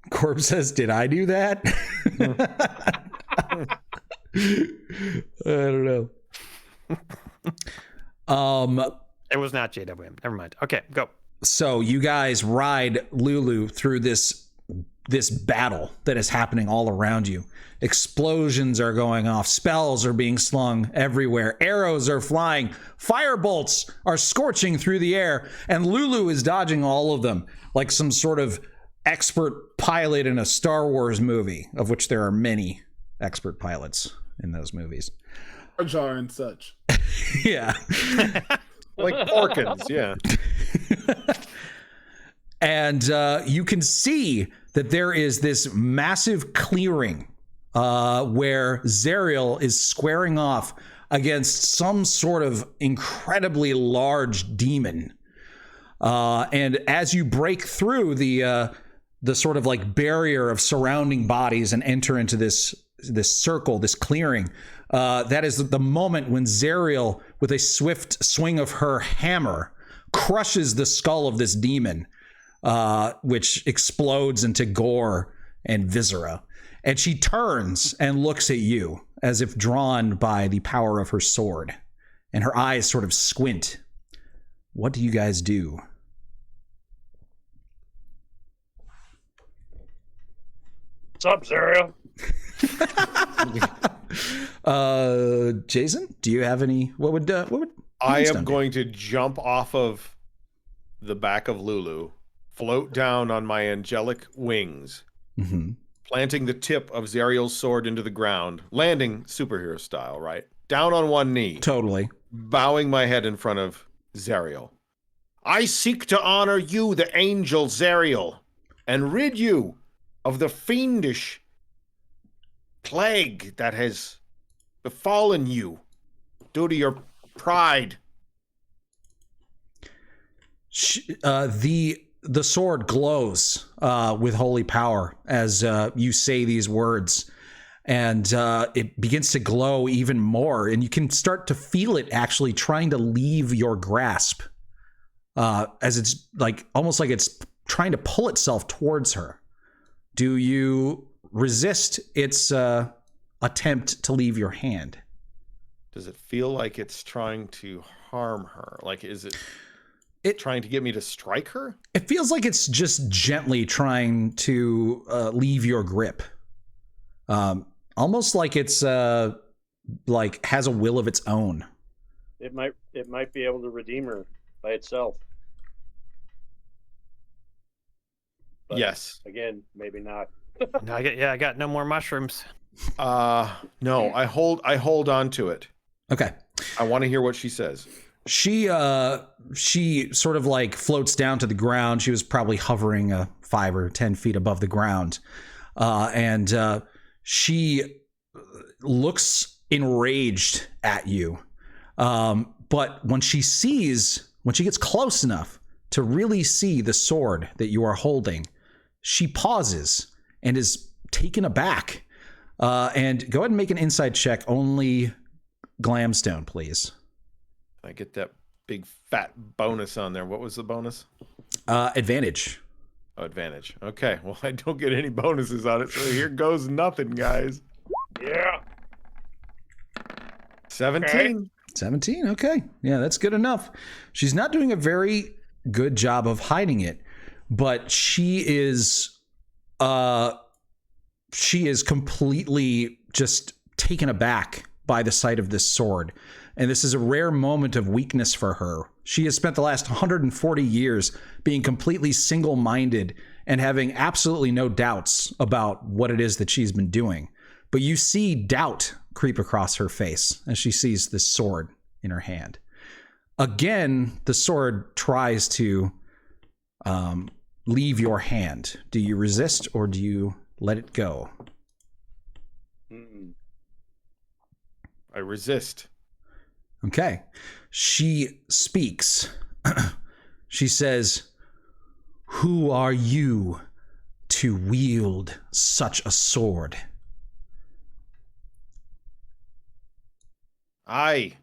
Corb says, "Did I do that?" I don't know. It was not JWM. Never mind. Okay, go. So you guys ride Lulu through this battle that is happening all around you. Explosions are going off. Spells are being slung everywhere. Arrows are flying. Firebolts are scorching through the air. And Lulu is dodging all of them like some sort of expert pilot in a Star Wars movie, of which there are many expert pilots in those movies. Jar Jar and such. Yeah. Like Porkins, yeah. And you can see that there is this massive clearing where Zariel is squaring off against some sort of incredibly large demon. And as you break through the sort of like barrier of surrounding bodies and enter into this circle, this clearing, that is the moment when Zariel, with a swift swing of her hammer, crushes the skull of this demon, which explodes into gore and viscera. And she turns and looks at you as if drawn by the power of her sword. And her eyes sort of squint. What do you guys do? What's up, Zariel? Jason, do you have any? What would I Moonstone am do? going to jump off of the back of Lulu, float down on my angelic wings, Mm-hmm. planting the tip of Zariel's sword into the ground, landing superhero style, right? Down on one knee, Totally. bowing my head in front of Zariel. I seek to honor you, the angel Zariel, and rid you of the fiendish plague that has befallen you due to your pride. The sword glows with holy power as you say these words, and it begins to glow even more, and you can start to feel it actually trying to leave your grasp, as it's like almost like it's trying to pull itself towards her. Do you resist its attempt to leave your hand? Does it feel like it's trying to harm her? Like, is it trying to get me to strike her? It feels like it's just gently trying to leave your grip. Almost like it's like has a will of its own. It might be able to redeem her by itself. But Yes. again, maybe not. No, I got no more mushrooms. No, I hold on to it. Okay. I want to hear what she says. She sort of like floats down to the ground. She was probably hovering 5 or 10 feet above the ground. And she looks enraged at you. But when she gets close enough to really see the sword that you are holding, she pauses and is taken aback. And go ahead and make an insight check, only Glamstone, please. I get that big fat bonus on there. What was the bonus? Advantage. Oh, advantage. Okay. Well, I don't get any bonuses on it, so here goes nothing, guys. Yeah. 17. 17. Okay. Yeah, that's good enough. She's not doing a very good job of hiding it, but she is completely just taken aback by the sight of this sword. And this is a rare moment of weakness for her. She has spent the last 140 years being completely single-minded and having absolutely no doubts about what it is that she's been doing. But you see doubt creep across her face as she sees this sword in her hand. Again, the sword tries to leave your hand. Do you resist or do you let it go? I resist. Okay. She speaks. She says, "Who are you to wield such a sword?" I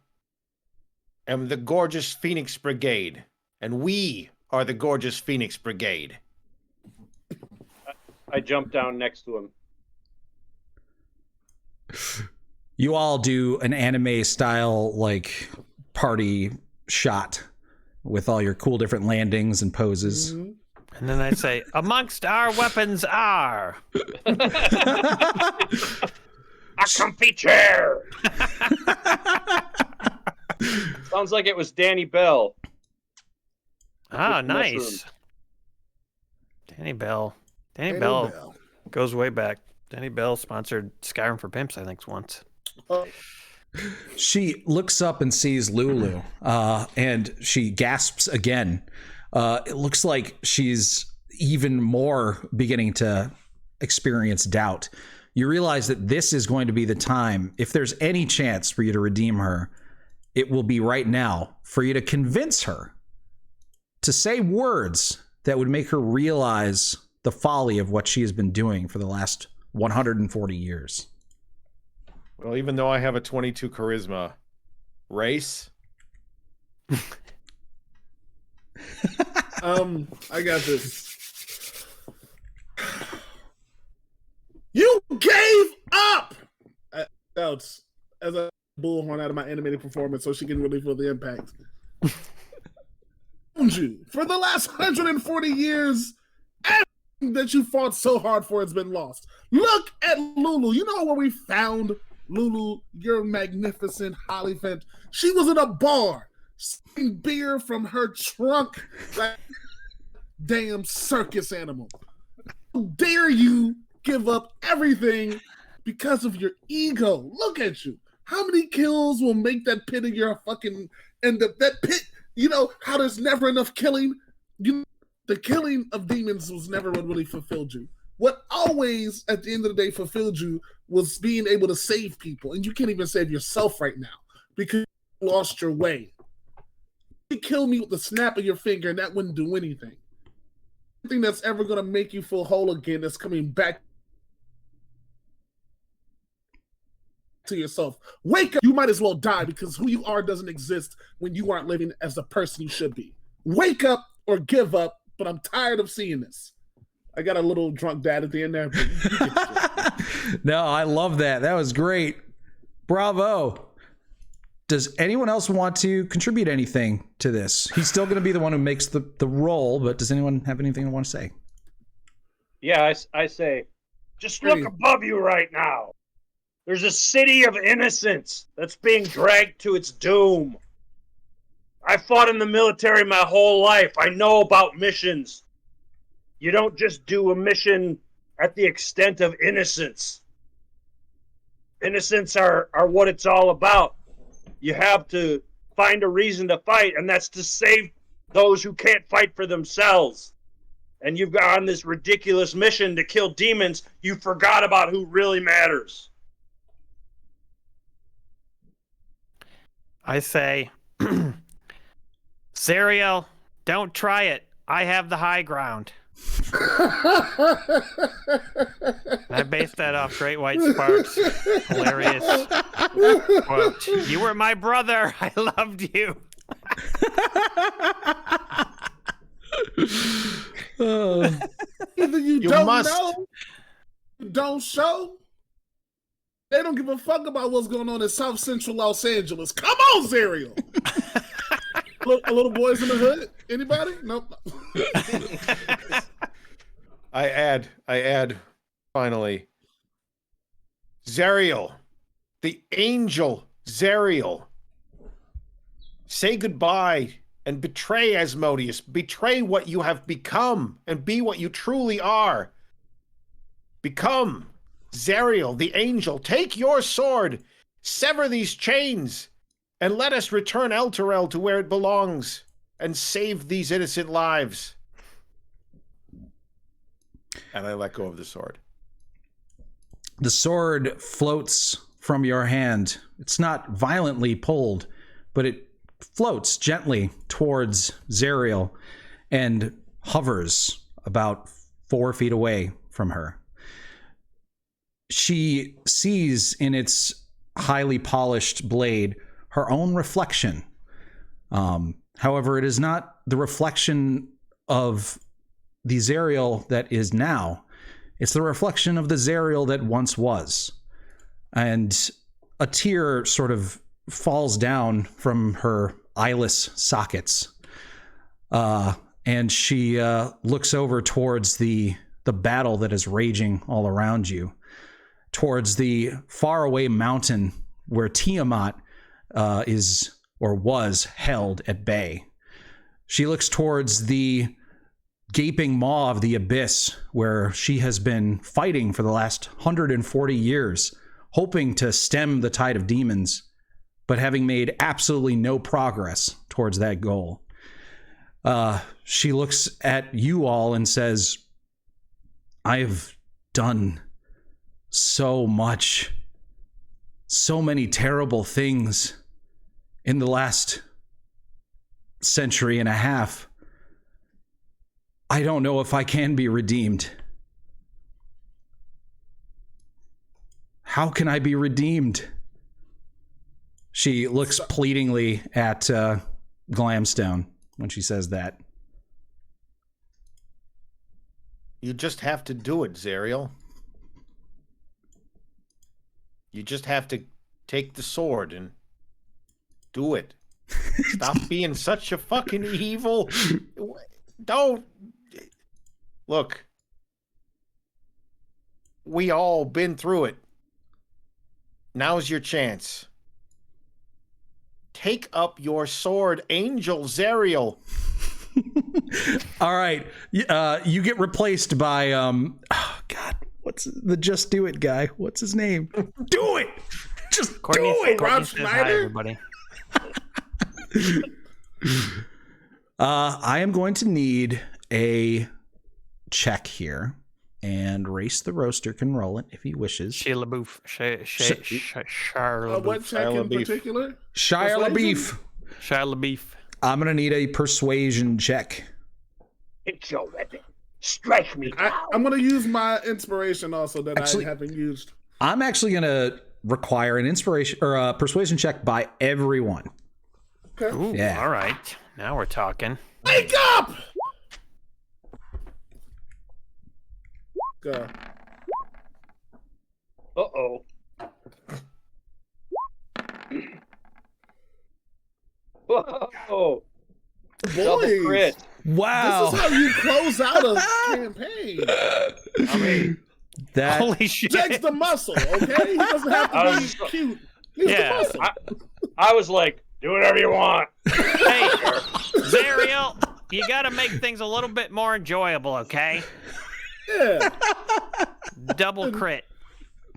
am the gorgeous Phoenix Brigade, and we are the gorgeous Phoenix Brigade. I jumped down next to him. You all do an anime style like party shot with all your cool different landings and poses. Mhm. And then I say, amongst our weapons are. A comfy chair. Sounds like it was Danny Bell. Ah, With nice. mushrooms. Danny Bell. Danny Bell goes way back. Danny Bell sponsored Skyrim for Pimps, I think, once. She looks up and sees Lulu, and she gasps again. It looks like she's even more beginning to experience doubt. You realize that this is going to be the time, if there's any chance for you to redeem her, it will be right now for you to convince her to say words that would make her realize the folly of what she has been doing for the last 140 years. Well, even though I have a 22 charisma, race. I got this. You gave up. As a bullhorn out of my animated performance, so she can really feel the impact. You for the last 140 years, everything that you fought so hard for has been lost. Look at Lulu. You know where we found Lulu? Your magnificent Hollyphant. She was in a bar, sipping beer from her trunk, like damn circus animal. How dare you give up everything because of your ego? Look at you. How many kills will make that pit of your fucking that pit? You know how there's never enough killing. The killing of demons was never what really fulfilled you. What always, at the end of the day, fulfilled you was being able to save people, and you can't even save yourself right now because you lost your way. You kill me with the snap of your finger, and that wouldn't do anything. Anything that's ever going to make you feel whole again that's coming back to yourself. Wake up. You might as well die because who you are doesn't exist when you aren't living as the person you should be. Wake up or give up, but I'm tired of seeing this. I got a little drunk dad at the end there. No, I love that. That was great. Bravo. Does anyone else want to contribute anything to this? He's still going to be the one who makes the roll, but does anyone have anything they want to say? Yeah, I say, just look above you right now. There's a city of innocence that's being dragged to its doom. I fought in the military my whole life. I know about missions. You don't just do a mission at the extent of innocence. Innocents are what it's all about. You have to find a reason to fight, and that's to save those who can't fight for themselves. And you've got on this ridiculous mission to kill demons. You forgot about who really matters. I say, Zariel, don't try it. I have the high ground. I based that off Great White Spark's hilarious quote. You were my brother. I loved you. Either you don't know, you don't show. They don't give a fuck about what's going on in South Central Los Angeles. Come on, Zariel. A little boys in the hood. Anybody? Nope. I add, finally, Zariel, the angel Zariel. Say goodbye and betray Asmodeus. Betray what you have become and be what you truly are. Become Zariel, the angel. Take your sword, sever these chains, and let us return Elturel to where it belongs and save these innocent lives. And I let go of the sword. The sword floats from your hand. It's not violently pulled, but it floats gently towards Zariel and hovers about 4 feet away from her. She sees in its highly polished blade her own reflection. However, it is not the reflection of the Zariel that is now. It's the reflection of the Zariel that once was. And a tear sort of falls down from her eyeless sockets. And she looks over towards the battle that is raging all around you, towards the faraway mountain where Tiamat is or was held at bay. She looks towards the gaping maw of the abyss where she has been fighting for the last 140 years, hoping to stem the tide of demons, but having made absolutely no progress towards that goal. She looks at you all and says, I've done so much, so many terrible things in the last century and a half. I don't know if I can be redeemed. How can I be redeemed? She looks pleadingly at Glamstone when she says that. You just have to do it, Zariel. You just have to take the sword and do it. Stop being such a fucking evil. Don't. Look. We all been through it. Now's your chance. Take up your sword, Angel Zariel. All right. You get replaced by, oh God, what's the Just Do It guy? What's his name? Do it! Just Courtney, do it! Courtney says hi, everybody. I am going to need a check here, and Race the Roaster can roll it if he wishes. Shia LaBeouf. Shia What check in particular? Shia LaBeouf. Shia LaBeouf. I'm going to need a persuasion check. It's your weapon. Strike me down. I'm going to use my inspiration also that Actually, I haven't used. I'm actually going to require an inspiration or a persuasion check by everyone. Okay. Ooh, Yeah. all right. Now we're talking. Wake up! Go. Uh-oh. Whoa. Double Boys, crit. Wow. this is how you close out a campaign. I mean, That Holy shit. Jake's the muscle, okay? He doesn't have to be cute. He's Yeah, the muscle. I was like, do whatever you want. Hey, Zariel, you got to make things a little bit more enjoyable, okay? Yeah. Double crit.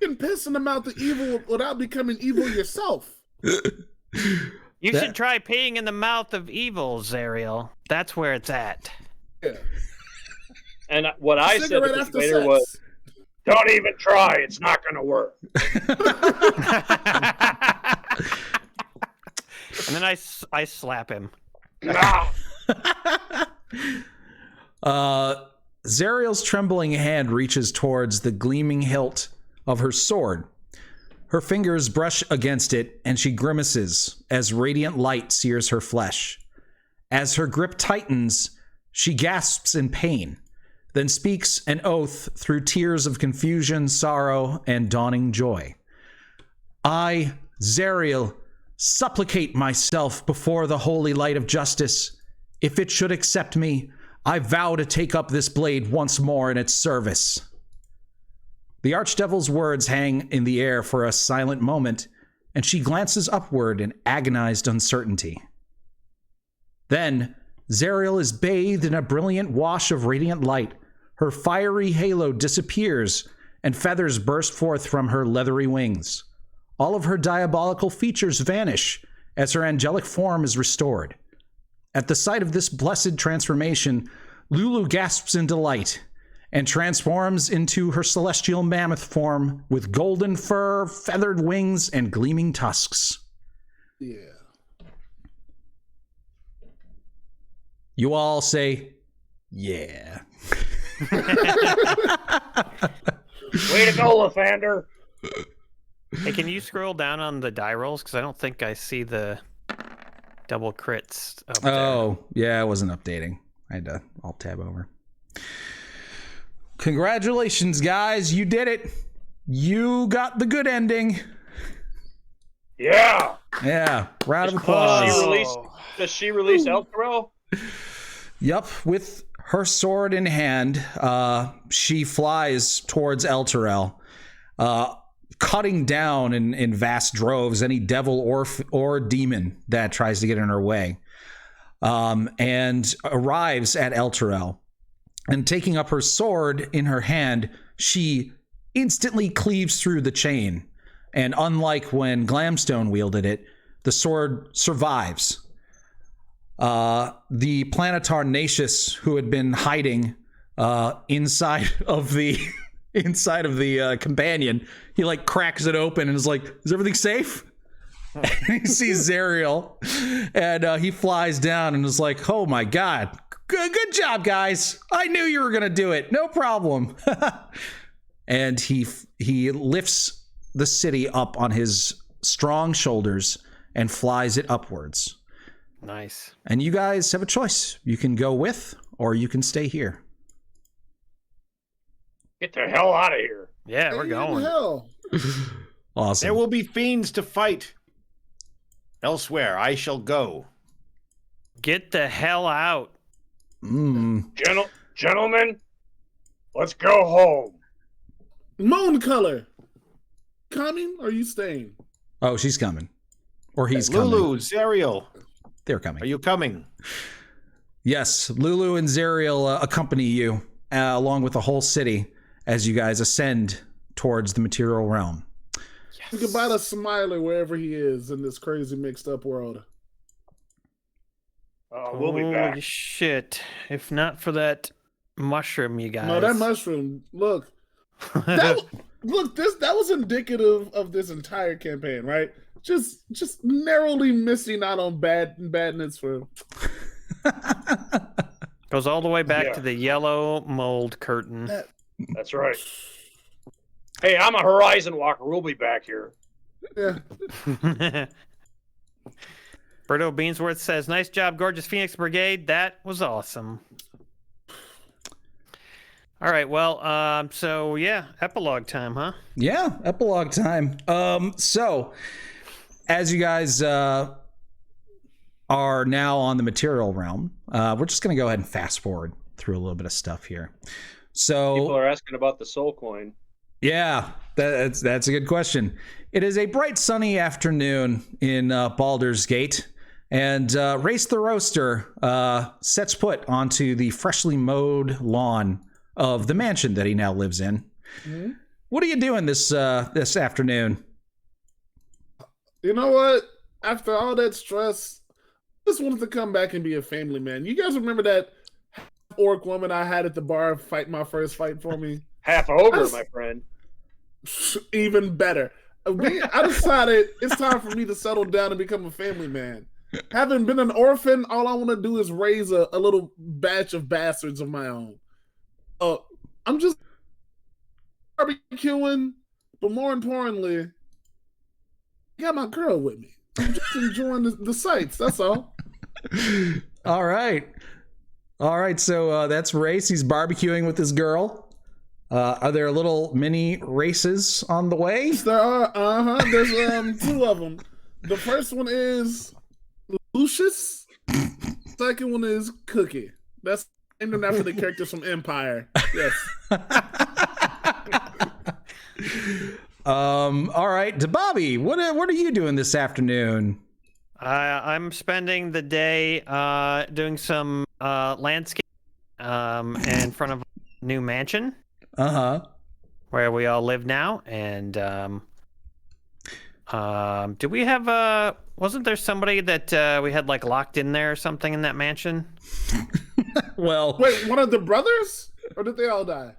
You can piss in the mouth of evil without becoming evil yourself. You should try peeing in the mouth of evil, Zariel. That's where it's at. Yeah. And what I said Cigarette to the after waiter sex. was, don't even try. It's not going to work. And then I slap him. Zariel's trembling hand reaches towards the gleaming hilt of her sword. Her fingers brush against it, and she grimaces as radiant light sears her flesh. As her grip tightens, she gasps in pain, then speaks an oath through tears of confusion, sorrow, and dawning joy. I, Zariel, supplicate myself before the holy light of justice. If it should accept me, I vow to take up this blade once more in its service. The Archdevil's words hang in the air for a silent moment, and she glances upward in agonized uncertainty. Then, Zariel is bathed in a brilliant wash of radiant light. Her fiery halo disappears, and feathers burst forth from her leathery wings. All of her diabolical features vanish as her angelic form is restored. At the sight of this blessed transformation, Lulu gasps in delight and transforms into her celestial mammoth form with golden fur, feathered wings, and gleaming tusks. Yeah. You all say, yeah. Way to go, Lathander. Hey, can you scroll down on the die rolls? Because I don't think I see the double crits up there. Oh, yeah, I wasn't updating. I had to alt tab over. Congratulations, guys. You did it. You got the good ending. Yeah. Yeah. Round of applause. Does she release Elthro? Yup. With her sword in hand, she flies towards Elturel, cutting down in vast droves any devil or demon that tries to get in her way, and arrives at Elturel. And taking up her sword in her hand, she instantly cleaves through the chain. And unlike when Glamstone wielded it, the sword survives. The Planetar Nacius, who had been hiding inside of the companion, he like cracks it open and is like, "Is everything safe?" And he sees Zariel, and he flies down and is like, "Oh my god, good job, guys! I knew you were gonna do it. No problem." And he lifts the city up on his strong shoulders and flies it upwards. Nice. And you guys have a choice. You can go with, or you can stay here. Get the hell out of here. Yeah, we're going. Hell. Awesome. There will be fiends to fight. Elsewhere, I shall go. Get the hell out. Gentlemen, let's go home. Moon color. Coming? Or are you staying? Oh, she's coming. Or he's coming. Lulu, Zariel, They're coming. are you coming? Yes, Lulu and Zariel accompany you, along with the whole city, as you guys ascend towards the material realm. You can buy the Smiler wherever he is in this crazy mixed up world. We'll be back. Holy shit. If not for that mushroom, you guys. No, that mushroom. Look. That was indicative of this entire campaign, right? Just narrowly missing out on badness for. Goes all the way back to the yellow mold curtain. That's right. Hey, I'm a Horizon Walker. We'll be back here. Yeah. Berto Beansworth says, "Nice job, Gorgeous Phoenix Brigade. That was awesome." All right, well, so yeah, epilogue time, huh? Yeah, epilogue time. So, as you guys are now on the material realm, we're just going to go ahead and fast forward through a little bit of stuff here. So, People are asking about the soul coin. yeah, that's a good question. It is a bright sunny afternoon in Baldur's Gate, and Race the Roaster sets foot onto the freshly mowed lawn of the mansion that he now lives in. Mm-hmm. What are you doing this afternoon? You know what? After all that stress, I just wanted to come back and be a family man. You guys remember that orc woman I had at the bar fight my first fight for me? Half over, my friend. Even better. I decided it's time for me to settle down and become a family man. Having been an orphan, all I want to do is raise a little batch of bastards of my own. I'm just barbecuing, but more importantly, I got my girl with me. I'm just enjoying the sights. That's all. All right. So that's Race. He's barbecuing with his girl. Are there little mini races on the way? There are. There's two of them. The first one is Lucius. Second one is Cookie. That's named after the characters from Empire. Yes. All right, Bobby, what are you doing this afternoon? I'm spending the day doing some landscape in front of a new mansion. Where we all live now, and do we have wasn't there somebody that we had like locked in there or something in that mansion? Well, wait, one of the brothers, or did they all die?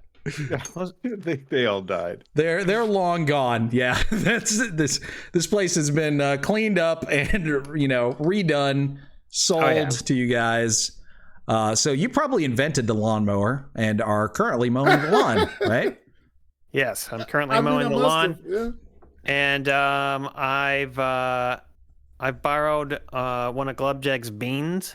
They all died. They're long gone. Yeah, this place has been cleaned up and redone, sold to you guys. So you probably invented the lawnmower and are currently mowing the lawn, right? Yes, I'm currently mowing the lawn. Yeah. And I've borrowed one of Glubjeg's beans.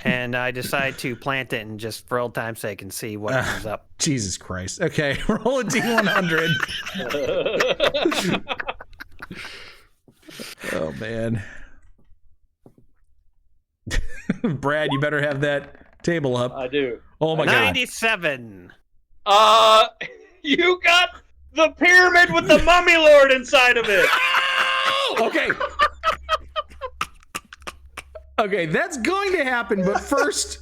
And I decide to plant it and just for old time's sake and see what comes up. Jesus Christ. Okay, roll a D100. Oh, man. Brad, you better have that table up. I do. Oh, my 97. God. You got the pyramid with the mummy lord inside of it. Okay. Okay, that's going to happen, but first,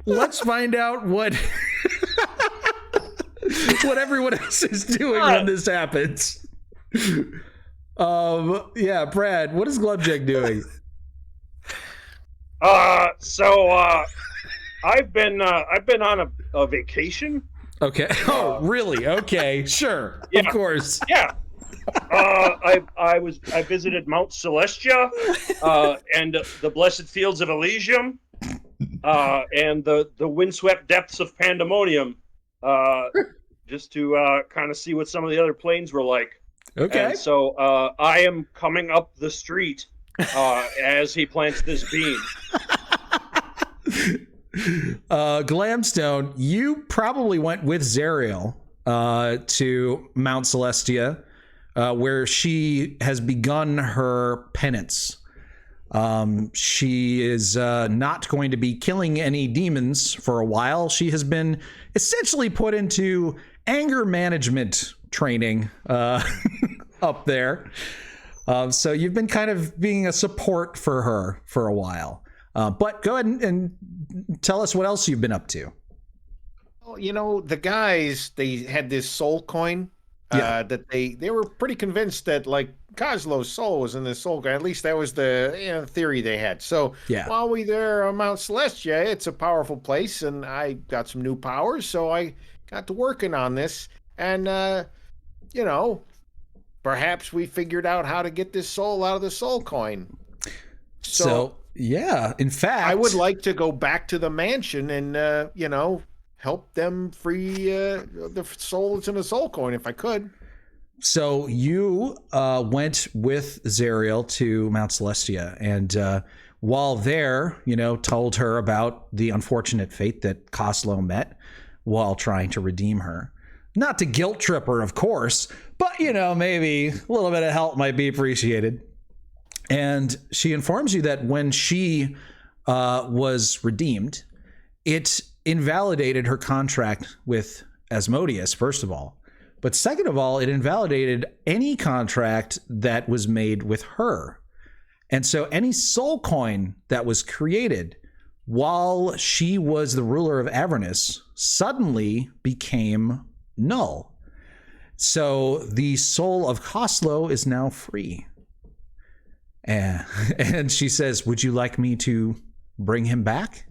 let's find out what everyone else is doing when this happens. Yeah, Brad, what is Glubjack doing? I've been on a vacation. Okay. Oh, really? Okay, sure. Yeah. Of course. Yeah. I visited Mount Celestia, and the blessed fields of Elysium, and the windswept depths of Pandemonium, just to kind of see what some of the other planes were like. Okay. And so I am coming up the street as he plants this bean. Glamstone, you probably went with Zariel to Mount Celestia, where she has begun her penance. She is not going to be killing any demons for a while. She has been essentially put into anger management training up there. So you've been kind of being a support for her for a while. But go ahead and tell us what else you've been up to. Well, you know, the guys, they had this soul coin that they were pretty convinced that, like, Kozlo's soul was in this soul coin. At least that was the theory they had. So while we there on Mount Celestia, it's a powerful place, and I got some new powers, so I got to working on this. And, you know, perhaps we figured out how to get this soul out of the soul coin. So yeah, in fact, I would like to go back to the mansion and, you know, help them free the soul that's in the soul coin if I could. So you went with Zariel to Mount Celestia, and while there, you know, told her about the unfortunate fate that Kozlo met while trying to redeem her. Not to guilt trip her, of course, but, you know, maybe a little bit of help might be appreciated. And she informs you that when she was redeemed, it invalidated her contract with Asmodeus, first of all. But second of all, it invalidated any contract that was made with her. And so any soul coin that was created while she was the ruler of Avernus suddenly became null. So the soul of Kozlo is now free. And she says, would you like me to bring him back?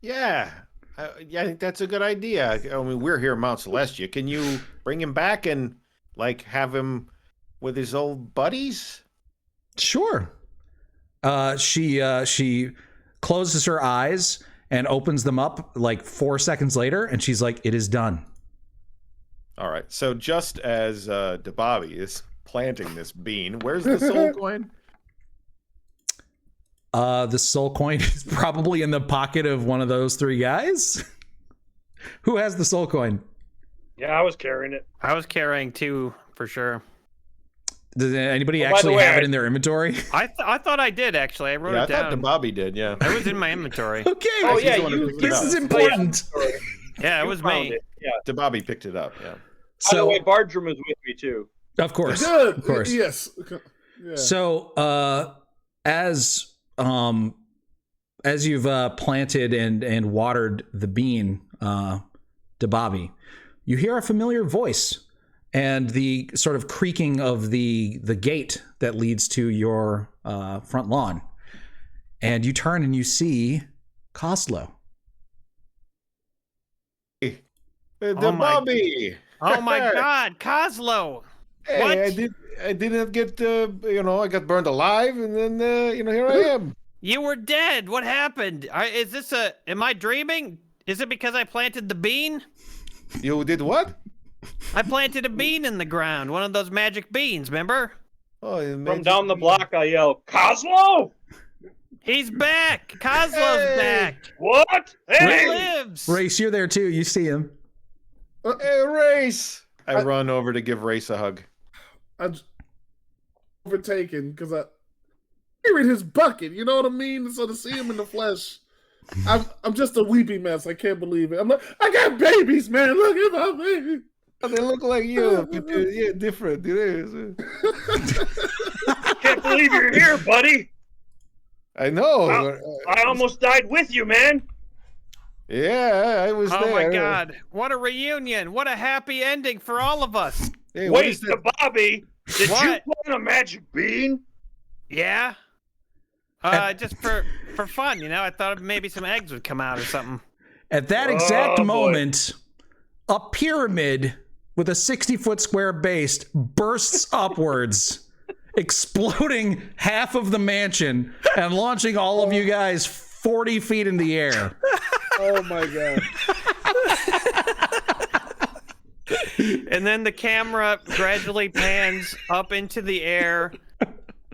Yeah, I think that's a good idea. I mean, we're here at Mount Celestia. Can you bring him back and, like, have him with his old buddies? Sure. She closes her eyes and opens them up like 4 seconds later, and she's like, it is done. All right. So just as DeBobby is planting this bean, where's the soul coin? The soul coin is probably in the pocket of one of those three guys. Who has the soul coin? Yeah, I was carrying it. I was carrying two for sure. Does anybody actually have it in their inventory? I thought I did, actually. I wrote it down. I thought DeBobby did, yeah. It was in my inventory. Okay. Oh, yeah, this is important. Yeah, it was me. It. Yeah. DeBobby picked it up, yeah. By the way, Bardrum is with me, too. Of course. Good. Of course. Yes. Yeah. So, as you've planted and watered the bean, DeBobby, you hear a familiar voice and the sort of creaking of the gate that leads to your front lawn. And you turn and you see Kozlo. DeBobby! Oh my God, Kozlo! Hey, What? I didn't get, I got burned alive, and then, here I am. You were dead. What happened? Am I dreaming? Is it because I planted the bean? You did what? I planted a bean in the ground. One of those magic beans, remember? Oh, From down the block, I yell, Kozlo! He's back. Kozlo's back. What? He Hey! lives. Race, you're there too. You see him. Hey, Race! I run over to give Race a hug. I overtaken because I in his bucket. You know what I mean? So to see him in the flesh, I'm just a weepy mess. I can't believe it. I'm like, I got babies, man. Look at my baby. They look like you, but they're different. It is. Can't believe you're here, buddy. I know. I almost died with you, man. Yeah, I was Oh there. my God! What a reunion! What a happy ending for all of us. Hey, what Wait, is that? Bobby, did you What? plant a magic bean? Yeah. Just for fun, you know. I thought maybe some eggs would come out or something. At that exact Oh, boy. moment, a pyramid with a 60-foot square base bursts upwards, exploding half of the mansion and launching all of you guys 40 feet in the air. Oh my god. And then the camera gradually pans up into the air,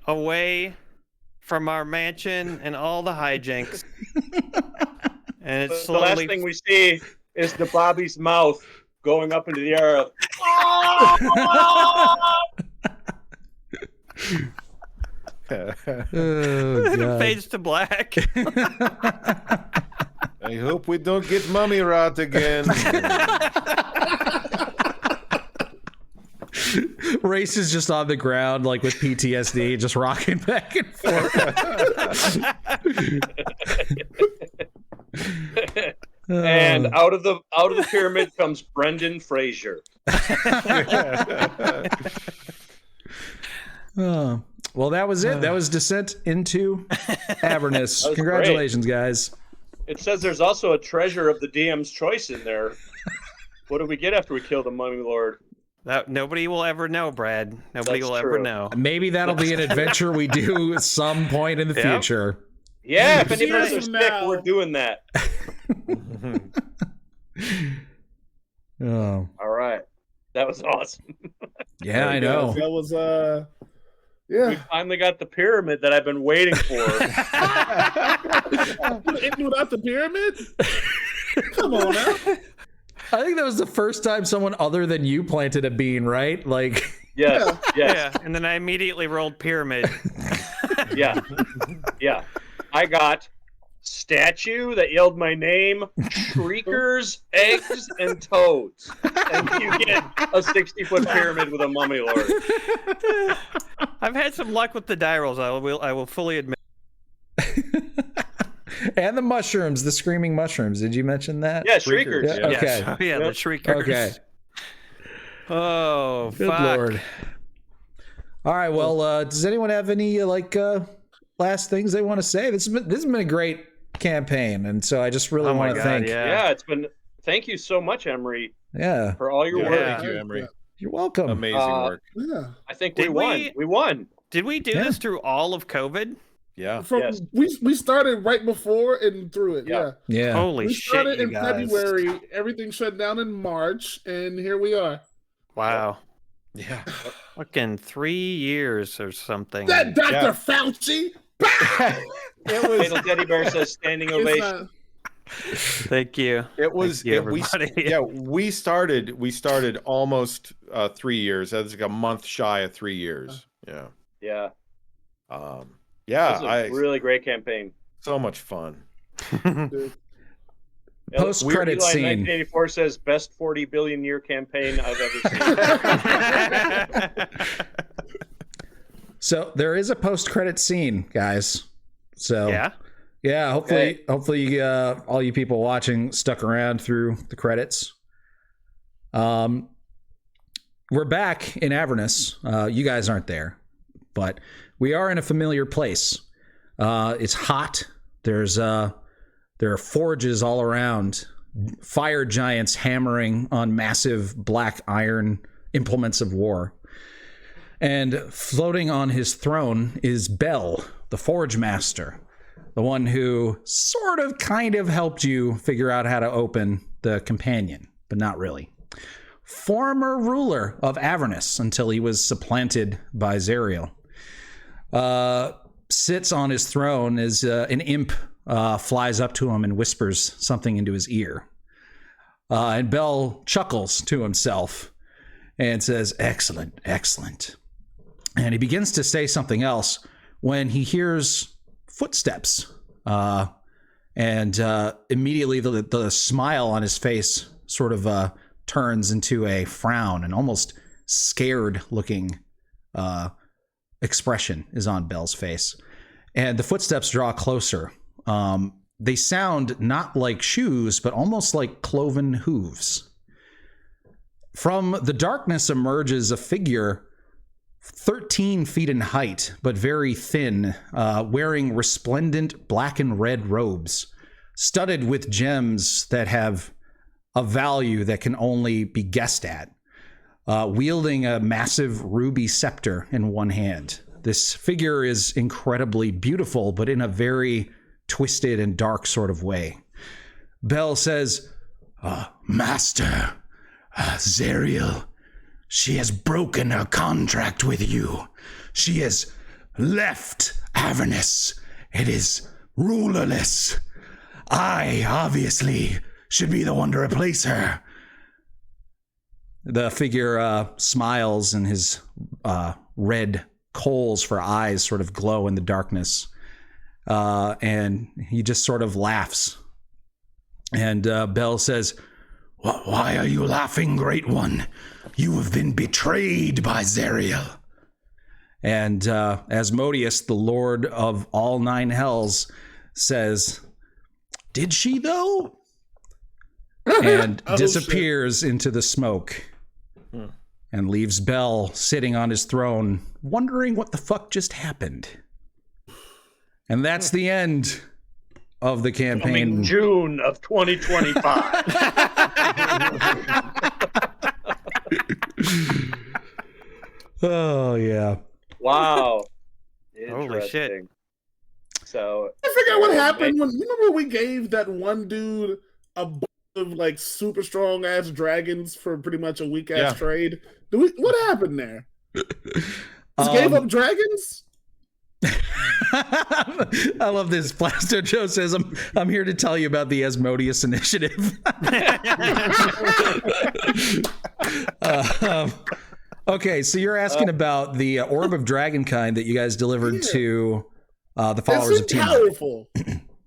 away from our mansion and all the hijinks. And it's The last slowly. thing we see is the Bobby's mouth going up into the air. Oh, God. fades to black. I hope we don't get mummy rot again. Race is just on the ground, like with PTSD, just rocking back and forth. And out of the pyramid comes Brendan Fraser. Oh. Well, that was it. That was Descent into Avernus. That was Congratulations, guys. It says there's also a treasure of the DM's choice in there. What do we get after we kill the Mummy Lord? That nobody will ever know, Brad. Nobody That's will ever true. know. Maybe that'll be an adventure we do at some point in the Yep. future. Yeah, if anybody's Years sick, from now. we're doing that. Oh, All right. That was awesome. yeah, I know. That was We yeah. finally got the pyramid that I've been waiting for. It without the pyramid? Come on now. I think that was the first time someone other than you planted a bean, right? Like, Yes, yes, Yeah, and then I immediately rolled pyramid. yeah, yeah. I got statue that yelled my name, shriekers, eggs, and toads. And you get a 60-foot pyramid with a Mummy Lord. I've had some luck with the die rolls. I will fully admit. and the mushrooms, the screaming mushrooms. Did you mention that? Yeah, shriekers. Yeah, Yeah. okay. Yes. Oh, yeah, the Yep. shriekers. Okay. Oh, Good fuck. Lord. All right. Well, does anyone have any last things they want to say? This has been a great campaign, and so I just really Oh my want to God, thank. yeah. Yeah, it's been. Thank you so much, Emery, Yeah. for all your Yeah, work. thank you, Emery. You're welcome. Amazing work. Yeah. I think Did we won. we- We won. Did we do Yeah. this through all of COVID? Yeah. From Yes. we started right before and through it. Yeah. Yeah. Yeah. Holy We shit, started you in guys. February. Everything shut down in March, and here we are. Wow. Yeah. Fucking 3 years or something. That Dr. Yeah. Fauci. It was. Little Teddy Bear says standing It's ovation. not, Thank you. It was. Thank you, We everybody. started almost 3 years. That's like a month shy of 3 years. Yeah. Yeah. Yeah. This was a really great campaign. So much fun. dude. Post-credit Eli scene. 1984 says best 40 billion year campaign I've ever seen. So there is a post-credit scene, guys. So Yeah. hopefully you, all you people watching stuck around through the credits. We're back in Avernus. You guys aren't there, but we are in a familiar place. It's hot. There are forges all around, fire giants hammering on massive black iron implements of war. And floating on his throne is Bell, the Forge Master, the one who sort of kind of helped you figure out how to open the companion, but not really. Former ruler of Avernus until he was supplanted by Zerial. Sits on his throne as an imp flies up to him and whispers something into his ear. And Bell chuckles to himself and says, "Excellent, excellent." And he begins to say something else when he hears footsteps. And immediately the smile on his face sort of turns into a frown, and almost scared looking expression is on Bell's face. And the footsteps draw closer. they sound not like shoes, but almost like cloven hooves. From the darkness emerges a figure 13 feet in height, but very thin, wearing resplendent black and red robes, studded with gems that have a value that can only be guessed at, wielding a massive ruby scepter in one hand. This figure is incredibly beautiful, but in a very twisted and dark sort of way. Bell says, Master, Zariel, she has broken her contract with you. She has left Avernus. It is rulerless. I, obviously, should be the one to replace her. The figure smiles, and his red coals for eyes sort of glow in the darkness. And he just sort of laughs. And Bell says, Why are you laughing, Great One? You have been betrayed by Zariel. And Asmodeus, the Lord of all 9 hells, says, Did she, though? And disappears into the smoke. And leaves Bell sitting on his throne, wondering what the fuck just happened. And that's the end of the campaign. Coming June of 2025. Oh, yeah. Wow. Holy shit. Interesting. So I forget what happened when, you remember we gave that one dude a bunch of like super strong ass dragons for pretty much a weak ass trade? What happened there? Just gave up dragons? I love this. Plasto Joe says, I'm here to tell you about the Asmodeus initiative. Okay, so you're asking about the Orb of Dragonkind that you guys delivered to the followers of P.I.T.M.O.E. Powerful.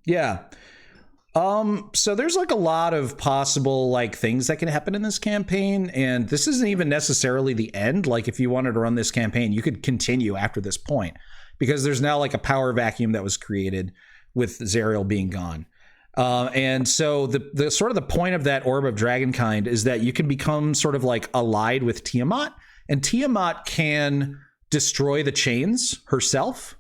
Yeah. So there's like a lot of possible like things that can happen in this campaign, and this isn't even necessarily the end. Like if you wanted to run this campaign, you could continue after this point, because there's now like a power vacuum that was created with Zariel being gone. And so the sort of the point of that Orb of Dragonkind is that you can become sort of like allied with Tiamat, and Tiamat can destroy the chains herself.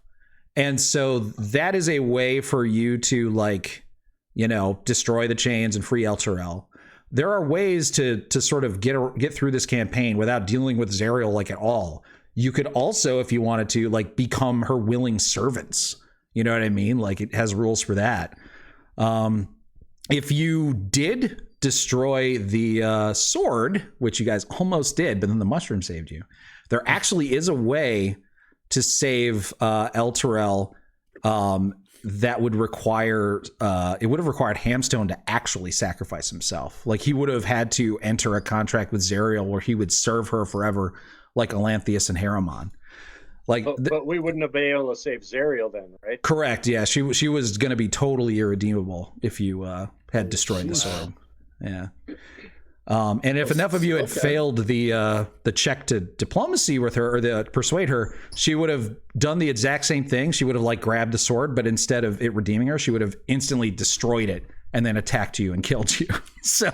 And so that is a way for you to like, you know, destroy the chains and free Elturel. There are ways to sort of get through this campaign without dealing with Zariel like at all. You could also, if you wanted to, like become her willing servants. You know what I mean? Like it has rules for that. If you did destroy the sword, which you guys almost did, but then the mushroom saved you, there actually is a way to save Elturel that would require it would have required Hamstone to actually sacrifice himself. Like he would have had to enter a contract with Zariel where he would serve her forever, like Elanthius and Haramon. Like, but we wouldn't have been able to save Zariel then, right? Correct. Yeah, she was going to be totally irredeemable if you had destroyed the sword. Yeah. And if enough of you had failed the check to diplomacy with her, or the persuade her, she would have done the exact same thing. She would have like grabbed the sword, but instead of it redeeming her, she would have instantly destroyed it and then attacked you and killed you. So,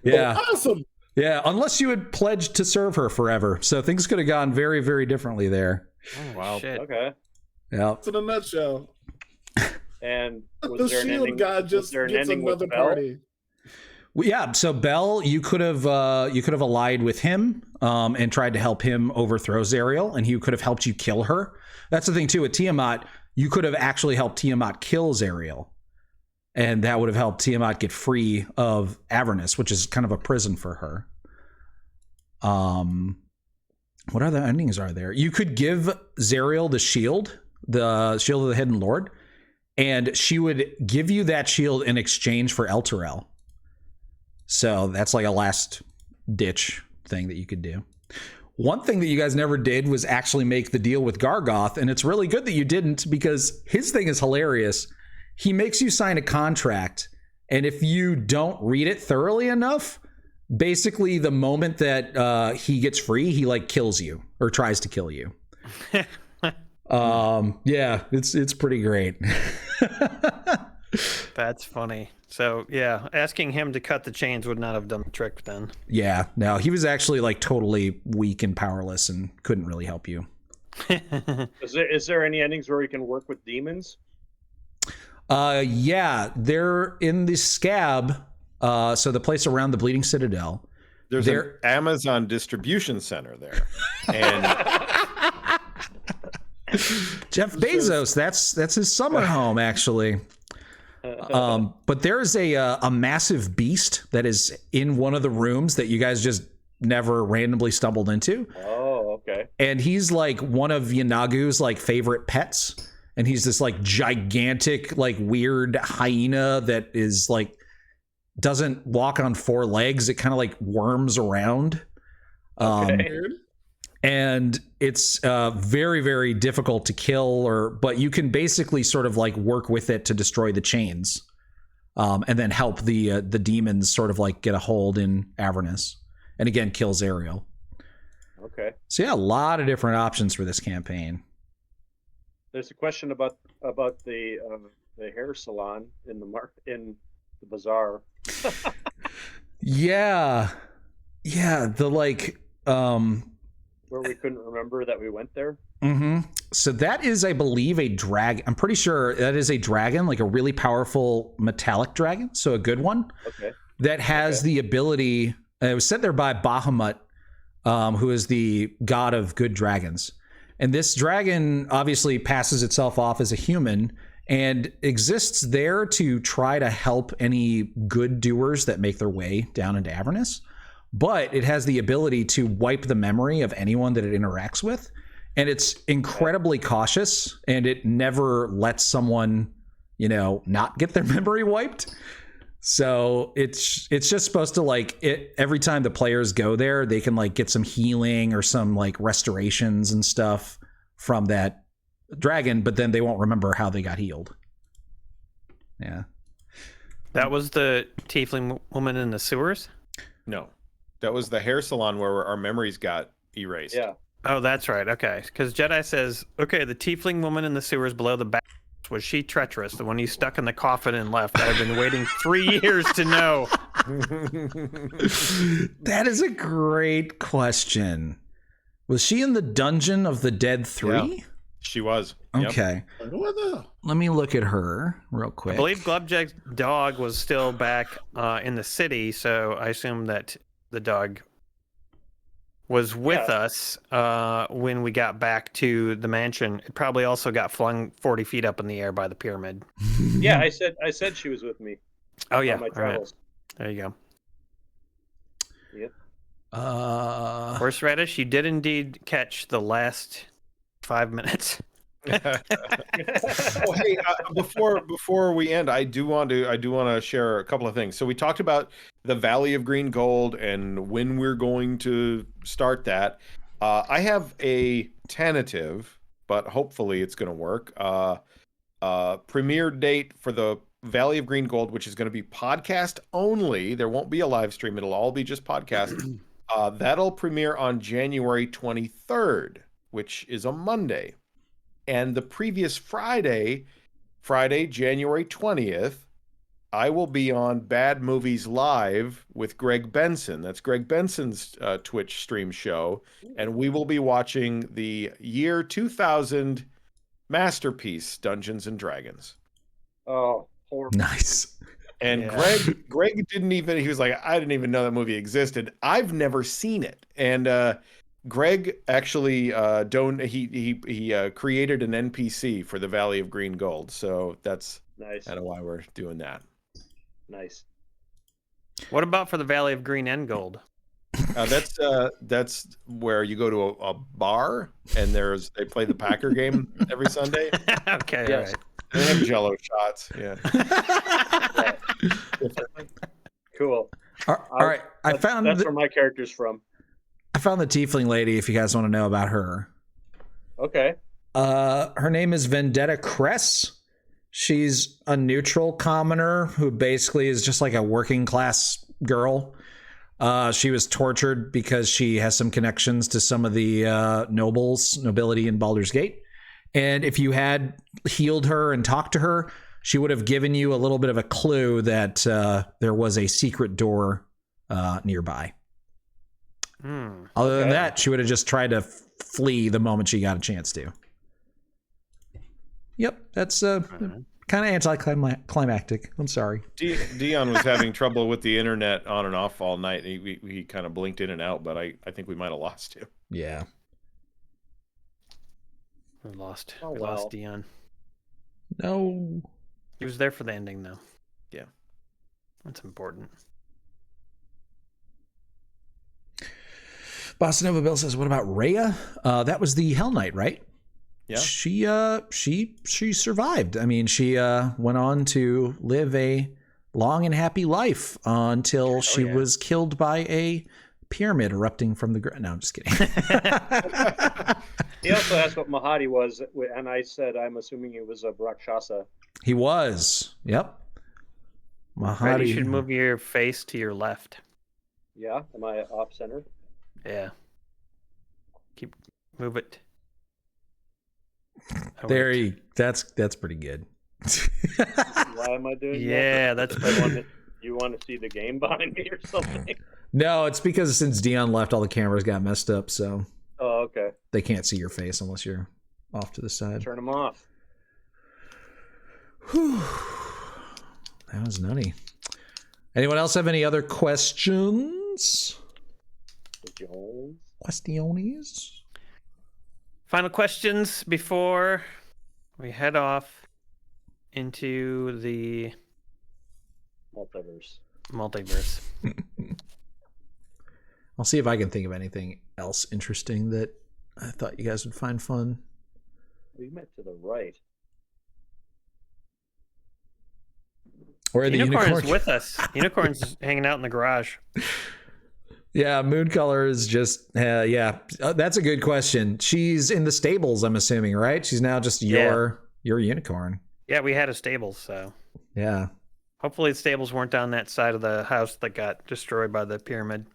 yeah, awesome. Yeah, unless you had pledged to serve her forever. So things could have gone very, very differently there. Oh, wow. Shit. Okay. Yeah. That's in a nutshell. And was The there an shield ending? guy Was just there an gets ending with another Bell? party. Well, yeah, so Bell, you could have allied with him and tried to help him overthrow Zariel, and he could have helped you kill her. That's the thing too with Tiamat. You could have actually helped Tiamat kill Zariel, and that would have helped Tiamat get free of Avernus, which is kind of a prison for her. What other endings are there? You could give Zariel the shield of the Hidden Lord, and she would give you that shield in exchange for Elturel. So that's like a last ditch thing that you could do. One thing that you guys never did was actually make the deal with Gargoth, and it's really good that you didn't, because his thing is hilarious. He makes you sign a contract, and if you don't read it thoroughly enough, basically the moment that he gets free, he like kills you or tries to kill you. Yeah, it's pretty great. That's funny. So yeah, asking him to cut the chains would not have done the trick then. Yeah, no, he was actually like totally weak and powerless and couldn't really help you. Is there any endings where we can work with demons? Yeah, they're in the scab. So the place around the Bleeding Citadel. There's an Amazon distribution center there, and Jeff Bezos, that's his summer home actually. But there's a massive beast that is in one of the rooms that you guys just never randomly stumbled into. Oh, okay. And he's like one of Yanagu's like favorite pets. And he's this like gigantic, like weird hyena that is like doesn't walk on four legs. It kind of like worms around. Okay. And it's very, very difficult to kill, but you can basically sort of like work with it to destroy the chains, and then help the demons sort of like get a hold in Avernus, and again kills Ariel. Okay. So yeah, a lot of different options for this campaign. There's a question about the hair salon in the bazaar. Yeah, the like. Where we couldn't remember that we went there. Mm-hmm. So that is, I believe, a dragon. I'm pretty sure that is a dragon, like a really powerful metallic dragon. So a good one. Okay. That has the ability. It was sent there by Bahamut, who is the god of good dragons. And this dragon obviously passes itself off as a human and exists there to try to help any good doers that make their way down into Avernus. But it has the ability to wipe the memory of anyone that it interacts with. And it's incredibly cautious, and it never lets someone, not get their memory wiped. So it's just supposed to like every time the players go there, they can like get some healing or some like restorations and stuff from that dragon, but then they won't remember how they got healed. Yeah. That was the tiefling woman in the sewers? no, that was the hair salon where our memories got erased. Yeah. Oh, that's right. Okay. Because Jedi says, okay, the tiefling woman in the sewers below the bath, was she treacherous? The one you stuck in the coffin and left? I've been waiting 3 years to know. That is a great question. Was she in the Dungeon of the Dead 3? Yeah, she was. Yep. Okay. Let me look at her real quick. I believe Glubjack's dog was still back in the city, so I assume that the dog was with us when we got back to the mansion. It probably also got flung 40 feet up in the air by the pyramid. Yeah, I said she was with me. Oh yeah, On my all right. travels. There you go. Yep. Horseradish, you did indeed catch the last 5 minutes. Oh, hey, before we end, I do want to share a couple of things. So we talked about the Valley of Green Gold and when we're going to start that. I have a tentative, but hopefully it's going to work. Premiere date for the Valley of Green Gold, which is going to be podcast only. There won't be a live stream. It'll all be just podcast. That'll premiere on January 23rd, which is a Monday. And the previous Friday, January 20th, I will be on Bad Movies Live with Greg Benson. That's Greg Benson's Twitch stream show. And we will be watching the year 2000 masterpiece, Dungeons and Dragons. Oh, horrible. Nice. And Yeah. Greg didn't even, he was like, I didn't even know that movie existed. I've never seen it. And Greg actually he created an NPC for the Valley of Green Gold. So that's Nice. kind of why we're doing that. Nice. What about for the Valley of Green and Gold? That's where you go to a bar and they play the Packer game every Sunday. Okay, all Yes. right. They have Jello shots. Yeah. Cool. All right. That's where my character's from. I found the tiefling lady if you guys want to know about her. Okay. Her name is Vendetta Cress. She's a neutral commoner who basically is just like a working class girl. She was tortured because she has some connections to some of the nobility in Baldur's Gate. And if you had healed her and talked to her, she would have given you a little bit of a clue that there was a secret door nearby. Other than that, she would have just tried to flee the moment she got a chance to. Yep, that's kind of anticlimactic. I'm sorry. Dion was having trouble with the internet on and off all night. He kind of blinked in and out, but I think we might have lost him. Yeah. We lost. Oh, We well. lost Dion. No. He was there for the ending, though. Yeah. That's important. Boston Nova Bill says, what about Rhea? That was the Hell Knight, right? Yeah. She survived. I mean, she went on to live a long and happy life until she was killed by a pyramid erupting from the ground. No, I'm just kidding. He also asked what Mahadi was, and I said, I'm assuming it was a Rakshasa. He was. Yep. Right, Mahadi. you should move your face to your left. Yeah? Am I off center? Yeah. Move it. There you. That's pretty good. Why am I doing that? Yeah, that's better. You want to see the game behind me or something? No, it's because since Dion left, all the cameras got messed up, so Oh, okay. they can't see your face unless you're off to the side. Turn them off. Whew. That was nutty. Anyone else have any other questions? Questiones? Final questions before we head off into the multiverse. I'll see if I can think of anything else interesting that I thought you guys would find fun. We met to the right. Or the Unicorn's unicorn with us. Unicorn's hanging out in the garage. Yeah, Mooncolor is just that's a good question. She's in the stables, I'm assuming, right? She's now just your unicorn. Yeah, we had a stables, so Yeah. hopefully the stables weren't on that side of the house that got destroyed by the pyramid.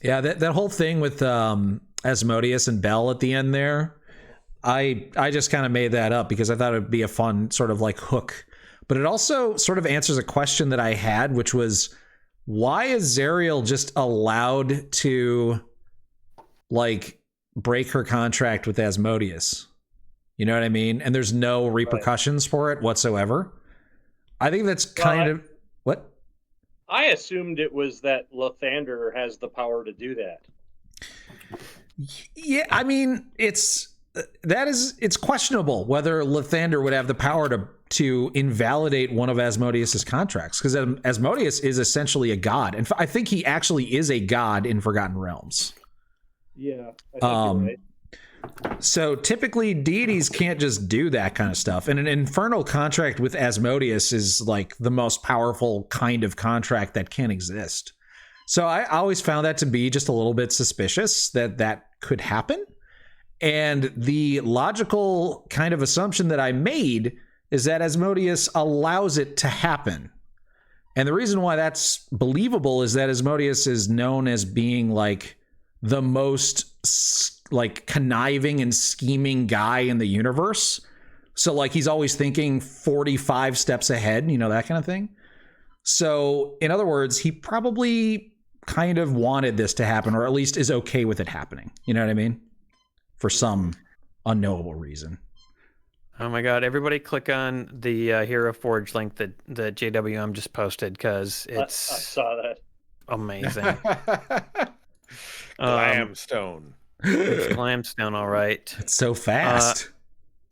Yeah, that whole thing with Asmodeus and Belle at the end there, I just kind of made that up because I thought it would be a fun sort of like hook. But it also sort of answers a question that I had, which was, why is Zariel just allowed to like break her contract with Asmodeus? You know what I mean? And there's no repercussions for it whatsoever. I think that's kind of what? I assumed it was that Lathander has the power to do that. Yeah, I mean, it's questionable whether Lathander would have the power to invalidate one of Asmodeus's contracts, because Asmodeus is essentially a god, and I think he actually is a god in Forgotten Realms. Yeah, I think you're right. So typically deities can't just do that kind of stuff, and an infernal contract with Asmodeus is like the most powerful kind of contract that can exist. So I always found that to be just a little bit suspicious that could happen. And the logical kind of assumption that I made is that Asmodeus allows it to happen. And the reason why that's believable is that Asmodeus is known as being like the most like conniving and scheming guy in the universe. So like he's always thinking 45 steps ahead, you know, that kind of thing. So in other words, he probably kind of wanted this to happen, or at least is okay with it happening. You know what I mean? For some unknowable reason. Oh my God! Everybody, click on the Hero Forge link that JWM just posted, because it's I saw that. amazing. Glamstone. It's Glamstone, all right. It's so fast.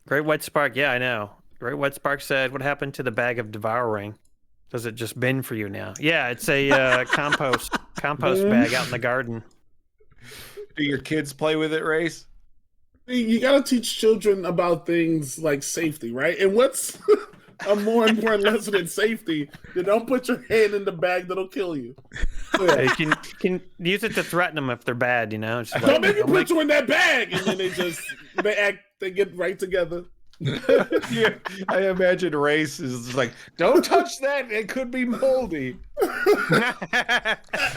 Great White Spark, yeah, I know. Great White Spark said, "What happened to the bag of devouring? Does it just bin for you now?" Yeah, it's a compost bag out in the garden. Do your kids play with it, Race? You gotta teach children about things like safety, right? And what's a more important lesson than safety? You don't put your hand in the bag that'll kill you. So, yeah. You can use it to threaten them if they're bad, you know? It's just Don't make me put you in that bag, and then they get right together. Yeah, I imagine Race is like, don't touch that, it could be moldy.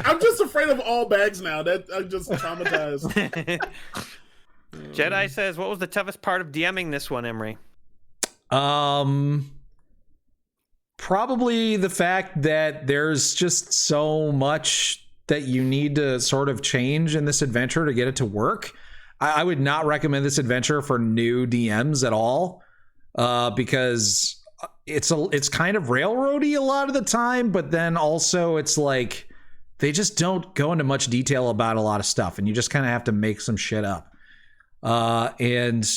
I'm just afraid of all bags now. That I'm just traumatized. Jedi says, "What was the toughest part of DMing this one, Emery?" Probably the fact that there's just so much that you need to sort of change in this adventure to get it to work. I would not recommend this adventure for new DMs at all, because it's kind of railroady a lot of the time, but then also it's like they just don't go into much detail about a lot of stuff, and you just kind of have to make some shit up. And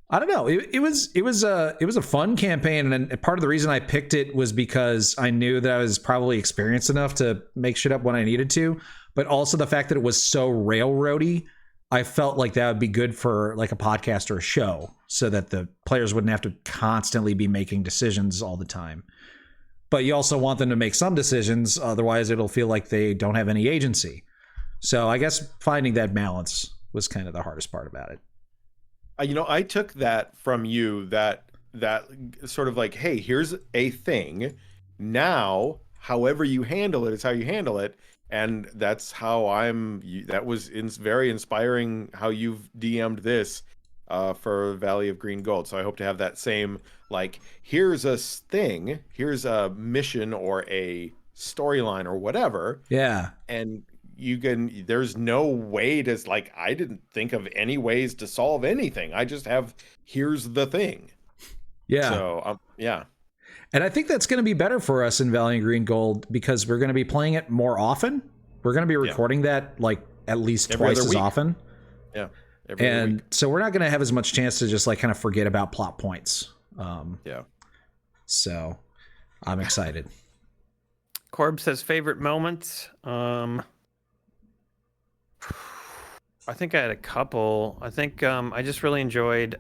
I don't know. It was a fun campaign, and part of the reason I picked it was because I knew that I was probably experienced enough to make shit up when I needed to, but also the fact that it was so railroady, I felt like that would be good for like a podcast or a show, so that the players wouldn't have to constantly be making decisions all the time. But you also want them to make some decisions, otherwise it'll feel like they don't have any agency. So I guess finding that balance was kind of the hardest part about it. I took that from you, that sort of like, hey, here's a thing. Now, however you handle it is how you handle it. And that's how that was very inspiring how you've DM'd this for Valley of Green Gold. So I hope to have that same, like, here's a thing, here's a mission or a storyline or whatever. Yeah. And there's no way to, like, I didn't think of any ways to solve anything. I just have, here's the thing. Yeah. So, yeah. And I think that's going to be better for us in Valley and Green Gold, because we're going to be playing it more often. We're going to be recording that like at least every twice other as week. often. Yeah. Every other And week. so we're not going to have as much chance to just like kind of forget about plot points. Yeah. So I'm excited. Corb says favorite moments. I think I had a couple. I think I just really enjoyed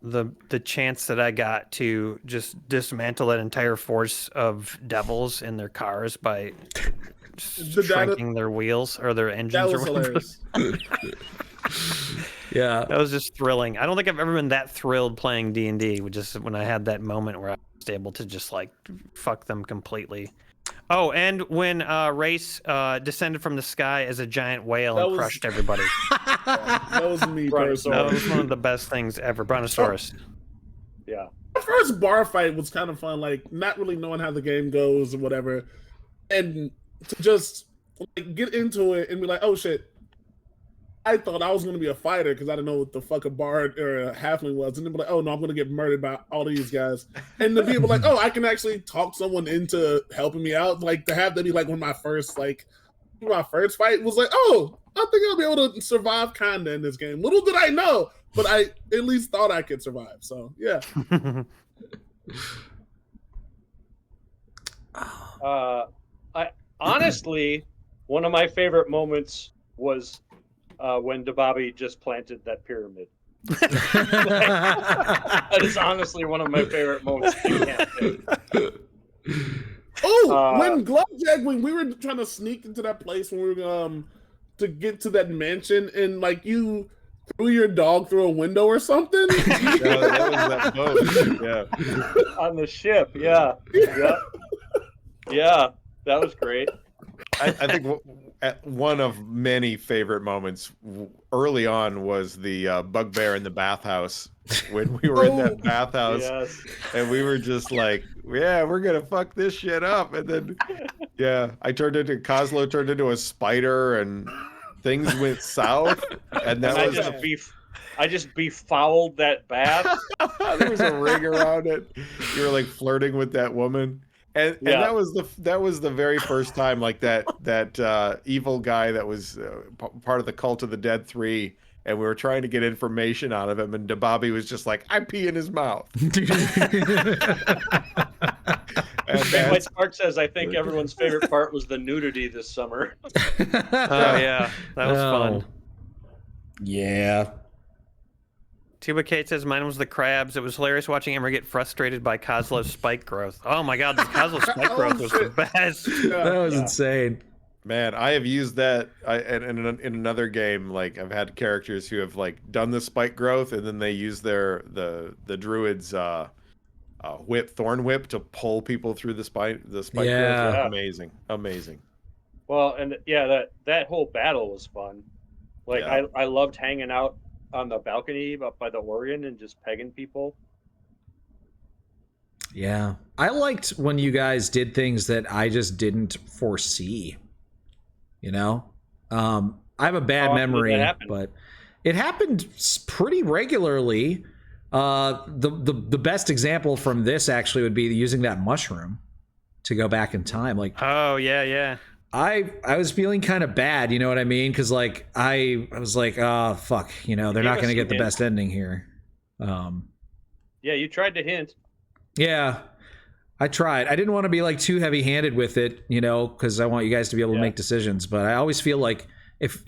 the chance that I got to just dismantle that entire force of devils in their cars by shrinking their wheels or their engines. That or was whatever. hilarious. Yeah. That was just thrilling. I don't think I've ever been that thrilled playing D&D, just when I had that moment where I was able to just like fuck them completely. Oh, and when Race descended from the sky as a giant whale and crushed everybody. That was me personally. That was one of the best things ever. Brontosaurus. Yeah. The first bar fight was kind of fun, like not really knowing how the game goes or whatever, and to just like get into it and be like, oh shit, I thought I was going to be a fighter because I didn't know what the fuck a bard or a halfling was, and then be like, oh no, I'm going to get murdered by all these guys, and to be able like, oh, I can actually talk someone into helping me out, like to have that be like one of my first fight was like, oh, I think I'll be able to survive kinda in this game. Little did I know, but I at least thought I could survive. So yeah. I honestly, one of my favorite moments was when Dababi just planted that pyramid. That is honestly one of my favorite moments in the campaign. Oh, when Glowjack, when we were trying to sneak into that place when we were to get to that mansion, and like you threw your dog through a window or something. That was that boat. Yeah. On the ship, yeah, that was great. I think one of many favorite moments early on was the bugbear in the bathhouse when we were in that bathhouse, Yes. and we were just like, yeah, we're gonna fuck this shit up, and then Kozlo turned into a spider, and things went south, and that was I just befouled that bath. there was a ring around it. You were like flirting with that woman. And that was the very first time like that evil guy that was part of the Cult of the Dead 3, and we were trying to get information out of him, and Dababi was just like, I pee in his mouth. And White Spark says, I think everyone's favorite part was the nudity this summer. Oh yeah, that was fun. Yeah. Tuba Kate says mine was the crabs. It was hilarious watching Emma get frustrated by Kozlo's spike growth. Oh my god, the Kozlo spike growth was the best. That was insane. Man, I have used that in another game. Like I've had characters who have like done the spike growth, and then they use the druid's thorn whip to pull people through the spike Yeah. growth. Amazing. Well, and that whole battle was fun. Like Yeah. I loved hanging out on the balcony up by the Oregon and just pegging people. Yeah. I liked when you guys did things that I just didn't foresee. You know? I have a bad How often did that memory, happen? but it happened pretty regularly. The best example from this actually would be using that mushroom to go back in time. Like, Oh yeah. I was feeling kind of bad, you know what I mean? Because like I was like, oh fuck, you know, they're gave not us going to some get the hints. best ending here. Yeah, you tried to hint. Yeah, I tried. I didn't want to be like too heavy-handed with it, you know, because I want you guys to be able to Yeah. make decisions. But I always feel like if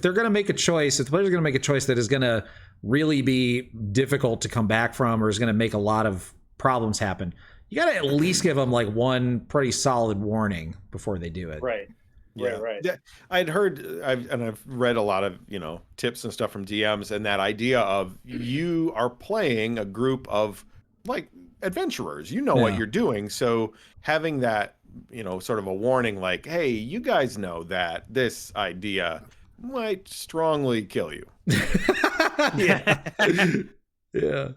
they're going to make a choice, if the player's going to make a choice that is going to really be difficult to come back from, or is going to make a lot of problems happen, you got to at least give them like one pretty solid warning before they do it. Right. Right. Yeah, I've read a lot of tips and stuff from DMs, and that idea of you are playing a group of like adventurers, what Yeah. you're doing, so having that sort of a warning like, hey, you guys know that this idea might strongly kill you. Yeah. Yeah.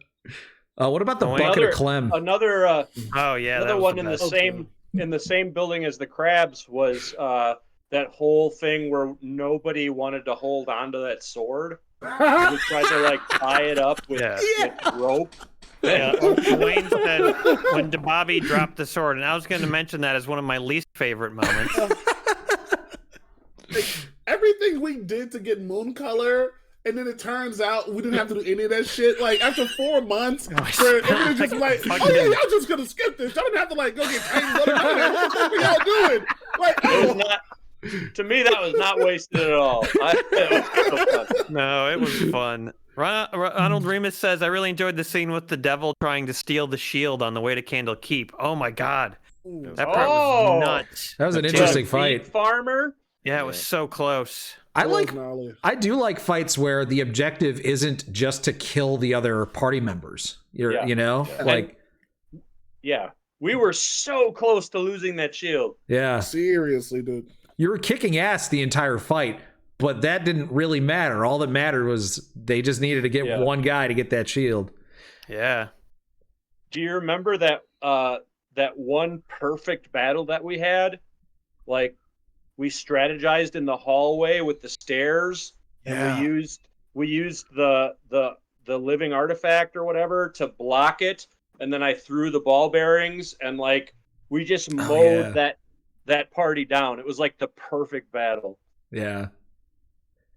What about the Oh, bucket of Clem? Another Oh yeah, that another was one the in the best. same building as the crabs was that whole thing where nobody wanted to hold onto that sword. We tried to like tie it up with rope. Yeah, Dwayne said when DeBobby dropped the sword, and I was going to mention that as one of my least favorite moments. Everything we did to get moon color, and then it turns out we didn't have to do any of that shit. Like after 4 months, where everybody's just like, "Oh yeah, y'all just gonna skip this. Y'all didn't have to like go get tangled up. What the fuck are y'all doing?" Like, It was not. To me, that was not wasted at all. No, it was fun. Ronald Remus says, I really enjoyed the scene with the devil trying to steal the shield on the way to Candle Keep. Oh my god. That part was nuts. That was an The interesting Beef fight. farmer. Yeah, it was so close. I do like fights where the objective isn't just to kill the other party members. You know? Like Yeah. We were so close to losing that shield. yeah. seriously, dude. You were kicking ass the entire fight, but that didn't really matter. All that mattered was they just needed to get one guy to get that shield. Yeah. Do you remember that that one perfect battle that we had? Like we strategized in the hallway with the stairs, and we used the living artifact or whatever to block it, and then I threw the ball bearings, and like we just mowed that party down. It was like the perfect battle. Yeah.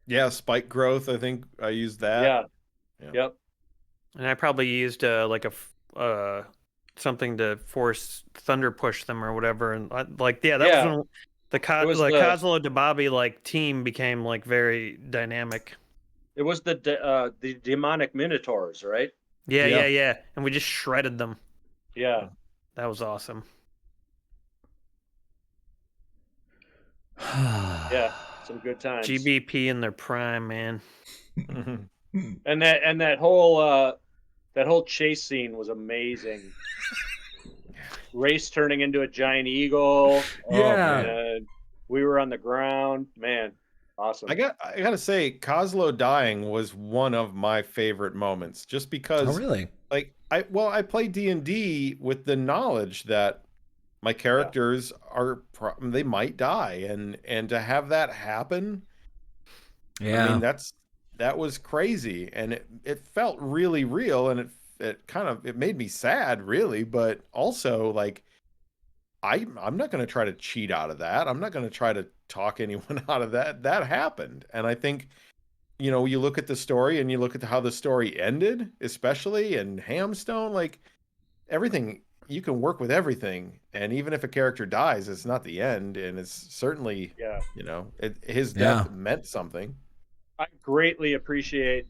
Yeah, spike growth. I think I used that. Yeah. Yep. And I probably used like a something to force thunder push them or whatever, and that was when the Kozlo DeBobby like team became like very dynamic. It was the demonic minotaurs, right? Yeah, and we just shredded them. Yeah. That was awesome. Yeah, some good times. GBP in their prime, man. And that whole chase scene was amazing. Race turning into a giant eagle. Yeah. Man. We were on the ground. Man, awesome. I gotta say, Kozlo dying was one of my favorite moments, just because. Oh really? Like I play D&D with the knowledge that my characters they might die, and to have that happen, Yeah. I mean that was crazy, and it felt really real, and it made me sad, really, but also like I'm not going to try to cheat out of that. I'm not going to try to talk anyone out of that. That happened, and I think you look at the story and you look at how the story ended, especially in Hamstone, like everything. You can work with everything, and even if a character dies, it's not the end, and it's certainly his death meant something. I greatly appreciate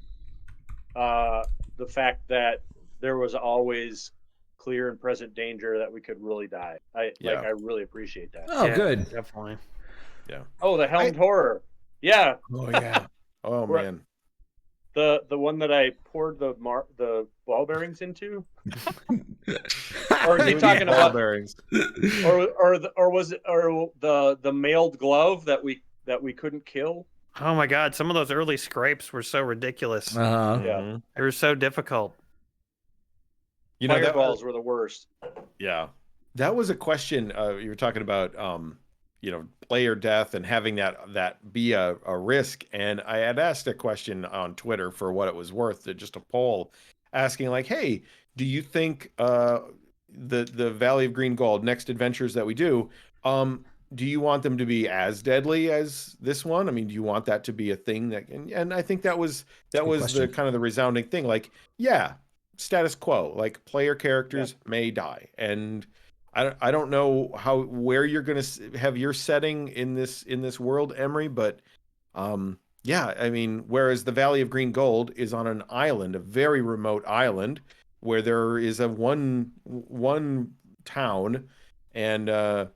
the fact that there was always clear and present danger that we could really die. I really appreciate that. Oh, good. Definitely. Yeah. Oh, the helmed horror. Yeah. Oh yeah. Oh man. The one that I poured the ball bearings into? Or is he talking Ball about bearings. or was it the mailed glove that we couldn't kill? Oh my god, some of those early scrapes were so ridiculous. Uh-huh. Yeah. They were so difficult. You know, Fireballs were the worst. Yeah, that was a question. You were talking about, player death and having that be a risk. And I had asked a question on Twitter for what it was worth, just a poll asking like, hey, do you think the Valley of Green Gold next adventures that we do, do you want them to be as deadly as this one? I mean, do you want that to be a thing that, and I think that was the question. kind of the resounding thing. Like, yeah, status quo, like player characters may die. And I don't know where you're going to have your setting in this world, Emery, but yeah, I mean, whereas the Valley of Green Gold is on an island, a very remote island where there is a one town and very,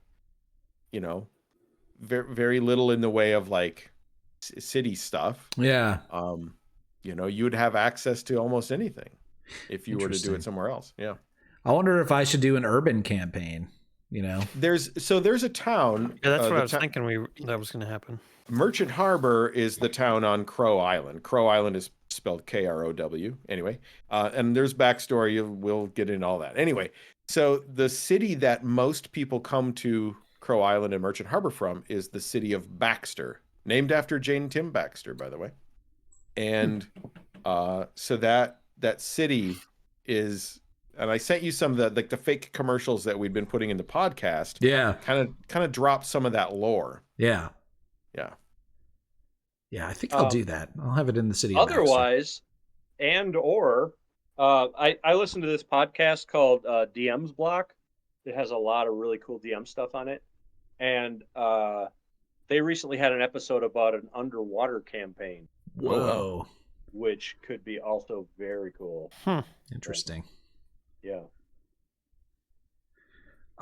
very little in the way of like city stuff. Yeah. You would have access to almost anything if you were to do it somewhere else. Yeah. I wonder if I should do an urban campaign, There's a town. Yeah, that's what I was thinking that was going to happen. Merchant Harbor is the town on Crow Island. Crow Island is spelled Krow. Anyway, and there's backstory. We'll get into all that. Anyway, so the city that most people come to Crow Island and Merchant Harbor from is the city of Baxter, named after Jane Tim Baxter, by the way. And so that city is, and I sent you some of the fake commercials that we'd been putting in the podcast. Yeah. Kind of drop some of that lore. Yeah. Yeah. Yeah, I think I'll do that. I'll have it in the city. Otherwise, I listened to this podcast called DM's Block. It has a lot of really cool DM stuff on it. And they recently had an episode about an underwater campaign. Whoa. Which could be also very cool. Interesting. Yeah.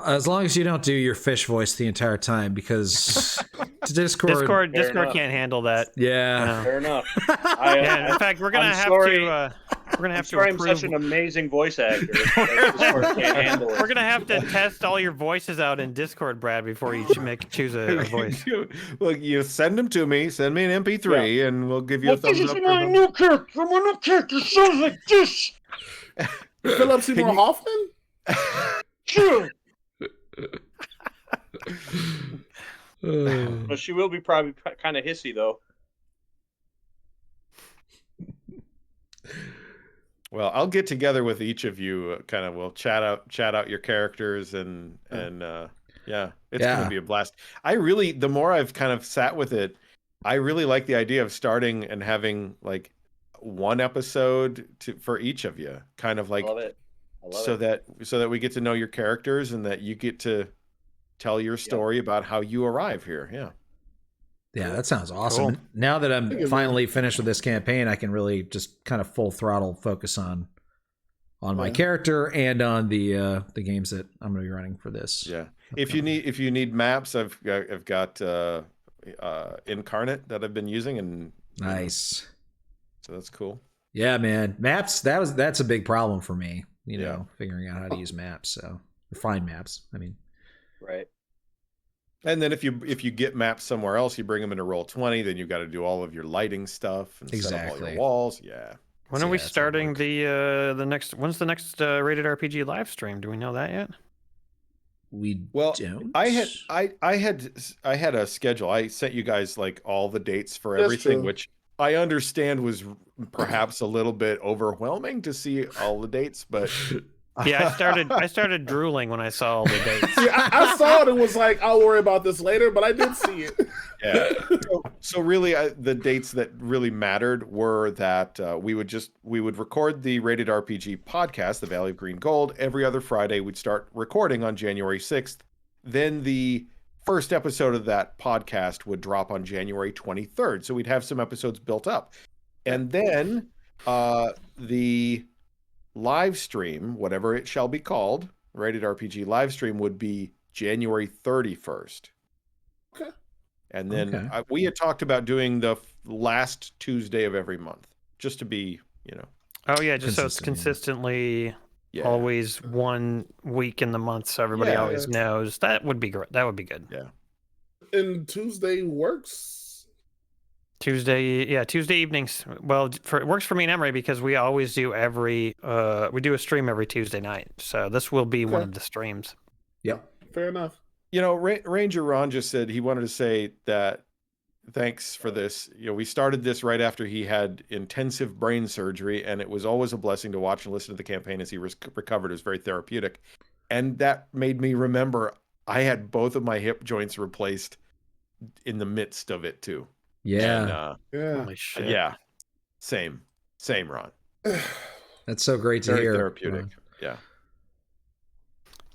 As long as you don't do your fish voice the entire time, because Discord can't handle that. Yeah. Fair enough. In fact, we're gonna have to. We're gonna have to. I'm such an amazing voice actor. Discord can't handle it. We're gonna have to test all your voices out in Discord, Brad, before you choose a voice. Well, you send them to me. Send me an MP3, and we'll give you a thumbs up. This is my new character. My new character sounds like this. Philip Seymour Hoffman. Sure. But she will be probably kind of hissy though. Well, I'll get together with each of you. We'll chat out your characters and yeah, it's going to be a blast. The more I've kind of sat with it, I really like the idea of starting and having like one episode for each of you, kind of like. I love it. So that we get to know your characters and that you get to tell your story about how you arrive here. Yeah. Yeah, that sounds awesome. Cool. Now that I'm finally finished with this campaign, I can really just kind of full throttle focus on my character and on the games that I'm going to be running for this. Yeah. If you need maps, I've got Incarnate that I've been using, and nice. So that's cool. Yeah, man. Maps, that's a big problem for me. Figuring out how to use maps, or find maps. I mean, right. And then if you get maps somewhere else, you bring them into Roll20. Then you've got to do all of your lighting stuff and set up all your walls. Yeah. When are we starting the next? When's the next Rated RPG live stream? Do we know that yet? We don't. I had a schedule. I sent you guys like all the dates for everything, which I understand was perhaps a little bit overwhelming to see all the dates, but yeah, I started drooling when I saw all the dates. Yeah, I saw it and was like, I'll worry about this later, but I did see it. Yeah. So really, the dates that really mattered were that we would record the Rated RPG podcast, The Valley of Green Gold, every other Friday. We'd start recording on January 6th. Then the first episode of that podcast would drop on January 23rd. So we'd have some episodes built up. And then the live stream, whatever it shall be called, Rated RPG live stream, would be January 31st. Okay. And then we had talked about doing the last Tuesday of every month, just to be, you know. Oh yeah, just so it's Consistent, consistently Yeah. always 1 week in the month, so everybody Yeah. always knows. That would be great. That would be good. Yeah. And Tuesday works. Tuesday evenings. Well, it works for me and Emery because we always do we do a stream every Tuesday night. So this will be one Okay. of the streams. Yep. Fair enough. You know, Ranger Ron just said he wanted to say that thanks for this. You know, we started this right after he had intensive brain surgery, and it was always a blessing to watch and listen to the campaign as he recovered. It was very therapeutic. And that made me remember I had both of my hip joints replaced in the midst of it too. Yeah. And, Yeah. Holy shit. yeah. Same, Ron. That's so great to Very hear. therapeutic. Ron. Yeah.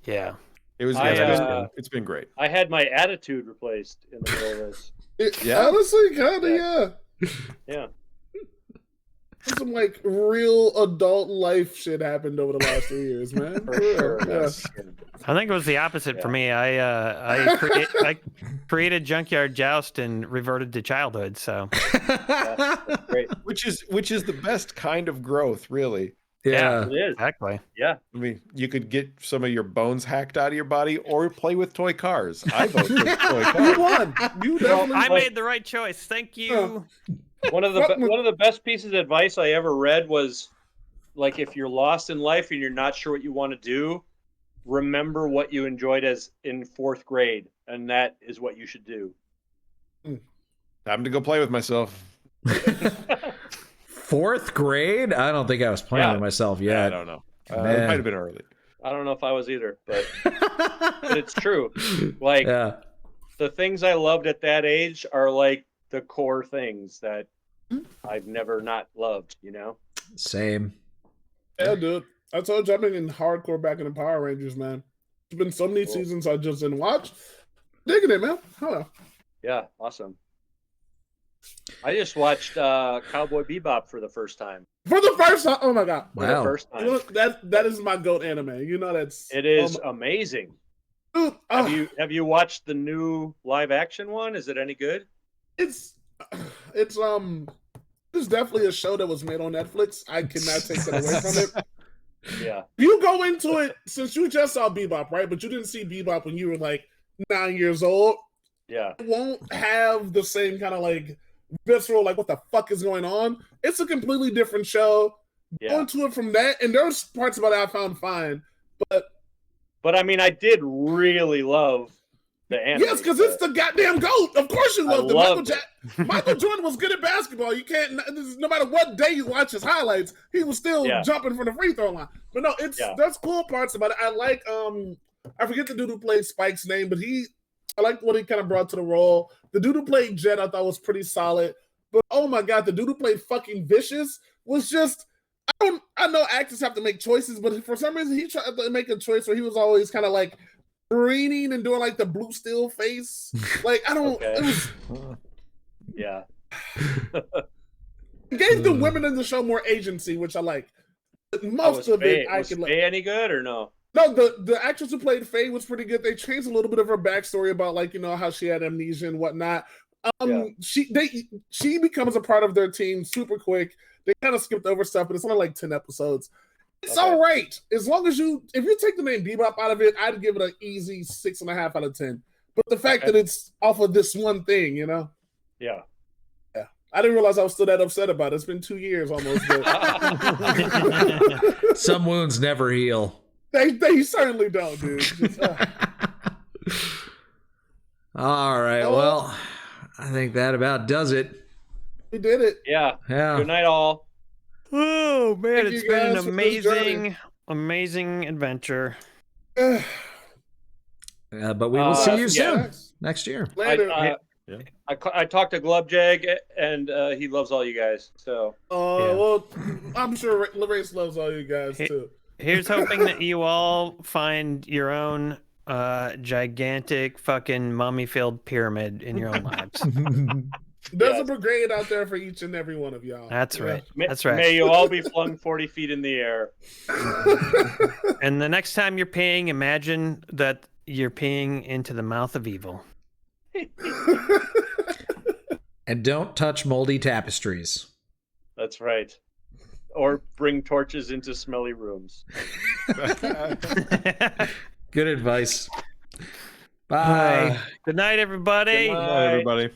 Yeah. It was. I, it's been great. I had my attitude replaced in the middle of this. Yeah. Honestly, kind of, yeah. Yeah. Some like real adult life shit happened over the last 3 years, man. For real. sure. Yeah. Yes. I think it was the opposite for me. I created Junkyard Joust and reverted to childhood. So That's great. Which is the best kind of growth, really. Yeah. It is. exactly. Yeah. I mean, you could get some of your bones hacked out of your body or play with toy cars. I vote for toy You cars. won. You definitely I Like- made the right choice. Thank you. One of the best pieces of advice I ever read was, like, if you're lost in life and you're not sure what you want to do, remember what you enjoyed as in 4th grade, and that is what you should do. Time to go play with myself. 4th grade? I don't think I was playing Yeah. with myself Yeah, I yet. don't know. It Man. might have been early. I don't know if I was either, but it's true. Like, Yeah. the things I loved at that age are like the core things that I've never not loved, you know? Same. Yeah, dude. I told you I've been in hardcore back in the Power Rangers, man. There's been so many Cool. seasons I just didn't watch. Digging it, man. Huh. Yeah, awesome. I just watched Cowboy Bebop for the first time. For the first time. Oh my god. For the Wow. first You know, time. that is my GOAT anime. You know that's It is amazing. dude, Have you watched the new live action one? Is it any good? it's definitely a show that was made on Netflix. I cannot take that away from it. Yeah. You go into it since you just saw Bebop, right? But you didn't see Bebop when you were like 9 years old. Yeah. It won't have the same kind of like visceral, like what the fuck is going on. It's a completely different show. Go Yeah. into it from that, and there's parts about it I found fine. But But I mean, I did really love the anime. yes, because it's the goddamn GOAT. Of course you I loved it. loved Michael Jordan was good at basketball. You can't, no matter what day you watch his highlights, he was still Yeah. jumping from the free throw line. But no, there's cool parts about it. I like I forget the dude who played Spike's name, but I liked what he kind of brought to the role. The dude who played Jet I thought was pretty solid. But oh my god, the dude who played fucking Vicious was just I know actors have to make choices, but for some reason he tried to make a choice where he was always kind of like preening and doing like the blue steel face. Like I don't Okay. it was Yeah. it gave the women in the show more agency, which I like. But Was most of it I Faye can like. any good or no? No, the actress who played Faye was pretty good. They changed a little bit of her backstory about like, you know, how she had amnesia and whatnot. Yeah. She becomes a part of their team super quick. They kind of skipped over stuff, but it's only like 10 episodes. It's Okay. all right. As long as if you take the name Bebop out of it, I'd give it an easy 6.5 out of 10. But the fact Okay. that it's off of this one thing, you know? Yeah. I didn't realize I was still that upset about it. It's been 2 years almost. But Some wounds never heal. they certainly don't, dude. Just, All right. Oh. Well, I think that about does it. we did it. Yeah. Yeah. Good night, all. Oh man, Thank it's you been guys an for this journey. amazing adventure. But we will see you yeah. soon next year. Later. I talked to Glubjag, and he loves all you guys. So Well, I'm sure Race loves all you guys too. Here's hoping that you all find your own gigantic fucking mummy-filled pyramid in your own lives. There's Yes. a brigade out there for each and every one of y'all. That's Yeah. right. may, That's right. May you all be flung 40 feet in the air. And the next time you're peeing, imagine that you're peeing into the mouth of evil. And don't touch moldy tapestries. That's right. Or bring torches into smelly rooms. Good advice. Bye. Good night, everybody. Good Good night, everybody.